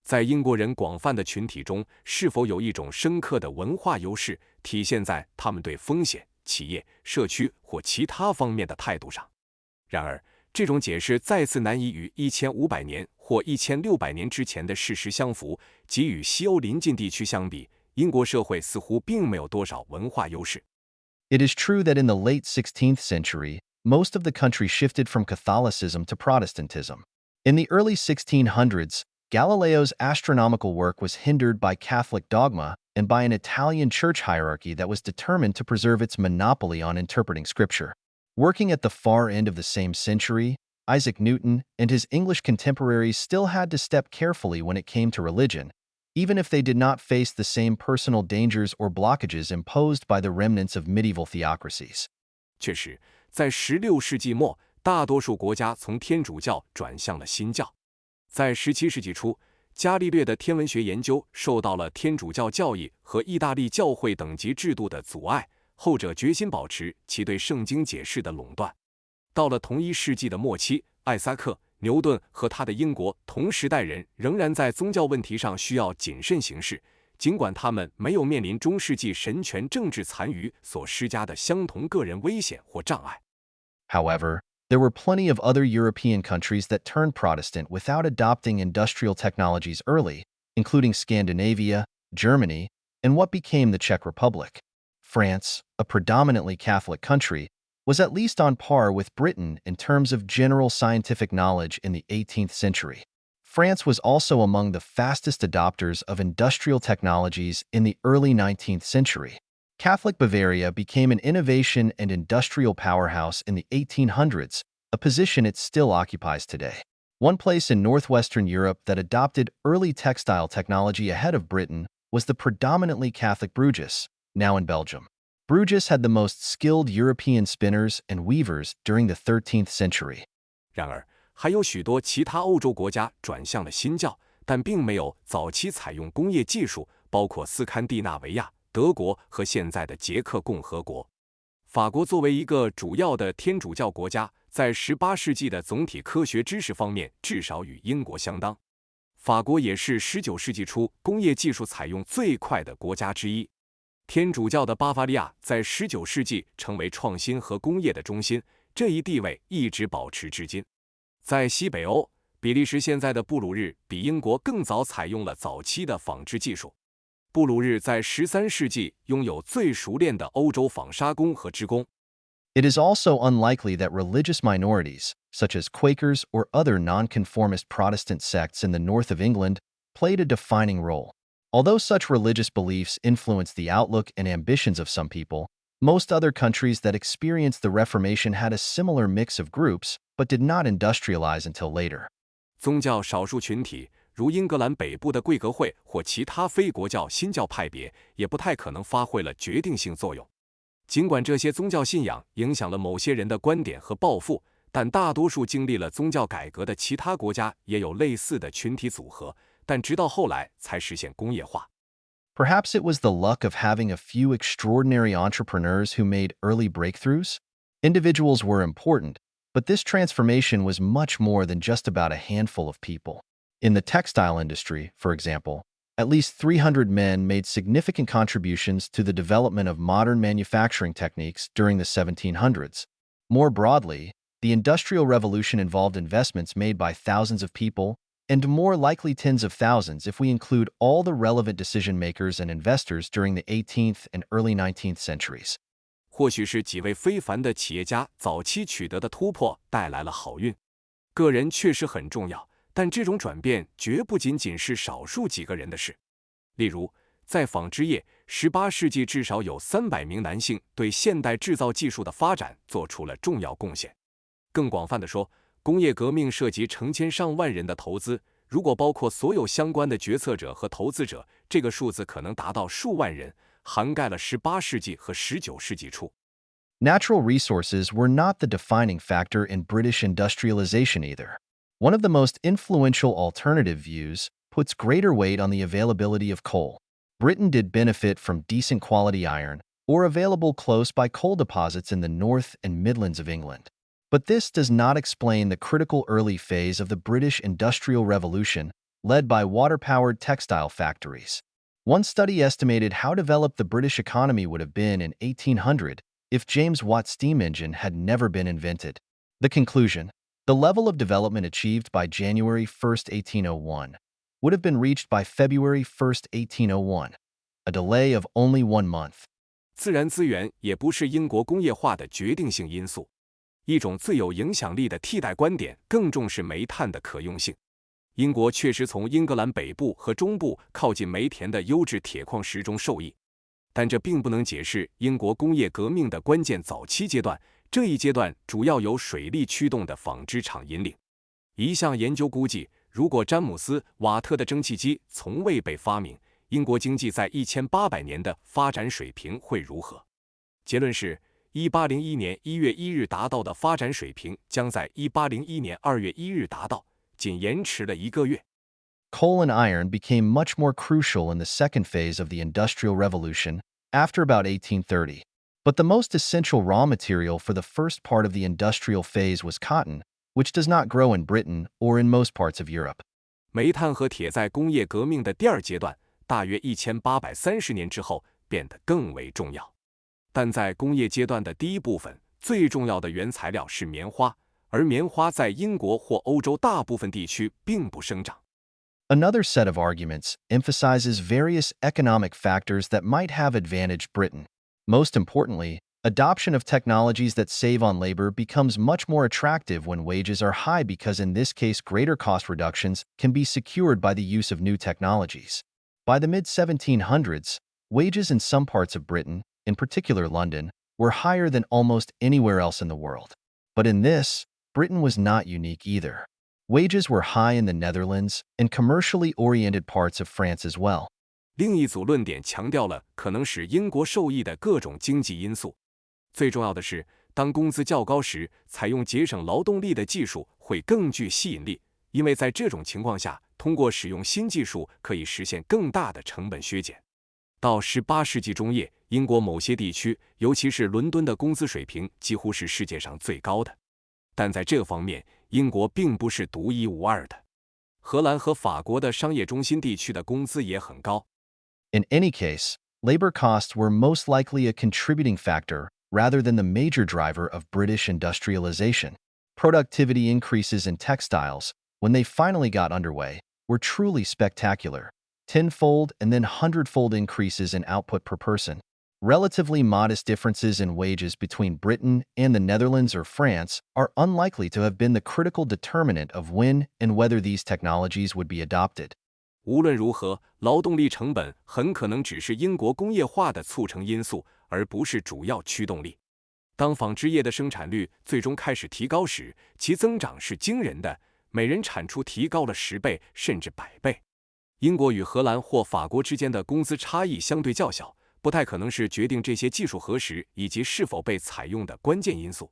[SPEAKER 2] 在英国人广泛的群体中，是否有一种深刻的文化优势体现在他们对风险、企业、社区或其他方面的态度上？然而，这种解释再次难以与1500年或1600年之前的事实相符，即与西欧邻近地区相比，英国社会似乎并没有多少文化优势。
[SPEAKER 1] It is true that in the late 16th century, most of the country shifted from Catholicism to Protestantism. In the early 1600s, Galileo's astronomical work was hindered by Catholic dogma and by an Italian church hierarchy that was determined to preserve its monopoly on interpreting scripture. Working at the far end of the same century, Isaac Newton and his English contemporaries still had to step carefully when it came to religion, even if they did not face the same personal dangers or blockages imposed by the remnants of medieval theocracies.
[SPEAKER 2] 确实，在16世纪末，大多数国家从天主教转向了新教。在17世纪初，伽利略的天文学研究受到了天主教教义和意大利教会等级制度的阻碍，后者决心保持其对圣经解释的垄断。到了同一世纪的末期，艾萨克·牛顿和他的英国同时代人仍然在宗教问题上需要谨慎行事，尽管他们没有面临中世纪神权政治残余所施加的相同个人危险或障碍。
[SPEAKER 1] However, there were plenty of other European countries that turned Protestant without adopting industrial technologies early, including Scandinavia, Germany, and what became the Czech Republic. France, a predominantly Catholic country, was at least on par with Britain in terms of general scientific knowledge in the 18th century. France was also among the fastest adopters of industrial technologies in the early 19th century. Catholic Bavaria became an innovation and industrial powerhouse in the 1800s, a position it still occupies today. One place in northwestern Europe that adopted early textile technology ahead of Britain was the predominantly Catholic Bruges, now in Belgium. Bruges had the most skilled European spinners and weavers during the 13th century.
[SPEAKER 2] 然而，还有许多其他欧洲国家转向了新教，但并没有早期采用工业技术，包括斯堪的纳维亚、德国和现在的捷克共和国。法国作为一个主要的天主教国家，在18世纪的总体科学知识方面至少与英国相当。法国也是19世纪初工业技术采用最快的国家之一。天主教的巴伐利亚在19世纪成为创新和工业的中心，这一地位一直保持至今。在西北欧，比利时现在的布鲁日比英国更早采用了早期的纺织技术。布鲁日在13世纪拥有最熟练的欧洲纺纱工和织工。
[SPEAKER 1] It is also unlikely that religious minorities, such as Quakers or other nonconformist Protestant sects in the north of England, played a defining role. Although such religious beliefs influenced the outlook and ambitions of some people, most other countries that experienced the Reformation had a similar mix of groups, but did not industrialize until later.
[SPEAKER 2] 宗教少数群体，如英格兰北部的贵格会或其他非国教新教派别，也不太可能发挥了决定性作用。尽管这些宗教信仰影响了某些人的观点和抱负，但大多数经历了宗教改革的其他国家也有类似的群体组合，但直到后来才实现工业化。
[SPEAKER 1] Perhaps it was the luck of having a few extraordinary entrepreneurs who made early breakthroughs? Individuals were important, but this transformation was much more than just about a handful of people. In the textile industry, for example, at least 300 men made significant contributions to the development of modern manufacturing techniques during the 1700s. More broadly, the Industrial Revolution involved investments made by thousands of people, and more likely tens of thousands if we include all the relevant decision-makers and investors during the 18th and early 19th centuries.
[SPEAKER 2] 或许是几位非凡的企业家早期取得的突破带来了好运。个人确实很重要，但这种转变绝不仅仅是少数几个人的事。例如，在纺织业，18世纪至少有300名男性对现代制造技术的发展做出了重要贡献。更广泛的说，工业革命涉及成千上万人的投资，如果包括所有相关的决策者和投资者，这个数字可能达到数万人，涵盖了18世纪和19世纪初。
[SPEAKER 1] Natural resources were not the defining factor in British industrialization either. One of the most influential alternative views puts greater weight on the availability of coal. Britain did benefit from decent quality iron, or available close by coal deposits in the North and Midlands of England. But this does not explain the critical early phase of the British Industrial Revolution, led by water-powered textile factories. One study estimated how developed the British economy would have been in 1800 if James Watt's steam engine had never been invented. The conclusion: the level of development achieved by January 1, 1801, would have been reached by February 1, 1801, a delay of only 1 month.
[SPEAKER 2] 自然资源也不是英国工业化的决定性因素。一种最有影响力的替代观点更重视煤炭的可用性。英国确实从英格兰北部和中部靠近煤田的优质铁矿石中受益，但这并不能解释英国工业革命的关键早期阶段。这一阶段主要由水力驱动的纺织厂引领。一项研究估计，如果詹姆斯·瓦特的蒸汽机从未被发明，英国经济在1800年的发展水平会如何？结论是，1801年1月1日达到的发展水平将在1801年2月1日达到，仅延迟了1个月。
[SPEAKER 1] Coal and iron became much more crucial in the second phase of the Industrial Revolution, after about 1830. But the most essential raw material for the first part of the industrial phase was cotton, which does not grow in Britain or in most parts of Europe.
[SPEAKER 2] 煤炭和铁在工业革命的第二阶段，大约1830年之后变得更为重要。但在工业阶段的第一部分，最重要的原材料是棉花，而棉花在英国或欧洲大部分地区并不生长。
[SPEAKER 1] Another set of arguments emphasizes various economic factors that might have advantaged Britain. Most importantly, Adoption of technologies that save on labor becomes much more attractive when wages are high because in this case greater cost reductions can be secured by the use of new technologies. By the mid-1700s, wages in some parts of Britain, in particular London, were higher than almost anywhere else in the world. But in this, Britain was not unique either. Wages were high in the Netherlands and commercially oriented parts of France as well.
[SPEAKER 2] 另一组论点强调了可能使英国受益的各种经济因素。最重要的是，当工资较高时，采用节省劳动力的技术会更具吸引力，因为在这种情况下，通过使用新技术可以实现更大的成本削减。到18世纪中叶，英国某些地区，尤其是伦敦的工资水平几乎是世界上最高的。但在这方面，英国并不是独一无二的。荷兰和法国的商业中心地区的工资也很高。
[SPEAKER 1] In any case, labor costs were most likely a contributing factor rather than the major driver of British industrialization. Productivity increases in textiles, when they finally got underway, were truly spectacular. Tenfold and then hundredfold increases in output per person. Relatively modest differences in wages between Britain and the Netherlands or France are unlikely to have been the critical determinant of when and whether these technologies would be adopted.
[SPEAKER 2] 无论如何，劳动力成本很可能只是英国工业化的促成因素，而不是主要驱动力。当纺织业的生产率最终开始提高时，其增长是惊人的，每人产出提高了10倍甚至100倍。英国与荷兰或法国之间的工资差异相对较小，不太可能是决定这些技术何时以及是否被采用的关键因素。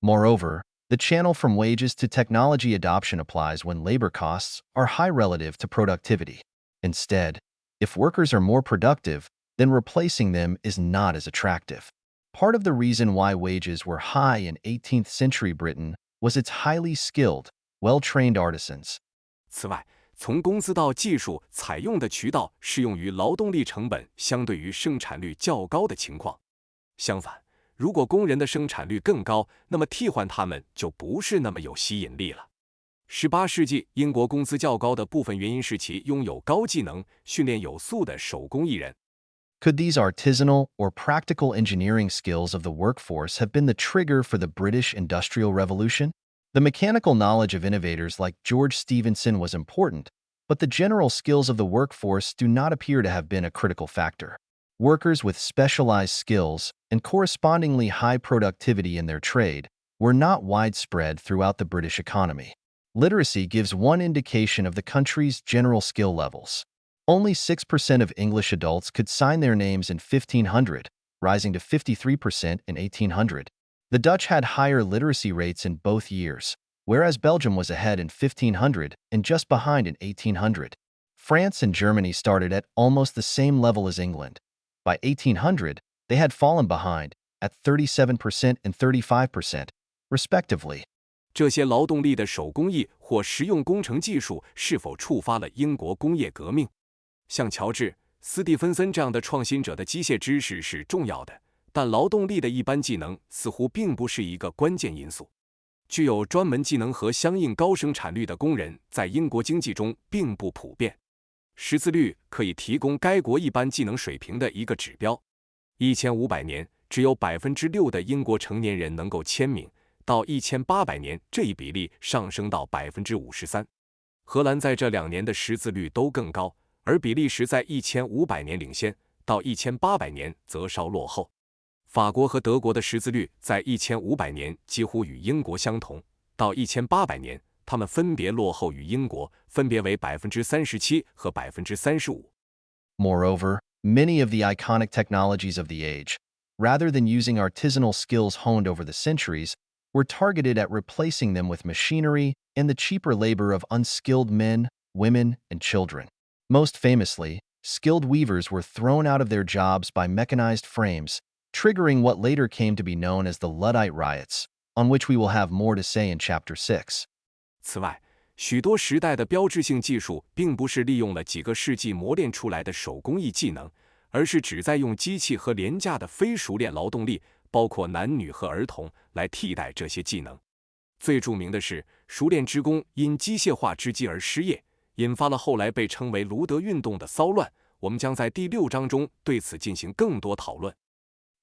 [SPEAKER 1] Moreover, the channel from wages to technology adoption applies when labor costs are high relative to productivity. Instead, if workers are more productive, then replacing them is not as attractive. Part of the reason why wages were high in 18th century Britain was its highly skilled, well-trained artisans.
[SPEAKER 2] 此外，从工资到技术采用的渠道适用于劳动力成本相对于生产率较高的情况。相反，如果工人的生产率更高，那么替换他们就不是那么有吸引力了。18世纪，英国工资较高的部分原因是其拥有高技能、训练有素的手工艺人。
[SPEAKER 1] Could these artisanal or practical engineering skills of the workforce have been the trigger for the British Industrial Revolution? The mechanical knowledge of innovators like George Stephenson was important, but the general skills of the workforce do not appear to have been a critical factor. Workers with specialized skills and correspondingly high productivity in their trade were not widespread throughout the British economy. Literacy gives one indication of the country's general skill levels. Only 6% of English adults could sign their names in 1500, rising to 53% in 1800. The Dutch had higher literacy rates in both years, whereas Belgium was ahead in 1500 and just behind in 1800. France and Germany started at almost the same level as England. By 1800, they had fallen behind, at 37% and 35%, respectively.
[SPEAKER 2] 这些劳动力的手工艺或实用工程技术是否触发了英国工业革命？像乔治·斯蒂芬森这样的创新者的机械知识是重要的，但劳动力的一般技能似乎并不是一个关键因素。具有专门技能和相应高生产率的工人在英国经济中并不普遍。识字率可以提供该国一般技能水平的一个指标。1500年，只有6%的英国成年人能够签名，到1800年，这一比例上升到53%。荷兰在这2年的识字率都更高，而比利时在1500年领先，到1800年则稍落后。法国和德国的识字率在1500年几乎与英国相同，到1800年，他们分别落后于英国，分别为37%和35%。
[SPEAKER 1] Moreover, many of the iconic technologies of the age, rather than using artisanal skills honed over the centuries, were targeted at replacing them with machinery and the cheaper labor of unskilled men, women, and children. Most famously, skilled weavers were thrown out of their jobs by mechanized frames, triggering what later came to be known as the Luddite riots, on which we will have more to say in Chapter 6.
[SPEAKER 2] 此外，许多时代的标志性技术并不是利用了几个世纪磨练出来的手工艺技能，而是旨在用机器和廉价的非熟练劳动力，包括男女和儿童，来替代这些技能。最著名的是，熟练职工因机械化之机而失业，引发了后来被称为卢德运动的骚乱。我们将在第6章中对此进行更多讨论。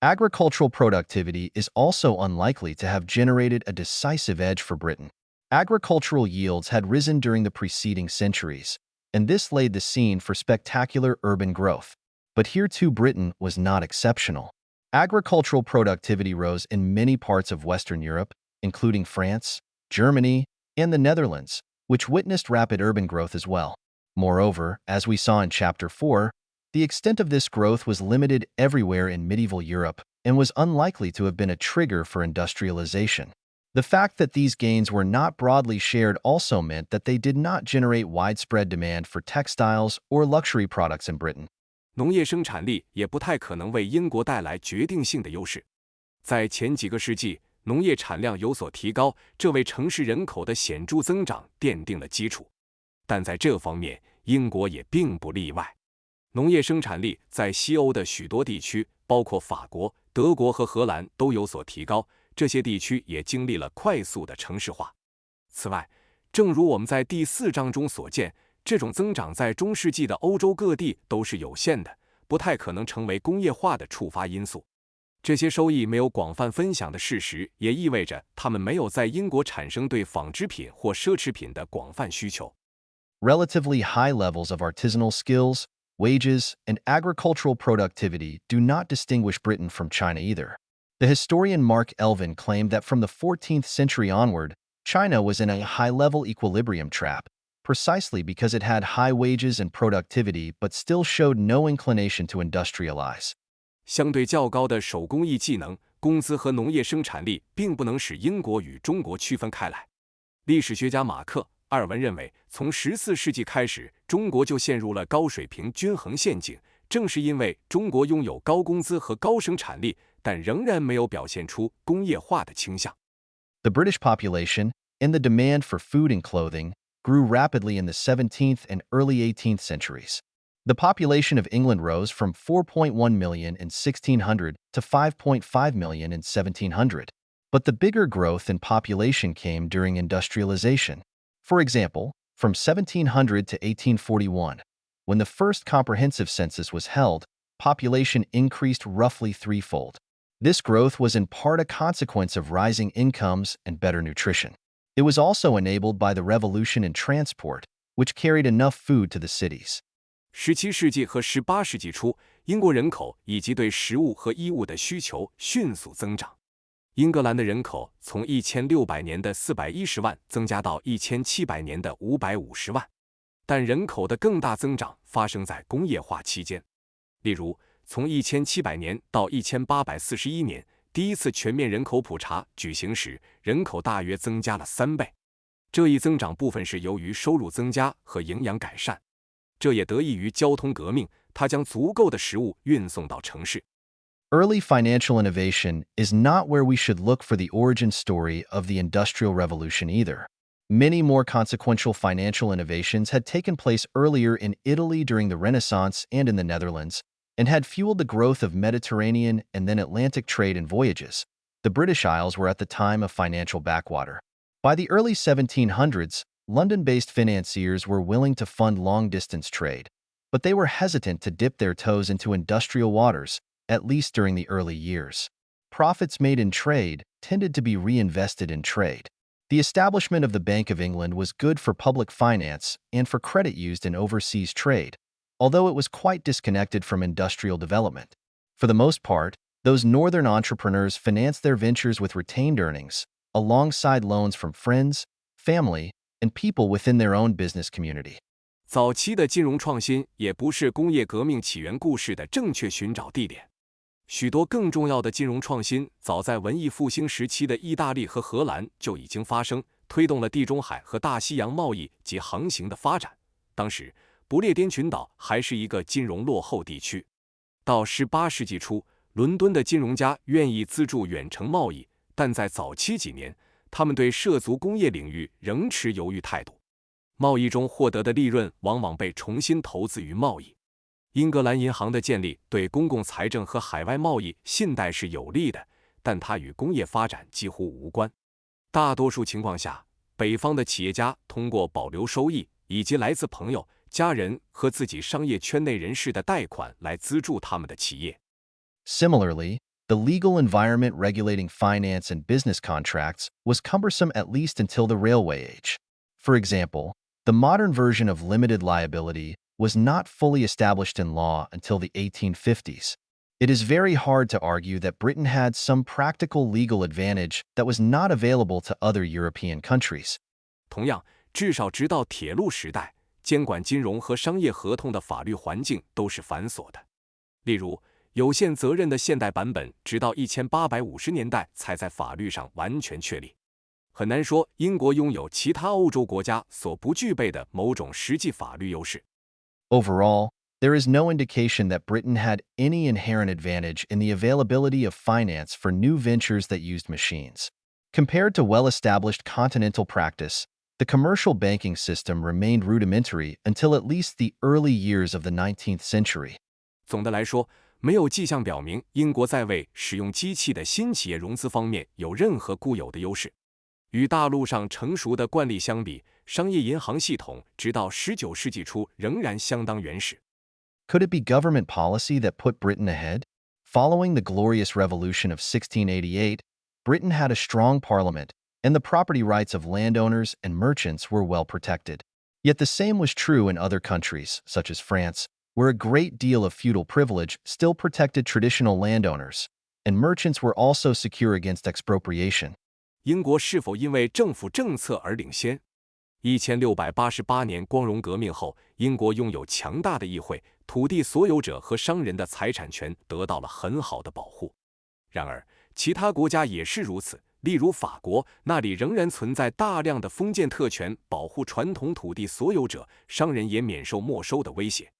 [SPEAKER 1] Agricultural productivity is also unlikely to have generated a decisive edge for Britain. Agricultural yields had risen during the preceding centuries, and this laid the scene for spectacular urban growth. But here too Britain was not exceptional. Agricultural productivity rose in many parts of Western Europe, including France, Germany, and the Netherlands, which witnessed rapid urban growth as well. Moreover, as we saw in Chapter 4, the extent of this growth was limited everywhere in medieval Europe and was unlikely to have been a trigger for industrialization. The fact that these gains were not broadly shared also meant that they did not generate widespread demand for textiles or luxury products in Britain.
[SPEAKER 2] 农业生产力也不太可能为英国带来决定性的优势。在前几个世纪，农业产量有所提高，这为城市人口的显著增长奠定了基础。但在这方面，英国也并不例外。农业生产力在西欧的许多地区，包括法国、德国和荷兰都有所提高，这些地区也经历了快速的城市化。此外，正如我们在第4章中所见，这种增长在中世纪的欧洲各地都是有限的，不太可能成为工业化的触发因素。这些收益没有广泛分享的事实，也意味着它们没有在英国产生对纺织品或奢侈品的广泛需求。
[SPEAKER 1] Relatively high levels of artisanal skills, wages, and agricultural productivity do not distinguish Britain from China either. The historian Mark Elvin claimed that from the 14th century onward, China was in a high-level equilibrium trap, precisely because it had high wages and productivity but still showed no inclination to industrialize.
[SPEAKER 2] 相对较高的手工艺技能、工资和农业生产力并不能使英国与中国区分开来。历史学家马克·阿尔文认为，从14世纪开始，中国就陷入了高水平均衡陷阱，正是因为中国拥有高工资和高生产力，但仍然没有表现出工业化的倾向。
[SPEAKER 1] The British population and the demand for food and clothing grew rapidly in the 17th and early 18th centuries. The population of England rose from 4.1 million in 1600 to 5.5 million in 1700. But the bigger growth in population came during industrialization. For example, from 1700 to 1841, when the first comprehensive census was held, population increased roughly threefold. This growth was in part a consequence of rising incomes and better nutrition. It was also enabled by the revolution in transport, which carried enough food to the cities.
[SPEAKER 2] 17世纪和18世纪初，英国人口以及对食物和衣物的需求迅速增长。英格兰的人口从1600年的410万增加到1700年的550万，但人口的更大增长发生在工业化期间。例如，从1700年到1841年，第一次全面人口普查举行时，人口大约增加了3倍。这一增长部分是由于收入增加和营养改善，这也得益于交通革命，它将足够的食物运送到城市。
[SPEAKER 1] Early financial innovation is not where we should look for the origin story of the Industrial Revolution either. Many more consequential financial innovations had taken place earlier in Italy during the Renaissance and in the Netherlands, and had fueled the growth of Mediterranean and then Atlantic trade and voyages. The British Isles were at the time a financial backwater. By the early 1700s, London-based financiers were willing to fund long-distance trade, but they were hesitant to dip their toes into industrial waters, at least during the early years. Profits made in trade tended to be reinvested in trade. The establishment of the Bank of England was good for public finance and for credit used in overseas trade, although it was quite disconnected from industrial development. For the most part, those northern entrepreneurs financed their ventures with retained earnings, alongside loans from friends, family, and people within their own business community.
[SPEAKER 2] 早期的金融创新也不是工业革命起源故事的正确寻找地点。许多更重要的金融创新早在文艺复兴时期的意大利和荷兰就已经发生，推动了地中海和大西洋贸易及航行的发展。当时，不列颠群岛还是一个金融落后地区。到18世纪初，伦敦的金融家愿意资助远程贸易，但在早期几年，他们对涉足工业领域仍持犹豫态度。贸易中获得的利润往往被重新投资于贸易。英格兰银行的建立对公共财政和海外贸易信贷是有利的，但它与工业发展几乎无关。大多数情况下，北方的企业家通过保留收益以及来自朋友、家人和自己商业圈内人士的贷款来资助他们的企业。
[SPEAKER 1] Similarly, the legal environment regulating finance and business contracts was cumbersome at least until the railway age. For example, the modern version of limited liability was not fully established in law until the 1850s. It is very hard to argue that Britain had some practical legal advantage that was not available to other European countries.
[SPEAKER 2] 同样，至少直到铁路时代，监管金融和商业合同的法律环境都是繁琐的。例如，有限责任的现代版本直到1850年代才在法律上完全确立。很难说英国拥有其他欧洲国家所不具备的某种实际法律优势。
[SPEAKER 1] Overall, there is no indication that Britain had any inherent advantage in the availability of finance for new ventures that used machines. Compared to well-established continental practice, the commercial banking system remained rudimentary until at least the early years of the 19th century.
[SPEAKER 2] 总的来说，没有迹象表明英国在为使用机器的新企业融资方面有任何固有的优势。与大陆上成熟的惯例相比，商业银行系统直到19世纪初仍然相当原始。
[SPEAKER 1] Could it be government policy that put Britain ahead? Following the Glorious Revolution of 1688, Britain had a strong parliament, and the property rights of landowners and merchants were well protected. Yet the same was true in other countries, such as France, where a great deal of feudal privilege still protected traditional landowners, and merchants were also secure against expropriation.
[SPEAKER 2] 英国是否因为政府政策而领先？1688年光荣革命后，英国拥有强大的议会，土地所有者和商人的财产权得到了很好的保护。然而，其他国家也是如此，例如法国，那里仍然存在大量的封建特权，保护传统土地所有者，商人也免受没收的威胁。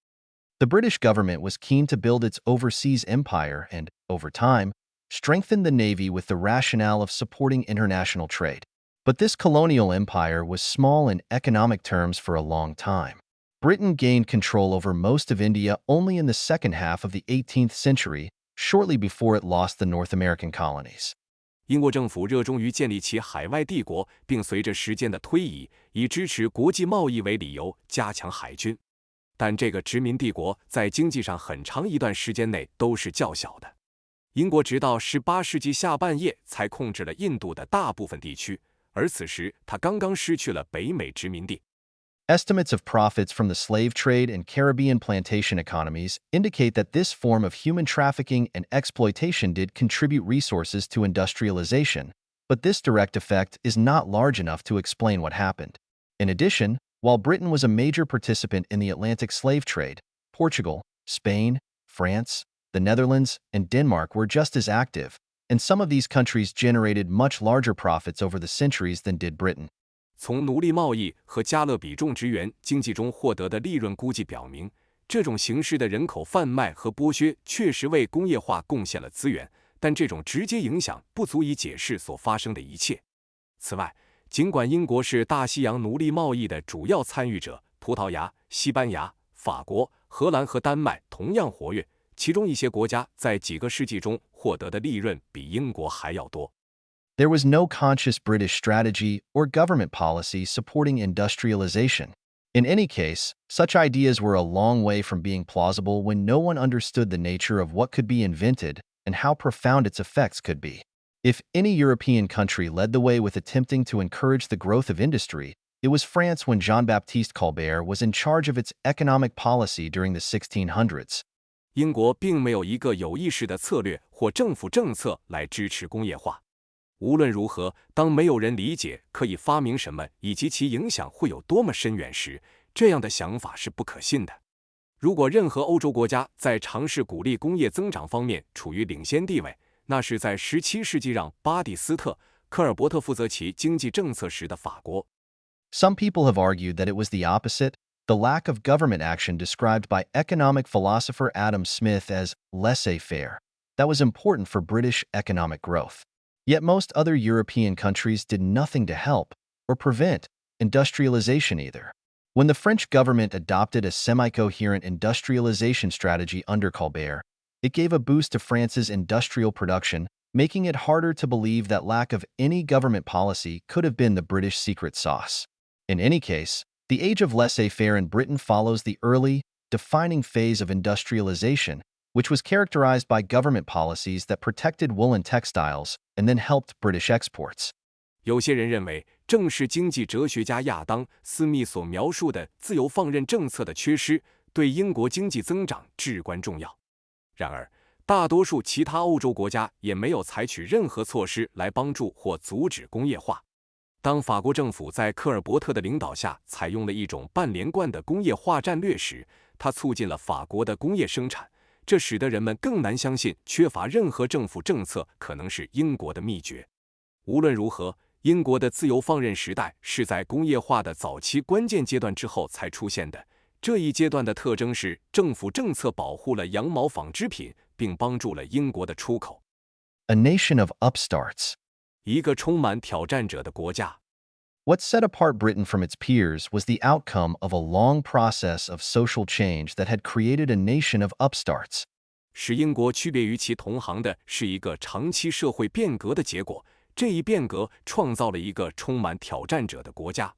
[SPEAKER 1] The British government was keen to build its overseas empire and, over time, strengthened the navy with the rationale of supporting international trade. But this colonial empire was small in economic terms for a long time. Britain gained control over most of India only in the second half of the 18th century, shortly before it lost the North American colonies.
[SPEAKER 2] 英国政府热衷于建立起海外帝国，并随着时间的推移，以支持国际贸易为理由加强海军。但这个殖民帝国在经济上很长一段时间内都是较小的。英国直到18世纪下半叶才控制了印度的大部分地区，而此时它刚刚失去了北美殖民地。
[SPEAKER 1] Estimates of profits from the slave trade and Caribbean plantation economies indicate that this form of human trafficking and exploitation did contribute resources to industrialization, but this direct effect is not large enough to explain what happened. In addition, while Britain was a major participant in the Atlantic slave trade, Portugal, Spain, France, the Netherlands, and Denmark were just as active, and some of these countries generated much larger profits over the centuries than did Britain.
[SPEAKER 2] 从奴隶贸易和加勒比种植园经济中获得的利润估计表明，这种形式的人口贩卖和剥削确实为工业化贡献了资源，但这种直接影响不足以解释所发生的一切。此外，尽管英国是大西洋奴隶贸易的主要参与者，葡萄牙、西班牙、法国、荷兰和丹麦同样活跃，其中一些国家在几个世纪中获得的利润比英国还要多。
[SPEAKER 1] There was no conscious British strategy or government policy supporting industrialization. In any case, such ideas were a long way from being plausible when no one understood the nature of what could be invented and how profound its effects could be. If any European country led the way with attempting to encourage the growth of industry, it was France when Jean-Baptiste Colbert was in charge of its economic policy during the 1600s.
[SPEAKER 2] 英国并没有一个有意识的策略或政府政策来支持工业化。无论如何，当没有人理解可以发明什么以及其影响会有多么深远时，这样的想法是不可信的。如果任何欧洲国家在尝试鼓励工业增长方面处于领先地位，那是在17世纪让巴蒂斯特·科尔伯特负责其经济政策时的法国。
[SPEAKER 1] Some people have argued that it was the opposite, the lack of government action described by economic philosopher Adam Smith as laissez-faire, that was important for British economic growth. Yet most other European countries did nothing to help or prevent industrialization either. When the French government adopted a semi-coherent industrialization strategy under Colbert, it gave a boost to France's industrial production, making it harder to believe that lack of any government policy could have been the British secret sauce. In any case, the age of laissez-faire in Britain follows the early, defining phase of industrialization, which was characterized by government policies that protected woolen textiles and then helped British exports.
[SPEAKER 2] 有些人认为，正是经济哲学家亚当·斯密所描述的自由放任政策的缺失，对英国经济增长至关重要。然而，大多数其他欧洲国家也没有采取任何措施来帮助或阻止工业化。当法国政府在科尔伯特的领导下采用了一种半连贯的工业化战略时，它促进了法国的工业生产，这使得人们更难相信缺乏任何政府政策可能是英国的秘诀。无论如何，英国的自由放任时代是在工业化的早期关键阶段之后才出现的。这一阶段的特征是政府政策保护了羊毛纺织品，并帮助了英国的出口。
[SPEAKER 1] A nation of upstarts.
[SPEAKER 2] 一个充满挑战者的国家。
[SPEAKER 1] What set apart Britain from its peers was the outcome of a long process of social change that had created a nation of upstarts.
[SPEAKER 2] 使英国区别于其同行的是一个长期社会变革的结果，这一变革创造了一个充满挑战者的国家。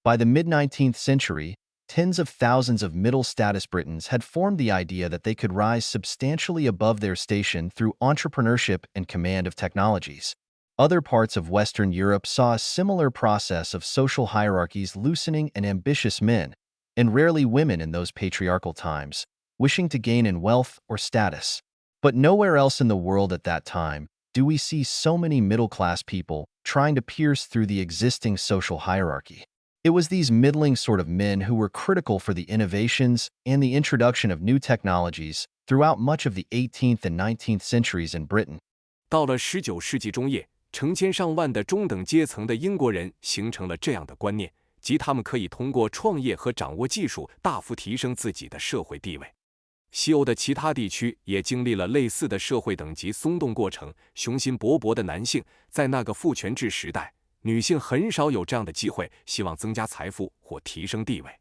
[SPEAKER 1] By the mid-19th century, tens of thousands of middle-status Britons had formed the idea that they could rise substantially above their station through entrepreneurship and command of technologies. Other parts of Western Europe saw a similar process of social hierarchies loosening and ambitious men, and rarely women in those patriarchal times, wishing to gain in wealth or status. But nowhere else in the world at that time do we see so many middle-class people trying to pierce through the existing social hierarchy. It was these middling sort of men who were critical for the innovations and the introduction of new technologies throughout much of the 18th and 19th centuries in Britain.
[SPEAKER 2] 到了19世纪中叶，成千上万的中等阶层的英国人形成了这样的观念，即他们可以通过创业和掌握技术大幅提升自己的社会地位。西欧的其他地区也经历了类似的社会等级松动过程。雄心勃勃的男性在那个父权制时代，女性很少有这样的机会，希望增加财富或提升地位。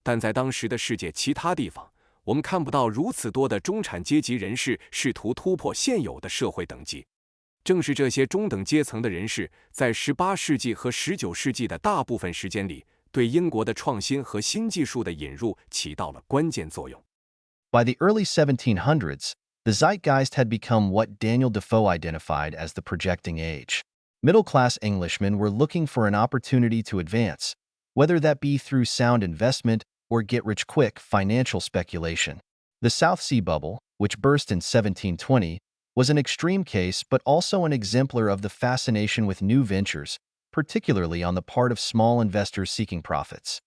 [SPEAKER 2] 但在当时的世界其他地方，我们看不到如此多的中产阶级人士试图突破现有的社会等级。正是这些中等阶层的人士，在18世纪和19世纪的大部分时间里，对英国的创新和新技术的引入起到了关键作用。
[SPEAKER 1] By the early 1700s, the zeitgeist had become what Daniel Defoe identified as the projecting age. Middle-class Englishmen were looking for an opportunity to advance, whether that be through sound investment or get-rich-quick financial speculation. The South Sea Bubble, which burst in 1720, was an extreme case but also an exemplar of the fascination with new ventures, particularly on the part of small investors seeking profits.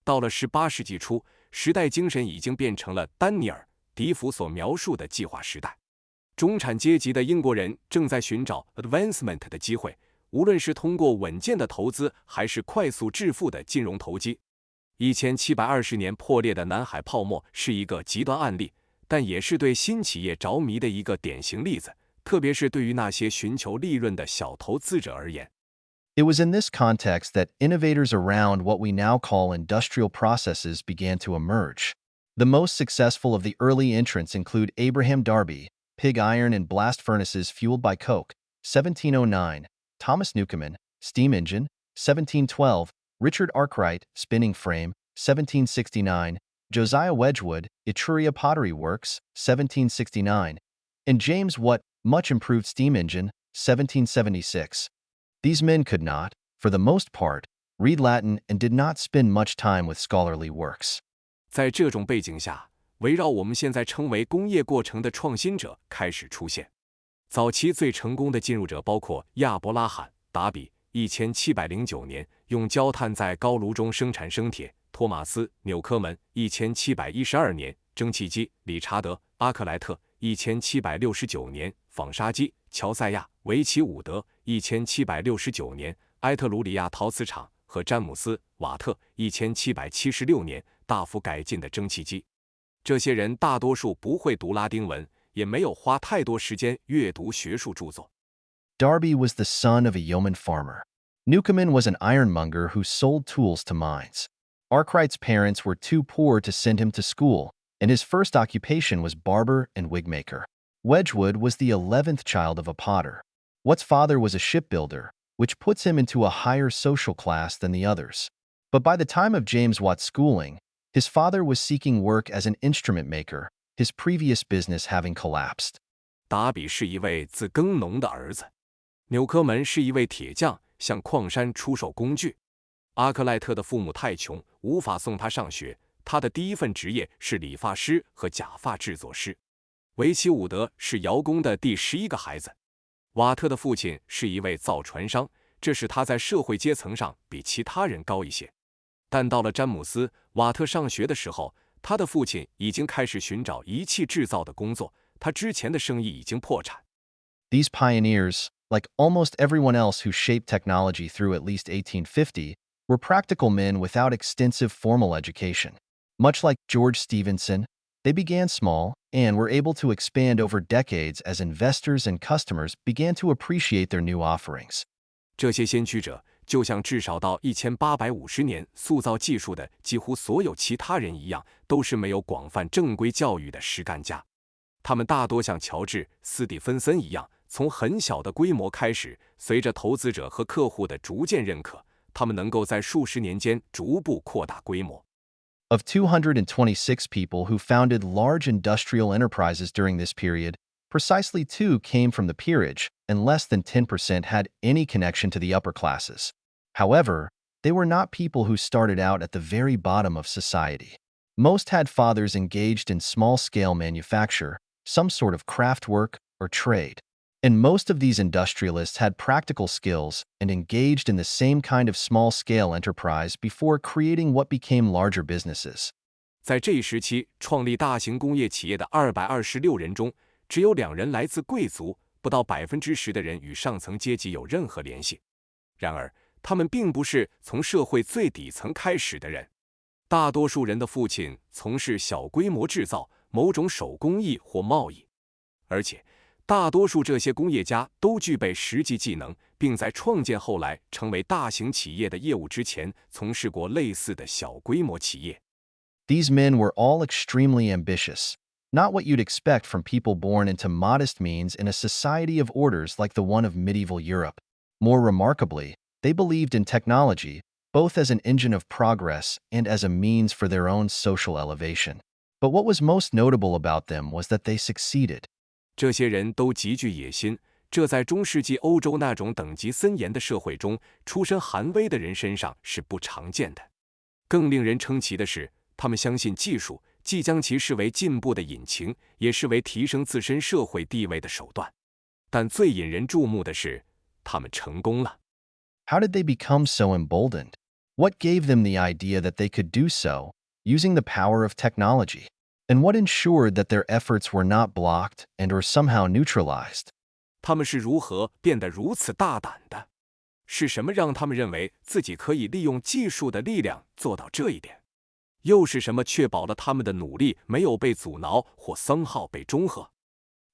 [SPEAKER 2] 到了18世纪初，时代精神已经变成了丹尼尔·迪福所描述的计划时代。中产阶级的英国人正在寻找 advancement 的机会，无论是通过稳健的投资还是快速致富的金融投机。1720年破裂的南海泡沫是一个极端案例，但也是对新企业着迷的一个典型例子，特别是对于那些寻求利润的小投资者而言。
[SPEAKER 1] It was in this context that innovators around what we now call industrial processes began to emerge. The most successful of the early entrants include Abraham Darby, pig iron and blast furnaces fueled by coke, 1709, Thomas Newcomen, steam engine, 1712, Richard Arkwright, spinning frame, 1769, Josiah Wedgwood, Etruria Pottery Works, 1769, and James Watt, much improved steam engine, 1776. These men could not, for the most part, read Latin and did not spend much time with scholarly works.
[SPEAKER 2] 在这种背景下，围绕我们现在称为工业过程的创新者开始出现。早期最成功的进入者包括亚伯拉罕·达比 1709年用焦炭在高炉中生产生铁，托马斯·纽科门1712年蒸汽机，理查德·阿克莱特1769年纺纱机，乔赛亚·维奇伍德1769年埃特鲁里亚陶瓷厂和詹姆斯·瓦特1776年大幅改进的蒸汽机。这些人大多数不会读拉丁文，也没有花太多时间阅读学术著作。
[SPEAKER 1] Darby was the son of a yeoman farmer. Newcomen was an ironmonger who sold tools to mines. Arkwright's parents were too poor to send him to school, and his first occupation was barber and wigmaker. Wedgwood was the 11th child of a potter. Watt's father was a shipbuilder, which puts him into a higher social class than the others. But by the time of James Watt's schooling, his father was seeking work as an instrument maker, his previous business having collapsed.
[SPEAKER 2] 达比是一位自耕农的儿子，纽科门是一位铁匠，向矿山出售工具。阿克莱特的父母太穷，无法送他上学，他的第一份职业是理发师和假发制作师。维奇伍德是窑工的第11个孩子。瓦特的父亲是一位造船商，这使他在社会阶层上比其他人高一些。但到了詹姆斯·瓦特上学的时候，他的父亲已经开始寻找仪器制造的工作，他之前的生意已经破产。
[SPEAKER 1] These pioneers, like almost everyone else who shaped technology through at least 1850, were practical men without extensive formal education. Much like George Stephenson, they began small and were able to expand over decades as investors and customers began to appreciate their new offerings.
[SPEAKER 2] 这些先驱者就像至少到1850年塑造技术的几乎所有其他人一样，都是没有广泛正规教育的实干家。他们大多像乔治·斯蒂芬森一样，从很小的规模开始，随着投资者和客户的逐渐认可，他们能够在数十年间逐步扩大规模。
[SPEAKER 1] Of 226 people who founded large industrial enterprises during this period, precisely 2 came from the peerage, and less than 10% had any connection to the upper classes. However, they were not people who started out at the very bottom of society. Most had fathers engaged in small-scale manufacture, some sort of craft work or trade. And most of these industrialists had practical skills and engaged in the same kind of small-scale enterprise before creating what became larger businesses.
[SPEAKER 2] 在这一时期，创立大型工业企业的226人中，只有2人来自贵族，不到10%的人与上层阶级有任何联系。然而，他们并不是从社会最底层开始的人。大多数人的父亲从事小规模制造、某种手工艺或贸易，而且大多数这些工业家都具备实际技能，并在创建后来成为大型企业的业务之前，从事过类似的小规模企业。
[SPEAKER 1] These men were all extremely ambitious, not what you'd expect from people born into modest means in a society of orders like the one of medieval Europe. More remarkably, they believed in technology, both as an engine of progress and as a means for their own social elevation. But what was most notable about them was that they succeeded.
[SPEAKER 2] 这些人都极具野心，这在中世纪欧洲那种等级森严的社会中，出身寒微的人身上是不常见的。更令人称奇的是，他们相信技术，既将其视为进步的引擎，也视为提升自身社会地位的手段。但最引人注目的是，他们成功了。
[SPEAKER 1] How did they become so emboldened? What gave them the idea that they could do so, using the power of technology? And what ensured that their efforts were not blocked and or somehow neutralized?
[SPEAKER 2] 他们是如何变得如此大胆的？是什么让他们认为自己可以利用技术的力量做到这一点？又是什么确保了他们的努力没有被阻挠或僧号被中和？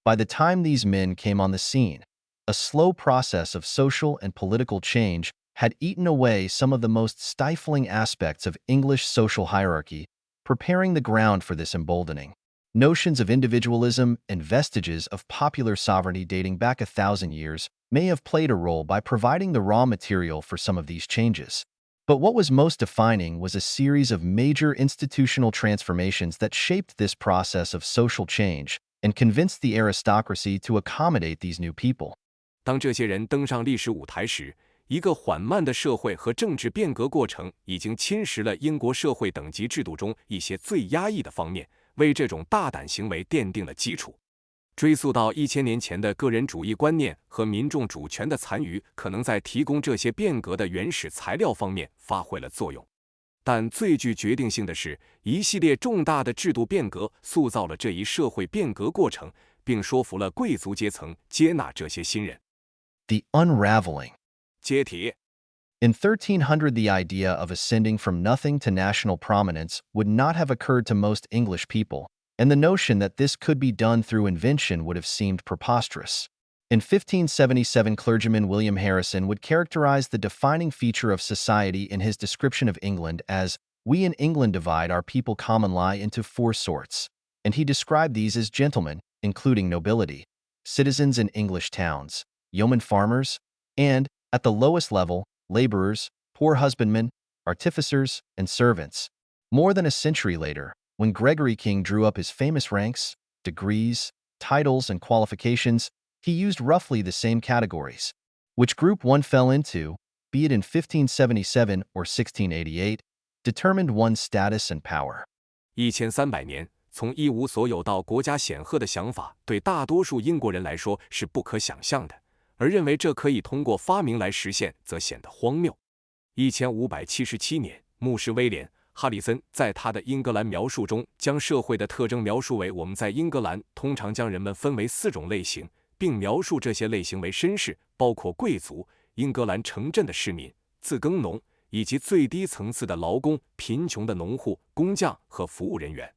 [SPEAKER 1] By the time these men came on the scene, a slow process of social and political change had eaten away some of the most stifling aspects of English social hierarchy, preparing the ground for this emboldening. Notions of individualism and vestiges of popular sovereignty dating back 1,000 years may have played a role by providing the raw material for some of these changes. But what was most defining was a series of major institutional transformations that shaped this process of social change and convinced the aristocracy to accommodate these new people.
[SPEAKER 2] 当这些人登上历史舞台时，一个缓慢的社会和政治变革过程已经侵蚀了英国社会等级制度中一些最压抑的方面，为这种大胆行为奠定了基础。追溯到1000年前的个人主义观念和民众主权的残余，可能在提供这些变革的原始材料方面发挥了作用。但最具决定性的是，一系列重大的制度变革塑造了这一社会变革过程，并说服了贵族阶层接纳这些新人。
[SPEAKER 1] The unraveling.
[SPEAKER 2] 解体。
[SPEAKER 1] In 1300, the idea of ascending from nothing to national prominence would not have occurred to most English people, and the notion that this could be done through invention would have seemed preposterous. In 1577, clergyman William Harrison would characterize the defining feature of society in his description of England as, "We in England divide our people commonly into 4 sorts," and he described these as gentlemen, including nobility, citizens in English towns, yeoman farmers, and, at the lowest level, laborers, poor husbandmen, artificers, and servants. More than a century later, When Gregory King drew up his famous ranks, degrees, titles, and qualifications, he used roughly the same categories. Which group one fell into, be it in 1577 or 1688, determined one's status and power.
[SPEAKER 2] 1300年，从一无所有到国家显赫的想法，对大多数英国人来说是不可想象的，而认为这可以通过发明来实现，则显得荒谬。1577年，牧师威廉·哈里森在他的英格兰描述中，将社会的特征描述为：我们在英格兰通常将人们分为4种类型，并描述这些类型为绅士，包括贵族、英格兰城镇的市民、自耕农，以及最低层次的劳工、贫穷的农户、工匠和服务人员。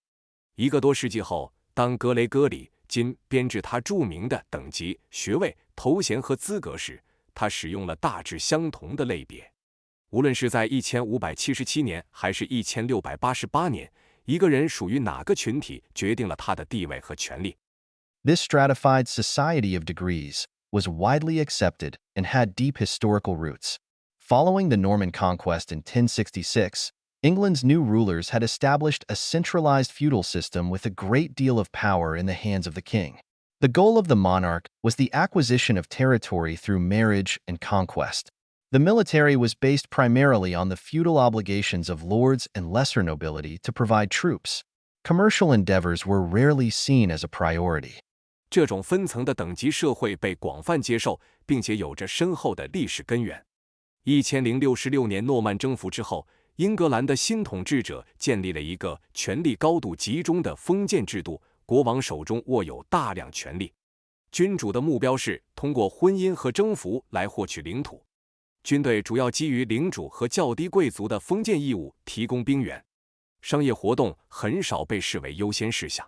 [SPEAKER 2] 1个多世纪后，当格雷戈里金编制他著名的等级、学位、头衔和资格时，他使用了大致相同的类别。无论是在1577年还是1688年，一个人属于哪个群体，决定了他的地位和权利。
[SPEAKER 1] This stratified society of degrees was widely accepted and had deep historical roots. Following the Norman conquest in 1066, England's new rulers had established a centralized feudal system with a great deal of power in the hands of the king. The goal of the monarch was the acquisition of territory through marriage and conquest. The military was based primarily on the feudal obligations of lords and lesser nobility to provide troops. Commercial endeavors were rarely seen as a priority.
[SPEAKER 2] 这种分层的等级社会被广泛接受，并且有着深厚的历史根源。1066年诺曼征服之后，英格兰的新统治者建立了一个权力高度集中的封建制度，国王手中握有大量权力。君主的目标是通过婚姻和征服来获取领土。军队主要基于领主和较低贵族的封建义务提供兵源。商业活动很少被视为优先事项。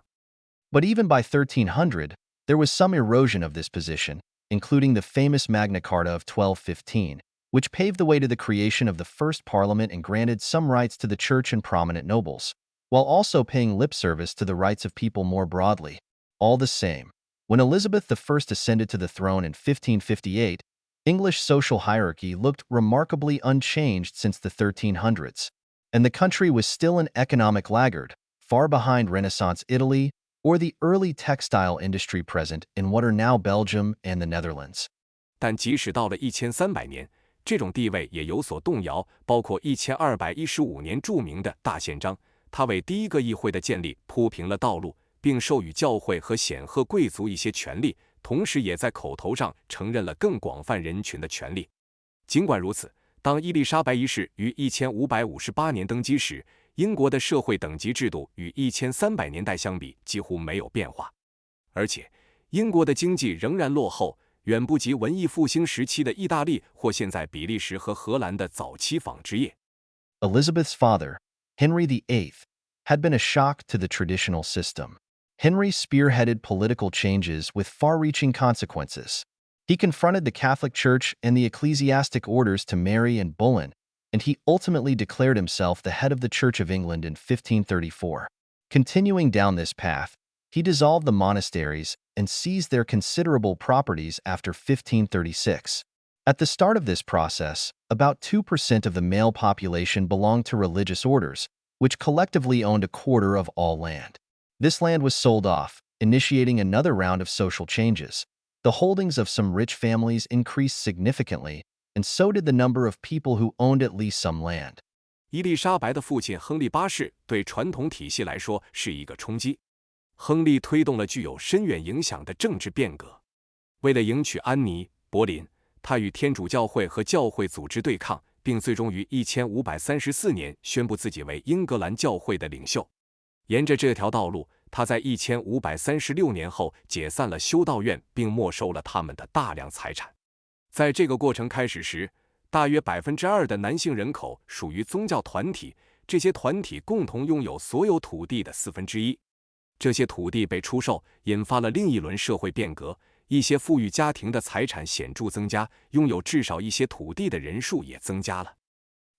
[SPEAKER 1] But even by 1300, there was some erosion of this position, including the famous Magna Carta of 1215, which paved the way to the creation of the first parliament and granted some rights to the church and prominent nobles, while also paying lip service to the rights of people more broadly. All the same, when Elizabeth I ascended to the throne in 1558, English social hierarchy looked remarkably unchanged since the 1300s, and the country was still an economic laggard, far behind Renaissance Italy or the early textile industry present in what are now Belgium and the Netherlands.
[SPEAKER 2] 但即使到了1300年，这种地位也有所动摇，包括1215年著名的大宪章，它为第一个议会的建立铺平了道路，并授予教会和显赫贵族一些权利，同时也在口头上承认了更广泛人群的权利。尽管如此，当伊丽莎白一世于1558年登基时，英国的社会等级制度与1300年代相比几乎没有变化，而且英国的经济仍然落后，远不及文艺复兴时期的意大利或现在比利时和荷兰的早期纺织业。
[SPEAKER 1] Elizabeth's father, Henry VIII, had been a shock to the traditional system. Henry spearheaded political changes with far-reaching consequences. He confronted the Catholic Church and the ecclesiastic orders to marry and bullen, and he ultimately declared himself the head of the Church of England in 1534. Continuing down this path, he dissolved the monasteries and seized their considerable properties after 1536. At the start of this process, about 2% of the male population belonged to religious orders, which collectively owned a quarter of all land. This land was sold off, initiating another round of social changes. The holdings of some rich families increased significantly, and so did the number of people who owned at least some land.
[SPEAKER 2] 伊丽莎白的父亲亨利八世对传统体系来说是一个冲击。亨利推动了具有深远影响的政治变革。为了迎娶安妮·柏林，他与天主教会和教会组织对抗，并最终于1534年宣布自己为英格兰教会的领袖。沿着这条道路，他在1536年后解散了修道院，并没收了他们的大量财产。在这个过程开始时，大约2%的男性人口属于宗教团体，这些团体共同拥有所有土地的1/4。这些土地被出售，引发了另一轮社会变革。一些富裕家庭的财产显著增加，拥有至少一些土地的人数也增加了。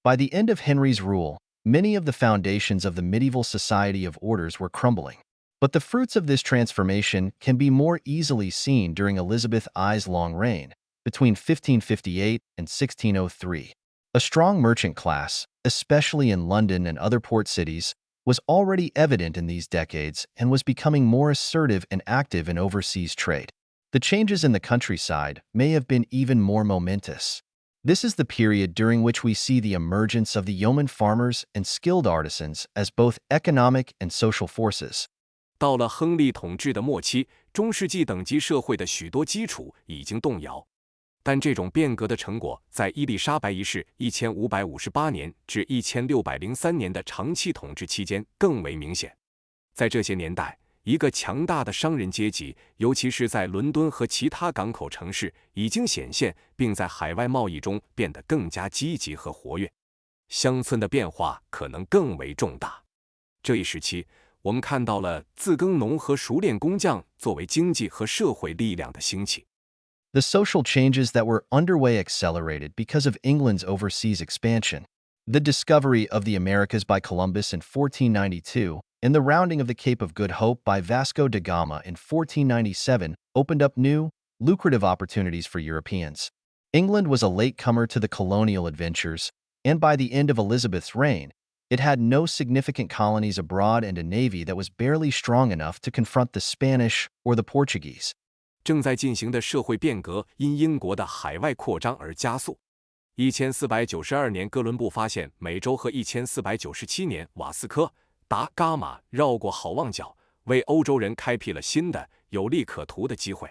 [SPEAKER 1] By the end of Henry's rule, many of the foundations of the medieval society of orders were crumbling. But the fruits of this transformation can be more easily seen during Elizabeth I's long reign, between 1558 and 1603. A strong merchant class, especially in London and other port cities, was already evident in these decades and was becoming more assertive and active in overseas trade. The changes in the countryside may have been even more momentous. This is the period during which we see the emergence of the yeoman farmers and skilled artisans as both economic and social forces.
[SPEAKER 2] 到了亨利统治的末期，中世纪等级社会的许多基础已经动摇。但这种变革的成果在伊丽莎白一世1558年至1603年的长期统治期间更为明显。在这些年代，一个强大的商人阶级，尤其是在伦敦和其他港口城市，已经显现，并在海外贸易中变得更加积极和活跃。乡村的变化可能更为重大。这一时期，我们看到了自耕农和熟练工匠作为经济和社会力量的兴起。
[SPEAKER 1] The social changes that were underway accelerated because of England's overseas expansion. The discovery of the Americas by Columbus in 1492 and the rounding of the Cape of Good Hope by Vasco da Gama in 1497 opened up new, lucrative opportunities for Europeans. England was a latecomer to the colonial adventures, and by the end of Elizabeth's reign, it had no significant colonies abroad and a navy that was barely strong enough to confront the Spanish or the Portuguese.
[SPEAKER 2] 正在进行的社会变革因英国的海外扩张而加速。1492年哥伦布发现美洲和1497年瓦斯科达伽马绕过好望角，为欧洲人开辟了新的有利可图的机会。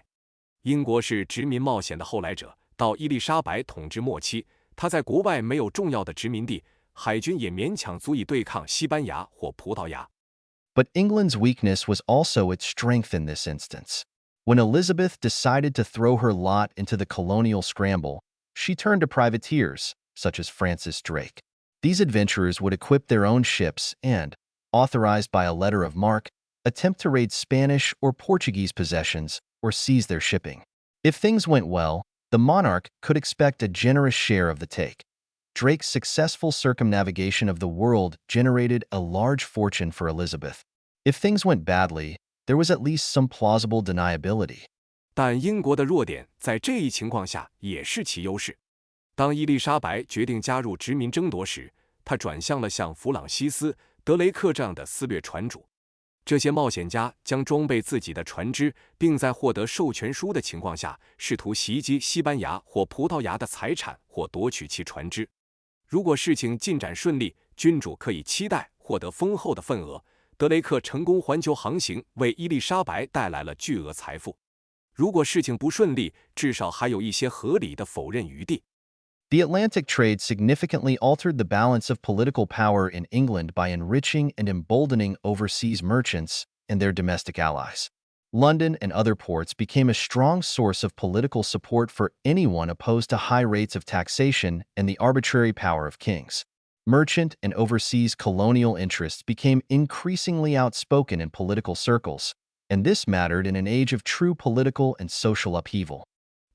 [SPEAKER 2] 英国是殖民冒险的后来者，到伊丽莎白统治末期，他在国外没有重要的殖民地，海军也勉强足以对抗西班牙或葡萄牙。
[SPEAKER 1] But England's weakness was also its strength in this instance. When Elizabeth decided to throw her lot into the colonial scramble, she turned to privateers, such as Francis Drake. These adventurers would equip their own ships and, authorized by a letter of marque, attempt to raid Spanish or Portuguese possessions or seize their shipping. If things went well, the monarch could expect a generous share of the take. Drake's successful circumnavigation of the world generated a large fortune for Elizabeth. If things went badly, there was at least some plausible deniability.
[SPEAKER 2] 但英国的弱点在这一情况下也是其优势。当伊丽莎白决定加入殖民争夺时，她转向了像弗朗西斯·德雷克这样的私掠船主。这些冒险家将装备自己的船只，并在获得授权书的情况下，试图袭击西班牙或葡萄牙的财产或夺取其船只。如果事情进展顺利，君主可以期待获得丰厚的份额。德雷克成功环球航行，为伊丽莎白带来了巨额财富。如果事情不顺利，至少还有一些合理的否认余地。
[SPEAKER 1] The Atlantic trade significantly altered the balance of political power in England by enriching and emboldening overseas merchants and their domestic allies. London and other ports became a strong source of political support for anyone opposed to high rates of taxation and the arbitrary power of kings. Merchant and overseas colonial interests became increasingly outspoken in political circles, and this mattered in an age of true political and social upheaval.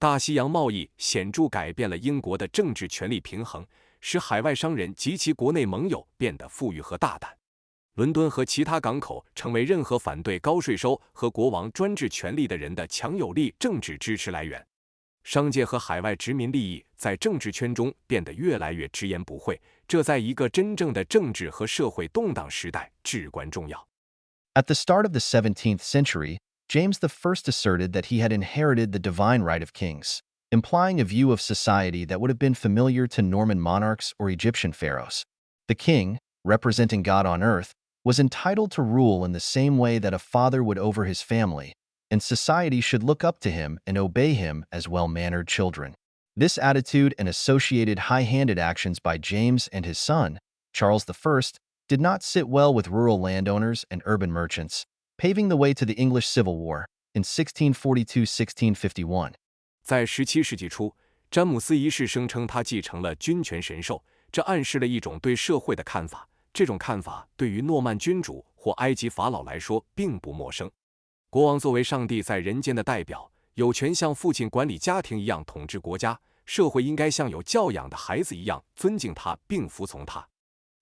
[SPEAKER 2] 大西洋贸易显著改变了英国的政治权力平衡，使海外商人及其国内盟友变得富裕和大胆。伦敦和其他港口成为任何反对高税收和国王专制权力的人的强有力政治支持来源。商界和海外殖民利益在政治圈中变得越来越直言不讳，这在一个真正的政治和社会动荡时代至关重要。
[SPEAKER 1] At the start of the 17th century, James I asserted that he had inherited the divine right of kings, implying a view of society that would have been familiar to Norman monarchs or Egyptian pharaohs. The king, representing God on earth, was entitled to rule in the same way that a father would over his family, and society should look up to him and obey him as well-mannered children. This attitude and associated high-handed actions by James and his son, Charles I, did not sit well with rural landowners and urban merchants, paving the way to the English Civil War in 1642-1651.
[SPEAKER 2] 在17世纪初，詹姆斯一世声称他继承了君权神授，这暗示了一种对社会的看法。这种看法对于诺曼君主或埃及法老来说并不陌生。国王作为上帝在人间的代表，有权像父亲管理家庭一样统治国家，社会应该像有教养的孩子一样尊敬他并服从他。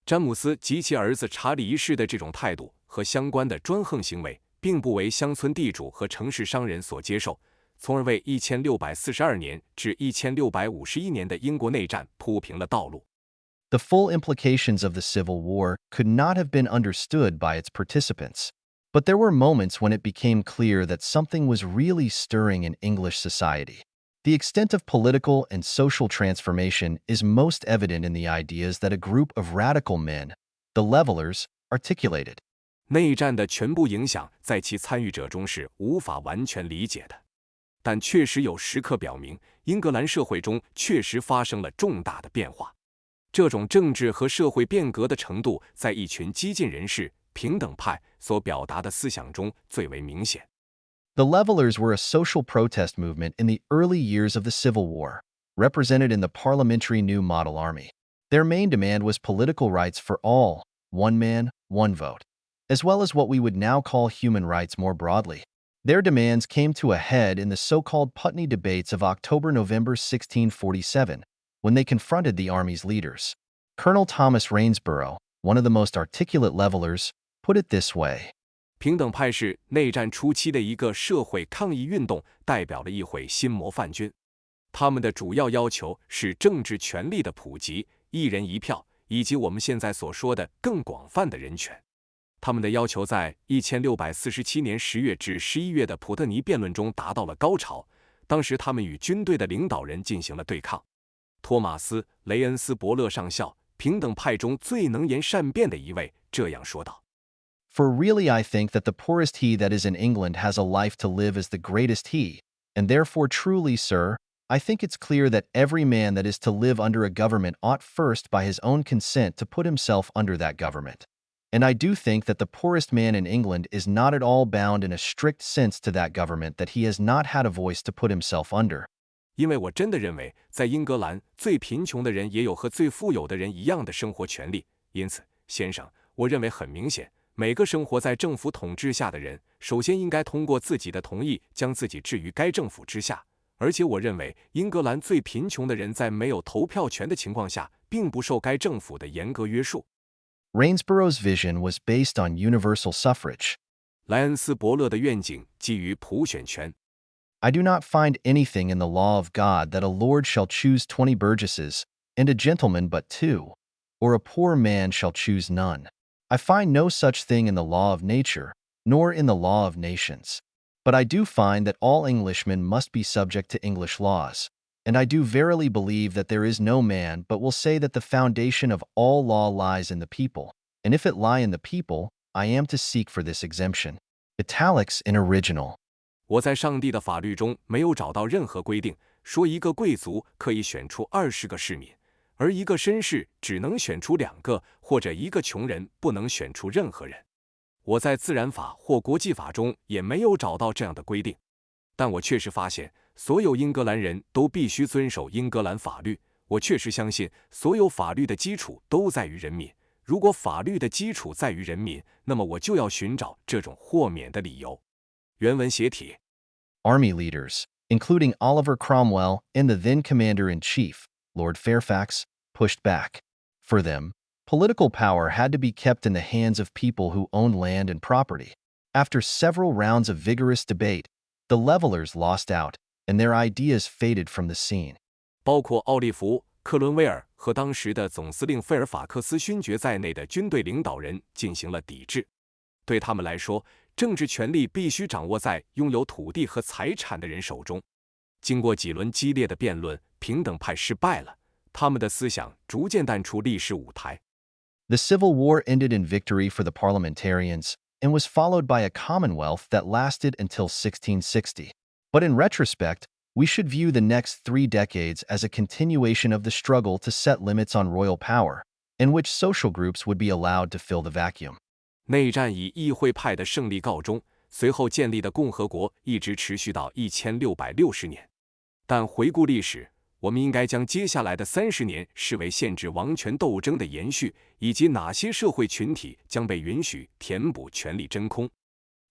[SPEAKER 2] 詹姆斯及其儿子查理一世的这种态度和相关的专横行为，并不为乡村地主和城市商人所接受，从而为1642年至1651年的英国内战铺平了道路。
[SPEAKER 1] The full implications of the Civil War could not have been understood by its participants. But there were moments when it became clear that something was really stirring in English society. The extent of political and social transformation is most evident in the ideas that a group of radical men, the Levelers, articulated.
[SPEAKER 2] 内战的全部影响在其参与者中是无法完全理解的，但确实有时刻表明，英格兰社会中确实发生了重大的变化。这种政治和社会变革的程度，在一群激进人士、平等派所表达的思想中最为明显。
[SPEAKER 1] The Levelers were a social protest movement in the early years of the Civil War, represented in the parliamentary New Model Army. Their main demand was political rights for all, one man, one vote, as well as what we would now call human rights more broadly. Their demands came to a head in the so-called Putney debates of October-November 1647, when they confronted the Army's leaders. Colonel Thomas Rainsborough, one of the most articulate Levelers, put it this way.
[SPEAKER 2] 平等派是内战初期的一个社会抗议运动，代表了一会新模范军。他们的主要要求是政治权利的普及、一人一票，以及我们现在所说的更广泛的人权。他们的要求在1647年10月至11月的普特尼辩论中达到了高潮，当时他们与军队的领导人进行了对抗。托马斯·雷恩斯伯勒上校，平等派中最能言善辩的一位，这样说道。
[SPEAKER 1] For really I think that the poorest he that is in England has a life to live as the greatest he, and therefore truly, sir, I think it's clear that every man that is to live under a government ought first by his own consent to put himself under that government. And I do think that the poorest man in England is not at all bound in a strict sense to that government that he has not had a voice to put himself under.
[SPEAKER 2] 因为我真的认为，在英格兰，最贫穷的人也有和最富有的人一样的生活权利。因此，先生，我认为很明显，每个生活在政府统治下的人，首先应该通过自己的同意将自己置于该政府之下。而且我认为，英格兰最贫穷的人在没有投票权的情况下，并不受该政府的严格约束。
[SPEAKER 1] Rainsborough's vision was based on universal suffrage.
[SPEAKER 2] 莱恩斯伯勒的愿景基于普选权。
[SPEAKER 1] I do not find anything in the law of God that a lord shall choose 20 burgesses, and a gentleman but 2, or a poor man shall choose none. I find no such thing in the law of nature, nor in the law of nations. But I do find that all Englishmen must be subject to English laws, and I do verily believe that there is no man but will say that the foundation of all law lies in the people, and if it lie in the people, I am to seek for this exemption. Italics in original.
[SPEAKER 2] 我在上帝的法律中没有找到任何规定，说一个贵族可以选出20个市民，而一个绅士只能选出2个，或者一个穷人不能选出任何人。我在自然法或国际法中也没有找到这样的规定，但我确实发现，所有英格兰人都必须遵守英格兰法律。我确实相信，所有法律的基础都在于人民。如果法律的基础在于人民，那么我就要寻找这种豁免的理由。原文写体
[SPEAKER 1] Army leaders, including Oliver Cromwell and the then Commander-in-Chief, Lord Fairfax, pushed back. For them, political power had to be kept in the hands of people who owned land and property. After several rounds of vigorous debate, the Levelers lost out, and their ideas faded from the scene.
[SPEAKER 2] 包括奥利弗·克伦威尔和当时的总司令费尔法克斯勋爵在内的军队领导人进行了抵制。对他们来说，政治权力必须掌握在拥有土地和财产的人手中。经过几轮激烈的辩论，平等派失败了，他们的思想逐渐淡出历史舞台。
[SPEAKER 1] The Civil War ended in victory for the parliamentarians and was followed by a commonwealth that lasted until 1660. But in retrospect, we should view the next 3 decades as a continuation of the struggle to set limits on royal power, in which social groups would be allowed to fill the vacuum.
[SPEAKER 2] 内战以议会派的胜利告终，随后建立的共和国一直持续到1660年。但回顾历史，我们应该将接下来的30年视为限制王权斗争的延续，以及哪些社会群体将被允许填补权力真空。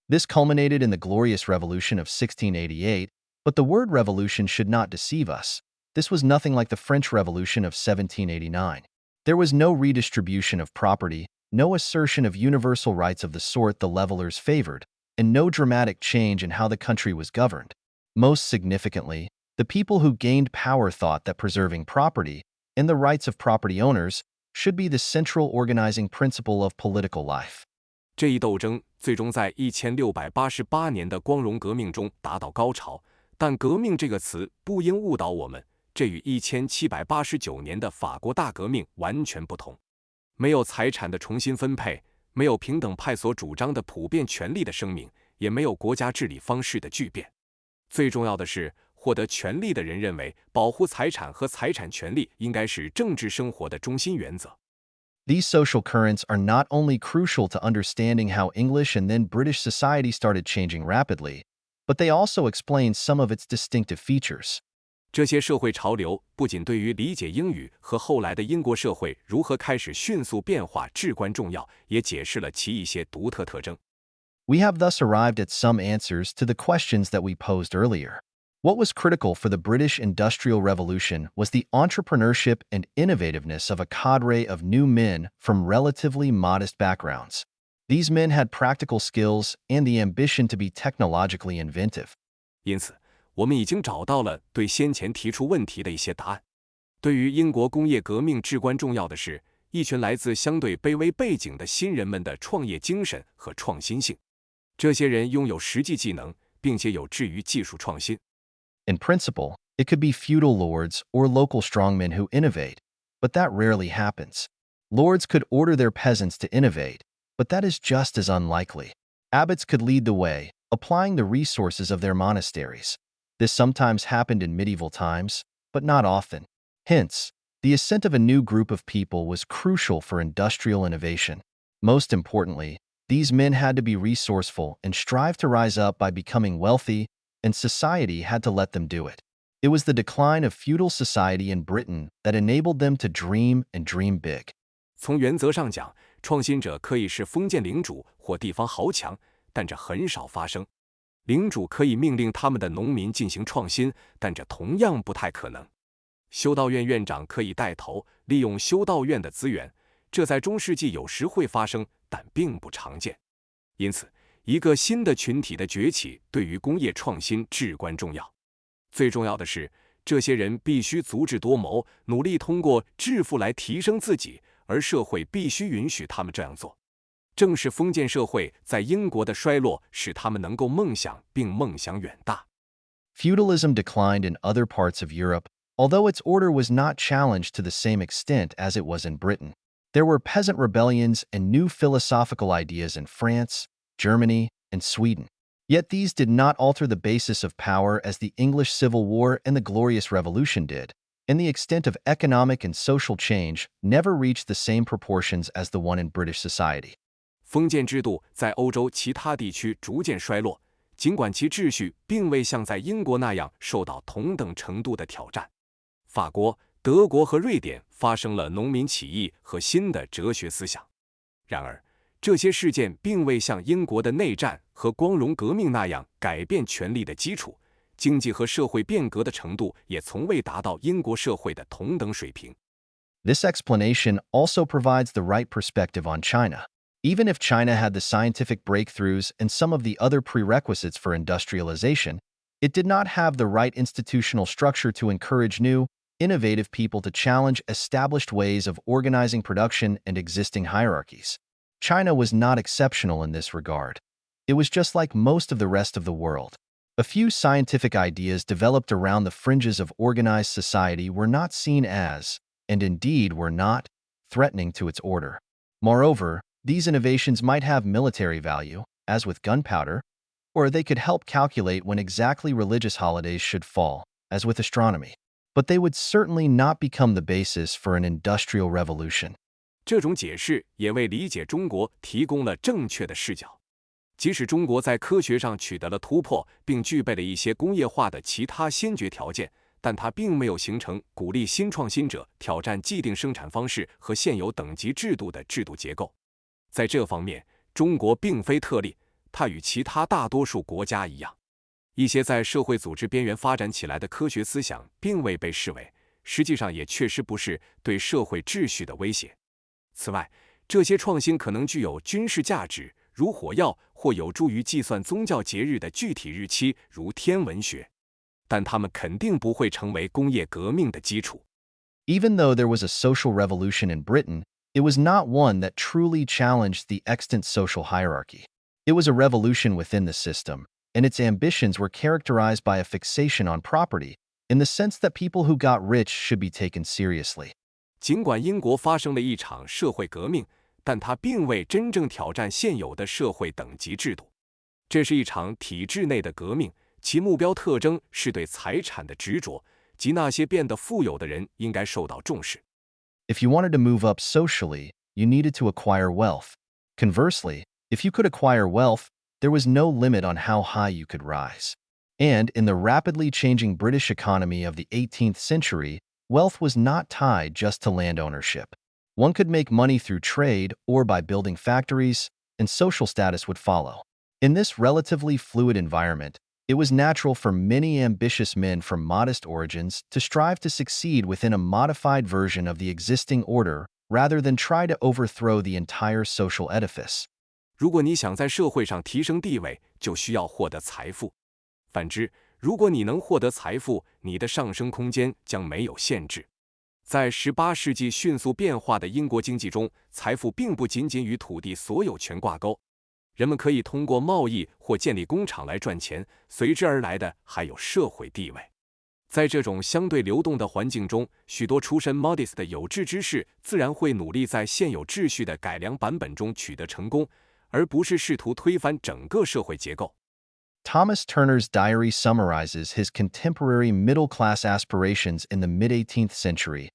[SPEAKER 1] This culminated in the Glorious Revolution of 1688, but the word revolution should not deceive us. This was nothing like the French Revolution of 1789. There was no redistribution of property, no assertion of universal rights of the sort the Levelers favored, and no dramatic change in how the country was governed. Most significantly, the people who gained power thought that preserving property, and the rights of property owners, should be the central organizing principle of political life.
[SPEAKER 2] 这一斗争最终在1688年的光荣革命中达到高潮，但革命这个词不应误导我们，这与1789年的法国大革命完全不同。没有财产的重新分配，没有平等派所主张的普遍权利的声明，也没有国家治理方式的巨变。最重要的是，获得权利的人认为，保护财产和财产权利应该是政治生活的中心原则。
[SPEAKER 1] These social currents are not only crucial to understanding how English and then British society started changing rapidly, but they also explain some of its distinctive features.
[SPEAKER 2] 这些社会潮流不仅对于理解英语和后来的英国社会如何开始迅速变化至关重要，也解释了其一些独特特征。
[SPEAKER 1] We have thus arrived at some answers to the questions that we posed earlier. What was critical for the British Industrial Revolution was the entrepreneurship and innovativeness of a cadre of new men from relatively modest backgrounds. These men had practical skills and the ambition to be technologically inventive.
[SPEAKER 2] 因此，我们已经找到了对先前提出问题的一些答案。对于英国工业革命至关重要的是，一群来自相对卑微背景的新人们的创业精神和创新性。这些人拥有实际技能，并且有志于技术创新。
[SPEAKER 1] In principle, it could be feudal lords or local strongmen who innovate, but that rarely happens. Lords could order their peasants to innovate, but that is just as unlikely. Abbots could lead the way, applying the resources of their monasteries. This sometimes happened in medieval times, but not often. Hence, the ascent of a new group of people was crucial for industrial innovation. Most importantly, these men had to be resourceful and strive to rise up by becoming wealthy, and society had to let them do it. It was the decline of feudal society in Britain that enabled them to dream and dream big.
[SPEAKER 2] 从原则上讲，创新者可以是封建领主或地方豪强，但这很少发生。领主可以命令他们的农民进行创新，但这同样不太可能。修道院院长可以带头利用修道院的资源，这在中世纪有时会发生，但并不常见。因此，一个新的群体的崛起对于工业创新至关重要。最重要的是，这些人必须足智多谋，努力通过致富来提升自己，而社会必须允许他们这样做。正是封建社会在英国的衰落，使他们能够梦想并梦想远大。
[SPEAKER 1] Feudalism declined in other parts of Europe, although its order was not challenged to the same extent as it was in Britain. There were peasant rebellions and new philosophical ideas in France, Germany, and Sweden. Yet these did not alter the basis of power as the English Civil War and the Glorious Revolution did, and the extent of economic and social change never reached the same proportions as the one in British society.
[SPEAKER 2] 封建制度在欧洲其他地区逐渐衰落，尽管其秩序并未像在英国那样受到同等程度的挑战。法国、德国和瑞典发生了农民起义和新的哲学思想。然而，这些事件并未像英国的内战和光荣革命那样改变权力的基础，经济和社会变革的程度也从未达到英国社会的同等水平。
[SPEAKER 1] This explanation also provides the right perspective on China. Even if China had the scientific breakthroughs and some of the other prerequisites for industrialization, it did not have the right institutional structure to encourage new, innovative people to challenge established ways of organizing production and existing hierarchies. China was not exceptional in this regard. It was just like most of the rest of the world. A few scientific ideas developed around the fringes of organized society were not seen as, and indeed were not, threatening to its order. Moreover, these innovations might have military value, as with gunpowder, or they could help calculate when exactly religious holidays should fall, as with astronomy. But they would certainly not become the basis for an industrial revolution.
[SPEAKER 2] 这种解释也为理解中国提供了正确的视角。即使中国在科学上取得了突破，并具备了一些工业化的其他先决条件，但它并没有形成鼓励新创新者挑战既定生产方式和现有等级制度的制度结构。在这方面，中国并非特例，它与其他大多数国家一样。一些在社会组织边缘发展起来的科学思想并未被视为，实际上也确实不是对社会秩序的威胁。此外，这些创新可能具有军事价值，如火药，或有助于计算宗教节日的具体日期，如天文学。但它们肯定不会成为工业革命的基础。
[SPEAKER 1] Even though there was a social revolution in Britain, it was not one that truly challenged the extant social hierarchy. It was a revolution within the system, and its ambitions were characterized by a fixation on property, in the sense that people who got rich should be taken seriously.
[SPEAKER 2] 尽管英国发生了一场社会革命，但它并未真正挑战现有的社会等级制度。这是一场体制内的革命，其目标特征是对财产的执着，即那些变得富有的人应该受到重视。
[SPEAKER 1] If you wanted to move up socially, you needed to acquire wealth. Conversely, if you could acquire wealth, there was no limit on how high you could rise. And in the rapidly changing British economy of the 18th century, wealth was not tied just to land ownership. One could make money through trade or by building factories, and social status would follow. In this relatively fluid environment, it was natural for many ambitious men from modest origins to strive to succeed within a modified version of the existing order rather than try to overthrow the entire social edifice.
[SPEAKER 2] 如果你想在社会上提升地位，就需要获得财富。反之，如果你能获得财富，你的上升空间将没有限制。在18世纪迅速变化的英国经济中，财富并不仅仅与土地所有权挂钩。人们可以通过贸易或建立工厂来赚钱，随之而来的还有社会地位。在这种相对流动的环境中，许多出身 modest 的有志之士自然会努力在现有秩序的改良版本中取得成功，而不是试图推翻整个社会结构。
[SPEAKER 1] Thomas Turner's diary summarizes his contemporary middle-class aspirations in the mid-18th century.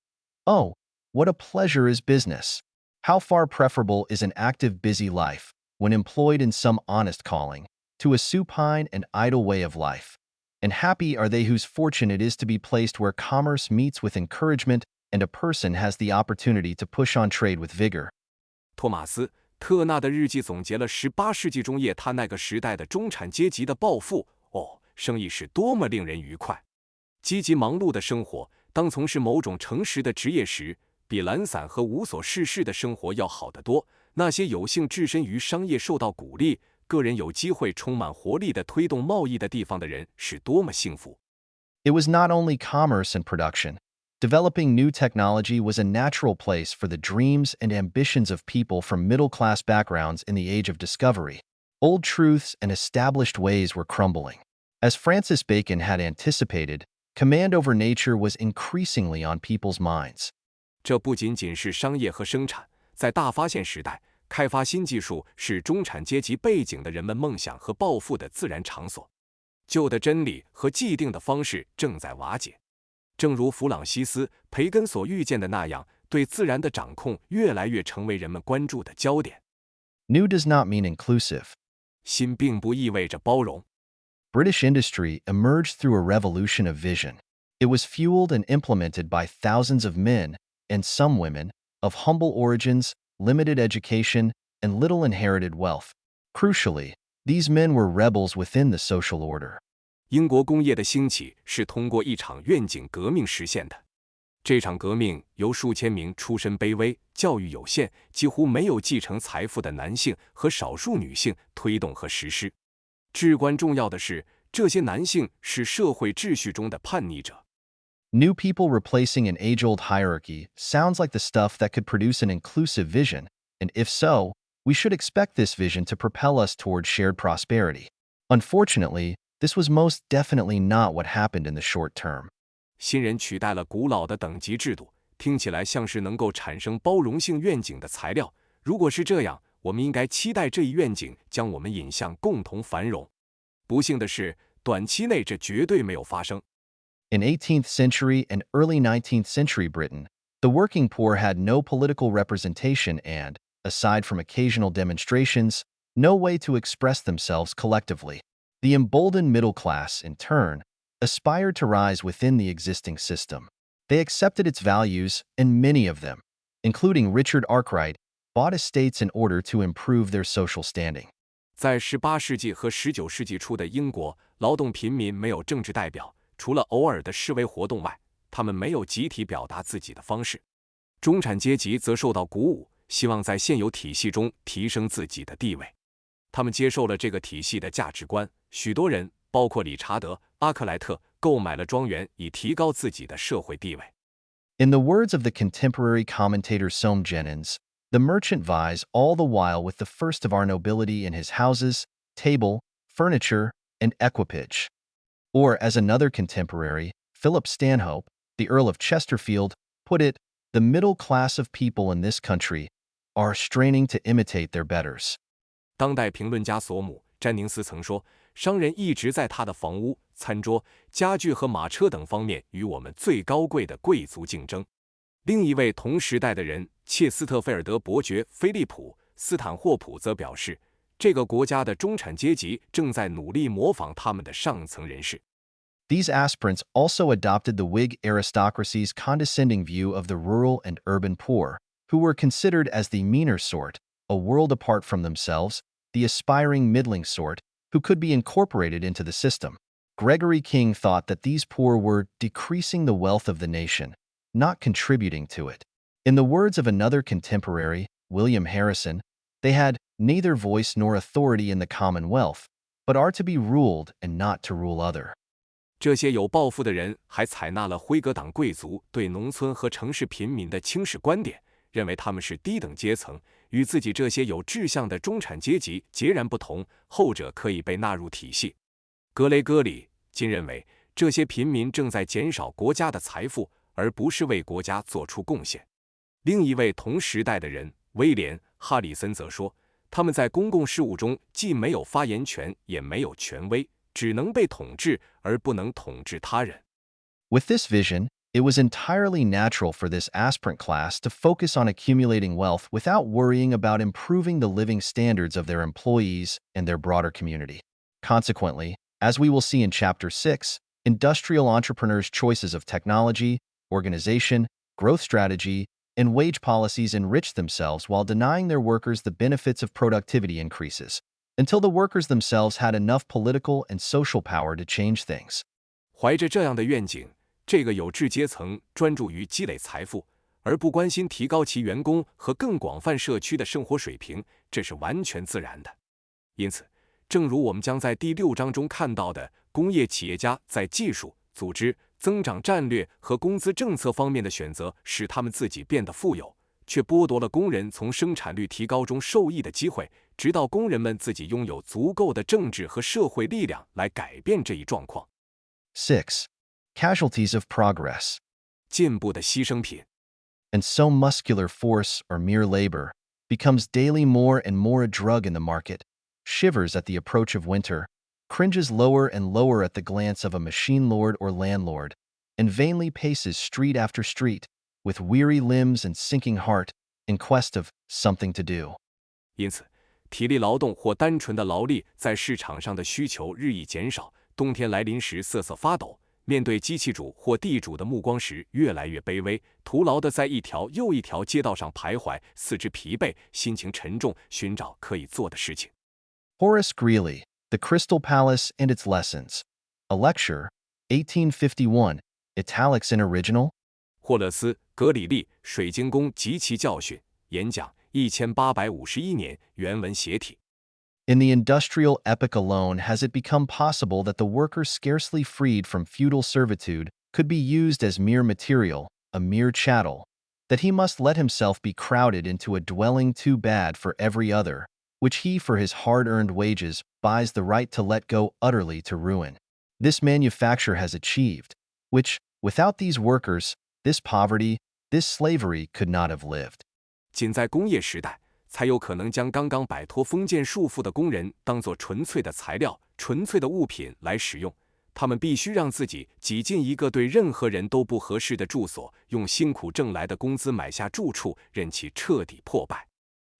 [SPEAKER 1] "Oh, what a pleasure is business! How far preferable is an active, busy life, when employed in some honest calling, to a supine and idle way of life. And happy are they whose fortune it is to be placed where commerce meets with encouragement and a person has the opportunity to push on trade with vigor."
[SPEAKER 2] 托马斯·特纳的日记总结了18世纪中叶他那个时代的中产阶级的抱负。生意是多么令人愉快！积极忙碌的生活，当从事某种诚实的职业时，比懒散和无所事事的生活要好得多。那些有幸置身于商业受到鼓励，个人有机会充满活力地推动贸易的地方的人是多么幸福。
[SPEAKER 1] It was not only commerce and production. Developing new technology was a natural place for the dreams and ambitions of people from middle-class backgrounds in the age of discovery. Old truths and established ways were crumbling. As Francis Bacon had anticipated, command over nature was increasingly on people's minds.
[SPEAKER 2] 这不仅仅是商业和生产，在大发现时代，开发新技术是中产阶级背景的人们梦想和抱负的自然场所。旧的真理和既定的方式正在瓦解。正如弗朗西斯·培根所预见的那样，对自然的掌控越来越成为人们关注的焦点。
[SPEAKER 1] New does not mean inclusive.
[SPEAKER 2] 新并不意味着包容。
[SPEAKER 1] British industry emerged through a revolution of vision. It was fueled and implemented by thousands of men, and some women, of humble origins, limited education, and little inherited wealth. Crucially, these men were rebels within the social order.
[SPEAKER 2] 英国工业的兴起是通过一场愿景革命实现的。这场革命由数千名出身卑微、教育有限、几乎没有继承财富的男性和少数女性推动和实施。至关重要的是，这些男性是社会秩序中的叛逆者。
[SPEAKER 1] New people replacing an age-old hierarchy sounds like the stuff that could produce an inclusive vision, and if so, we should expect this vision to propel us toward shared prosperity. Unfortunately, this was most definitely not what happened in the short term.
[SPEAKER 2] 新人取代了古老的等级制度，听起来像是能够产生包容性愿景的材料。如果是这样，我们应该期待这一愿景将我们引向共同繁荣。不幸的是，短期内这绝对没有发生。
[SPEAKER 1] In 18th century and early 19th century Britain, the working poor had no political representation and, aside from occasional demonstrations, no way to express themselves collectively. The emboldened middle class, in turn, aspired to rise within the existing system. They accepted its values, and many of them, including Richard Arkwright, bought estates in order to improve their social standing.
[SPEAKER 2] 在18世纪和19世纪初的英国，劳动平民没有政治代表，除了偶尔的示威活动外，他们没有集体表达自己的方式。中产阶级则受到鼓舞，希望在现有体系中提升自己的地位。他们接受了这个体系的价值观，许多人，包括理查德·阿克莱特，购买了庄园以提高自己的社会地位。
[SPEAKER 1] In the words of the contemporary commentator Soame Jennings, the merchant vies all the while with the first of our nobility in his houses, table, furniture, and equipage. Or, as another contemporary, Philip Stanhope, the Earl of Chesterfield, put it, the middle class of people in this country are straining to imitate their betters.
[SPEAKER 2] 当代评论家索姆·詹宁斯曾说，商人一直在他的房屋、餐桌、家具和马车等方面与我们最高贵的贵族竞争。另一位同时代的人，切斯特菲尔德伯爵菲利普·斯坦霍普则表示，这个国家的中产阶级正在努力模仿他们的上层人士。
[SPEAKER 1] These aspirants also adopted the Whig aristocracy's condescending view of the rural and urban poor, who were considered as the meaner sort, a world apart from themselves, the aspiring middling sort, who could be incorporated into the system. Gregory King thought that these poor were decreasing the wealth of the nation, not contributing to it. In the words of another contemporary, William Harrison, they had neither voice nor authority in the commonwealth, but are to be ruled and not to rule other.
[SPEAKER 2] 这些有抱负的人还采纳了辉格党贵族对农村和城市贫民的轻视观点，认为他们是低等阶层，与自己这些有志向的中产阶级截然不同，后者可以被纳入体系。格雷戈里今认为，这些贫民正在减少国家的财富，而不是为国家做出贡献。另一位同时代的人威廉·哈里森则说，他们在公共事务中既没有发言权，也没有权威，只能被统治，而不能统治他人。
[SPEAKER 1] With this vision, it was entirely natural for this aspirant class to focus on accumulating wealth without worrying about improving the living standards of their employees and their broader community. Consequently, as we will see in Chapter 6, industrial entrepreneurs' choices of technology, organization, growth strategy, and wage policies enrich themselves while denying their workers the benefits of productivity increases, until the workers themselves had enough political and social power to change things.
[SPEAKER 2] 怀着这样的愿景，这个有志阶层专注于积累财富，而不关心提高其员工和更广泛社区的生活水平，这是完全自然的。因此，正如我们将在第6章中看到的，工业企业家在技术、组织、增长战略和工资政策方面的选择，使他们自己变得富有，却剥夺了工人从生产率提高中受益的机会，直到工人们自己拥有足够的政治和社会力量来改变这一状况。
[SPEAKER 1] 6. Casualties of progress.
[SPEAKER 2] 进步的牺牲品。
[SPEAKER 1] And so muscular force or mere labor becomes daily more and more a drug in the market, shivers at the approach of winter, cringes lower and lower at the glance of a machine lord or landlord, and vainly paces street after street, with weary limbs and sinking heart, in quest of something to do.
[SPEAKER 2] 因此，体力劳动或单纯的劳力在市场上的需求日益减少，冬天来临时瑟瑟发抖，面对机器主或地主的目光时越来越卑微，徒劳地在一条又一条街道上徘徊，四肢疲惫，心情沉重，寻找可以做的事情。
[SPEAKER 1] Horace Greeley, The Crystal Palace and Its Lessons. A Lecture, 1851, italics in original.
[SPEAKER 2] 霍勒斯·格里利《水晶宫及其教训》演讲1851年原文斜体。
[SPEAKER 1] In the industrial epoch alone has it become possible that the worker scarcely freed from feudal servitude could be used as mere material, a mere chattel, that he must let himself be crowded into a dwelling too bad for every other, which he for his hard-earned wages buys the right to let go utterly to ruin. This manufacture has achieved, which, without these workers, this poverty, this slavery could not have lived.
[SPEAKER 2] 仅在工业时代，才有可能将刚刚摆脱封建束缚的工人当作纯粹的材料、纯粹的物品来使用。他们必须让自己挤进一个对任何人都不合适的住所，用辛苦挣来的工资买下住处，任其彻底破败。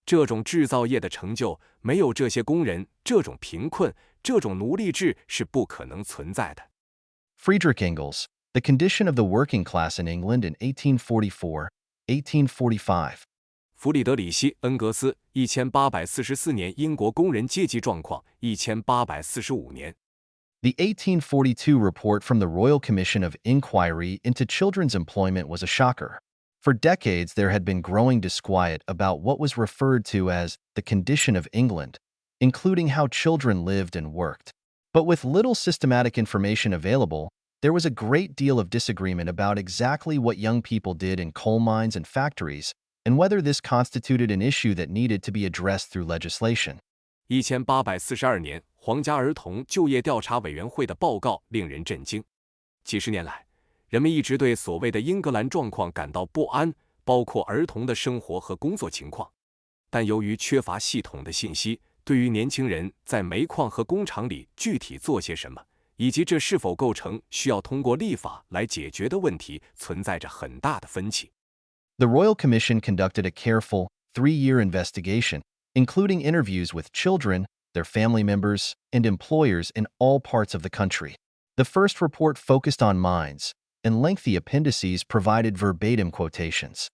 [SPEAKER 2] 这种制造业的成就，没有这些工人，这种贫困，这种奴隶制是不可能存在的。
[SPEAKER 1] Friedrich Engels, The Condition of the Working Class in England in 1844, 1845.
[SPEAKER 2] 弗里德里希·恩格斯1844年英国工人阶级状况1845年。
[SPEAKER 1] The 1842 report from the Royal Commission of Inquiry into Children's Employment was a shocker. For decades, there had been growing disquiet about what was referred to as the condition of England, including how children lived and worked. But with little systematic information available, There was a great deal of disagreement about exactly what young people did in coal mines and factories, and whether this constituted an issue that needed to be addressed through legislation.
[SPEAKER 2] 1842年，皇家儿童就业调查委员会的报告令人震惊。几十年来，人们一直对所谓的英格兰状况感到不安，包括儿童的生活和工作情况。但由于缺乏系统的信息，对于年轻人在煤矿和工厂里具体做些什么，以及这是否构成需要通过立法来解决的问题，存在着很大的分歧。
[SPEAKER 1] The Royal Commission conducted a careful, 3-year investigation, including interviews with children, their family members, and employers in all parts of the country. The first report focused on mines, and lengthy appendices provided verbatim quotations.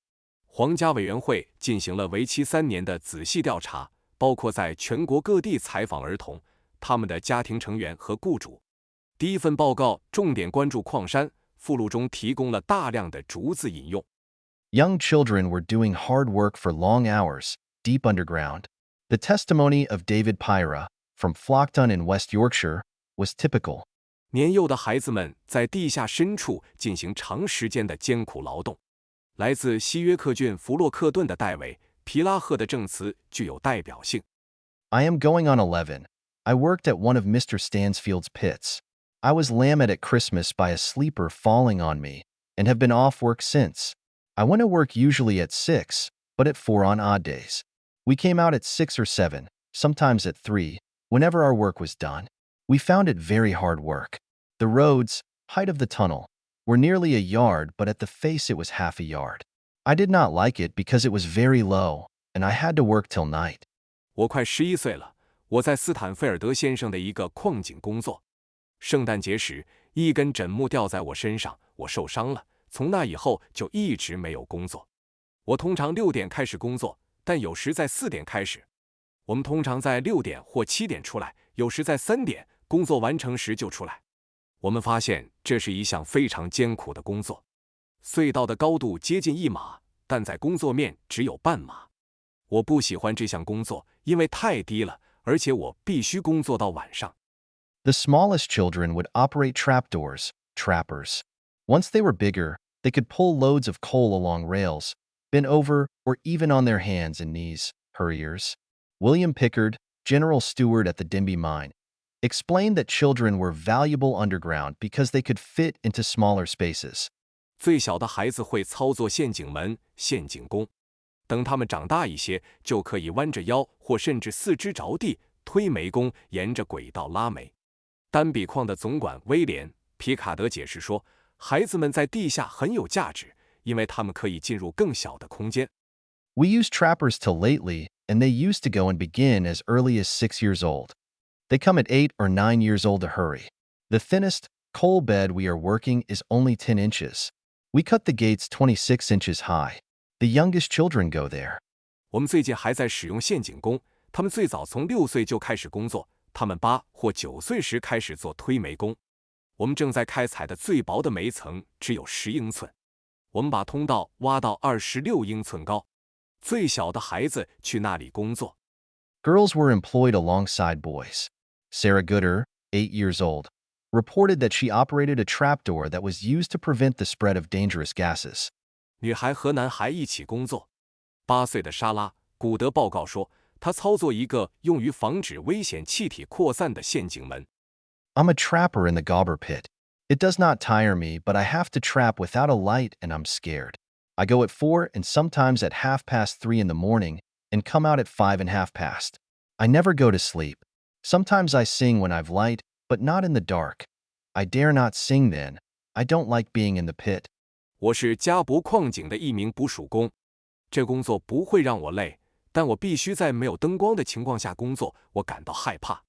[SPEAKER 2] 皇家委员会进行了为期3年的仔细调查，包括在全国各地采访儿童、他们的家庭成员和雇主。第一份报告重点关注矿山，附录中提供了大量的逐字引用。
[SPEAKER 1] Young children were doing hard work for long hours, deep underground. The testimony of David Pyra, from Flockton in West Yorkshire, was typical.
[SPEAKER 2] 年幼的孩子们在地下深处进行长时间的艰苦劳动。来自西约克郡弗洛克顿的戴维·皮拉赫的证词具有代表性。
[SPEAKER 1] I am going on 11. I worked at one of Mr. Stansfield's pits. I was lambed at Christmas by a sleeper falling on me, and have been off work since. I went to work usually at 6, but at 4 on odd days. We came out at 6 or 7, sometimes at 3, whenever our work was done. We found it very hard work. The roads, height of the tunnel, were nearly a yard, but at the face it was half a yard. I did not like it because it was very low, and I had to work till night.
[SPEAKER 2] 我快11岁了，我在斯坦菲尔德先生的一个矿井工作。圣诞节时，一根枕木掉在我身上，我受伤了。从那以后就一直没有工作。我通常6点开始工作，但有时在4点开始。我们通常在6点或7点出来，有时在3点，工作完成时就出来。我们发现这是一项非常艰苦的工作。隧道的高度接近1码，但在工作面只有半码。我不喜欢这项工作，因为太低了，而且我必须工作到晚上。
[SPEAKER 1] The smallest children would operate trapdoors, trappers. Once they were bigger, they could pull loads of coal along rails, bent over, or even on their hands and knees, hurriers. William Pickard, general steward at the Denby mine, explained that children were valuable underground because they could fit into smaller spaces.
[SPEAKER 2] 最小的孩子会操作陷阱门、陷阱工。等他们长大一些，就可以弯着腰或甚至四肢着地推煤工，沿着轨道拉煤。丹比矿的总管威廉·皮卡德解释说，孩子们在地下很有价值，因为他们可以进入更小的空间。
[SPEAKER 1] We used trappers till lately, and they used to go and begin as early as 6 years old. They come at 8 or 9 years old to hurry. The thinnest coal bed we are working is only 10 inches. We cut the gates 26 inches high. The youngest children go there.
[SPEAKER 2] 我们最近还在使用陷阱工，他们最早从6岁就开始工作，他们8或9岁时开始做推煤工。我们正在开采的最薄的煤层只有10英寸，我们把通道挖到26英寸高。最小的孩子去那里工作。
[SPEAKER 1] Girls were employed alongside boys. Sarah Gooder, 8 years old, reported that she operated a trapdoor that was used to prevent the spread of dangerous gases.
[SPEAKER 2] 女孩和男孩一起工作。8岁的莎拉·古德报告说，她操作一个用于防止危险气体扩散的陷阱门。
[SPEAKER 1] I'm a trapper in the Gobber pit. It does not tire me, but I have to trap without a light and I'm scared. I go at 4 and sometimes at 3:30 in the morning and come out at 5:30. I never go to sleep. Sometimes I sing when I've light, but not in the dark. I dare not sing then. I don't like being in the pit.
[SPEAKER 2] 我是加博矿井的一名捕鼠工，这工作不会让我累，但我必须在没有灯光的情况下工作，我感到害怕。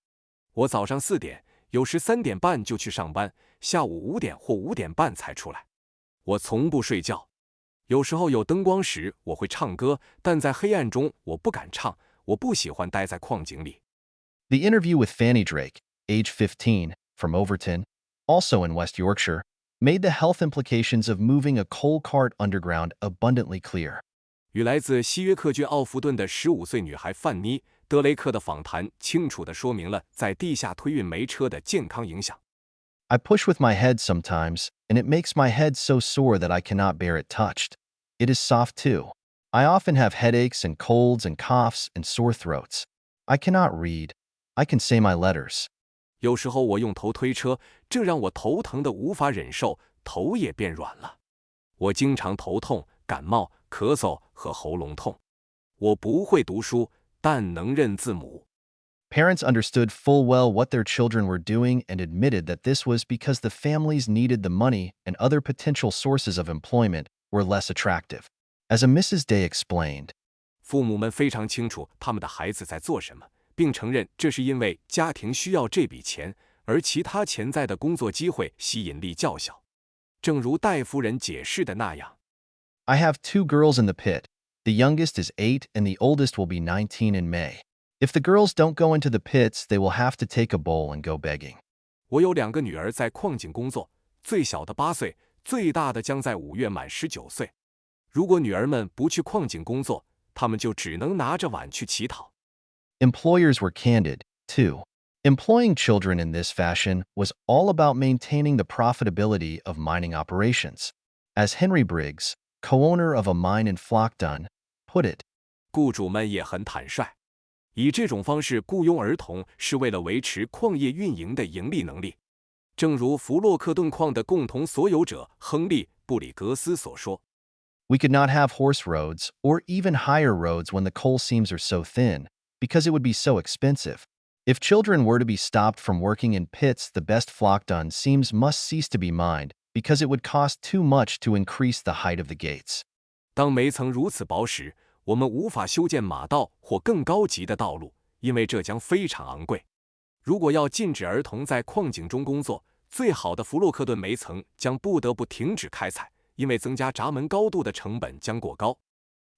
[SPEAKER 2] 我早上4点，有时3点半就去上班，下午5点或5点半才出来。我从不睡觉。有时候有灯光时，我会唱歌，但在黑暗中我不敢唱，我不喜欢待在矿井里。
[SPEAKER 1] The interview with Fanny Drake, age 15, from Overton, also in West Yorkshire, made the health implications of moving a coal cart underground abundantly clear.
[SPEAKER 2] 与来自西约克郡奥弗顿的15岁女孩范妮·德雷克的访谈清楚地说明了在地下推运煤车的健康影响。
[SPEAKER 1] I push with my head sometimes, and it makes my head so sore that I cannot bear it touched. It is soft too. I often have headaches and colds and coughs and sore throats. I cannot read. I can say my letters.
[SPEAKER 2] 有时候我用头推车，这让我头疼得无法忍受，头也变软了。我经常头痛、感冒、咳嗽和喉咙痛。我不会读书，但能认字母。
[SPEAKER 1] Parents understood full well what their children were doing and admitted that this was because the families needed the money and other potential sources of employment were less attractive. As a Mrs. Day explained,
[SPEAKER 2] 父母们非常清楚他们的孩子在做什么，并承认这是因为家庭需要这笔钱，而其他潜在的工作机会吸引力较小。正如戴夫人解释的那样
[SPEAKER 1] I have 2 girls in the pit. The youngest is 8 and the oldest will be 19 in May. If the girls don't go into the pits, they will have to take a bowl and go begging.
[SPEAKER 2] 我有2个女儿在矿井工作，最小的8岁，最大的将在5月满19岁。如果女儿们不去矿井工作，她们就只能拿着碗去乞讨。
[SPEAKER 1] Employers were candid, too. Employing children in this fashion was all about maintaining the profitability of mining operations. As Henry Briggs, co-owner of a mine in Flockdon, put it,
[SPEAKER 2] 雇主们也很坦率，以这种方式雇佣儿童是为了维持矿业运营的盈利能力。正如弗洛克顿矿的共同所有者亨利·布里格斯所说
[SPEAKER 1] We could not have horse roads or even higher roads when the coal seams are so thin, because it would be so expensive. If children were to be stopped from working in pits, the best Flockdon seams must cease to be mined, because it would cost too much to increase the height of the gates.
[SPEAKER 2] 当煤层如此薄时，我们无法修建马道或更高级的道路，因为这将非常昂贵。如果要禁止儿童在矿井中工作，最好的弗洛克顿煤层将不得不停止开采，因为增加闸门高度的成本将过高。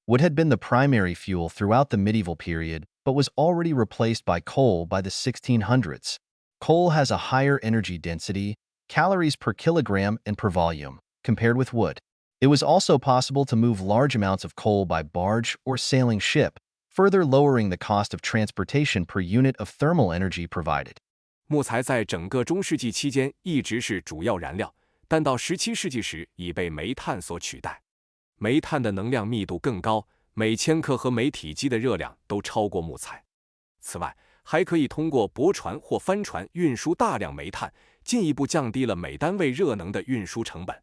[SPEAKER 1] Wood had been the primary fuel throughout the medieval period, but was already replaced by coal by the 1600s. Coal has a higher energy density, calories per kilogram and per volume, compared with wood. It was also possible to move large amounts of coal by barge or sailing ship, further lowering the cost of transportation per unit of thermal energy provided.
[SPEAKER 2] 木材在整个中世纪期间一直是主要燃料，但到17世纪时已被煤炭所取代。煤炭的能量密度更高，每千克和每体积的热量都超过木材。此外，还可以通过驳船或帆船运输大量煤炭，进一步降低了每单位热能的运输成本。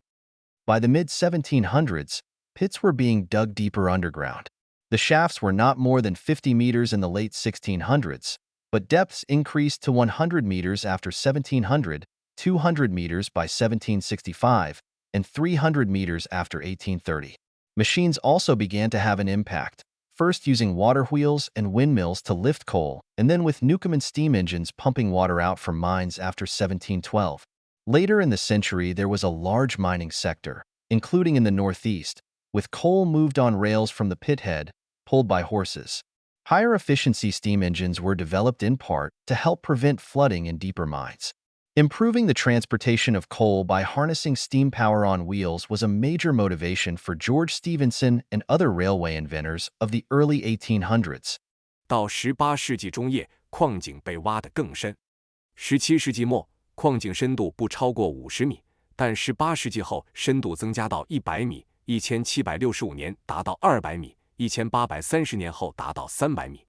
[SPEAKER 1] By the mid-1700s, pits were being dug deeper underground. The shafts were not more than 50 meters in the late 1600s, but depths increased to 100 meters after 1700, 200 meters by 1765, and 300 meters after 1830. Machines also began to have an impact, first using water wheels and windmills to lift coal, and then with Newcomen steam engines pumping water out from mines after 1712. Later in the century, there was a large mining sector, including in the northeast, with coal moved on rails from the pit head, pulled by horses. Higher efficiency steam engines were developed in part to help prevent flooding in deeper mines. Improving the transportation of coal by harnessing steam power on wheels was a major motivation for George Stephenson and other railway inventors of the early 1800s.
[SPEAKER 2] 到18世纪中叶，矿井被挖得更深。17世纪末，矿井深度不超过50米，但18世纪后深度增加到100米，1765年达到200米，1830年后达到300米。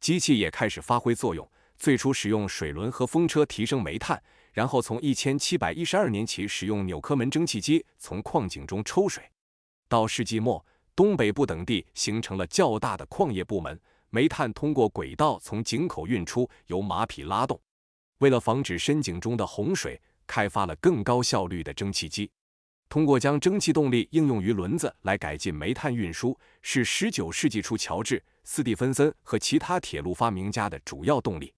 [SPEAKER 2] 机器也开始发挥作用，最初使用水轮和风车提升煤炭，然后从1712年起使用纽科门蒸汽机从矿井中抽水。到世纪末，东北部等地形成了较大的矿业部门，煤炭通过轨道从井口运出，由马匹拉动。为了防止深井中的洪水，开发了更高效率的蒸汽机。通过将蒸汽动力应用于轮子来改进煤炭运输，是19世纪初乔治·斯蒂芬森和其他铁路发明家的主要动力。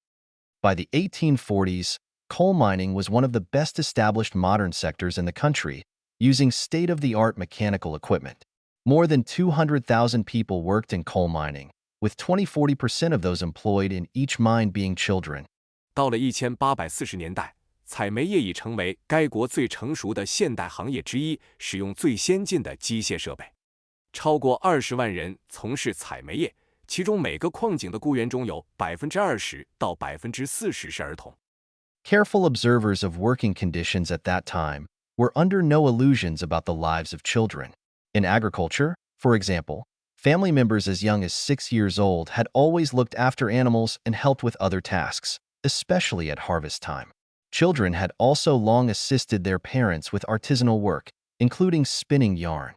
[SPEAKER 1] By the 1840s, coal mining was one of the best established modern sectors in the country, using state-of-the-art mechanical equipment. More than 200,000 people worked in coal mining, with 20–40% of those employed in each mine being children.
[SPEAKER 2] 到了1840年代，采煤业已成为该国最成熟的现代行业之一，使用最先进的机械设备。超过20万人从事采煤业，其中每个矿井的雇员中有20%到40%是儿童。
[SPEAKER 1] Careful observers of working conditions at that time were under no illusions about the lives of children. In agriculture, for example, family members as young as 6 years old had always looked after animals and helped with other tasks, especially at harvest time. Children had also long assisted their parents with artisanal work, including spinning yarn.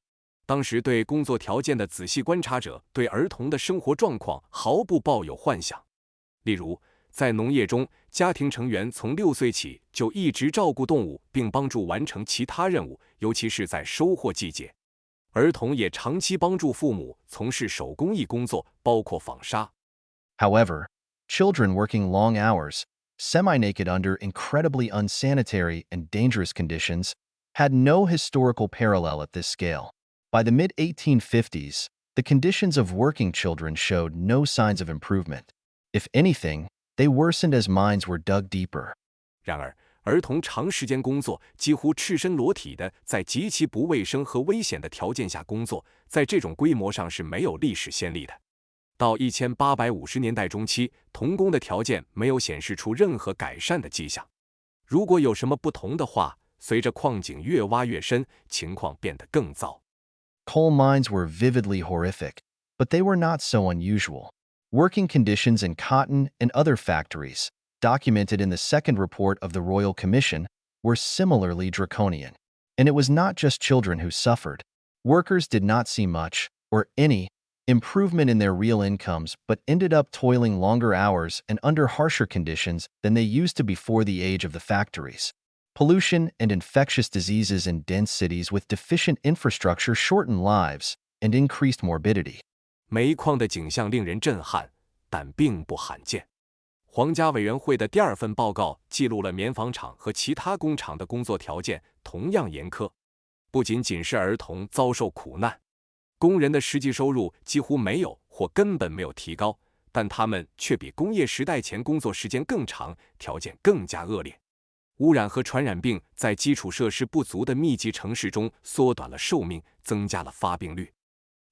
[SPEAKER 2] 当时对工作条件的仔细观察者对儿童的生活状况毫不抱有幻想。例如，在农业中，家庭成员从6岁起就一直照顾动物，并帮助完成其他任务，尤其是在收获季节。儿童也长期帮助父母从事手工艺工作，包括纺纱。
[SPEAKER 1] However, children working long hours, semi-naked under incredibly unsanitary and dangerous conditions, had no historical parallel at this scale. By the mid-1850s, the conditions of working children showed no signs of improvement. If anything, they worsened as mines were dug deeper.
[SPEAKER 2] 然而，儿童长时间工作，几乎赤身裸体的在极其不卫生和危险的条件下工作，在这种规模上是没有历史先例的。到1850年代中期，童工的条件没有显示出任何改善的迹象。如果有什么不同的话，随着矿井越挖越深，情况变得更糟。
[SPEAKER 1] Coal mines were vividly horrific, but they were not so unusual. Working conditions in cotton and other factories, documented in the second report of the Royal Commission, were similarly draconian. And it was not just children who suffered. Workers did not see much, or any, improvement in their real incomes but ended up toiling longer hours and under harsher conditions than they used to before the age of the factories. Pollution and infectious diseases in dense cities with deficient infrastructure shortened lives and increased morbidity.
[SPEAKER 2] 煤矿的景象令人震撼，但并不罕见。皇家委员会的第2份报告记录了棉纺厂和其他工厂的工作条件同样严苛，不仅是儿童遭受苦难，工人的实际收入几乎没有或根本没有提高，但他们却比工业时代前工作时间更长，条件更加恶劣。污染和传染病在基础设施不足的密集城市中缩短了寿命，增加了发病率。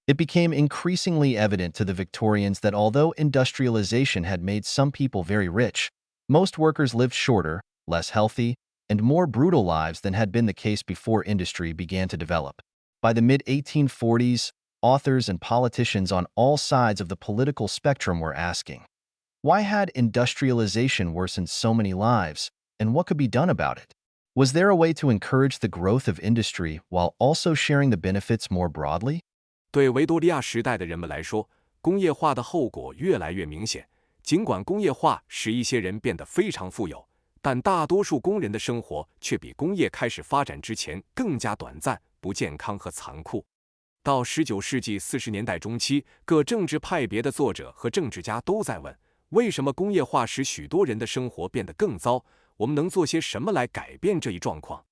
[SPEAKER 1] It became increasingly evident to the Victorians that although industrialization had made some people very rich, most workers lived shorter, less healthy, and more brutal lives than had been the case before industry began to develop. By the mid-1840s, authors and politicians on all sides of the political spectrum were asking, why had industrialization worsened so many lives, and what could be done about it? Was there a way to encourage the growth of industry while also sharing the benefits more broadly?
[SPEAKER 2] 对维多利亚时代的人们来说，工业化的后果越来越明显。尽管工业化使一些人变得非常富有，但大多数工人的生活却比工业开始发展之前更加短暂、不健康和残酷。到19世纪40年代中期，各政治派别的作者和政治家都在问：为什么工业化使许多人的生活变得更糟？我们能做些什么来改变这一状况？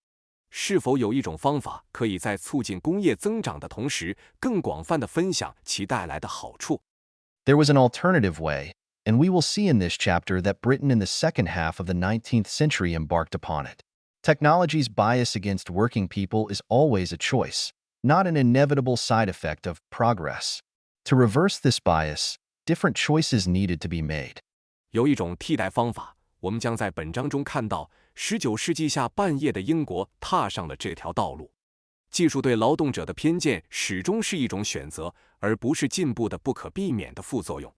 [SPEAKER 2] 是否有一种方法可以在促进工业增长的同时，更广泛地分享其带来的好处？
[SPEAKER 1] There was an alternative way, and we will see in this chapter that Britain in the second half of the 19th century embarked upon it. Technology's bias against working people is always a choice, not an inevitable side effect of progress. To reverse this bias, different choices needed to be made.
[SPEAKER 2] 有一种替代方法，我们将在本章中看到19世纪下半叶的英国踏上了这条道路。技术对劳动者的偏见始终是一种选择，而不是进步的不可避免的副作用。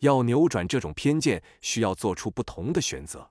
[SPEAKER 2] 要扭转这种偏见，需要做出不同的选择。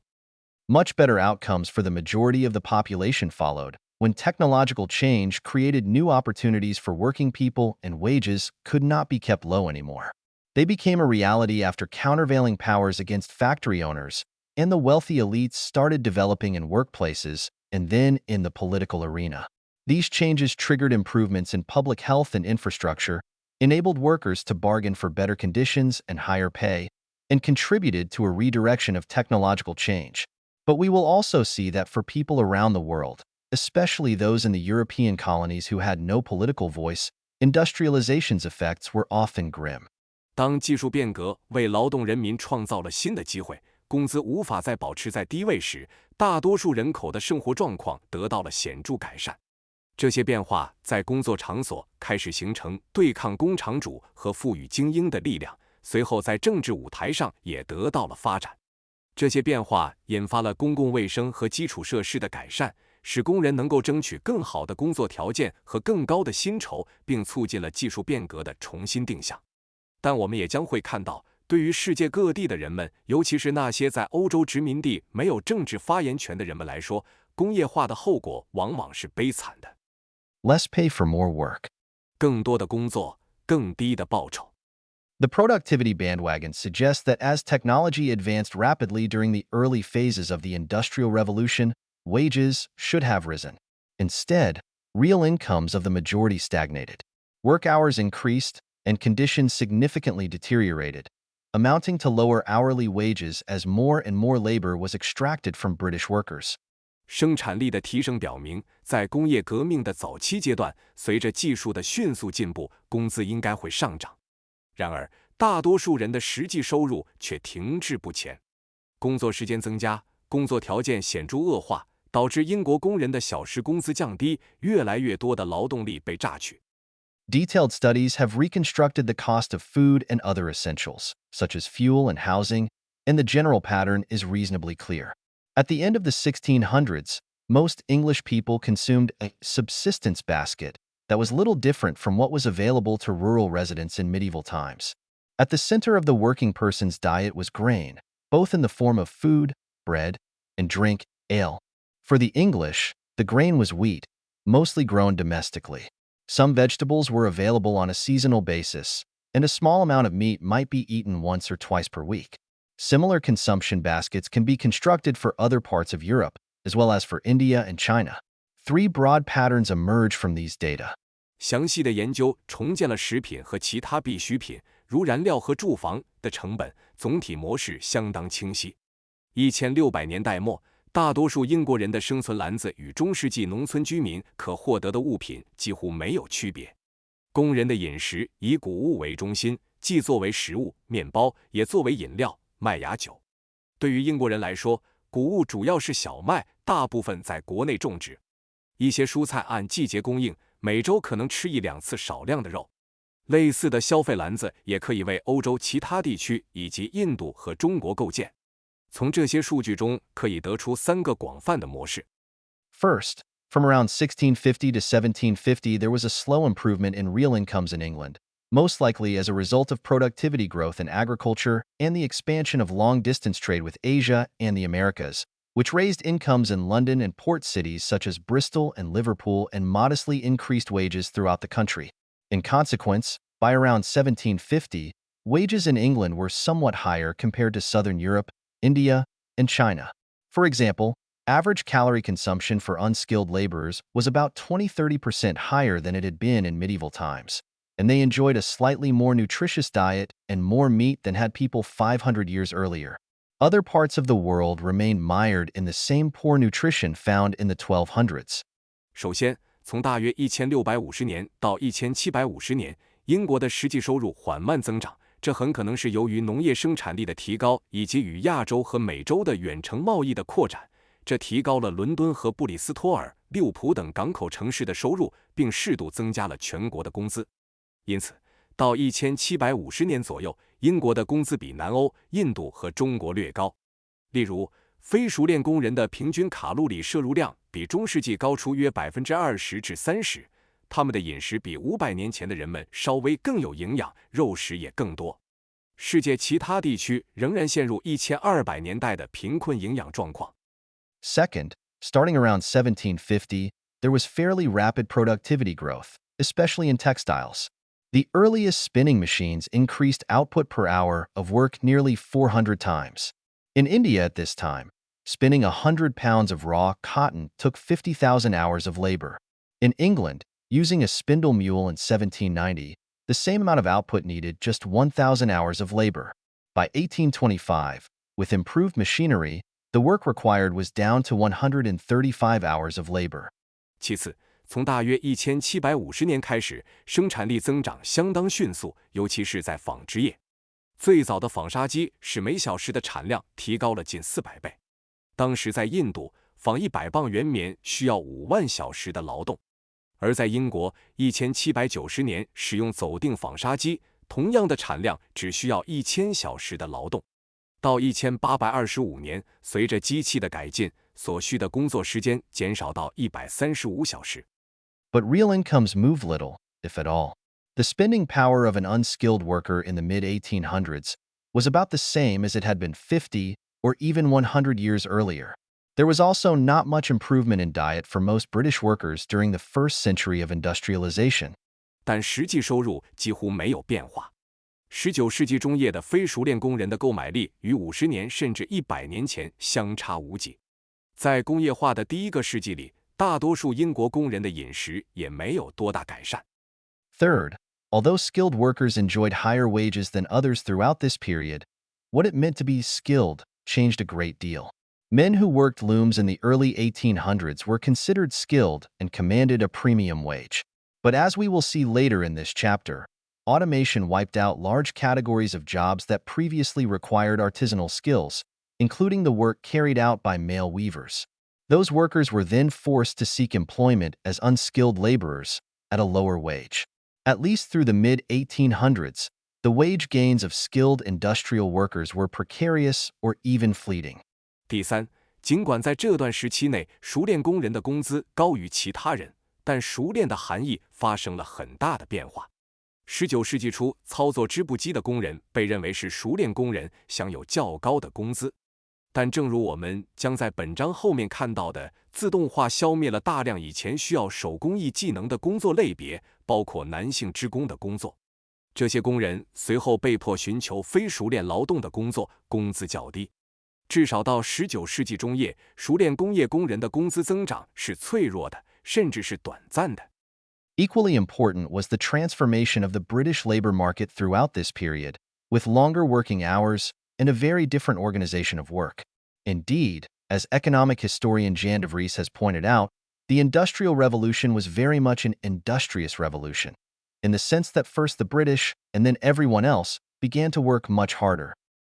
[SPEAKER 1] Much better outcomes for the majority of the population followed, when technological change created new opportunities for working people and wages could not be kept low anymore. They became a reality after countervailing powers against factory owners and the wealthy elites started developing in workplaces and then in the political arena. These changes triggered improvements in public health and infrastructure, enabled workers to bargain for better conditions and higher pay, and contributed to a redirection of technological change. But we will also see that for people around the world, especially those in the European colonies who had no political voice, industrialization's effects were often grim.
[SPEAKER 2] 当技术变革为劳动人民创造了新的机会，工资无法再保持在低位时，大多数人口的生活状况得到了显著改善。这些变化在工作场所开始形成对抗工厂主和赋予精英的力量，随后在政治舞台上也得到了发展。这些变化引发了公共卫生和基础设施的改善，使工人能够争取更好的工作条件和更高的薪酬，并促进了技术变革的重新定向。但我们也将会看到，对于世界各地的人们，尤其是那些在欧洲殖民地没有政治发言权的人们来说，工业化的后果往往是悲惨的。
[SPEAKER 1] Less pay for more work.
[SPEAKER 2] 更多的工作，更低的报酬。
[SPEAKER 1] The productivity bandwagon suggests that as technology advanced rapidly during the early phases of the Industrial Revolution, wages should have risen. Instead, real incomes of the majority stagnated. Work hours increased, and conditions significantly deteriorated, amounting to lower hourly wages as more and more labor was extracted from British workers.
[SPEAKER 2] 生产力的提升表明，在工业革命的早期阶段，随着技术的迅速进步，工资应该会上涨。然而，大多数人的实际收入却停滞不前。工作时间增加，工作条件显著恶化，导致英国工人的小时工资降低，越来越多的劳动力被榨取。
[SPEAKER 1] Detailed studies have reconstructed the cost of food and other essentials, such as fuel and housing, and the general pattern is reasonably clear. At the end of the 1600s, most English people consumed a subsistence basket that was little different from what was available to rural residents in medieval times. At the center of the working person's diet was grain, both in the form of food, bread, and drink, ale. For the English, the grain was wheat, mostly grown domestically. Some vegetables were available on a seasonal basis, and a small amount of meat might be eaten once or twice per week. Similar consumption baskets can be constructed for other parts of Europe, as well as for India and China. Three broad patterns emerge from these data.
[SPEAKER 2] 详细的研究重建了食品和其他必需品，如燃料和住房的成本，总体模式相当清晰。1600年代末，大多数英国人的生存篮子与中世纪农村居民可获得的物品几乎没有区别。工人的饮食以谷物为中心，既作为食物、面包，也作为饮料、麦芽酒。对于英国人来说，谷物主要是小麦，大部分在国内种植。一些蔬菜按季节供应，每周可能吃1-2次少量的肉。类似的消费篮子也可以为欧洲其他地区以及印度和中国构建。从这些数据中可以得出3个广泛的模式。
[SPEAKER 1] First, from around 1650 to 1750, there was a slow improvement in real incomes in England, most likely as a result of productivity growth in agriculture and the expansion of long-distance trade with Asia and the Americas, which raised incomes in London and port cities such as Bristol and Liverpool and modestly increased wages throughout the country. In consequence, by around 1750, wages in England were somewhat higher compared to Southern Europe, India, and China. For example, average calorie consumption for unskilled laborers was about 20–30% higher than it had been in medieval times, and they enjoyed a slightly more nutritious diet and more meat than had people 500 years earlier. Other parts of the world remained mired in the same poor nutrition found in the 1200s.
[SPEAKER 2] 首先，从大约1650年到1750年，英国的实际收入缓慢增长，这很可能是由于农业生产力的提高以及与亚洲和美洲的远程贸易的扩展。这提高了伦敦和布里斯托尔、利物浦等港口城市的收入，并适度增加了全国的工资。因此，到1750年左右，英国的工资比南欧、印度和中国略高。例如，非熟练工人的平均卡路里摄入量比中世纪高出约20%至30%，他们的饮食比500年前的人们稍微更有营养，肉食也更多。世界其他地区仍然陷入1200年代的贫困营养状况。
[SPEAKER 1] Second, starting around 1750, there was fairly rapid productivity growth, especially in textiles. The earliest spinning machines increased output per hour of work nearly 400 times. In India at this time, spinning 100 pounds of raw cotton took 50,000 hours of labor. In England, using a spindle mule in 1790, the same amount of output needed just 1,000 hours of labor. By 1825, with improved machinery, the work required was down to 135 hours of labor.
[SPEAKER 2] 其次，从大约1750年开始，生产力增长相当迅速，尤其是在纺织业。最早的纺纱机使每小时的产量提高了近400倍。当时在印度，纺100磅原棉需要5万小时的劳动，而在英国，1790年使用走锭纺纱机，同样的产量只需要1000小时的劳动。到1825年，随着机器的改进，所需的工作时间减少到135小时。
[SPEAKER 1] But real incomes move little, if at all. The spending power of an unskilled worker in the mid-1800s was about the same as it had been 50 or even 100 years earlier. There was also not much improvement in diet for most British workers during the first century of industrialization.
[SPEAKER 2] 但实际收入几乎没有变化。19世纪中叶的非熟练工人的购买力与50年甚至100年前相差无几。在工业化的第一个世纪里，大多数英国工人的饮食也没有多大改善。
[SPEAKER 1] Third, although skilled workers enjoyed higher wages than others throughout this period, what it meant to be skilled changed a great deal. Men who worked looms in the early 1800s were considered skilled and commanded a premium wage. But as we will see later in this chapter, automation wiped out large categories of jobs that previously required artisanal skills, including the work carried out by male weavers. Those workers were then forced to seek employment as unskilled laborers at a lower wage. At least through the mid-1800s, the wage gains of skilled industrial workers were precarious or even fleeting.
[SPEAKER 2] 第三，尽管在这段时期内，熟练工人的工资高于其他人，但熟练的含义发生了很大的变化。19世纪初，操作织布机的工人被认为是熟练工人，享有较高的工资。但正如我们将在本章后面看到的，自动化消灭了大量以前需要手工艺技能的工作类别，包括男性织工的工作。这些工人随后被迫寻求非熟练劳动的工作，工资较低。至少到19世纪中叶，熟练工业工人的工资增长是脆弱的，甚至是短暂的。
[SPEAKER 1] Equally important was the transformation of the British labor market throughout this period, with longer working hours and a very different organization of work. Indeed, as economic historian Jan de Vries has pointed out, the Industrial Revolution was very much an industrious revolution, in the sense that first the British and then everyone else began to work much harder.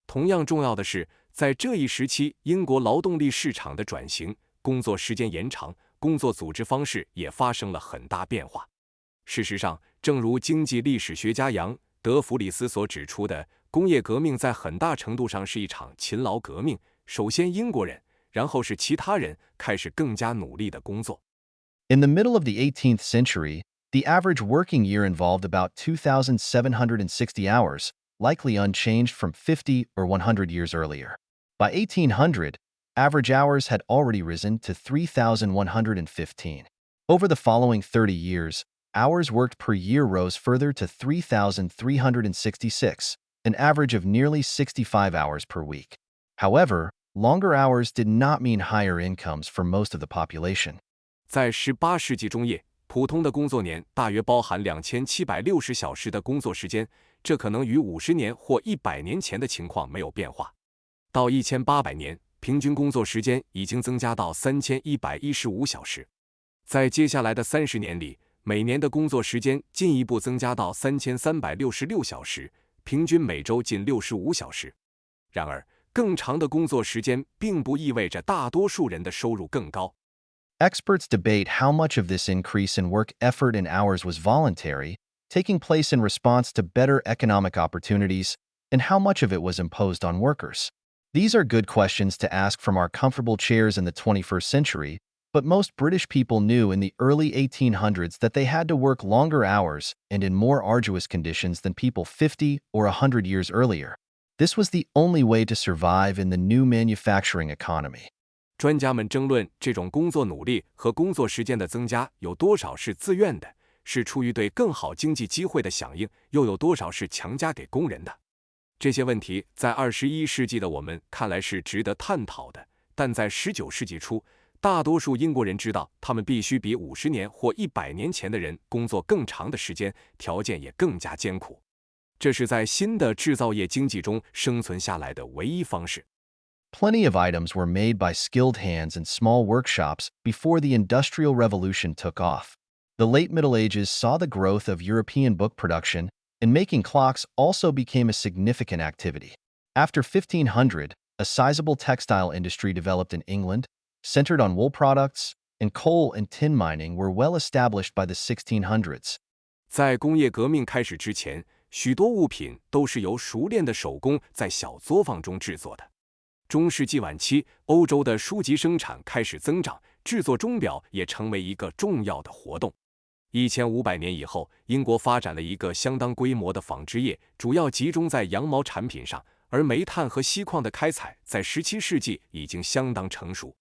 [SPEAKER 2] 同样重要的是，在这一时期，英国劳动力市场的转型，工作时间延长，工作组织方式也发生了很大变化。事实上，正如经济历史学家杨·德弗里斯所指出的，工业革命在很大程度上是一场勤劳革命。首先英国人，然后是其他人开始更加努力的工作。
[SPEAKER 1] In the middle of the 18th century, the average working year involved about 2,760 hours, likely unchanged from 50 or 100 years earlier. By 1800, average hours had already risen to 3,115. Over the following 30 years, hours worked per year rose further to 3,366, an average of nearly 65 hours per week. However, longer hours did not mean higher incomes for most of the population.
[SPEAKER 2] 在18世纪中叶，普通的工作年大约包含2760小时的工作时间，这可能与50年或100年前的情况没有变化。到1800年，平均工作时间已经增加到3115小时。在接下来的30年里，每年的工作时间进一步增加到3366小时，平均每周近65小时。然而，更长的工作时间并不意味着大多数人的收入更高。
[SPEAKER 1] Experts debate how much of this increase in work effort and hours was voluntary, taking place in response to better economic opportunities, and how much of it was imposed on workers. These are good questions to ask from our comfortable chairs in the 21st century, but most British people knew in the early 1800s that they had to work longer hours and in more arduous conditions than people 50 or 100 years earlier. This was the only way to survive in the new manufacturing economy.
[SPEAKER 2] 专家们争论这种工作努力和工作时间的增加有多少是自愿的，是出于对更好经济机会的响应，又有多少是强加给工人的。这些问题在21世纪的我们看来是值得探讨的，但在19世纪初，大多数英国人知道他们必须比50年或100年前的人工作更长的时间，条件也更加艰苦。这是在新的制造业经济中生存下来的唯一方式。
[SPEAKER 1] Plenty of items were made by skilled hands in small workshops before the Industrial Revolution took off. The late Middle Ages saw the growth of European book production, and making clocks also became a significant activity. After 1500, a sizable textile industry developed in England, centered on wool products, and coal and tin mining were well established by the 1600s.
[SPEAKER 2] 在工业革命开始之前，许多物品都是由熟练的手工在小作坊中制作的。中世纪晚期，欧洲的书籍生产开始增长，制作钟表也成为一个重要的活动。1500年以后，英国发展了一个相当规模的纺织业，主要集中在羊毛产品上，而煤炭和锡矿的开采在17世纪已经相当成熟。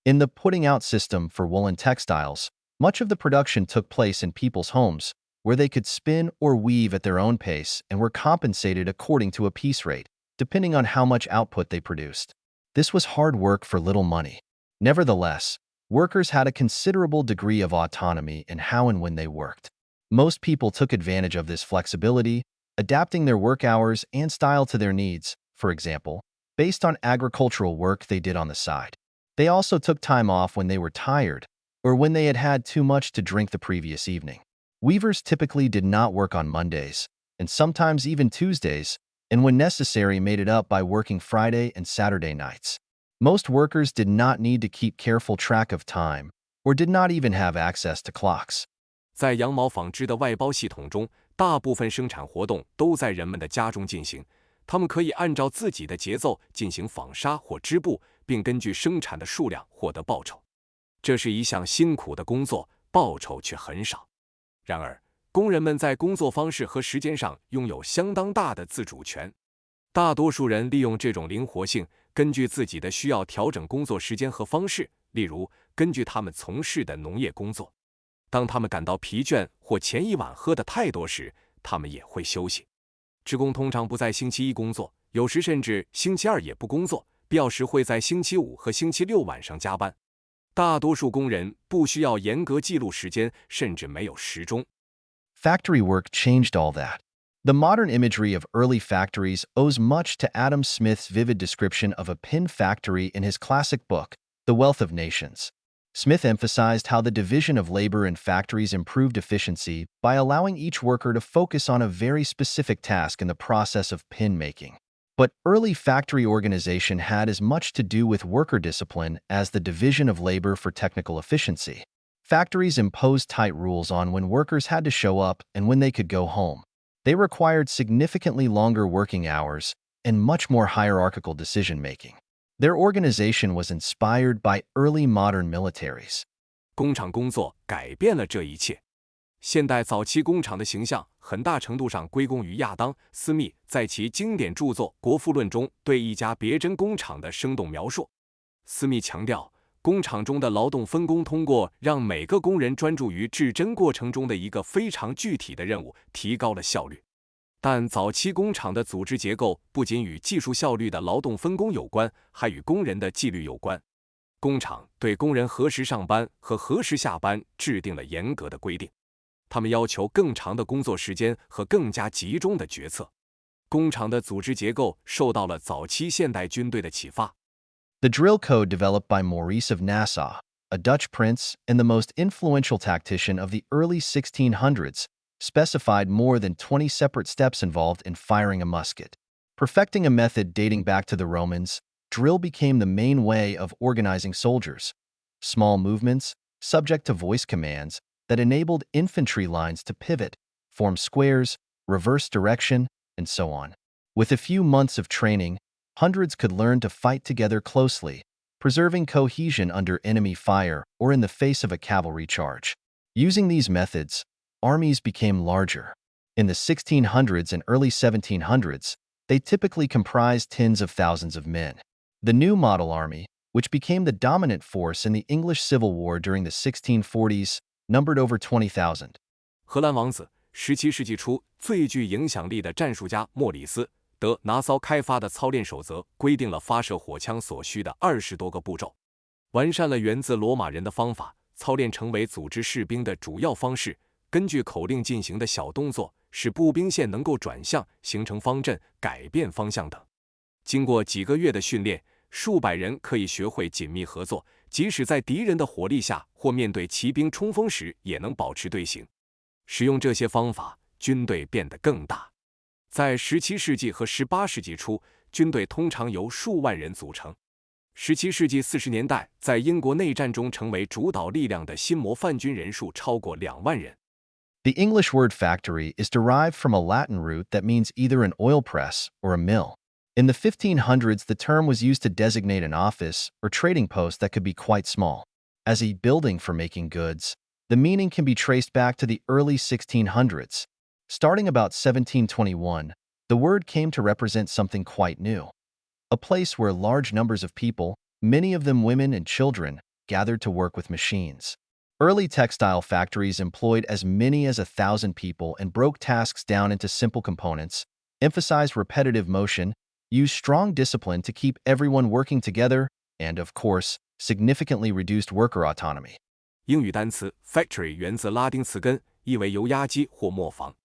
[SPEAKER 1] In the putting out system for woolen textiles, much of the production took place in people's homes, where they could spin or weave at their own pace and were compensated according to a piece rate, depending on how much output they produced. This was hard work for little money. Nevertheless, workers had a considerable degree of autonomy in how and when they worked. Most people took advantage of this flexibility, adapting their work hours and style to their needs, for example, based on agricultural work they did on the side. They also took time off when they were tired, or when they had had too much to drink the previous evening. Weavers typically did not work on Mondays, and sometimes even Tuesdays, and when necessary made it up by working Friday and Saturday nights. Most workers did not need to keep careful track of time, or did not even have access to clocks.
[SPEAKER 2] 在羊毛纺织的外包系统中，大部分生产活动都在人们的家中进行，他们可以按照自己的节奏进行纺纱或织布，并根据生产的数量获得报酬。这是一项辛苦的工作，报酬却很少。然而，工人们在工作方式和时间上拥有相当大的自主权。大多数人利用这种灵活性，根据自己的需要调整工作时间和方式，例如根据他们从事的农业工作。当他们感到疲倦或前一晚喝得太多时，他们也会休息。职工通常不在星期一工作，有时甚至星期二也不工作，必要时会在星期五和星期六晚上加班。大多数工人不需要严格记录时间，甚至没有时钟。
[SPEAKER 1] Factory work changed all that. The modern imagery of early factories owes much to Adam Smith's vivid description of a pin factory in his classic book, The Wealth of Nations. Smith emphasized how the division of labor in factories improved efficiency by allowing each worker to focus on a very specific task in the process of pin making. But early factory organization had as much to do with worker discipline as the division of labor for technical efficiency. Factories imposed tight rules on when workers had to show up and when they could go home. They required significantly longer working hours and much more hierarchical decision-making. Their organization was inspired by early modern militaries.
[SPEAKER 2] 工厂工作改变了这一切。现代早期工厂的形象很大程度上归功于亚当·斯密在其经典著作《国富论》中对一家别针工厂的生动描述。斯密强调，工厂中的劳动分工通过让每个工人专注于制针过程中的一个非常具体的任务，提高了效率。但早期工厂的组织结构不仅与技术效率的劳动分工有关，还与工人的纪律有关。工厂对工人何时上班和何时下班制定了严格的规定，他们要求更长的工作时间和更加集中的决策。工厂的组织结构受到了早期现代军队的启发。
[SPEAKER 1] The drill code developed by Maurice of Nassau, a Dutch prince and the most influential tactician of the early 1600s, specified more than 20 separate steps involved in firing a musket. Perfecting a method dating back to the Romans, drill became the main way of organizing soldiers. Small movements, subject to voice commands, that enabled infantry lines to pivot, form squares, reverse direction, and so on. With a few months of training, hundreds could learn to fight together closely, preserving cohesion under enemy fire or in the face of a cavalry charge. Using these methods, armies became larger. In the 1600s and early 1700s, they typically comprised tens of thousands of men. The New Model Army, which became the dominant force in the English Civil War during the 1640s, numbered over 20,000.
[SPEAKER 2] 荷兰王子，17世纪初最具影响力的战术家莫里斯·德拿骚开发的操练守则规定了发射火枪所需的20多个步骤，完善了源自罗马人的方法，操练成为组织士兵的主要方式。根据口令进行的小动作，使步兵线能够转向、形成方阵、改变方向等。经过几个月的训练，数百人可以学会紧密合作，即使在敌人的火力下或面对骑兵冲锋时，也能保持队形。使用这些方法，军队变得更大。在17世纪和18世纪初，军队通常由数万人组成。17世纪40年代，在英国内战中成为主导力量的新模范军人数超过2万人。
[SPEAKER 1] The English word factory is derived from a Latin root that means either an oil press or a mill. In the 1500s, the term was used to designate an office or trading post that could be quite small. As a building for making goods, the meaning can be traced back to the early 1600s. Starting about 1721, the word came to represent something quite new. A place where large numbers of people, many of them women and children, gathered to work with machines. Early textile factories employed as many as 1,000 people and broke tasks down into simple components, emphasized repetitive motion, used strong discipline to keep everyone working together, and, of course, significantly reduced worker autonomy.
[SPEAKER 2] 英语单词 factory 源自拉丁词根，意为油压机或磨坊。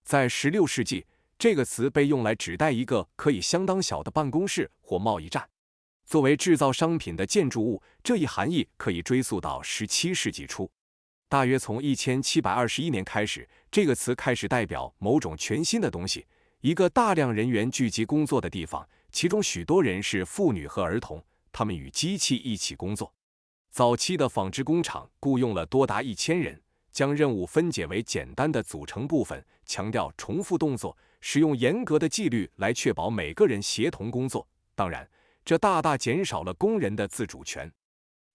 [SPEAKER 2] 在16世纪，这个词被用来指代一个可以相当小的办公室或贸易站。作为制造商品的建筑物，这一含义可以追溯到17世纪初。大约从1721年开始，这个词开始代表某种全新的东西，一个大量人员聚集工作的地方，其中许多人是妇女和儿童，他们与机器一起工作。早期的纺织工厂雇用了多达1000人，将任务分解为简单的组成部分，强调重复动作，使用严格的纪律来确保每个人协同工作。当然，这大大减少了工人的自主权。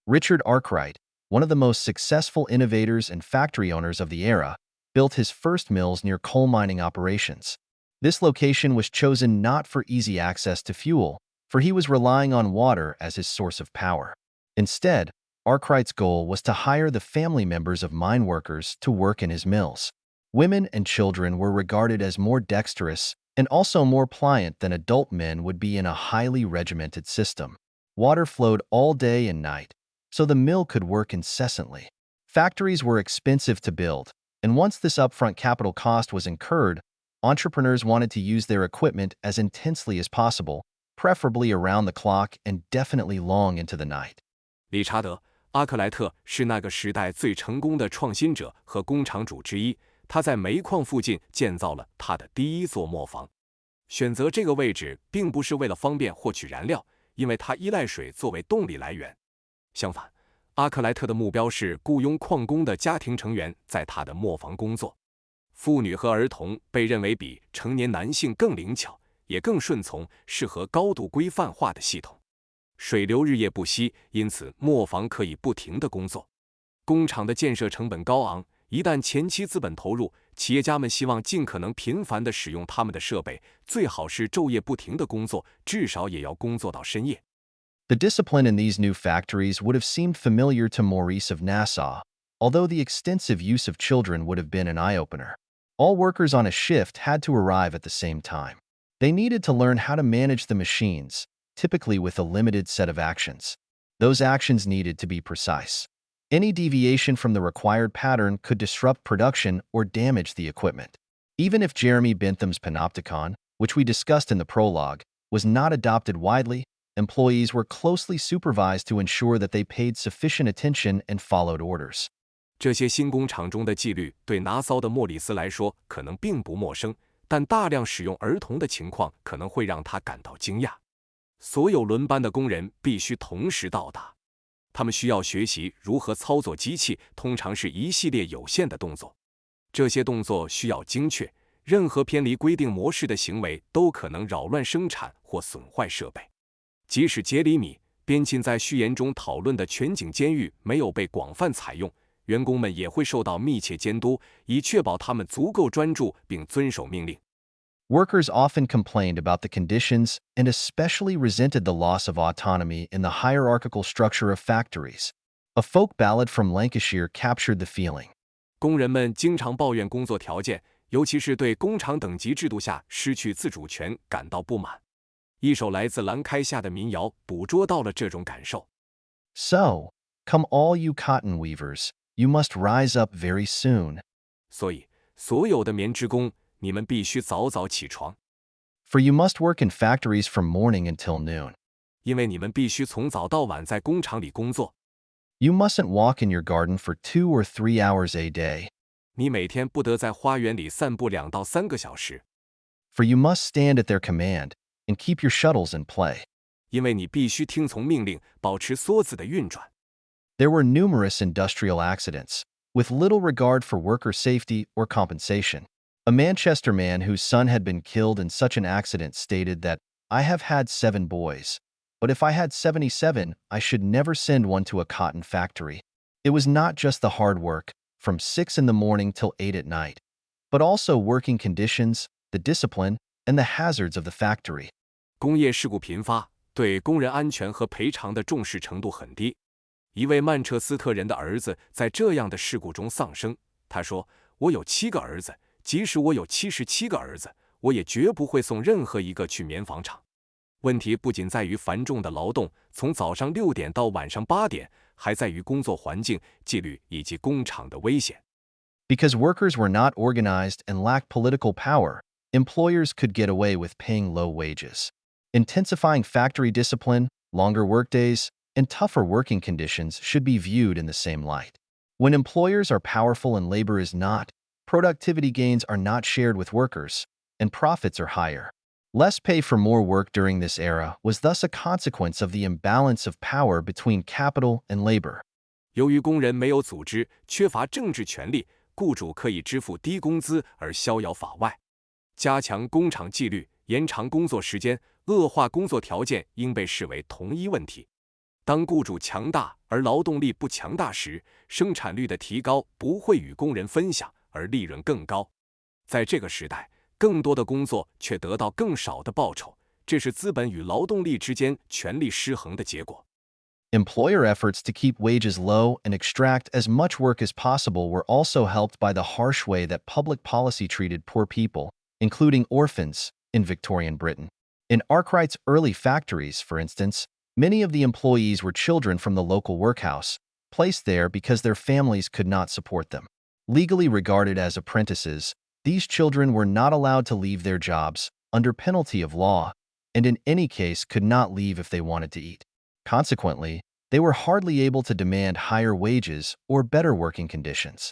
[SPEAKER 1] Richard Arkwright, one of the most successful innovators and factory owners of the era, built his first mills near coal mining operations. This location was chosen not for easy access to fuel, for he was relying on water as his source of power. Instead, Arkwright's goal was to hire the family members of mine workers to work in his mills. Women and children were regarded as more dexterous and also more pliant than adult men would be in a highly regimented system. Water flowed all day and night, so the mill could work incessantly. Factories were expensive to build, and once this upfront capital cost was incurred, entrepreneurs wanted to use their equipment as intensely as possible, preferably around the clock and definitely long into the night.
[SPEAKER 2] 理查德·阿克莱特是那个时代最成功的创新者和工厂主之一，他在煤矿附近建造了他的第一座磨坊。选择这个位置并不是为了方便获取燃料，因为它依赖水作为动力来源。相反，阿克莱特的目标是雇佣矿工的家庭成员在他的磨坊工作。妇女和儿童被认为比成年男性更灵巧，也更顺从，适合高度规范化的系统。水流日夜不息，因此磨坊可以不停地工作。工厂的建设成本高昂，一旦前期资本投入，企业家们希望尽可能频繁地使用他们的设备，最好是昼夜不停地工作，至少也要工作到深夜。
[SPEAKER 1] The discipline in these new factories would have seemed familiar to Maurice of Nassau, although the extensive use of children would have been an eye-opener. All workers on a shift had to arrive at the same time. They needed to learn how to manage the machines, typically with a limited set of actions. Those actions needed to be precise. Any deviation from the required pattern could disrupt production or damage the equipment. Even if Jeremy Bentham's panopticon, which we discussed in the prologue, was not adopted widely, employees were closely supervised to ensure that they paid sufficient attention and followed orders.
[SPEAKER 2] 这些新工厂中的纪律对拿骚的莫里斯来说可能并不陌生，但大量使用儿童的情况可能会让他感到惊讶。所有轮班的工人必须同时到达，他们需要学习如何操作机器，通常是一系列有限的动作。这些动作需要精确，任何偏离规定模式的行为都可能扰乱生产或损坏设备。即使杰里米·边沁在序言中讨论的全景监狱没有被广泛采用，员工们也会受到密切监督，以确保他们足够专注并遵守命令。
[SPEAKER 1] Workers often complained about the conditions and especially resented the loss of autonomy in the hierarchical structure of factories. A folk ballad from Lancashire captured the feeling.
[SPEAKER 2] 工人们经常抱怨工作条件，尤其是对工厂等级制度下失去自主权感到不满。一首来自兰开夏的民谣捕捉到了这种感受。
[SPEAKER 1] So, come all you cotton weavers, you must rise up very soon.
[SPEAKER 2] 所以，所有的棉织工，你们必须早早起床。
[SPEAKER 1] For you must work in factories from morning until noon.
[SPEAKER 2] 因为你们必须从早到晚在工厂里工作。
[SPEAKER 1] You mustn't walk in your garden for 2 or 3 hours a day.
[SPEAKER 2] 你每天不得在花园里散步2到3个小时。
[SPEAKER 1] For you must stand at their command and keep your shuttles in play.
[SPEAKER 2] 因为你必须听从命令，保持梭子的运转。
[SPEAKER 1] There were numerous industrial accidents, with little regard for worker safety or compensation. A Manchester man whose son had been killed in such an accident stated that, "I have had 7 boys, but if I had 77, I should never send one to a cotton factory." It was not just the hard work, from 6 in the morning till 8 at night, but also working conditions, the discipline, and the hazards of the factory.
[SPEAKER 2] 工业事故频发，对工人安全和赔偿的重视程度很低。一位曼彻斯特人的儿子在这样的事故中丧生。他说：“我有7个儿子，即使我有77个儿子，我也绝不会送任何一个去棉纺厂。”问题不仅在于繁重的劳动，从早上6点到晚上8点，还在于工作环境、纪律以及工厂的危险。
[SPEAKER 1] Because workers were not organized and lacked political power, employers could get away with paying low wages. Intensifying factory discipline, longer workdays, and tougher working conditions should be viewed in the same light. When employers are powerful and labor is not, productivity gains are not shared with workers, and profits are higher. Less pay for more work during this era was thus a consequence of the imbalance of power between capital and labor.
[SPEAKER 2] 由于工人没有组织，缺乏政治权力，雇主可以支付低工资而逍遥法外。加强工厂纪律，延长工作时间，恶化工作条件应被视为同一问题。当雇主强大而劳动力不强大时，生产率的提高不会与工人分享，而利润更高。在这个时代，更多的工作却得到更少的报酬，这是资本与劳动力之间权力失衡的结果。
[SPEAKER 1] Employer efforts to keep wages low and extract as much work as possible were also helped by the harsh way that public policy treated poor people, including orphans, in Victorian Britain. In Arkwright's early factories, for instance, many of the employees were children from the local workhouse, placed there because their families could not support them. Legally regarded as apprentices, these children were not allowed to leave their jobs, under penalty of law, and in any case could not leave if they wanted to eat. Consequently, they were hardly able to demand higher wages or better working conditions.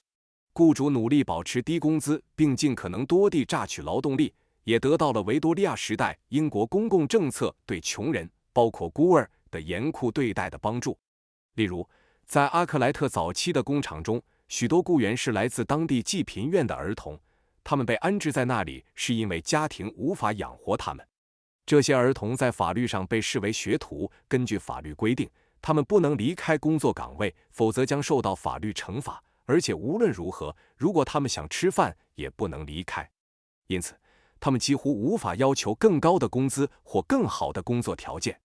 [SPEAKER 2] 雇主努力保持低工资，并尽可能多地榨取劳动力，也得到了维多利亚时代英国公共政策对穷人，包括孤儿的严酷对待的帮助。例如，在阿克莱特早期的工厂中，许多雇员是来自当地济贫院的儿童，他们被安置在那里是因为家庭无法养活他们。这些儿童在法律上被视为学徒，根据法律规定，他们不能离开工作岗位，否则将受到法律惩罚，而且无论如何，如果他们想吃饭，也不能离开。因此，他们几乎无法要求更高的工资或更好的工作条件。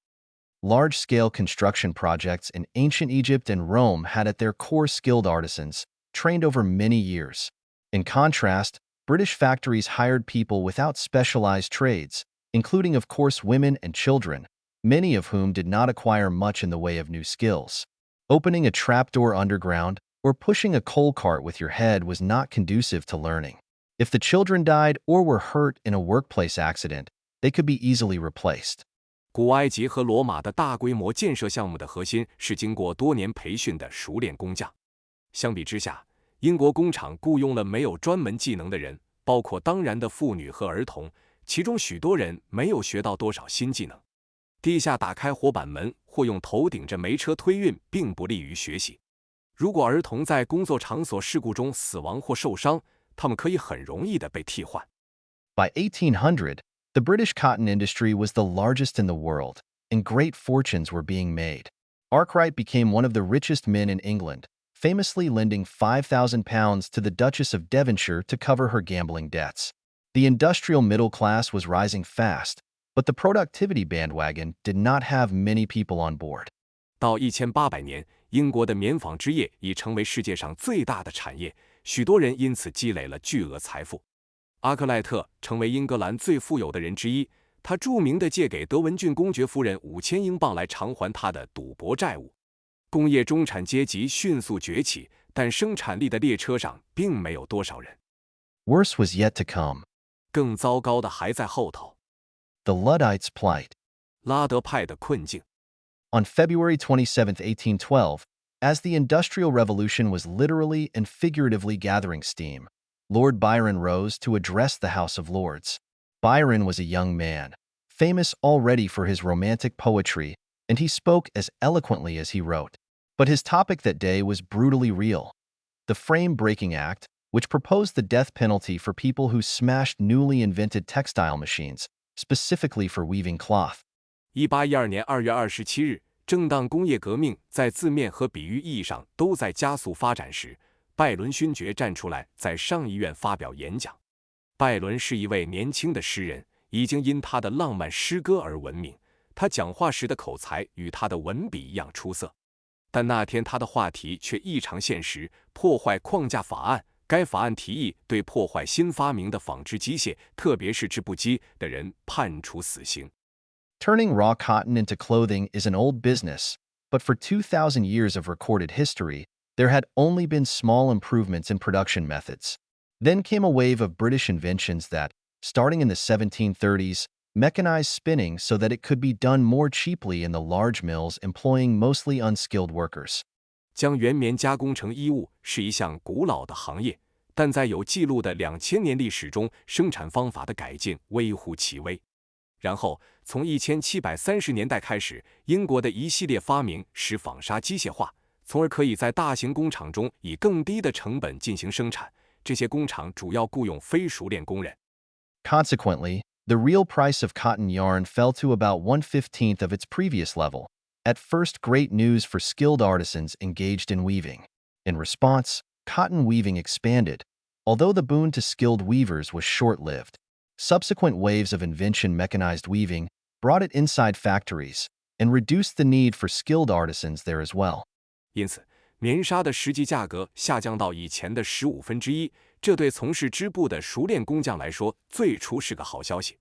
[SPEAKER 1] Large-scale construction projects in ancient Egypt and Rome had at their core skilled artisans, trained over many years. In contrast, British factories hired people without specialized trades, including of course women and children, many of whom did not acquire much in the way of new skills. Opening a trapdoor underground or pushing a coal cart with your head was not conducive to learning. If the children died or were hurt in a workplace accident, they could be easily replaced.
[SPEAKER 2] 古埃及和罗马的大规模建设项目的核心是经过多年培训的熟练工匠。相比之下，英国工厂雇佣了没有专门技能的人，包括当然的妇女和儿童，其中许多人没有学到多少新技能。地下打开活板门或用头顶着煤车推运并不利于学习。如果儿童在工作场所事故中死亡或受伤，他们可以很容易地被替换。
[SPEAKER 1] By 1800, the British cotton industry was the largest in the world, and great fortunes were being made. Arkwright became one of the richest men in England, famously lending £5,000 to the Duchess of Devonshire to cover her gambling debts. The industrial middle class was rising fast, but the productivity bandwagon did not have many people on board.
[SPEAKER 2] 到1800年，英国的棉纺织业已成为世界上最大的产业，许多人因此积累了巨额财富。阿克莱特成为英格兰最富有的人之一，他著名地借给德文郡公爵夫人5000英镑来偿还他的赌博债务。工业中产阶级迅速崛起，但生产力的列车上并没有多少人。
[SPEAKER 1] Worse was yet to come.
[SPEAKER 2] 更糟糕的还在后头。
[SPEAKER 1] The Luddites' plight.
[SPEAKER 2] 拉德派的困境。
[SPEAKER 1] On February 27, 1812, as the Industrial Revolution was literally and figuratively gathering steam, Lord Byron rose to address the House of Lords. Byron was a young man, famous already for his romantic poetry, and he spoke as eloquently as he wrote. But his topic that day was brutally real. the Frame-Breaking Act, which proposed the death penalty for people who smashed newly invented textile machines, specifically for weaving cloth.
[SPEAKER 2] 1812年2月27日，正当工业革命在字面和比喻意义上都在加速发展时，拜伦勋爵站出来在上议院发表演讲。拜伦是一位年轻的诗人，已经因他的浪漫诗歌而闻名。他讲话时的口才与他的文笔一样出色。但那天他的话题却异常现实，破坏框架法案。该法案提议对破坏新发明的纺织机械，特别是织布机的人判处死刑。
[SPEAKER 1] Turning raw cotton into clothing is an old business, but for 2,000 years of recorded history, there had only been small improvements in production methods. Then came a wave of British inventions that, starting in the 1730s, mechanized spinning so that it could be done more cheaply in the large mills employing mostly unskilled workers.
[SPEAKER 2] 将原棉加工成衣物是一项古老的行业，但在有记录的2000年历史中，生产方法的改进微乎其微。然后，从1730年代开始，英国的一系列发明使纺纱机械化，从而可以在大型工厂中以更低的成本进行生产。这些工厂主要雇佣非熟练工人。
[SPEAKER 1] Consequently, the real price of cotton yarn fell to about 1/15 of its previous level. At first, great news for skilled artisans engaged in weaving. In response, cotton weaving expanded, although the boon to skilled weavers was short-lived. Subsequent waves of invention mechanized weaving brought it inside factories and reduced the need for skilled artisans there as well.
[SPEAKER 2] 因此，棉纱的实际价格下降到以前的1/15，这对从事织布的熟练工匠来说，最初是个好消息。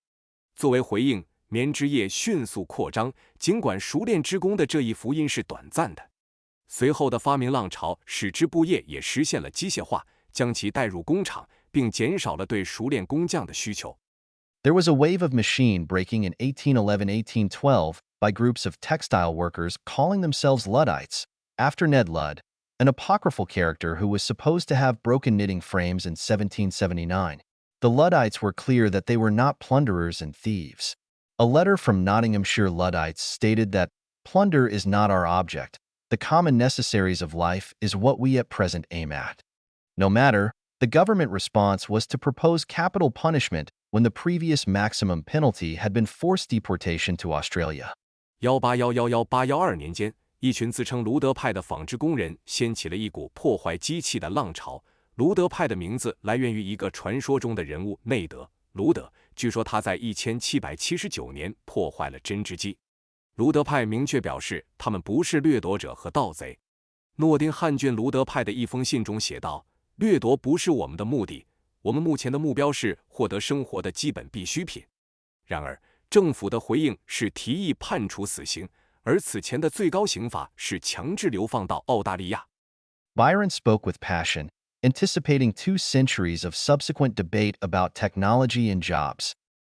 [SPEAKER 2] 作为回应，棉织业迅速扩张，尽管熟练织工的这一福音是短暂的。随后的发明浪潮使织布业也实现了机械化，将其带入工厂，并减少了对熟练工匠的需求。
[SPEAKER 1] There was a wave of machine breaking in 1811-1812 by groups of textile workers calling themselves Luddites, after Ned Ludd, an apocryphal character who was supposed to have broken knitting frames in 1779. The Luddites were clear that they were not plunderers and thieves. A letter from Nottinghamshire Luddites stated that plunder is not our object. The common necessaries of life is what we at present aim at. No matter, the government response was to propose capital punishment when the previous maximum penalty had been forced deportation to Australia.
[SPEAKER 2] 1811-1812年间，一群自称卢德派的纺织工人掀起了一股破坏机器的浪潮。卢德派的名字来源于一个传说中的人物内德·卢德。据说他在1779年破坏了针织机。卢德派明确表示，他们不是掠夺者和盗贼。诺丁汉郡卢德派的一封信中写道：“掠夺不是我们的目的，我们目前的目标是获得生活的基本必需品。”然而，政府的回应是提议判处死刑，而此前的最高刑罚是强制流放到澳大利亚。
[SPEAKER 1] Byron spoke with passion, anticipating 2 centuries of subsequent debate about technology and jobs.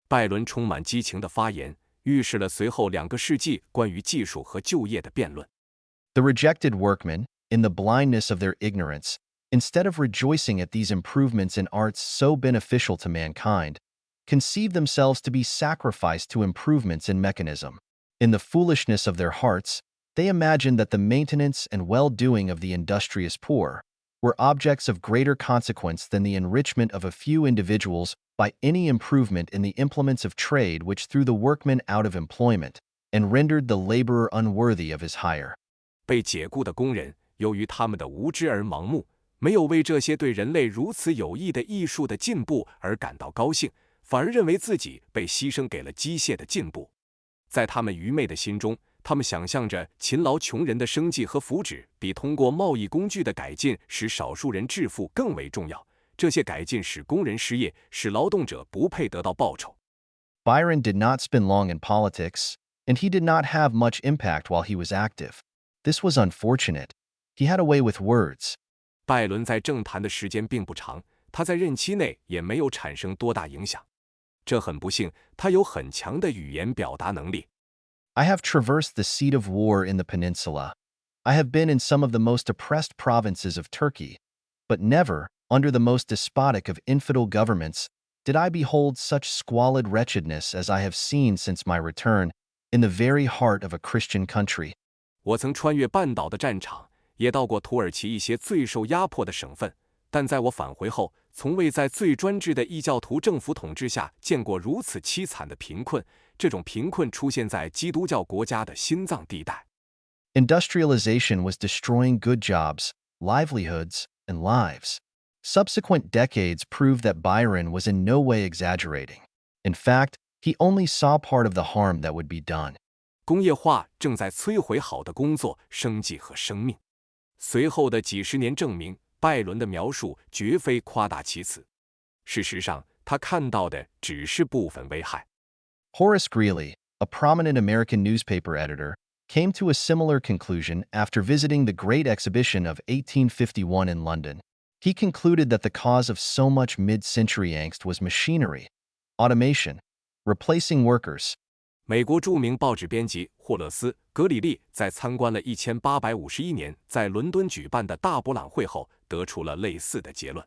[SPEAKER 2] 拜伦充满激情的发言，预示了随后2个世纪关于技术和就业的辩论。
[SPEAKER 1] The rejected workmen, in the blindness of their ignorance, instead of rejoicing at these improvements in arts so beneficial to mankind, conceived themselves to be sacrificed to improvements in mechanism. In the foolishness of their hearts, they imagined that the maintenance and well-doing of the industrious poor were objects of greater consequence than the enrichment of a few individuals by any improvement in the implements of trade which threw the workman out of employment and rendered the laborer unworthy of his hire.
[SPEAKER 2] 被解雇的工人由于他们的无知而盲目，没有为这些对人类如此有益的艺术的进步而感到高兴，反而认为自己被牺牲给了机械的进步。在他们愚昧的心中，他们想象着勤劳穷人的生计和福祉比通过贸易工具的改进使少数人致富更为重要。这些改进使工人失业，使劳动者不配得到报酬。
[SPEAKER 1] Byron did not spend long in politics, and he did not have much impact while he was active. This was unfortunate. He had a way with words.
[SPEAKER 2] 拜伦在政坛的时间并不长，他在任期内也没有产生多大影响。这很不幸，他有很强的语言表达能力。
[SPEAKER 1] I have traversed the seat of war in the peninsula. I have been in some of the most oppressed provinces of Turkey, but never, under the most despotic of infidel governments, did I behold such squalid wretchedness as I have seen since my return, in the very heart of a Christian country.
[SPEAKER 2] 我曾穿越半岛的战场，也到过土耳其一些最受压迫的省份，但在我返回后，从未在最专制的异教徒政府统治下见过如此凄惨的贫困。这种贫困出现在基督教国家的心脏地带。
[SPEAKER 1] Industrialization was destroying good jobs, livelihoods, and lives. Subsequent decades prove that Byron was in no way exaggerating. In fact, he only saw part of the harm that would be done.
[SPEAKER 2] 工业化正在摧毁好的工作、生计和生命。随后的几十年证明，拜伦的描述绝非夸大其词。事实上，他看到的只是部分危害。
[SPEAKER 1] Horace Greeley, a prominent American newspaper editor, came to a similar conclusion after visiting the Great Exhibition of 1851 in London. He concluded that the cause of so much mid-century angst was machinery, automation, replacing workers.
[SPEAKER 2] 美国著名报纸编辑霍勒斯·格里利在参观了1851年在伦敦举办的大博览会后，得出了类似的结论。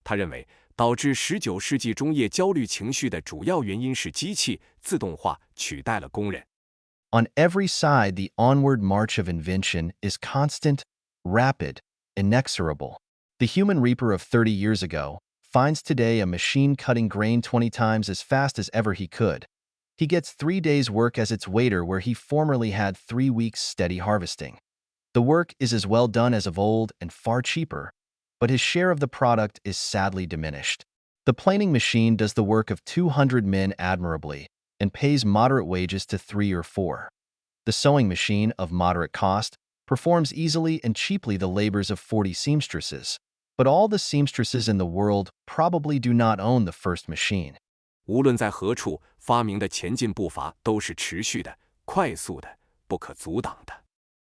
[SPEAKER 2] 他认为，导致19世纪中叶焦虑情绪的主要原因是机器自动化取代了工人。
[SPEAKER 1] On every side, the onward march of invention is constant, rapid, inexorable. The human reaper of 30 years ago finds today a machine cutting grain 20 times as fast as ever he could. He gets 3 days' work as its waiter where he formerly had 3 weeks' steady harvesting. The work is as well done as of old and far cheaper, but his share of the product is sadly diminished. The planing machine does the work of 200 men admirably and pays moderate wages to 3 or 4. The sewing machine, of moderate cost, performs easily and cheaply the labors of 40 seamstresses, but all the seamstresses in the world probably do not own the first machine.
[SPEAKER 2] 无论在何处，发明的前进步伐都是持续的、快速的、不可阻挡的。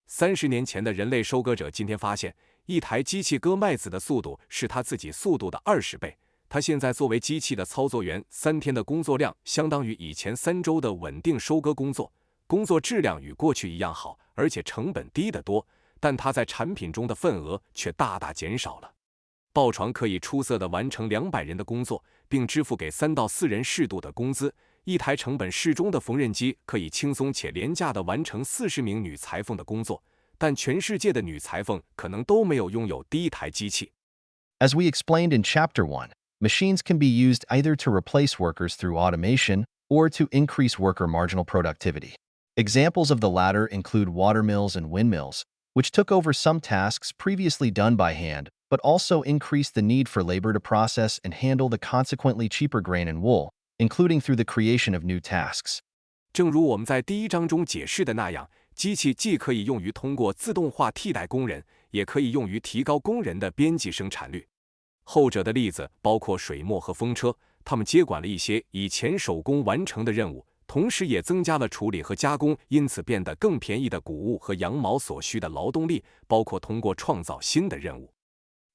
[SPEAKER 2] 30年前的人类收割者今天发现，一台机器割麦子的速度是他自己速度的20倍。他现在作为机器的操作员，3天的工作量相当于以前3周的稳定收割工作，工作质量与过去一样好，而且成本低得多，但他在产品中的份额却大大减少了。刨床可以出色地完成200人的工作，并支付给3到4人适度的工资。一台成本适中的缝纫机可以轻松且廉价地完成40名女裁缝的工作，但全世界的女裁缝可能都没有拥有第一台机器。
[SPEAKER 1] As we explained in Chapter 1, machines can be used either to replace workers through automation or to increase worker marginal productivity. Examples of the latter include watermills and windmills, which took over some tasks previously done by hand, but also increased the need for labor to process and handle the consequently cheaper grain and wool, including through the creation of new tasks.
[SPEAKER 2] 正如我们在第1章中解释的那样，机器既可以用于通过自动化替代工人，也可以用于提高工人的边际生产率。后者的例子包括水磨和风车，它们接管了一些以前手工完成的任务，同时也增加了处理和加工，因此变得更便宜的谷物和羊毛所需的劳动力，包括通过创造新的任务。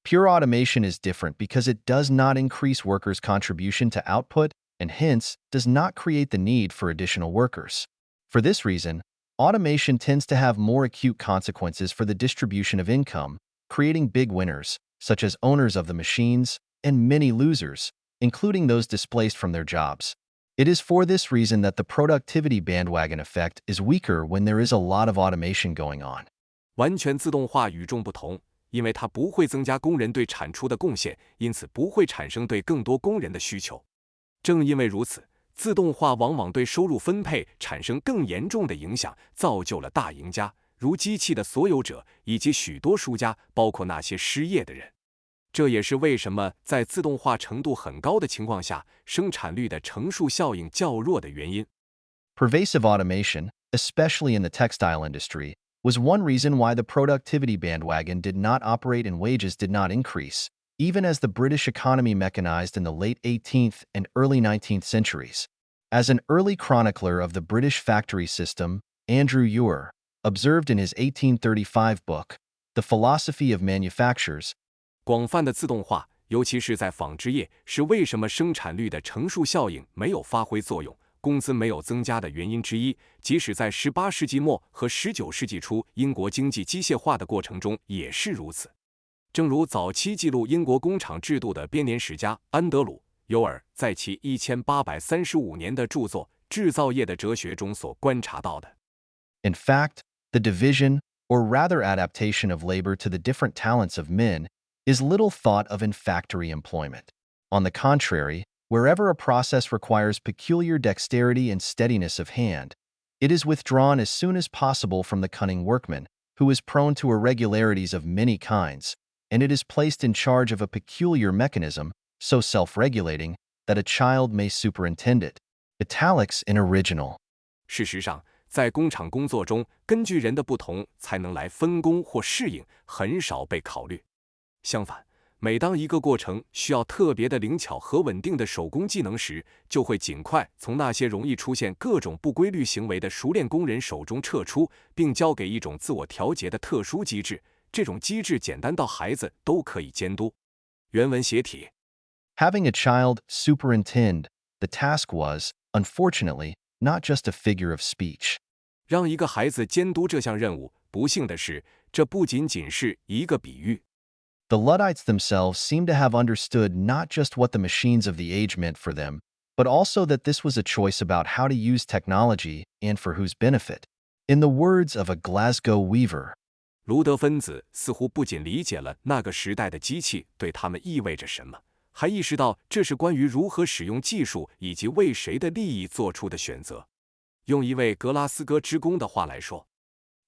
[SPEAKER 1] Pure automation is different because it does not increase workers' contribution to output and hence does not create the need for additional workers. For this reason, automation tends to have more acute consequences for the distribution of income, creating big winners, such as owners of the machines, and many losers, including those displaced from their jobs. It is for this reason that the productivity bandwagon effect is weaker when there is a lot of automation going on.
[SPEAKER 2] 完全自动化与众不同，因为它不会增加工人对产出的贡献，因此不会产生对更多工人的需求。正因为如此，自动化往往对收入分配产生更严重的影响，造就了大赢家，如机器的所有者以及许多输家，包括那些失业的人。这也是为什么在自动化程度很高的情况下，生产率的乘数效应较弱的原因。
[SPEAKER 1] Pervasive automation, especially in the textile industry, was one reason why the productivity bandwagon did not operate and wages did not increase, even as the British economy mechanized in the late 18th and early 19th centuries. As an early chronicler of the British factory system, Andrew Ure observed in his 1835 book, The Philosophy of Manufactures,
[SPEAKER 2] 广泛的自动化，尤其是在纺织业，是为什么生产率的乘数效应没有发挥作用，工资没有增加的原因之一。即使在18世纪末和19世纪初英国经济机械化的过程中也是如此。正如早期记录英国工厂制度的编年史家安德鲁·尤尔在其1835年的著作《制造业的哲学》中所观察到的。
[SPEAKER 1] In fact, the division, or rather adaptation of labor to the different talents of men, is little thought of in factory employment. On the contrary, wherever a process requires peculiar dexterity and steadiness of hand, it is withdrawn as soon as possible from the cunning workman, who is prone to irregularities of many kinds, and it is placed in charge of a peculiar mechanism, so self-regulating, that a child may superintend it. Italics in original.
[SPEAKER 2] 事实上，在工厂工作中，根据人的不同才能来分工或适应，很少被考虑。相反，每当一个过程需要特别的灵巧和稳定的手工技能时，就会尽快从那些容易出现各种不规律行为的熟练工人手中撤出，并交给一种自我调节的特殊机制。这种机制简单到孩子都可以监督。原文写体。
[SPEAKER 1] Having a child superintend the task was, unfortunately, not just a figure of speech.
[SPEAKER 2] 让一个孩子监督这项任务，不幸的是，这不仅仅是一个比喻。
[SPEAKER 1] The Luddites themselves seem to have understood not just what the machines of the age meant for them, but also that this was a choice about how to use technology and for whose benefit. In the words of a Glasgow weaver,
[SPEAKER 2] 卢德分子似乎不仅理解了那个时代的机器对他们意味着什么，还意识到这是关于如何使用技术以及为谁的利益做出的选择。用一位格拉斯哥职工的话来说，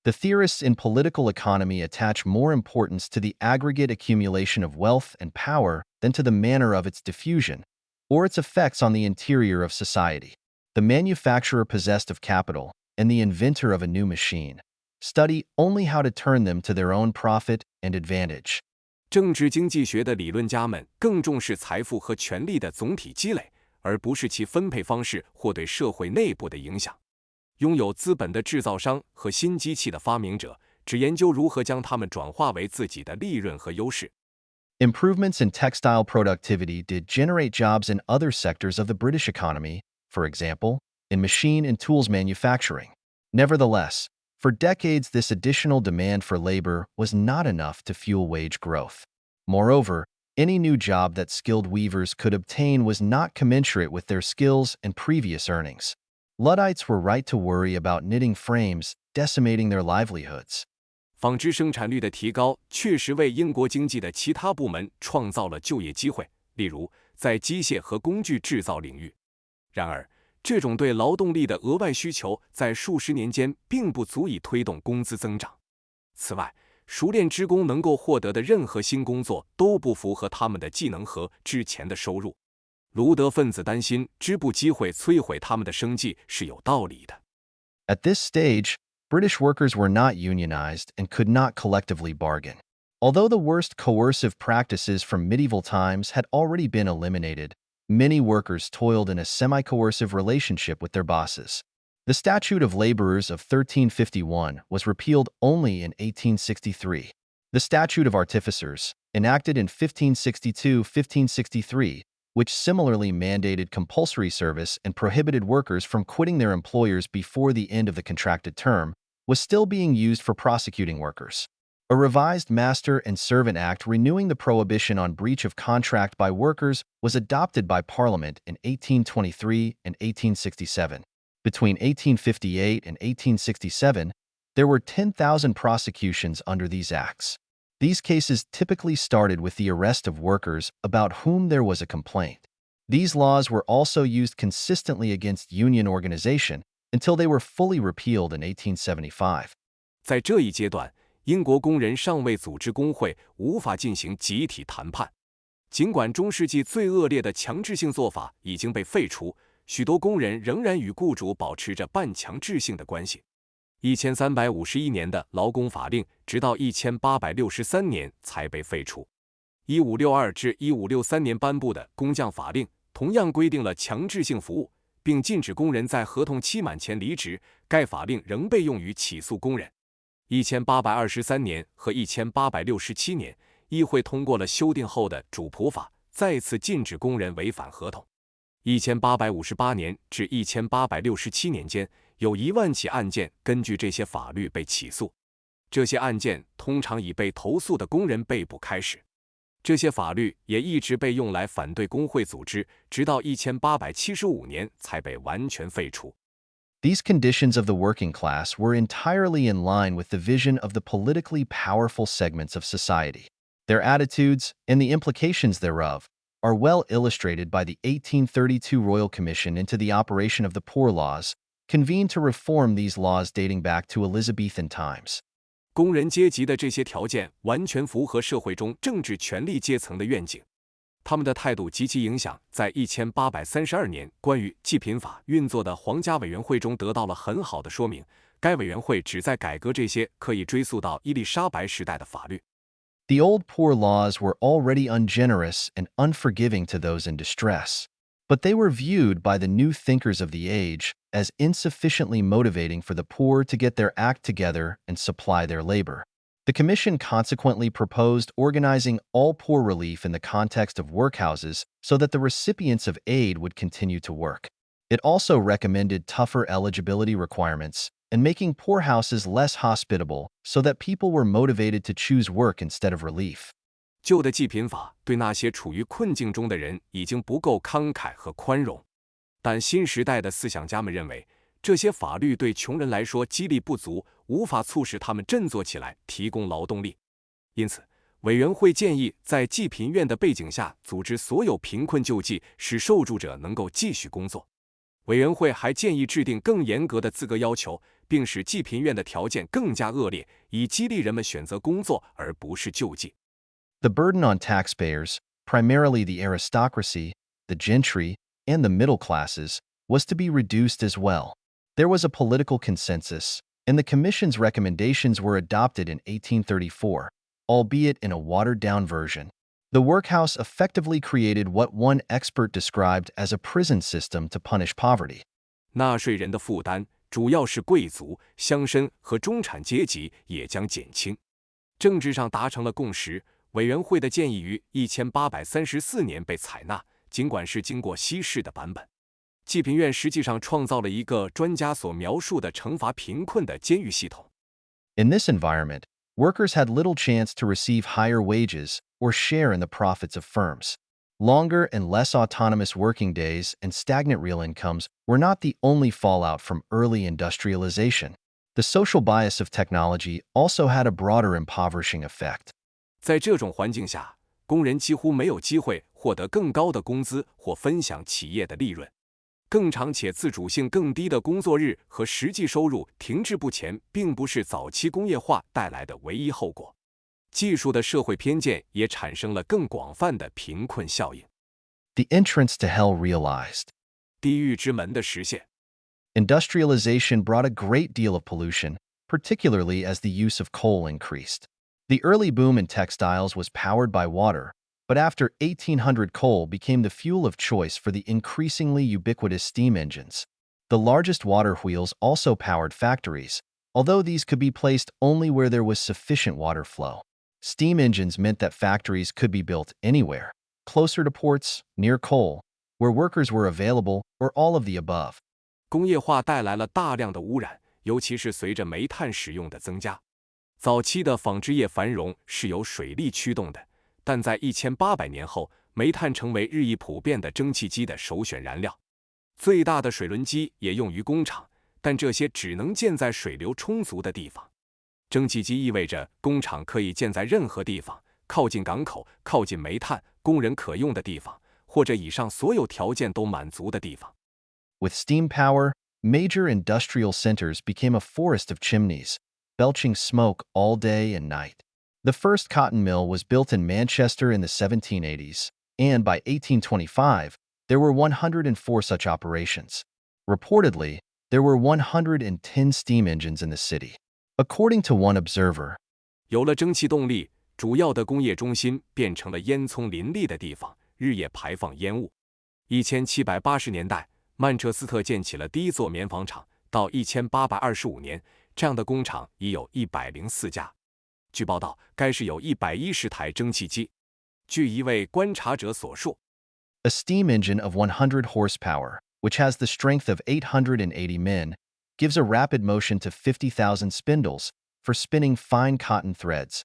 [SPEAKER 1] The theorists in political economy attach more importance to the aggregate accumulation of wealth and power than to the manner of its diffusion, or its effects on the interior of society. The manufacturer possessed of capital, and the inventor of a new machine, study only how to turn them to their own profit and advantage.
[SPEAKER 2] 政治经济学的理论家们更重视财富和权力的总体积累，而不是其分配方式或对社会内部的影响。拥有资本的制造商和新机器的发明者只研究如何将它们转化为自己的利润和优势。
[SPEAKER 1] Improvements in textile productivity did generate jobs in other sectors of the British economy, for example, in machine and tools manufacturing. Nevertheless, for decades this additional demand for labor was not enough to fuel wage growth. Moreover, any new job that skilled weavers could obtain was not commensurate with their skills and previous earnings. Luddites were right to worry about knitting frames, decimating their livelihoods.
[SPEAKER 2] 纺织生产率的提高确实为英国经济的其他部门创造了就业机会，例如在机械和工具制造领域。然而，这种对劳动力的额外需求在数十年间并不足以推动工资增长。此外，熟练职工能够获得的任何新工作都不符合他们的技能和之前的收入。卢德分子担心织布机会摧毁他们的生计是有道理的。
[SPEAKER 1] At this stage, British workers were not unionized and could not collectively bargain. Although the worst coercive practices from medieval times had already been eliminated, many workers toiled in a semi-coercive relationship with their bosses. The Statute of Laborers of 1351 was repealed only in 1863. The Statute of Artificers, enacted in 1562-1563, which similarly mandated compulsory service and prohibited workers from quitting their employers before the end of the contracted term, was still being used for prosecuting workers. A revised Master and Servant Act renewing the prohibition on breach of contract by workers was adopted by Parliament in 1823 and 1867. Between 1858 and 1867, there were 10,000 prosecutions under these acts. These cases typically started with the arrest of workers about whom there was a complaint. These laws were also used consistently against union organization until they were fully repealed in 1875.
[SPEAKER 2] 在这一阶段，英国工人尚未组织工会，无法进行集体谈判。尽管中世纪最恶劣的强制性做法已经被废除，许多工人仍然与雇主保持着半强制性的关系。1351年的劳工法令直到1863年才被废除。1562至1563年颁布的工匠法令同样规定了强制性服务，并禁止工人在合同期满前离职。该法令仍被用于起诉工人。1823年和1867年，议会通过了修订后的主仆法，再次禁止工人违反合同。1858年至1867年间，有1万起案件根据这些法律被起诉。这些案件通常以被投诉的工人被捕开始。这些法律也一直被用来反对工会组织，直到1875年才被完全废除。
[SPEAKER 1] These conditions of the working class were entirely in line with the vision of the politically powerful segments of society. Their attitudes, and the implications thereof, are well illustrated by the 1832 Royal Commission into the Operation of the Poor Laws, convened to reform these laws dating back to Elizabethan times.
[SPEAKER 2] 工人阶级的这些条件完全符合社会中政治权力阶层的愿景。他们的态度及其影响，在1832年关于济贫法运作的皇家委员会中得到了很好的说明。该委员会旨在改革这些可以追溯到伊丽莎白时代的法律。
[SPEAKER 1] The old poor laws were already ungenerous and unforgiving to those in distress, but they were viewed by the new thinkers of the age as insufficiently motivating for the poor to get their act together and supply their labor. The Commission consequently proposed organizing all poor relief in the context of workhouses so that the recipients of aid would continue to work. It also recommended tougher eligibility requirements and making poorhouses less hospitable so that people were motivated to choose work instead of relief.
[SPEAKER 2] 旧的济贫法对那些处于困境中的人已经不够慷慨和宽容，但新时代的思想家们认为，这些法律对穷人来说激励不足，无法促使他们振作起来，提供劳动力。因此，委员会建议在济贫院的背景下组织所有贫困救济，使受助者能够继续工作。委员会还建议制定更严格的资格要求，并使济贫院的条件更加恶劣，以激励人们选择工作而不是救济。
[SPEAKER 1] The burden on taxpayers, primarily the aristocracy, the gentry, and the middle classes, was to be reduced as well. There was a political consensus, and the Commission's recommendations were adopted in 1834, albeit in a watered-down version. The workhouse effectively created what one expert described as a prison system to punish poverty.
[SPEAKER 2] 纳税人的负担主要是贵族、乡绅和中产阶级也将减轻。政治上达成了共识，委员会的建议于1834年被采纳，尽管是经过稀释的版本。济贫院实际上创造了一个专家所描述的惩罚贫困的监狱系统。
[SPEAKER 1] In this environment, workers had little chance to receive higher wages or share in the profits of firms. Longer and less autonomous working days and stagnant real incomes were not the only fallout from early industrialization. The social bias of technology also had a broader impoverishing effect.
[SPEAKER 2] 在这种环境下，工人几乎没有机会获得更高的工资或分享企业的利润。更长且自主性更低的工作日和实际收入停滞不前，并不是早期工业化带来的唯一后果。技术的社会偏见也产生了更广泛的贫困效应。
[SPEAKER 1] The entrance to hell realized.
[SPEAKER 2] 地狱之门的实现。
[SPEAKER 1] Industrialization brought a great deal of pollution, particularly as the use of coal increased. The early boom in textiles was powered by water, but after 1800 coal became the fuel of choice for the increasingly ubiquitous steam engines. The largest water wheels also powered factories, although these could be placed only where there was sufficient water flow. Steam engines meant that factories could be built anywhere, closer to ports, near coal, where workers were available, or all of the above.
[SPEAKER 2] 工业化带来了大量的污染，尤其是随着煤炭使用的增加。早期的纺织业繁荣是由水力驱动的，但在1800年后，煤炭成为日益普遍的蒸汽机的首选燃料。最大的水轮机也用于工厂，但这些只能建在水流充足的地方。蒸汽机意味着工厂可以建在任何地方，靠近港口、靠近煤炭、工人可用的地方，或者以上所有条件都满足的地方。
[SPEAKER 1] With steam power, major industrial centers became a forest of chimneys, belching smoke all day and night. The first cotton mill was built in Manchester in the 1780s, and by 1825, there were 104 such operations. Reportedly, there were 110 steam engines in the city. According to one observer,
[SPEAKER 2] 有了蒸汽动力，主要的工业中心变成了烟囱林立的地方，日夜排放烟雾。1780年代，曼彻斯特建起了第一座棉纺厂，到1825年，这样的工厂已有104家。据报道，该市有110台蒸汽机。据一位观察者所述，
[SPEAKER 1] a steam engine of 100 horsepower, which has the strength of 880 men, gives a rapid motion to 50,000 spindles for spinning fine cotton threads.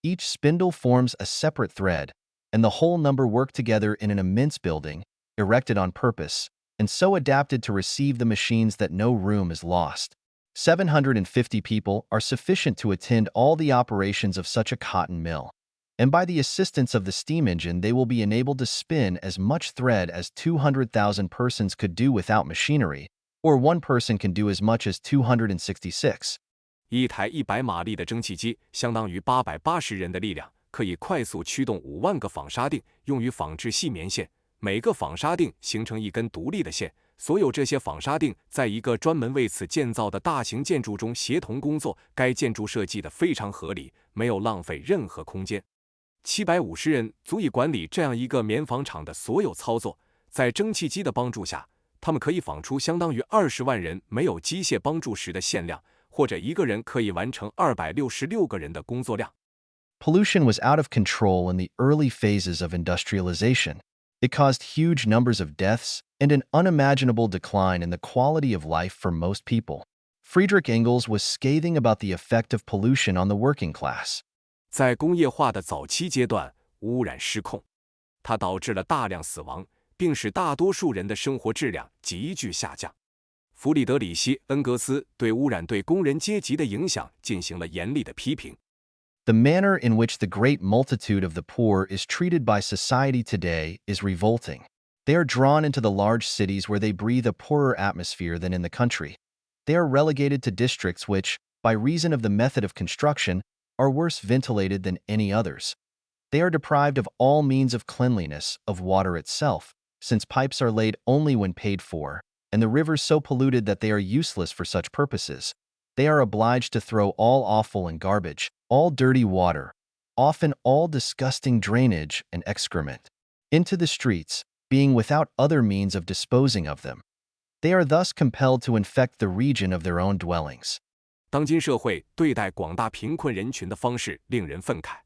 [SPEAKER 1] Each spindle forms a separate thread, and the whole number work together in an immense building, erected on purpose, and so adapted to receive the machines that no room is lost. 750 people are sufficient to attend all the operations of such a cotton mill. And by the assistance of the steam engine, they will be enabled to spin as much thread as 200,000 persons could do without machinery, or one person can do as much as 266.
[SPEAKER 2] 一台100马力的蒸汽机相当于880人的力量，可以快速驱动5万个纺纱锭，用于纺制细棉线。每个纺纱锭形成一根独立的线，所有这些纺纱锭在一个专门为此建造的大型建筑中协同工作。该建筑设计得非常合理，没有浪费任何空间。750人足以管理这样一个棉纺厂的所有操作。在蒸汽机的帮助下，他们可以纺出相当于20万人没有机械帮助时的线量，或者一个人可以完成266个人的工作量。
[SPEAKER 1] Pollution was out of control in the early phases of industrialization. It caused huge numbers of deaths and an unimaginable decline in the quality of life for most people. Friedrich Engels was scathing about the effect of pollution on the working class.
[SPEAKER 2] 在工业化的早期阶段，污染失控，它导致了大量死亡，并使大多数人的生活质量急剧下降。弗里德里希·恩格斯对污染对工人阶级的影响进行了严厉的批评。
[SPEAKER 1] The manner in which the great multitude of the poor is treated by society today is revolting. They are drawn into the large cities where they breathe a poorer atmosphere than in the country. They are relegated to districts which, by reason of the method of construction, are worse ventilated than any others. They are deprived of all means of cleanliness, of water itself, since pipes are laid only when paid for, and the rivers so polluted that they are useless for such purposes. They are obliged to throw all offal and garbage, all dirty water, often all disgusting drainage and excrement, into the streets, being without other means of disposing of them. They are thus compelled to infect the region of their own dwellings.
[SPEAKER 2] 当今社会对待广大贫困人群的方式令人愤慨。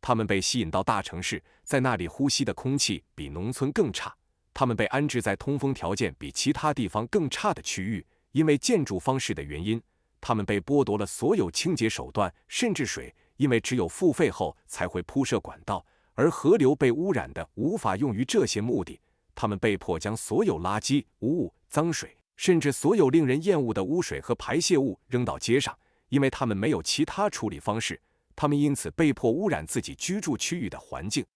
[SPEAKER 2] 他们被吸引到大城市，在那里呼吸的空气比农村更差。他们被安置在通风条件比其他地方更差的区域，因为建筑方式的原因。他们被剥夺了所有清洁手段，甚至水，因为只有付费后才会铺设管道，而河流被污染的无法用于这些目的。他们被迫将所有垃圾、污物、脏水，甚至所有令人厌恶的污水和排泄物扔到街上，因为他们没有其他处理方式。他们因此被迫污染自己居住区域的环境。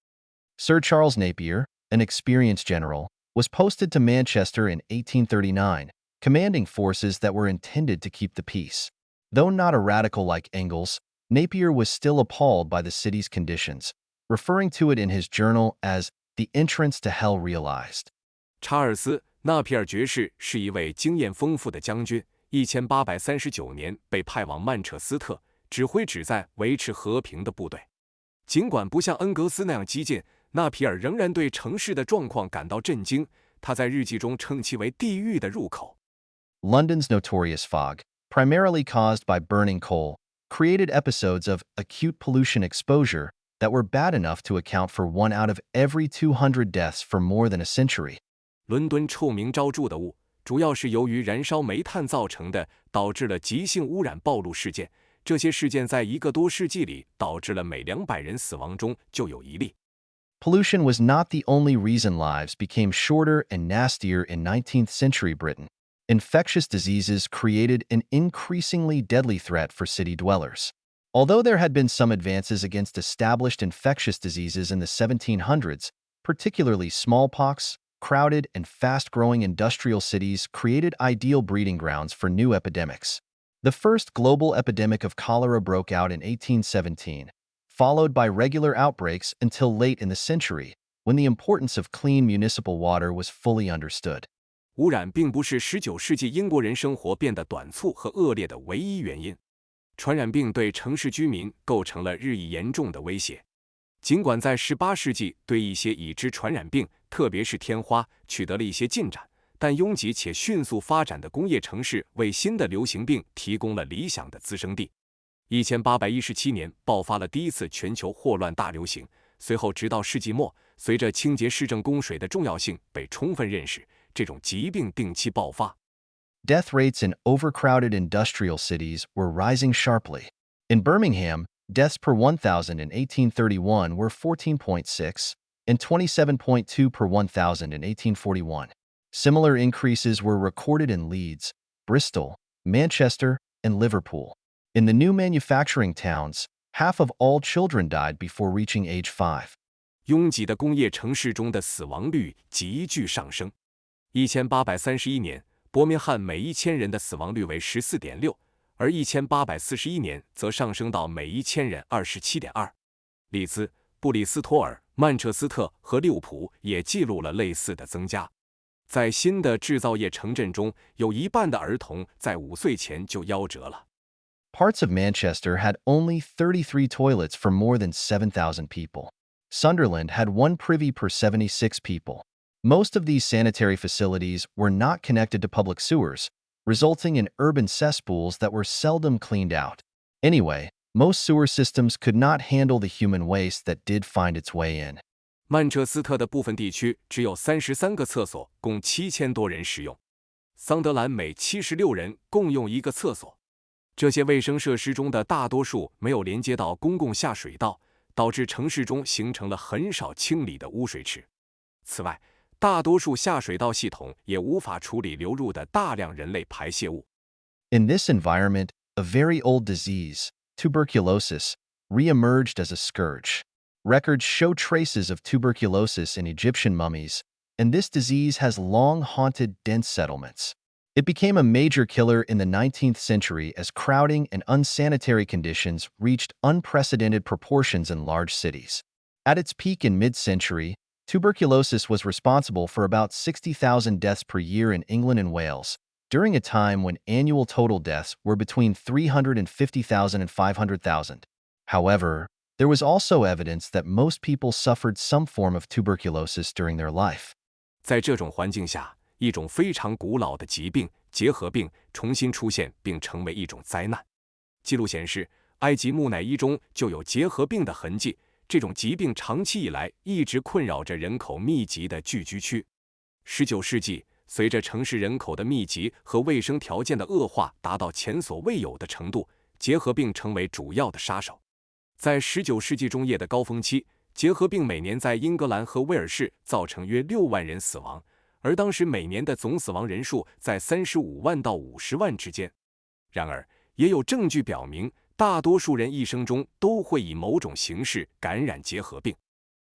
[SPEAKER 1] Sir Charles Napier, an experienced general, was posted to Manchester in 1839, commanding forces that were intended to keep the peace. Though not a radical like Engels, Napier was still appalled by the city's conditions, referring to it in his journal as the entrance to hell realized.
[SPEAKER 2] 查尔斯·纳皮尔爵士是一位经验丰富的将军，1839年被派往曼彻斯特，指挥旨在维持和平的部队。尽管不像恩格斯那样激进，纳皮尔仍然对城市的状况感到震惊。他在日记中称其为地狱的入口。
[SPEAKER 1] London's notorious fog, primarily caused by burning coal, created episodes of acute pollution exposure that were bad enough to account for 1 out of every 200 deaths for more than a century.
[SPEAKER 2] 伦敦臭名昭著的雾，主要是由于燃烧煤炭造成的，导致了急性污染暴露事件。这些事件在1个多世纪里导致了每200人死亡中就有1例。
[SPEAKER 1] Pollution was not the only reason lives became shorter and nastier in 19th century Britain. Infectious diseases created an increasingly deadly threat for city dwellers. Although there had been some advances against established infectious diseases in the 1700s, particularly smallpox, crowded and fast-growing industrial cities created ideal breeding grounds for new epidemics. The first global epidemic of cholera broke out in 1817, followed by regular outbreaks until late in the century, when the importance of clean municipal water was fully understood.
[SPEAKER 2] 污染并不是19世纪英国人生活变得短促和恶劣的唯一原因。传染病对城市居民构成了日益严重的威胁。尽管在18世纪对一些已知传染病，特别是天花，取得了一些进展，但拥挤且迅速发展的工业城市为新的流行病提供了理想的滋生地。1817年爆发了第一次全球霍乱大流行，随后直到世纪末，随着清洁市政供水的重要性被充分认识，这种疾病定期爆发。
[SPEAKER 1] Death rates in overcrowded industrial cities were rising sharply. In Birmingham, deaths per 1,000 in 1831 were 14.6 and 27.2 per 1,000 in 1841. Similar increases were recorded in Leeds, Bristol, Manchester, and Liverpool. In the new manufacturing towns, half of all children died before reaching age 5.
[SPEAKER 2] 拥挤的工业城市中的死亡率急剧上升。1831年，伯明翰每1000人的死亡率为14.6，而1841年则上升到每1000人27.2。利兹、布里斯托尔、曼彻斯特和利物浦也记录了类似的增加。在新的制造业城镇中，有一半的儿童在5岁前就夭折了。
[SPEAKER 1] Parts of Manchester had only 33 toilets for more than 7,000 people. Sunderland had 1 privy per 76 people. Most of these sanitary facilities were not connected to public sewers, resulting in urban cesspools that were seldom cleaned out. Anyway, most sewer systems could not handle the human waste that did find its way in.
[SPEAKER 2] 曼彻斯特的部分地区只有33个厕所供7000多人使用，桑德兰每76人共用1个厕所。这些卫生设施中的大多数没有连接到公共下水道，导致城市中形成了很少清理的污水池。此外，大多数下水道系统也无法处理流入的大量人类排泄物。
[SPEAKER 1] In this environment, a very old disease, tuberculosis, re-emerged as a scourge. Records show traces of tuberculosis in Egyptian mummies, and this disease has long haunted dense settlements. It became a major killer in the 19th century as crowding and unsanitary conditions reached unprecedented proportions in large cities. At its peak in mid-century, tuberculosis was responsible for about 60,000 deaths per year in England and Wales, during a time when annual total deaths were between 350,000 and 500,000. However, there was also evidence that most people suffered some form of tuberculosis during their life.
[SPEAKER 2] 在这种环境下，一种非常古老的疾病结核病重新出现并成为一种灾难。记录显示，埃及木乃伊中就有结核病的痕迹。这种疾病长期以来一直困扰着人口密集的聚居区。19世纪，随着城市人口的密集和卫生条件的恶化达到前所未有的程度，结核病成为主要的杀手。在19世纪中叶的高峰期，结核病每年在英格兰和威尔士造成约6万人死亡，而当时每年的总死亡人数在35万到50万之间。然而，也有证据表明，大多数人一生中都会以某种形式感染结核病。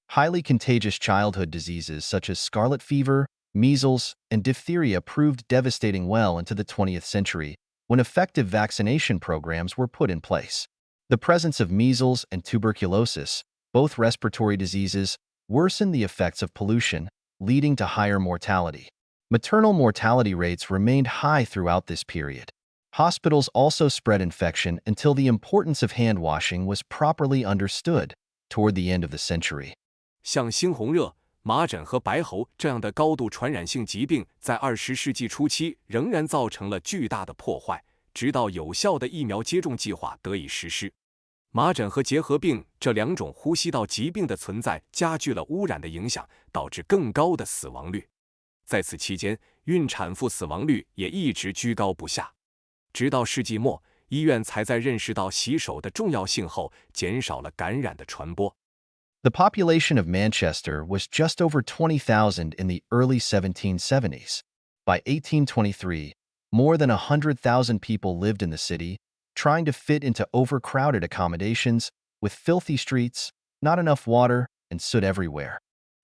[SPEAKER 1] Highly contagious childhood diseases such as scarlet fever, measles, and diphtheria proved devastating well into the 20th century, when effective vaccination programs were put in place. The presence of measles and tuberculosis, both respiratory diseases, worsened the effects of pollution, leading to higher mortality. Maternal mortality rates remained high throughout this period. Hospitals also spread infection until the importance of hand washing was properly understood toward the end of the century.
[SPEAKER 2] 像猩红热、麻疹和白喉这样的高度传染性疾病，在20世纪初期仍然造成了巨大的破坏，直到有效的疫苗接种计划得以实施。麻疹和结核病这2种呼吸道疾病的存在加剧了污染的影响，导致更高的死亡率。在此期间，孕产妇死亡率也一直居高不下。直到世纪末，医院才在认识到洗手的重要性后，减少了感染的传播。
[SPEAKER 1] The population of Manchester was just over 20,000 in the early 1770s. By 1823, more than 100,000 people lived in the city, trying to fit into overcrowded accommodations, with filthy streets, not enough water, and soot everywhere.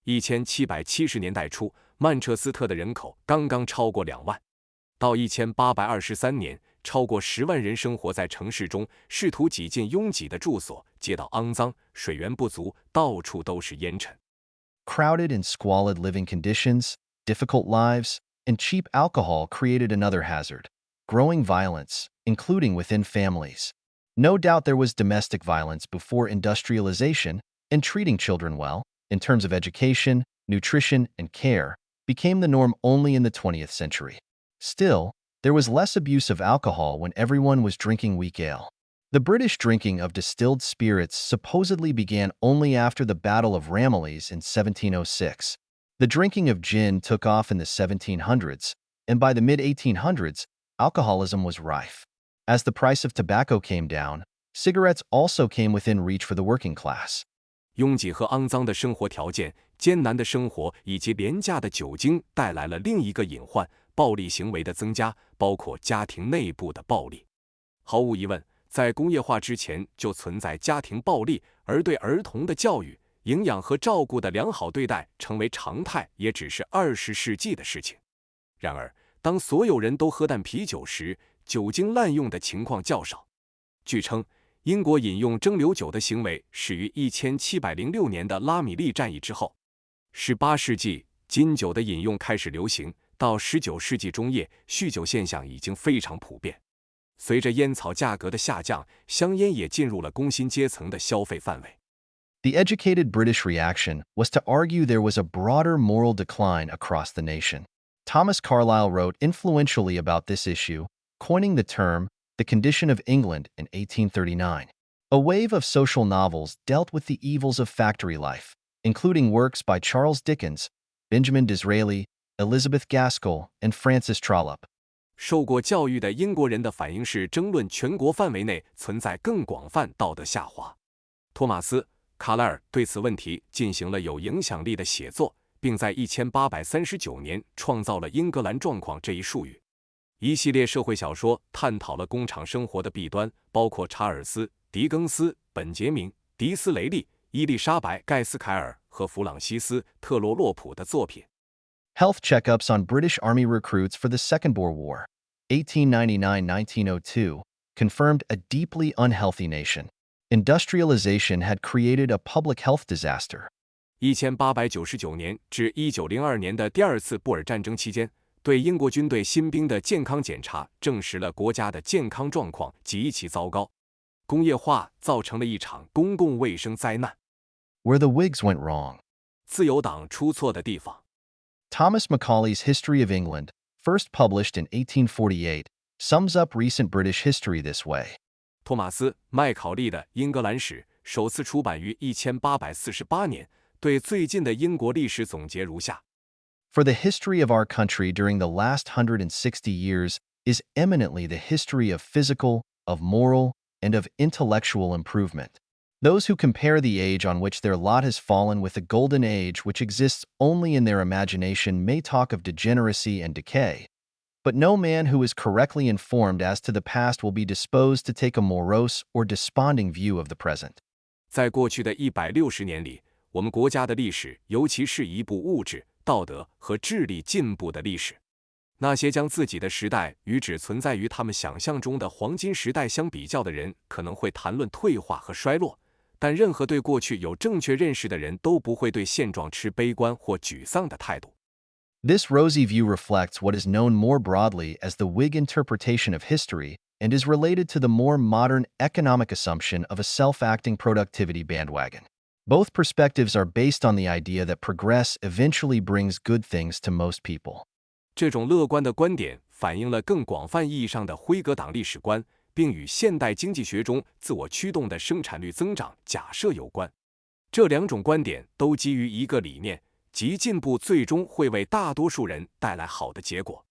[SPEAKER 2] 1770年代初，曼彻斯特的人口刚刚超过2万。到1823年，超过10万人生活在城市中，试图挤进拥挤的住所，街道肮脏，水源不足，到处都是烟尘。
[SPEAKER 1] Crowded and squalid living conditions, difficult lives, and cheap alcohol created another hazard: growing violence, including within families. No doubt there was domestic violence before industrialization, and treating children well, in terms of education, nutrition, and care, became the norm only in the 20th century. Still, there was less abuse of alcohol when everyone was drinking weak ale. The British drinking of distilled spirits supposedly began only after the Battle of Ramillies in 1706. The drinking of gin took off in the 1700s, and by the mid-1800s, alcoholism was rife. As the price of tobacco came down, cigarettes also came within reach for the working class.
[SPEAKER 2] 拥挤和肮脏的生活条件艰难的生活以及廉价的酒精带来了另一个隐患：暴力行为的增加，包括家庭内部的暴力。毫无疑问，在工业化之前就存在家庭暴力，而对儿童的教育、营养和照顾的良好对待成为常态，也只是20世纪的事情。然而，当所有人都喝淡啤酒时，酒精滥用的情况较少。据称，英国饮用蒸馏酒的行为始于1706年的拉米利战役之后。18世纪，金酒的饮用开始流行，到19世纪中叶，酗酒现象已经非常普遍。随着烟草价格的下降，香烟也进入了工薪阶层的消费范围。
[SPEAKER 1] The educated British reaction was to argue there was a broader moral decline across the nation. Thomas Carlyle wrote influentially about this issue, coining the term the condition of England in 1839. A wave of social novels dealt with the evils of factory life, including works by Charles Dickens, Benjamin Disraeli, Elizabeth Gaskell, and Francis Trollope.
[SPEAKER 2] 受过教育的英国人的反应是争论全国范围内存在更广泛道德下滑。托马斯·卡莱尔对此问题进行了有影响力的写作，并在1839年创造了英格兰状况这一术语。一系列社会小说探讨了工厂生活的弊端，包括查尔斯·狄更斯、本杰明·迪斯雷利、伊丽莎白·盖斯凯尔和弗朗西斯·特罗洛普的作品。
[SPEAKER 1] Health checkups on British Army recruits for the Second Boer War, 1899-1902, confirmed a deeply unhealthy nation. Industrialization had created a public health disaster.
[SPEAKER 2] 1899年至1902年的第二次布尔战争期间，对英国军队新兵的健康检查证实了国家的健康状况极其糟糕。工业化造成了一场公共卫生灾难。
[SPEAKER 1] Where the Whigs went wrong.
[SPEAKER 2] 自由党出错的地方。
[SPEAKER 1] Thomas Macaulay's History of England, first published in 1848, sums up recent British history this way.
[SPEAKER 2] 托马斯·麦考利的《英格兰史》首次出版于1848年，对最近的英国历史总结如下。
[SPEAKER 1] For the history of our country during the last 160 years is eminently the history of physical, of moral, and of intellectual improvement. Those who compare the age on which their lot has fallen with the golden age which exists only in their imagination may talk of degeneracy and decay, but no man who is correctly informed as to the past will be disposed to take a morose or desponding view of the present.
[SPEAKER 2] 在过去的160年里，我们国家的历史，尤其是一部物质、道德和智力进步的历史。那些将自己的时代与只存在于他们想象中的黄金时代相比较的人，可能会谈论退化和衰落。但任何对过去有正确认识的人都不会对现状持悲观或沮丧的态度。
[SPEAKER 1] This rosy view reflects what is known more broadly as the Whig interpretation of history and is related to the more modern economic assumption of a self-acting productivity bandwagon. Both perspectives are based on the idea that progress eventually brings good things to most people.
[SPEAKER 2] 这种乐观的观点反映了更广泛意义上的辉格党历史观，并与现代经济学中自我驱动的生产率增长假设有关。这两种观点都基于一个理念，即进步最终会为大多数人带来好的结果。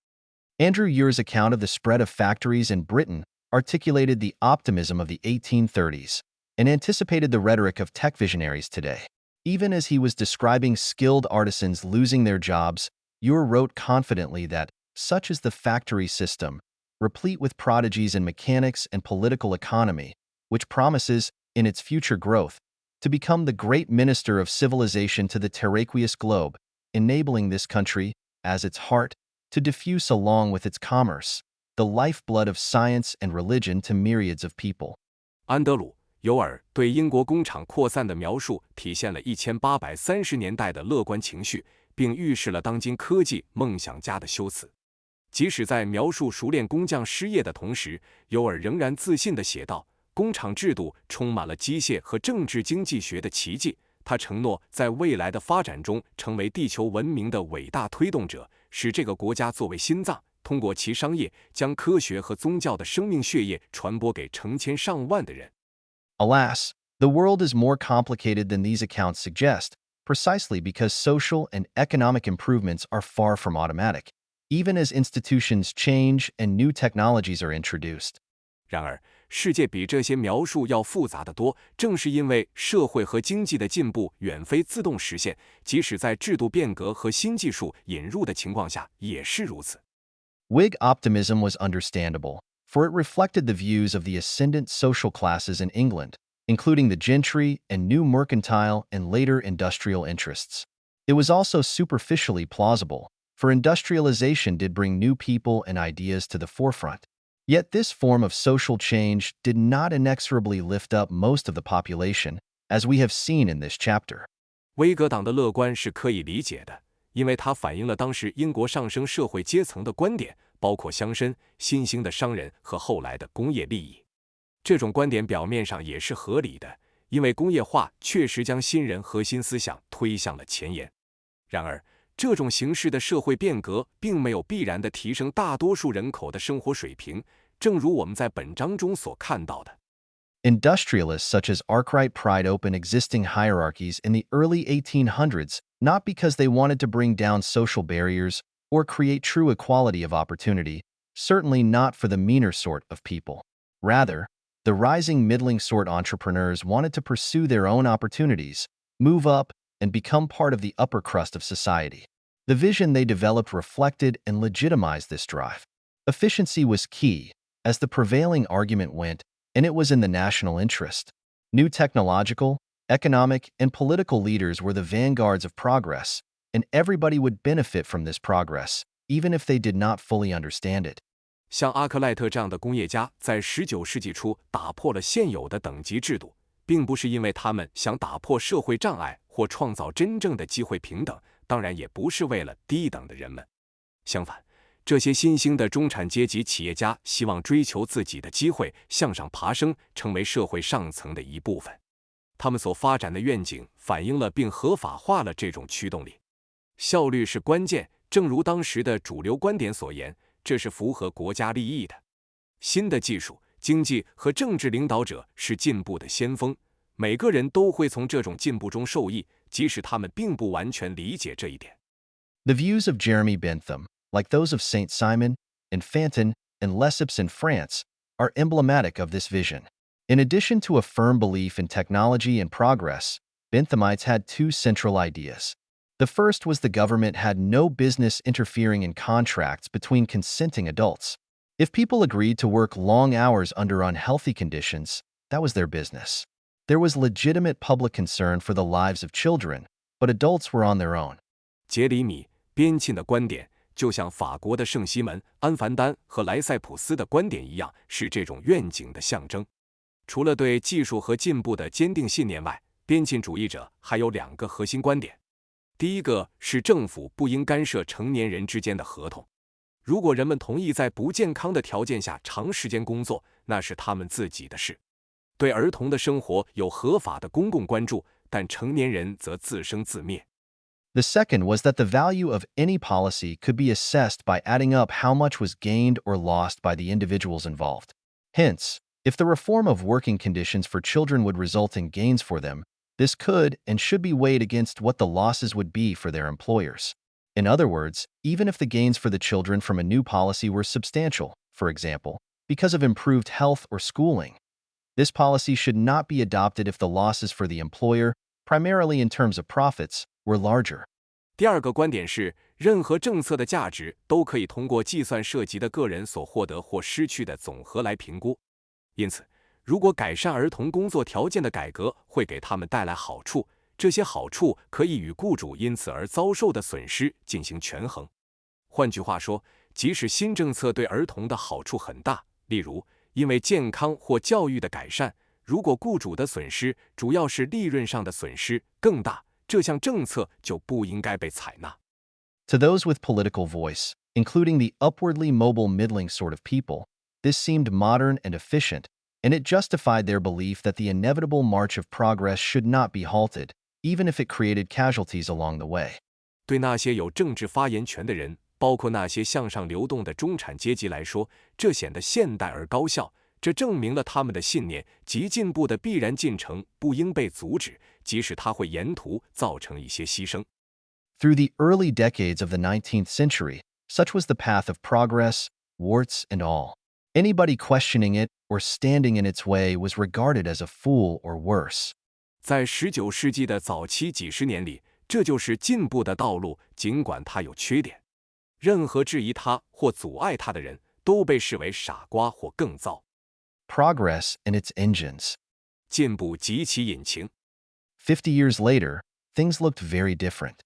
[SPEAKER 1] Andrew Year's account of the spread of factories in Britain articulated the optimism of the 1830s and anticipated the rhetoric of tech visionaries today. Even as he was describing skilled artisans losing their jobs, Ure wrote confidently that, such is the factory system, replete with prodigies in mechanics and political economy, which promises, in its future growth, to become the great minister of civilization to the terraqueous globe, enabling this country, as its heart, to diffuse along with its commerce, the lifeblood of science and religion to myriads of people.
[SPEAKER 2] 安德鲁·尤尔对英国工厂扩散的描述体现了1830年代的乐观情绪，并预示了当今科技梦想家的修辞。即使在描述熟练工匠失业的同时，尤尔仍然自信地写道：工厂制度充满了机械和政治经济学的奇迹。他承诺在未来的发展中成为地球文明的伟大推动者，使这个国家作为心脏，通过其商业将科学和宗教的生命血液传播给成千上万的人。
[SPEAKER 1] Alas, the world is more complicated than these accounts suggest, precisely because social and economic improvements are far from automatic, even as institutions change and new technologies are introduced.
[SPEAKER 2] 然而，世界比这些描述要复杂得多。正是因为社会和经济的进步远非自动实现，即使在制度变革和新技术引入的情况下也是如此。
[SPEAKER 1] Whig optimism was understandable, for it reflected the views of the ascendant social classes in England, including the gentry and new mercantile and later industrial interests. It was also superficially plausible, for industrialization did bring new people and ideas to the forefront. Yet this form of social change did not inexorably lift up most of the population, as we have seen in this chapter.
[SPEAKER 2] 威格党的乐观是可以理解的，因为它反映了当时英国上升社会阶层的观点，包括乡绅、新兴的商人和后来的工业利益。这种观点表面上也是合理的，因为工业化确实将新人核心思想推向了前沿。然而，这种形式的社会变革并没有必然地提升大多数人口的生活水平，正如我们在本章中所看到的。
[SPEAKER 1] Industrialists such as Arkwright pried open existing hierarchies in the early 1800s, not because they wanted to bring down social barriers or create true equality of opportunity, certainly not for the meaner sort of people. Rather, the rising middling sort entrepreneurs wanted to pursue their own opportunities, move up, and become part of the upper crust of society. The vision they developed reflected and legitimized this drive. Efficiency was key, as the prevailing argument went, and it was in the national interest. New technological, economic, and political leaders were the vanguards of progress, and everybody would benefit from this progress, even if they did not fully understand it.
[SPEAKER 2] 像阿克赖特这样的工业家在19世纪初打破了现有的等级制度，并不是因为他们想打破社会障碍或创造真正的机会平等，当然也不是为了低等的人们。相反，这些新兴的中产阶级企业家希望追求自己的机会，向上爬升，成为社会上层的一部分。他们所发展的愿景反映了并合法化了这种驱动力。效率是关键，正如当时的主流观点所言，这是符合国家利益的。新的技术、经济和政治领导者是进步的先锋，每个人都会从这种进步中受益，即使他们并不完全理解这一点。
[SPEAKER 1] The views of Jeremy Bentham, like those of Saint Simon, and Fantin, and Lesseps in France, are emblematic of this vision. In addition to a firm belief in technology and progress, Benthamites had two central ideas. The first was the government had no business interfering in contracts between consenting adults. If people agreed to work long hours under unhealthy conditions, that was their business. There was legitimate public concern for the lives of children, but adults were on their own.
[SPEAKER 2] 杰里米·边沁的观点，就像法国的圣西门、安凡丹和莱塞普斯的观点一样，是这种愿景的象征。除了对技术和进步的坚定信念外，边沁主义者还有两个核心观点。第一个是政府不应干涉成年人之间的合同。如果人们同意在不健康的条件下长时间工作，那是他们自己的事。对儿童的生活有合法的公共关注，但成年人则自生自灭。
[SPEAKER 1] The second was that the value of any policy could be assessed by adding up how much was gained or lost by the individuals involved. Hence, if the reform of working conditions for children would result in gains for them, this could and should be weighed against what the losses would be for their employers. In other words, even if the gains for the children from a new policy were substantial, for example, because of improved health or schooling, this policy should not be adopted if the losses for the employer, primarily in terms of profits, were larger.
[SPEAKER 2] 第二个观点是，任何政策的价值都可以通过计算涉及的个人所获得或失去的总和来评估。因此，如果改善儿童工作条件的改革会给他们带来好处，这些好处可以与雇主因此而遭受的损失进行权衡。换句话说，即使新政策对儿童的好处很大，例如因为健康或教育的改善，如果雇主的损失主要是利润上的损失更大，这项政策就不应该被采纳。
[SPEAKER 1] To those with political voice, including the upwardly mobile middling sort of people, this seemed modern and efficient, and it justified their belief that the inevitable march of progress should not be halted, even if it created casualties along the way.
[SPEAKER 2] 对那些有政治发言权的人，包括那些向上流动的中产阶级来说，这显得现代而高效。这证明了他们的信念及进步的必然进程不应被阻止，即使它会沿途造成一些牺牲。
[SPEAKER 1] Through the early decades of the 19th century, such was the path of progress, warts and all. Anybody questioning it or standing in its way was regarded as a fool or worse.
[SPEAKER 2] 在19世纪的早期几十年里，这就是进步的道路，尽管它有缺点。任何质疑它或阻碍它的人都被视为傻瓜或更糟。
[SPEAKER 1] Progress and its engines.
[SPEAKER 2] 进步及其引擎。
[SPEAKER 1] 50 years later, things looked very different.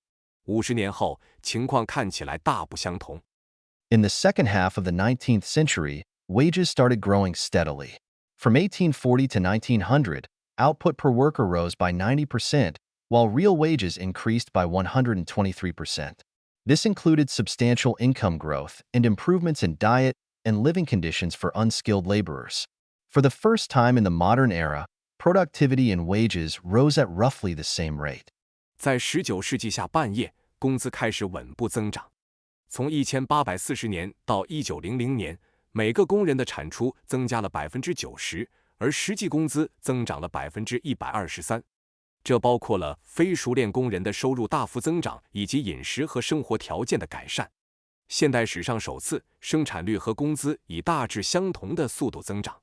[SPEAKER 2] 50年后，情况看起来大不相同。
[SPEAKER 1] In the second half of the 19th century, wages started growing steadily. From 1840 to 1900, output per worker rose by 90%, while real wages increased by 123%. This included substantial income growth and improvements in diet and living conditions for unskilled laborers. For the first time in the modern era, productivity and wages rose at roughly the same rate.
[SPEAKER 2] 在19世纪下半叶，工资开始稳步增长。从1840年到1900年，每个工人的产出增加了90%，而实际工资增长了123%。这包括了非熟练工人的收入大幅增长以及饮食和生活条件的改善。现代史上首次，生产率和工资以大致相同的速度增长。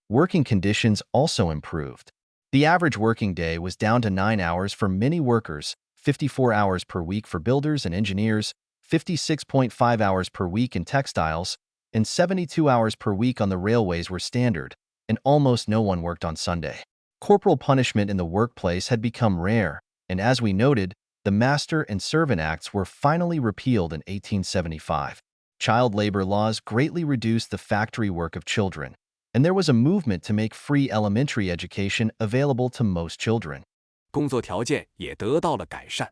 [SPEAKER 1] Working conditions also improved. The average working day was down to 9 hours for many workers, 54 hours per week for builders and engineers, 56.5 hours per week in textiles, and 72 hours per week on the railways were standard, and almost no one worked on Sunday. Corporal punishment in the workplace had become rare, and as we noted, the Master and Servant Acts were finally repealed in 1875. Child labor laws greatly reduced the factory work of children, and there was a movement to make free elementary education available to most children.
[SPEAKER 2] 工作条件也得到了改善，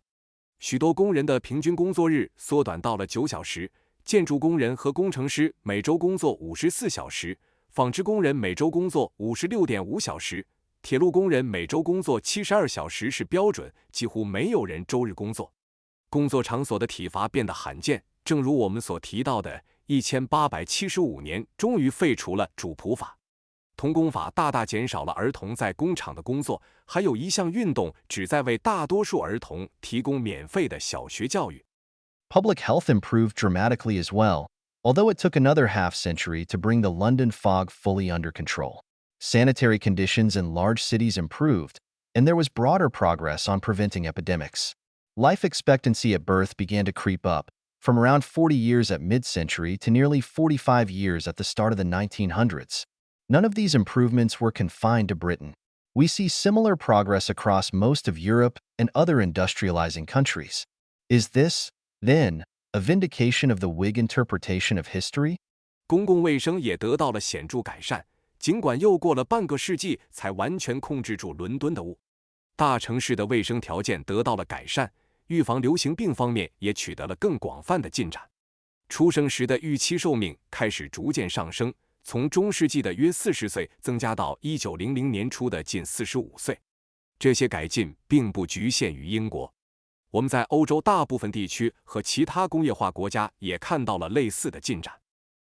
[SPEAKER 2] 许多工人的平均工作日缩短到了9小时，建筑工人和工程师每周工作54小时，纺织工人每周工作56.5小时，铁路工人每周工作72小时是标准，几乎没有人周日工作。工作场所的体罚变得罕见，正如我们所提到的，1875年终于废除了主仆法。童工法大大减少了儿童在工厂的工作，还有一项运动旨在为大多数儿童提供免费的小学教育。
[SPEAKER 1] Public health improved dramatically as well, although it took another half-century to bring the London fog fully under control. Sanitary conditions in large cities improved, and there was broader progress on preventing epidemics. Life expectancy at birth began to creep up, from around 40 years at mid-century to nearly 45 years at the start of the 1900s. None of these improvements were confined to Britain. We see similar progress across most of Europe and other industrializing countries. Is this, then, a vindication of the Whig interpretation of history?
[SPEAKER 2] 公共卫生也得到了显著改善，尽管又过了半个世纪才完全控制住伦敦的雾。大城市的卫生条件得到了改善，预防流行病方面也取得了更广泛的进展。出生时的预期寿命开始逐渐上升，从中世纪的约40岁增加到1900年初的近45岁。这些改进并不局限于英国，我们在欧洲大部分地区和其他工业化国家也看到了类似的进展。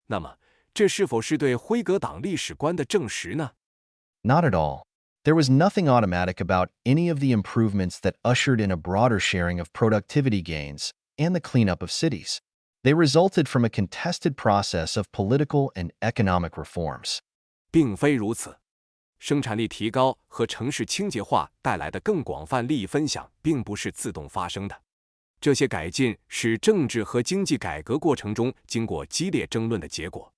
[SPEAKER 2] 那么，这是否是对辉格党历史观的证实呢？
[SPEAKER 1] Not at all. There was nothing automatic about any of the improvements that ushered in a broader sharing of productivity gains and the cleanup of cities. They resulted from a contested process of political and economic reforms.
[SPEAKER 2] 并非如此，生产力提高和城市清洁化带来的更广泛利益分享并不是自动发生的。这些改进是政治和经济改革过程中经过激烈争论的结果。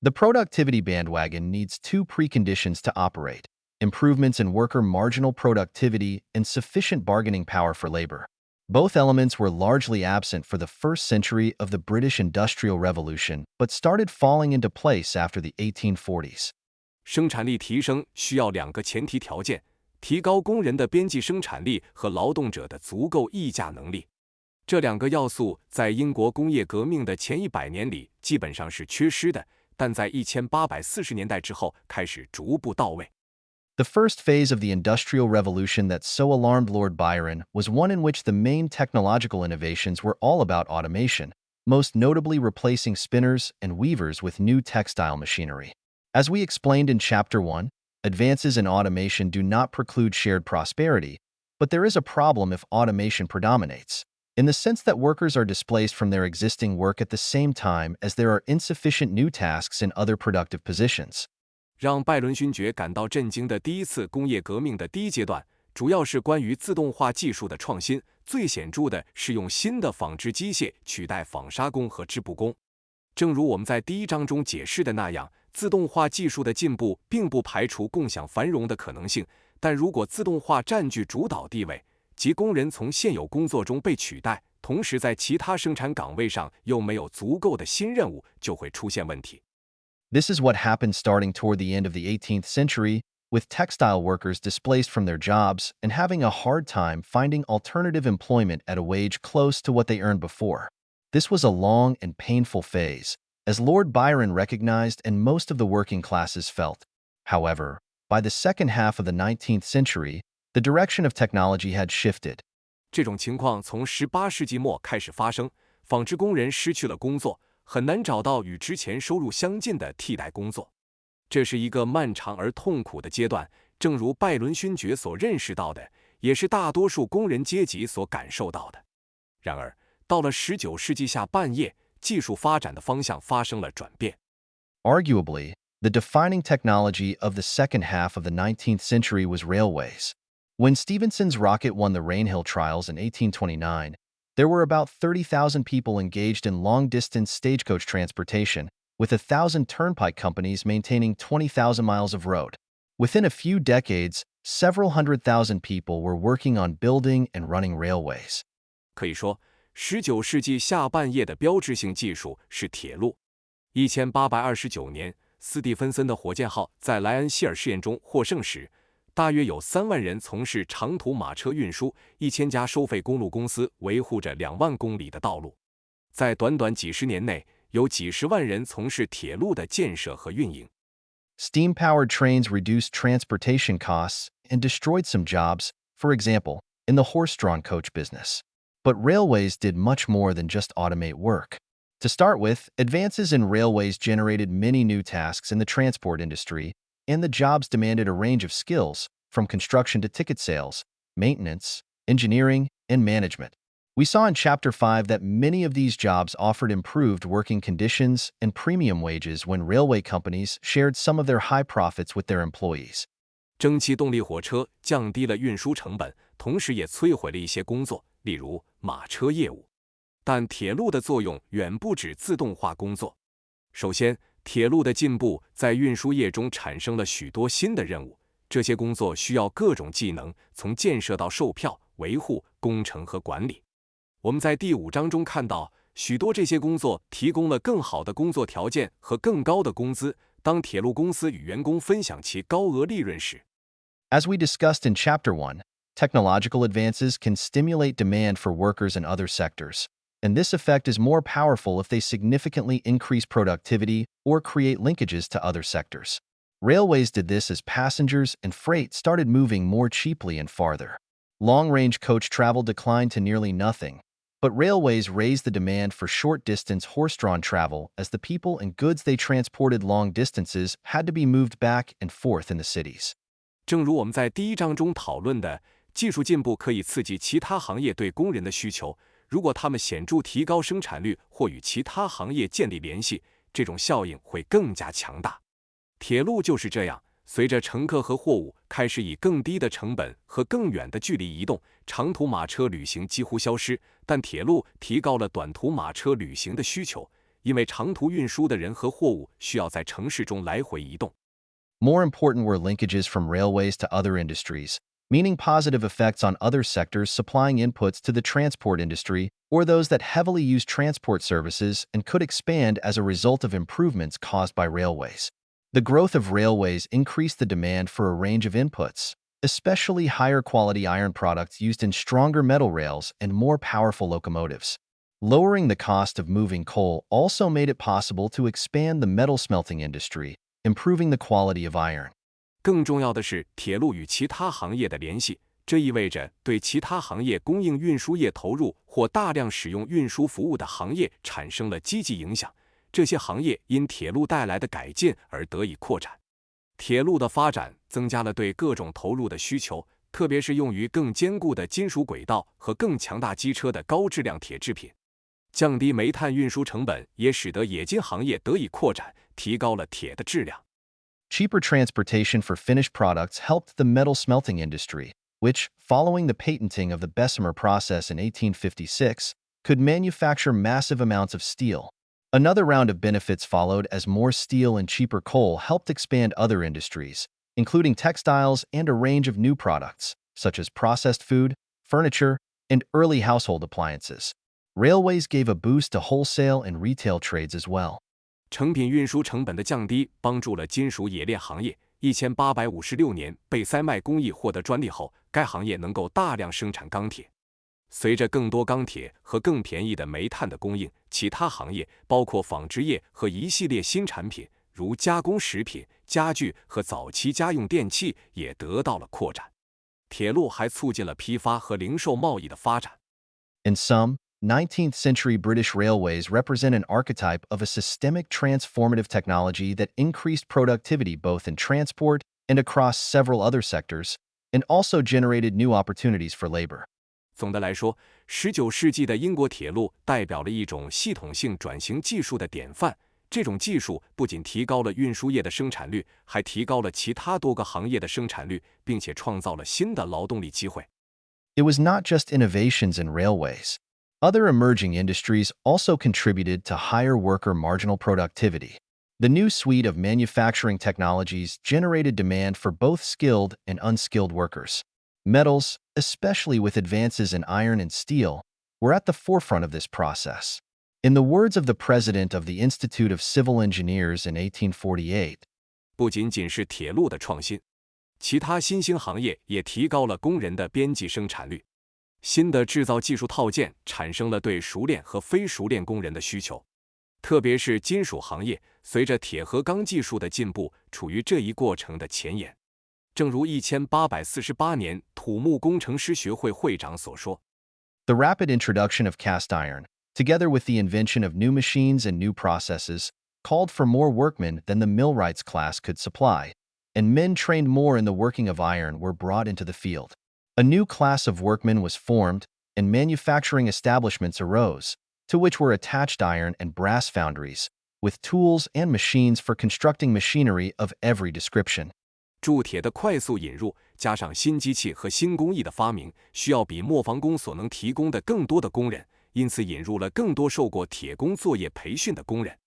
[SPEAKER 1] The productivity bandwagon needs two preconditions to operate: improvements in worker marginal productivity and sufficient bargaining power for labor. Both elements were largely absent for the first century of the British Industrial Revolution, but started falling into place after the 1840s.
[SPEAKER 2] 生产力提升需要两个前提条件：提高工人的边际生产力和劳动者的足够议价能力。这两个要素在英国工业革命的前100年里基本上是缺失的，但在1840年代之后开始逐步到位。
[SPEAKER 1] The first phase of the Industrial Revolution that so alarmed Lord Byron was one in which the main technological innovations were all about automation, most notably replacing spinners and weavers with new textile machinery. As we explained in Chapter 1, advances in automation do not preclude shared prosperity, but there is a problem if automation predominates. in the sense that workers are displaced from their existing work at the same time as there are insufficient new tasks in other productive positions.
[SPEAKER 2] 让拜伦勋爵感到震惊的第一次工业革命的第一阶段，主要是关于自动化技术的创新，最显著的是用新的纺织机械取代纺纱工和织布工。正如我们在第一章中解释的那样，自动化技术的进步并不排除共享繁荣的可能性，但如果自动化占据主导地位，即工人从现有工作中被取代，同时在其他生产岗位上又没有足够的新任务，就会出现问题。
[SPEAKER 1] This is what happened starting toward the end of the 18th century, with textile workers displaced from their jobs and having a hard time finding alternative employment at a wage close to what they earned before. This was a long and painful phase, as Lord Byron recognized and most of the working classes felt. However, by the second half of the 19th century, the direction of technology had shifted.
[SPEAKER 2] 这种情况从18世纪末开始发生，纺织工人失去了工作，很难找到与之前收入相近的替代工作。这是一个漫长而痛苦的阶段，正如拜伦勋爵所认识到的，也是大多数工人阶级所感受到的。然而，到了19世纪下半叶，技术发展的方向发生了转变。
[SPEAKER 1] Arguably, the defining technology of the second half of the 19th century was railways. When Stephenson's rocket won the Rainhill trials in 1829, there were about 30,000 people engaged in long-distance stagecoach transportation, with 1,000 turnpike companies maintaining 20,000 miles of road. Within a few decades, several hundred thousand people were working on building and running railways.
[SPEAKER 2] 可以说，19世纪下半叶的标志性技术是铁路。1829年，斯蒂芬森的火箭号在莱恩希尔试验中获胜时，大约有3万人从事长途马车运输，1000家收费公路公司维护着2万公里的道路。在短短几十年内，有几十万人从事铁路的建设和运营。
[SPEAKER 1] Steam-powered trains reduced transportation costs and destroyed some jobs, for example, in the horse-drawn coach business. But railways did much more than just automate work. To start with, advances in railways generated many new tasks in the transport industry, and the jobs demanded a range of skills, from construction to ticket sales, maintenance, engineering, and management. We saw in Chapter 5 that many of these jobs offered improved working conditions and premium wages when railway companies shared some of their high profits with their employees.
[SPEAKER 2] 蒸汽动力火车降低了运输成本，同时也摧毁了一些工作，例如马车业务。但铁路的作用远不止自动化工作。首先，铁路的进步在运输业中产生了许多新的任务，这些工作需要各种技能，从建设到售票、维护、工程和管理。我们在第5章中看到，许多这些工作提供了更好的工作条件和更高的工资。当铁路公司与员工分享其高额利润时，
[SPEAKER 1] As we discussed in Chapter 1, technological advances can stimulate demand for workers in other sectors, and this effect is more powerful if they significantly increase productivity or create linkages to other sectors. Railways did this as passengers and freight started moving more cheaply and farther. Long-range coach travel declined to nearly nothing, but railways raised the demand for short-distance horse-drawn travel as the people and goods they transported long distances had to be moved back and forth in the cities.
[SPEAKER 2] 正如我们在第1章中讨论的，技术进步可以刺激其他行业对工人的需求，如果他们显著提高生产率或与其他行业建立联系，这种效应会更加强大。铁路就是这样，随着乘客和货物开始以更低的成本和更远的距离移动，长途马车旅行几乎消失，但铁路提高了短途马车旅行的需求，因为长途运输的人和货物需要在城市中来回移动。
[SPEAKER 1] More important were linkages from railways to other industries, meaning positive effects on other sectors supplying inputs to the transport industry, or those that heavily use transport services and could expand as a result of improvements caused by railways. The growth of railways increased the demand for a range of inputs, especially higher quality iron products used in stronger metal rails and more powerful locomotives. Lowering the cost of moving coal also made it possible to expand the metal smelting industry, improving the quality of iron.
[SPEAKER 2] 更重要的是，铁路与其他行业的联系，这意味着对其他行业供应运输业投入或大量使用运输服务的行业产生了积极影响。这些行业因铁路带来的改进而得以扩展。铁路的发展增加了对各种投入的需求，特别是用于更坚固的金属轨道和更强大机车的高质量铁制品。降低煤炭运输成本也使得冶金行业得以扩展，提高了铁的质量。
[SPEAKER 1] Cheaper transportation for finished products helped the metal smelting industry, which, following the patenting of the Bessemer process in 1856, could manufacture massive amounts of steel. Another round of benefits followed as more steel and cheaper coal helped expand other industries, including textiles and a range of new products, such as processed food, furniture, and early household appliances. Railways gave a boost to wholesale and retail trades as well.
[SPEAKER 2] 成品运输成本的降低帮助了金属冶炼行业。1856年，贝塞麦工艺获得专利后，该行业能够大量生产钢铁。随着更多钢铁和更便宜的煤炭的供应，其他行业，包括纺织业和一系列新产品，如加工食品、家具和早期家用电器，也得到了扩展。铁路还促进了批发和零售贸易的发展。
[SPEAKER 1] In some, 19th century British railways represent an archetype of a systemic transformative technology that increased productivity both in transport and across several other sectors, and also generated new opportunities for labor.
[SPEAKER 2] 总的来说，19世纪的英国铁路代表了一种系统性转型技术的典范。这种技术不仅提高了运输业的生产率，还提高了其他多个行业的生产率，并且创造了新的劳动力机会。
[SPEAKER 1] It was not just innovations in railways. Other emerging industries also contributed to higher worker marginal productivity. The new suite of manufacturing technologies generated demand for both skilled and unskilled workers. Metals, especially with advances in iron and steel, were at the forefront of this process. In the words of the president of the Institute of Civil Engineers in 1848,
[SPEAKER 2] 不仅仅是铁路的创新，其他新兴行业也提高了工人的边际生产率。新的制造技术套件产生了对熟练和非熟练工人的需求，特别是金属行业，随着铁和钢技术的进步，处于这一过程的前沿。正如1848年土木工程师学会会长所说
[SPEAKER 1] The rapid introduction of cast iron, together with the invention of new machines and new processes, called for more workmen than the millwrights class could supply, and men trained more in the working of iron were brought into the field. A new class of workmen was formed, and manufacturing establishments arose, to which were attached iron and brass foundries, with tools and machines for constructing machinery of every description.
[SPEAKER 2] 铸铁的快速引入，加上新机器和新工艺的发明，需要比磨坊工所能提供的更多的工人，因此引入了更多受过铁工作业培训的工人。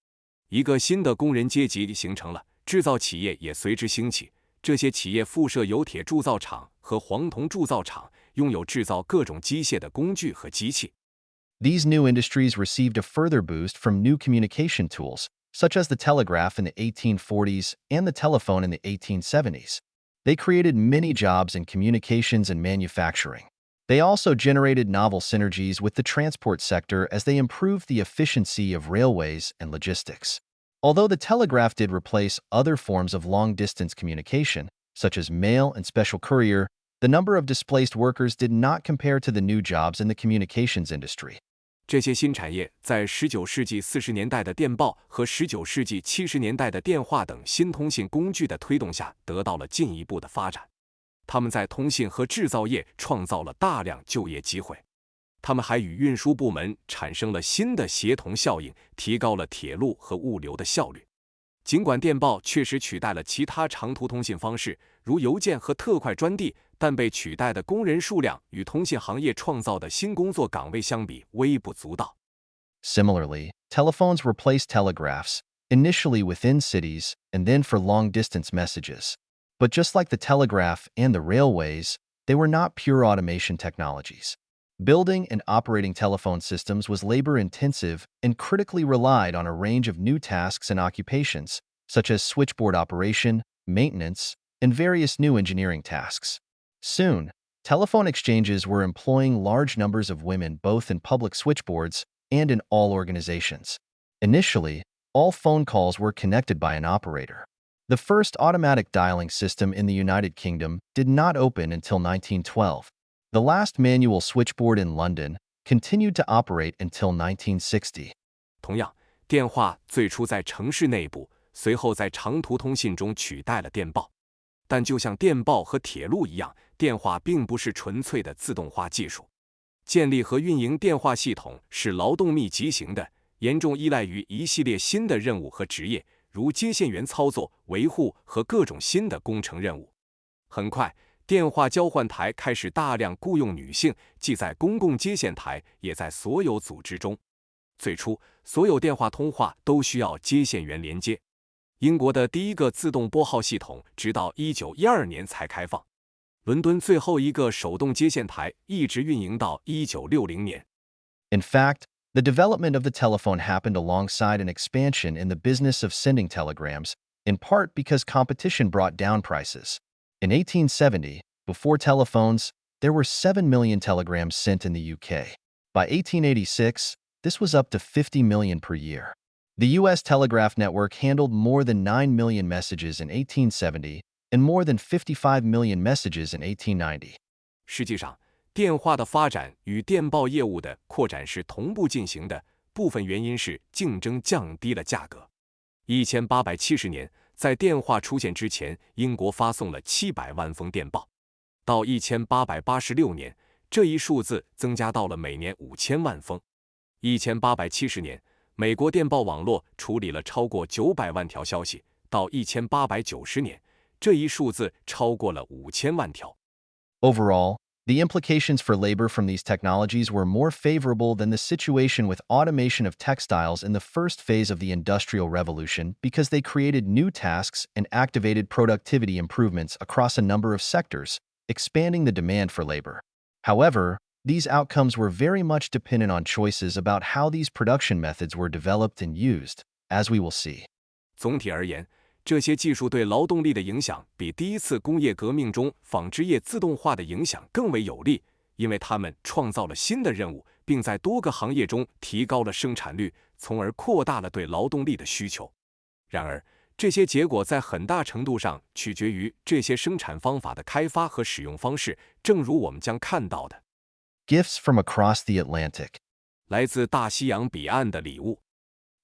[SPEAKER 2] 一个新的工人阶级形成了，制造企业也随之兴起。这些企业附设油铁铸造厂和黄铜铸造厂，拥有制造各种机械的工具和机器。
[SPEAKER 1] These new industries received a further boost from new communication tools, such as the telegraph in the 1840s and the telephone in the 1870s. They created many jobs in communications and manufacturing. They also generated novel synergies with the transport sector as they improved the efficiency of railways and logistics. Although the telegraph did replace other forms of long-distance communication, such as mail and special courier, the number of displaced workers did not compare to the new jobs in the communications industry.
[SPEAKER 2] 这些新产业在19世纪40年代的电报和19世纪70年代的电话等新通信工具的推动下得到了进一步的发展。他们在通信和制造业创造了大量就业机会。他们还与运输部门产生了新的协同效应，提高了铁路和物流的效率。尽管电报确实取代了其他长途通信方式，如邮件和特快专递，但被取代的工人数量与通信行业创造的新工作岗位相比微不足道。
[SPEAKER 1] Similarly, telephones replaced telegraphs, initially within cities and then for long-distance messages. But just like the telegraph and the railways, they were not pure automation technologies. Building and operating telephone systems was labor-intensive and critically relied on a range of new tasks and occupations, such as switchboard operation, maintenance, and various new engineering tasks. Soon, telephone exchanges were employing large numbers of women both in public switchboards and in all organizations. Initially, all phone calls were connected by an operator. The first automatic dialing system in the United Kingdom did not open until 1912. The last manual switchboard in London continued to operate until 1960.
[SPEAKER 2] 同样，电话最初在城市内部，随后在长途通信中取代了电报。但就像电报和铁路一样，电话并不是纯粹的自动化技术。建立和运营电话系统是劳动密集型的，严重依赖于一系列新的任务和职业，如接线员操作、维护和各种新的工程任务。很快，电话交换台开始大量雇佣女性，既在公共接线台，也在所有组织中。最初，所有电话通话都需要接线员连接。英国的第一个自动拨号系统直到1912年才开放。伦敦最后一个手动接线台一直运营到1960年。
[SPEAKER 1] In fact, the development of the telephone happened alongside an expansion in the business of sending telegrams, in part because competition brought down prices. In 1870, before telephones, there were 7 million telegrams sent in the UK. By 1886, this was up to 50 million per year. The U.S. telegraph network handled more than 9 million messages in 1870 and more than 55 million messages in 1890.
[SPEAKER 2] 实际上，电话的发展与电报业务的扩展是同步进行的，部分原因是竞争降低了价格。1870年，在电话出现之前，英国发送了700万封电报。到1886年，这一数字增加到了每年5000万封。1870年，美国电报网络处理了超过900万条消息。到1890年，这一数字超过了5000万条。
[SPEAKER 1] Overall, the implications for labor from these technologies were more favorable than the situation with automation of textiles in the first phase of the Industrial Revolution because they created new tasks and activated productivity improvements across a number of sectors, expanding the demand for labor. However, these outcomes were very much dependent on choices about how these production methods were developed and used, as we will see.
[SPEAKER 2] 总体而言，这些技术对劳动力的影响比第一次工业革命中纺织业自动化的影响更为有利，因为它们创造了新的任务，并在多个行业中提高了生产率，从而扩大了对劳动力的需求。然而，这些结果在很大程度上取决于这些生产方法的开发和使用方式，正如我们将看到的。
[SPEAKER 1] Gifts from across the Atlantic.
[SPEAKER 2] 来自大西洋彼岸的礼物。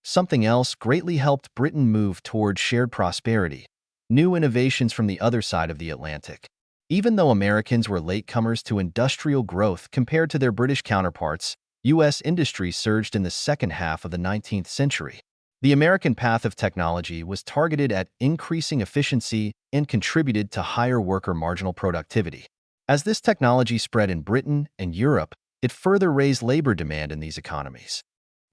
[SPEAKER 1] Something else greatly helped Britain move toward shared prosperity, new innovations from the other side of the Atlantic. Even though Americans were latecomers to industrial growth compared to their British counterparts, U.S. industry surged in the second half of the 19th century. The American path of technology was targeted at increasing efficiency and contributed to higher worker marginal productivity. As this technology spread in Britain and Europe, it further raised labor demand in these economies.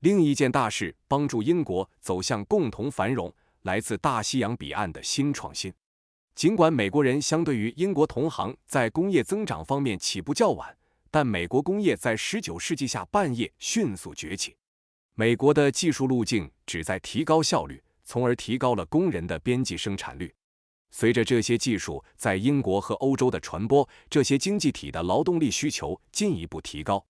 [SPEAKER 2] 另一件大事帮助英国走向共同繁荣，来自大西洋彼岸的新创新。尽管美国人相对于英国同行在工业增长方面起步较晚，但美国工业在19世纪下半叶迅速崛起。美国的技术路径旨在提高效率，从而提高了工人的边际生产率。随着这些技术在英国和欧洲的传播，这些经济体的劳动力需求进一步提高。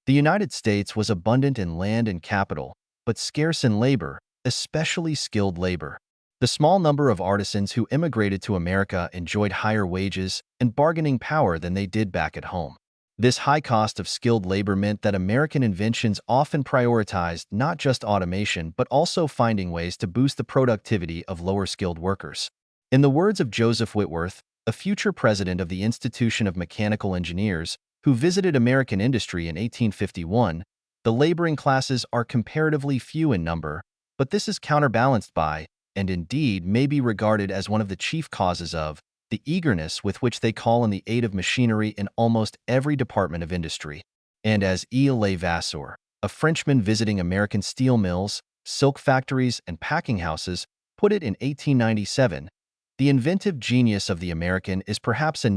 [SPEAKER 1] The United States was abundant in land and capital, but scarce in labor, especially skilled labor. The small number of artisans who immigrated to America enjoyed higher wages and bargaining power than they did back at home. This high cost of skilled labor meant that American inventions often prioritized not just automation but also finding ways to boost the productivity of lower-skilled workers. In the words of Joseph Whitworth, a future president of the Institution of Mechanical Engineers, who visited American industry in 1851, the laboring classes are comparatively few in number, but this is counterbalanced by, and indeed may be regarded as one of the chief causes of, the eagerness with which they call in the aid of machinery in almost every department of industry. And as Élie Vasseur, a Frenchman visiting American steel mills, silk factories, and packing houses, put it in 1897, the inventive genius of the American is perhaps a